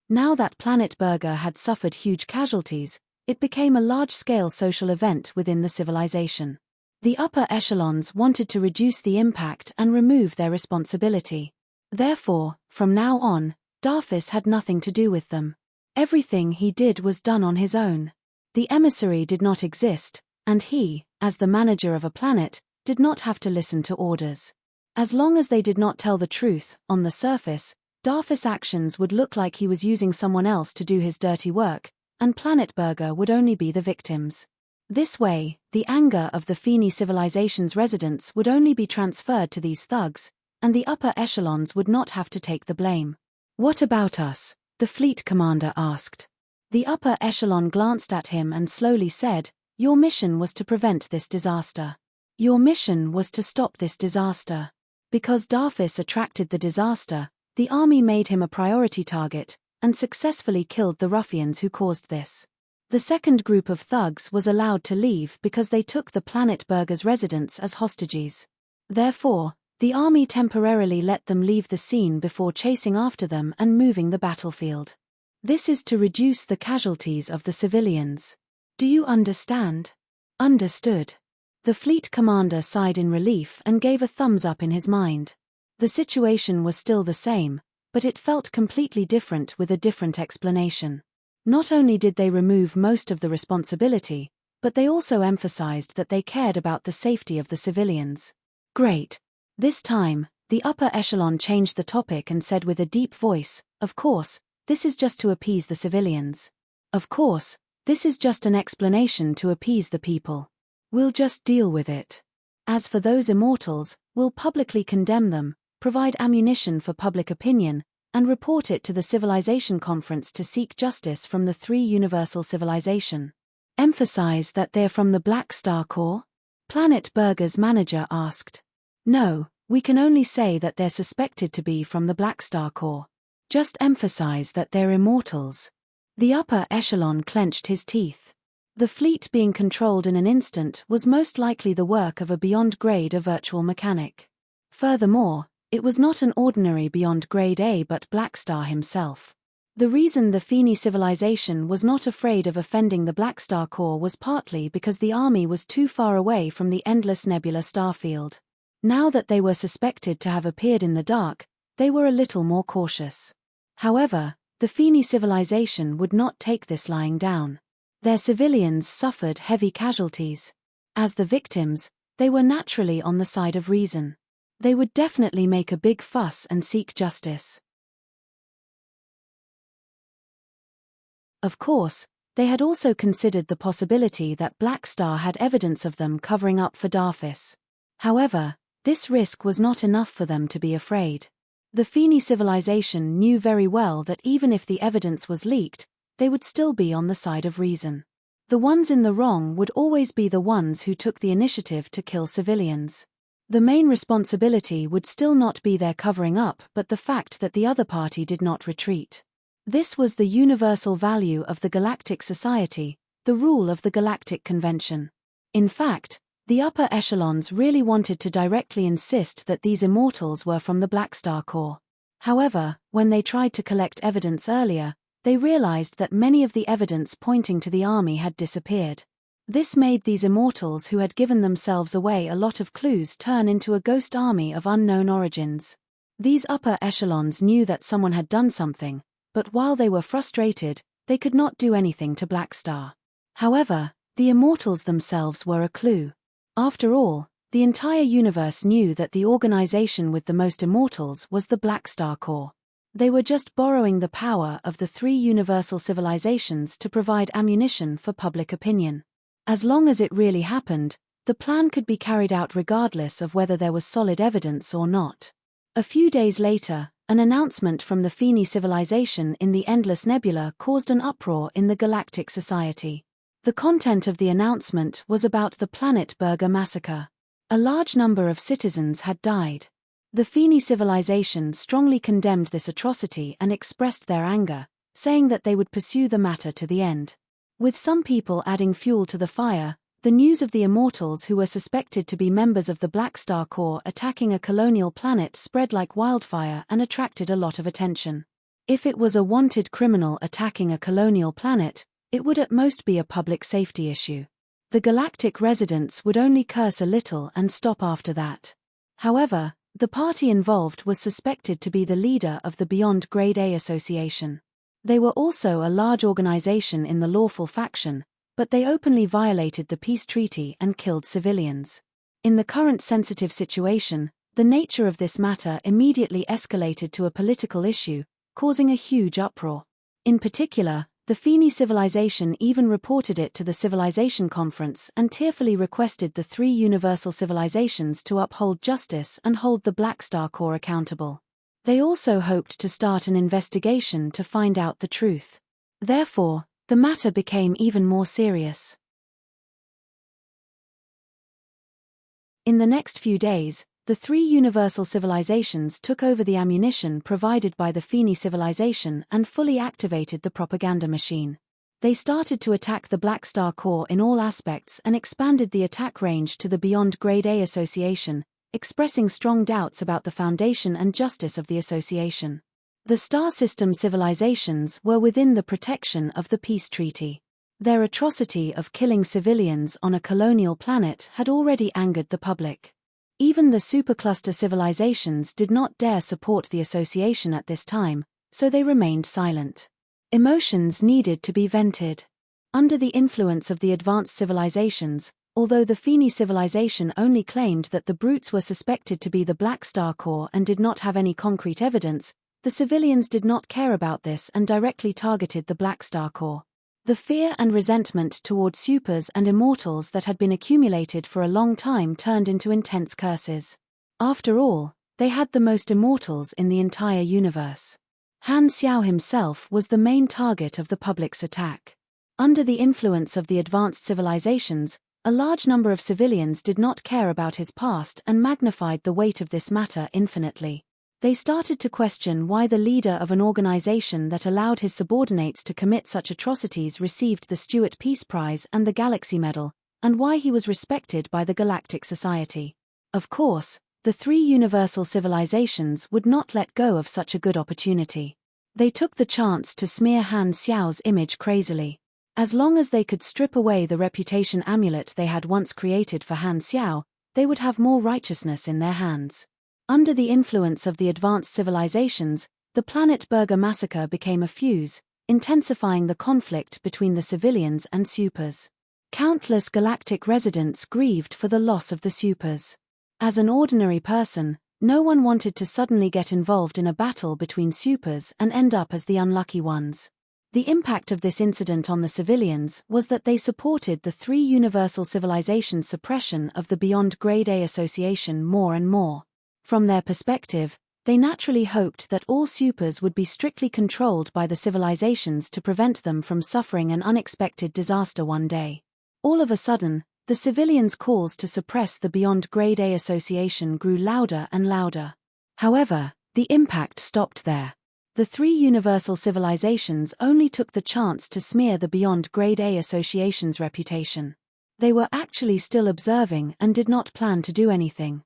Now that Planet Burger had suffered huge casualties, it became a large-scale social event within the civilization. The upper echelons wanted to reduce the impact and remove their responsibility. Therefore, from now on, Darfis had nothing to do with them. Everything he did was done on his own. The emissary did not exist, and he, as the manager of a planet, did not have to listen to orders. As long as they did not tell the truth, on the surface, Darfis' actions would look like he was using someone else to do his dirty work, and Planet Burger would only be the victims. This way, the anger of the Feni civilization's residents would only be transferred to these thugs, and the upper echelons would not have to take the blame. "What about us?" the fleet commander asked. The upper echelon glanced at him and slowly said, "Your mission was to prevent this disaster. Your mission was to stop this disaster. Because Darfis attracted the disaster, the army made him a priority target, and successfully killed the ruffians who caused this. The second group of thugs was allowed to leave because they took the Planet Burger's residents as hostages. Therefore, the army temporarily let them leave the scene before chasing after them and moving the battlefield. This is to reduce the casualties of the civilians. Do you understand?" "Understood." The fleet commander sighed in relief and gave a thumbs up in his mind. The situation was still the same, but it felt completely different with a different explanation. Not only did they remove most of the responsibility, but they also emphasized that they cared about the safety of the civilians. "Great." This time, the upper echelon changed the topic and said with a deep voice, "Of course, this is just to appease the civilians. Of course, this is just an explanation to appease the people. We'll just deal with it. As for those immortals, we'll publicly condemn them, provide ammunition for public opinion, and report it to the Civilization Conference to seek justice from the three universal civilization. Emphasize that they're from the Black Star Corps? Planet Burger's manager asked. No, we can only say that they're suspected to be from the Black Star Corps. Just emphasize that they're immortals. The upper echelon clenched his teeth. The fleet being controlled in an instant was most likely the work of a beyond grade of virtual mechanic. Furthermore, it was not an ordinary beyond grade A but Blackstar himself. The reason the Feni civilization was not afraid of offending the Blackstar Corps was partly because the army was too far away from the endless nebula starfield. Now that they were suspected to have appeared in the dark, they were a little more cautious. However, the Feni civilization would not take this lying down. Their civilians suffered heavy casualties. As the victims, they were naturally on the side of reason. They would definitely make a big fuss and seek justice. Of course, they had also considered the possibility that Blackstar had evidence of them covering up for Darfis. However, this risk was not enough for them to be afraid. The Feni civilization knew very well that even if the evidence was leaked, they would still be on the side of reason. The ones in the wrong would always be the ones who took the initiative to kill civilians. The main responsibility would still not be their covering up but the fact that the other party did not retreat. This was the universal value of the Galactic Society, the rule of the Galactic Convention. In fact, the upper echelons really wanted to directly insist that these immortals were from the Blackstar Corps. However, when they tried to collect evidence earlier, they realized that many of the evidence pointing to the army had disappeared. This made these immortals who had given themselves away a lot of clues turn into a ghost army of unknown origins. These upper echelons knew that someone had done something, but while they were frustrated, they could not do anything to Blackstar. However, the immortals themselves were a clue. After all, the entire universe knew that the organization with the most immortals was the Blackstar Corps. They were just borrowing the power of the three universal civilizations to provide ammunition for public opinion. As long as it really happened, the plan could be carried out regardless of whether there was solid evidence or not. A few days later, an announcement from the Feni civilization in the Endless Nebula caused an uproar in the Galactic Society. The content of the announcement was about the Planet Burger massacre. A large number of citizens had died. The Feni civilization strongly condemned this atrocity and expressed their anger, saying that they would pursue the matter to the end. With some people adding fuel to the fire, the news of the immortals who were suspected to be members of the Blackstar Corps attacking a colonial planet spread like wildfire and attracted a lot of attention. If it was a wanted criminal attacking a colonial planet, it would at most be a public safety issue. The galactic residents would only curse a little and stop after that. However, the party involved was suspected to be the leader of the Beyond Grade A Association. They were also a large organization in the lawful faction, but they openly violated the peace treaty and killed civilians. In the current sensitive situation, the nature of this matter immediately escalated to a political issue, causing a huge uproar. In particular, the Feni civilization even reported it to the Civilization Conference and tearfully requested the three universal civilizations to uphold justice and hold the Blackstar Corps accountable. They also hoped to start an investigation to find out the truth. Therefore, the matter became even more serious. In the next few days, the three universal civilizations took over the ammunition provided by the Feni civilization and fully activated the propaganda machine. They started to attack the Blackstar Corps in all aspects and expanded the attack range to the Beyond Grade A Association, expressing strong doubts about the foundation and justice of the association. The star system civilizations were within the protection of the peace treaty. Their atrocity of killing civilians on a colonial planet had already angered the public. Even the supercluster civilizations did not dare support the association at this time, so they remained silent. Emotions needed to be vented. Under the influence of the advanced civilizations, although the Feni civilization only claimed that the brutes were suspected to be the Blackstar Corps and did not have any concrete evidence, the civilians did not care about this and directly targeted the Blackstar Corps. The fear and resentment toward supers and immortals that had been accumulated for a long time turned into intense curses. After all, they had the most immortals in the entire universe. Han Xiao himself was the main target of the public's attack. Under the influence of the advanced civilizations, a large number of civilians did not care about his past and magnified the weight of this matter infinitely. They started to question why the leader of an organization that allowed his subordinates to commit such atrocities received the Stuart Peace Prize and the Galaxy Medal, and why he was respected by the Galactic Society. Of course, the three universal civilizations would not let go of such a good opportunity. They took the chance to smear Han Xiao's image crazily. As long as they could strip away the reputation amulet they had once created for Han Xiao, they would have more righteousness in their hands. Under the influence of the advanced civilizations, the Planet Burger massacre became a fuse, intensifying the conflict between the civilians and supers. Countless galactic residents grieved for the loss of the supers. As an ordinary person, no one wanted to suddenly get involved in a battle between supers and end up as the unlucky ones. The impact of this incident on the civilians was that they supported the three universal civilizations' suppression of the Beyond Grade A Association more and more. From their perspective, they naturally hoped that all supers would be strictly controlled by the civilizations to prevent them from suffering an unexpected disaster one day. All of a sudden, the civilians' calls to suppress the Beyond Grade A Association grew louder and louder. However, the impact stopped there. The three universal civilizations only took the chance to smear the Beyond Grade A Association's reputation. They were actually still observing and did not plan to do anything.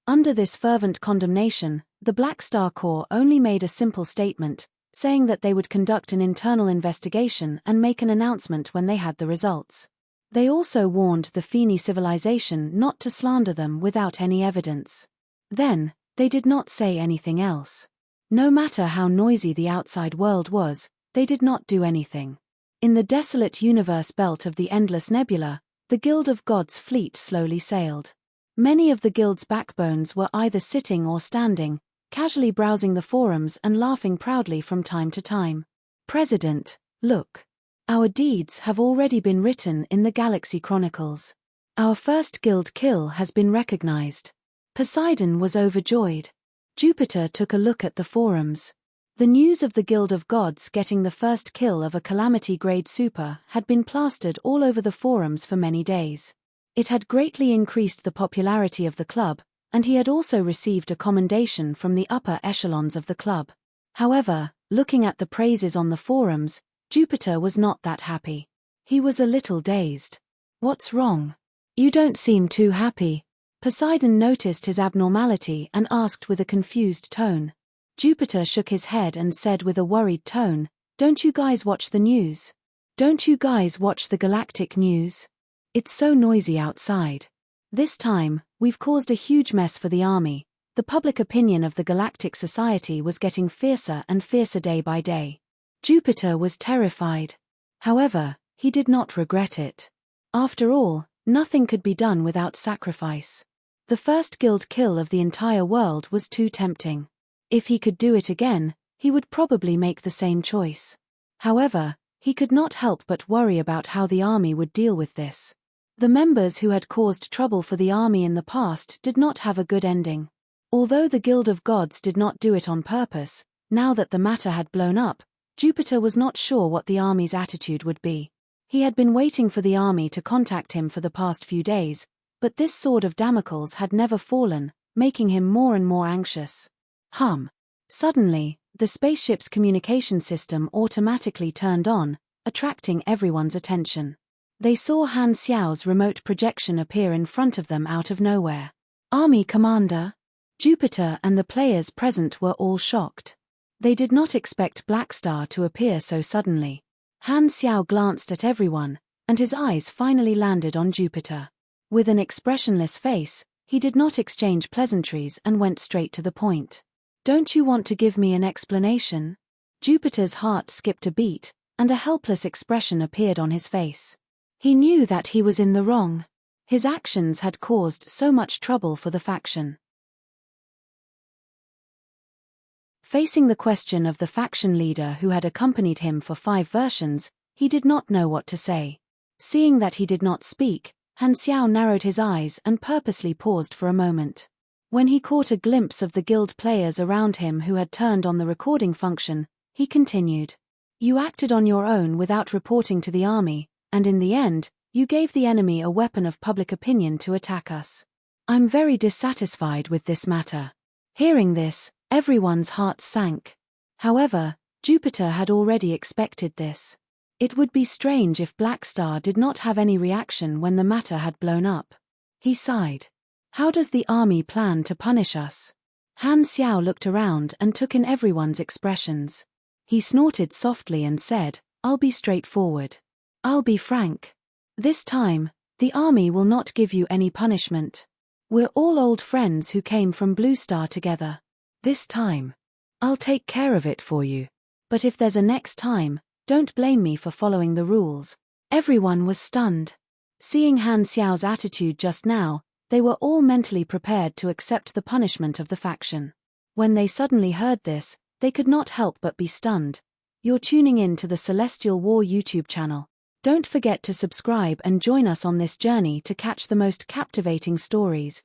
Under this fervent condemnation, the Black Star Corps only made a simple statement, saying that they would conduct an internal investigation and make an announcement when they had the results. They also warned the Feni civilization not to slander them without any evidence. Then, they did not say anything else. No matter how noisy the outside world was, they did not do anything. In the desolate universe belt of the Endless Nebula, the Guild of Gods fleet slowly sailed. Many of the guild's backbones were either sitting or standing, casually browsing the forums and laughing proudly from time to time. President, look. Our deeds have already been written in the Galaxy Chronicles. Our first guild kill has been recognized. Poseidon was overjoyed. Jupiter took a look at the forums. The news of the Guild of Gods getting the first kill of a Calamity-grade super had been plastered all over the forums for many days. It had greatly increased the popularity of the club, and he had also received a commendation from the upper echelons of the club. However, looking at the praises on the forums, Jupiter was not that happy. He was a little dazed. What's wrong? You don't seem too happy. Poseidon noticed his abnormality and asked with a confused tone. Jupiter shook his head and said with a worried tone, "Don't you guys watch the news? Don't you guys watch the galactic news? It's so noisy outside. This time, we've caused a huge mess for the army. The public opinion of the Galactic Society was getting fiercer and fiercer day by day." Jupiter was terrified. However, he did not regret it. After all, nothing could be done without sacrifice. The first guild kill of the entire world was too tempting. If he could do it again, he would probably make the same choice. However, he could not help but worry about how the army would deal with this. The members who had caused trouble for the army in the past did not have a good ending. Although the Guild of Gods did not do it on purpose, now that the matter had blown up, Jupiter was not sure what the army's attitude would be. He had been waiting for the army to contact him for the past few days, but this sword of Damocles had never fallen, making him more and more anxious. Suddenly, the spaceship's communication system automatically turned on, attracting everyone's attention. They saw Han Xiao's remote projection appear in front of them out of nowhere. "Army Commander?" Jupiter and the players present were all shocked. They did not expect Black Star to appear so suddenly. Han Xiao glanced at everyone, and his eyes finally landed on Jupiter. With an expressionless face, he did not exchange pleasantries and went straight to the point. "Don't you want to give me an explanation?" Jupiter's heart skipped a beat, and a helpless expression appeared on his face. He knew that he was in the wrong. His actions had caused so much trouble for the faction. Facing the question of the faction leader who had accompanied him for 5 versions, he did not know what to say. Seeing that he did not speak, Han Xiao narrowed his eyes and purposely paused for a moment. When he caught a glimpse of the guild players around him who had turned on the recording function, he continued. You acted on your own without reporting to the army, and in the end, you gave the enemy a weapon of public opinion to attack us. I'm very dissatisfied with this matter. Hearing this, everyone's hearts sank. However, Jupiter had already expected this. It would be strange if Blackstar did not have any reaction when the matter had blown up. He sighed. How does the army plan to punish us? Han Xiao looked around and took in everyone's expressions. He snorted softly and said, I'll be straightforward. I'll be frank. This time, the army will not give you any punishment. We're all old friends who came from Blue Star together. This time, I'll take care of it for you. But if there's a next time, don't blame me for following the rules. Everyone was stunned. Seeing Han Xiao's attitude just now, they were all mentally prepared to accept the punishment of the faction. When they suddenly heard this, they could not help but be stunned. You're tuning in to the Celestial War YouTube channel. Don't forget to subscribe and join us on this journey to catch the most captivating stories.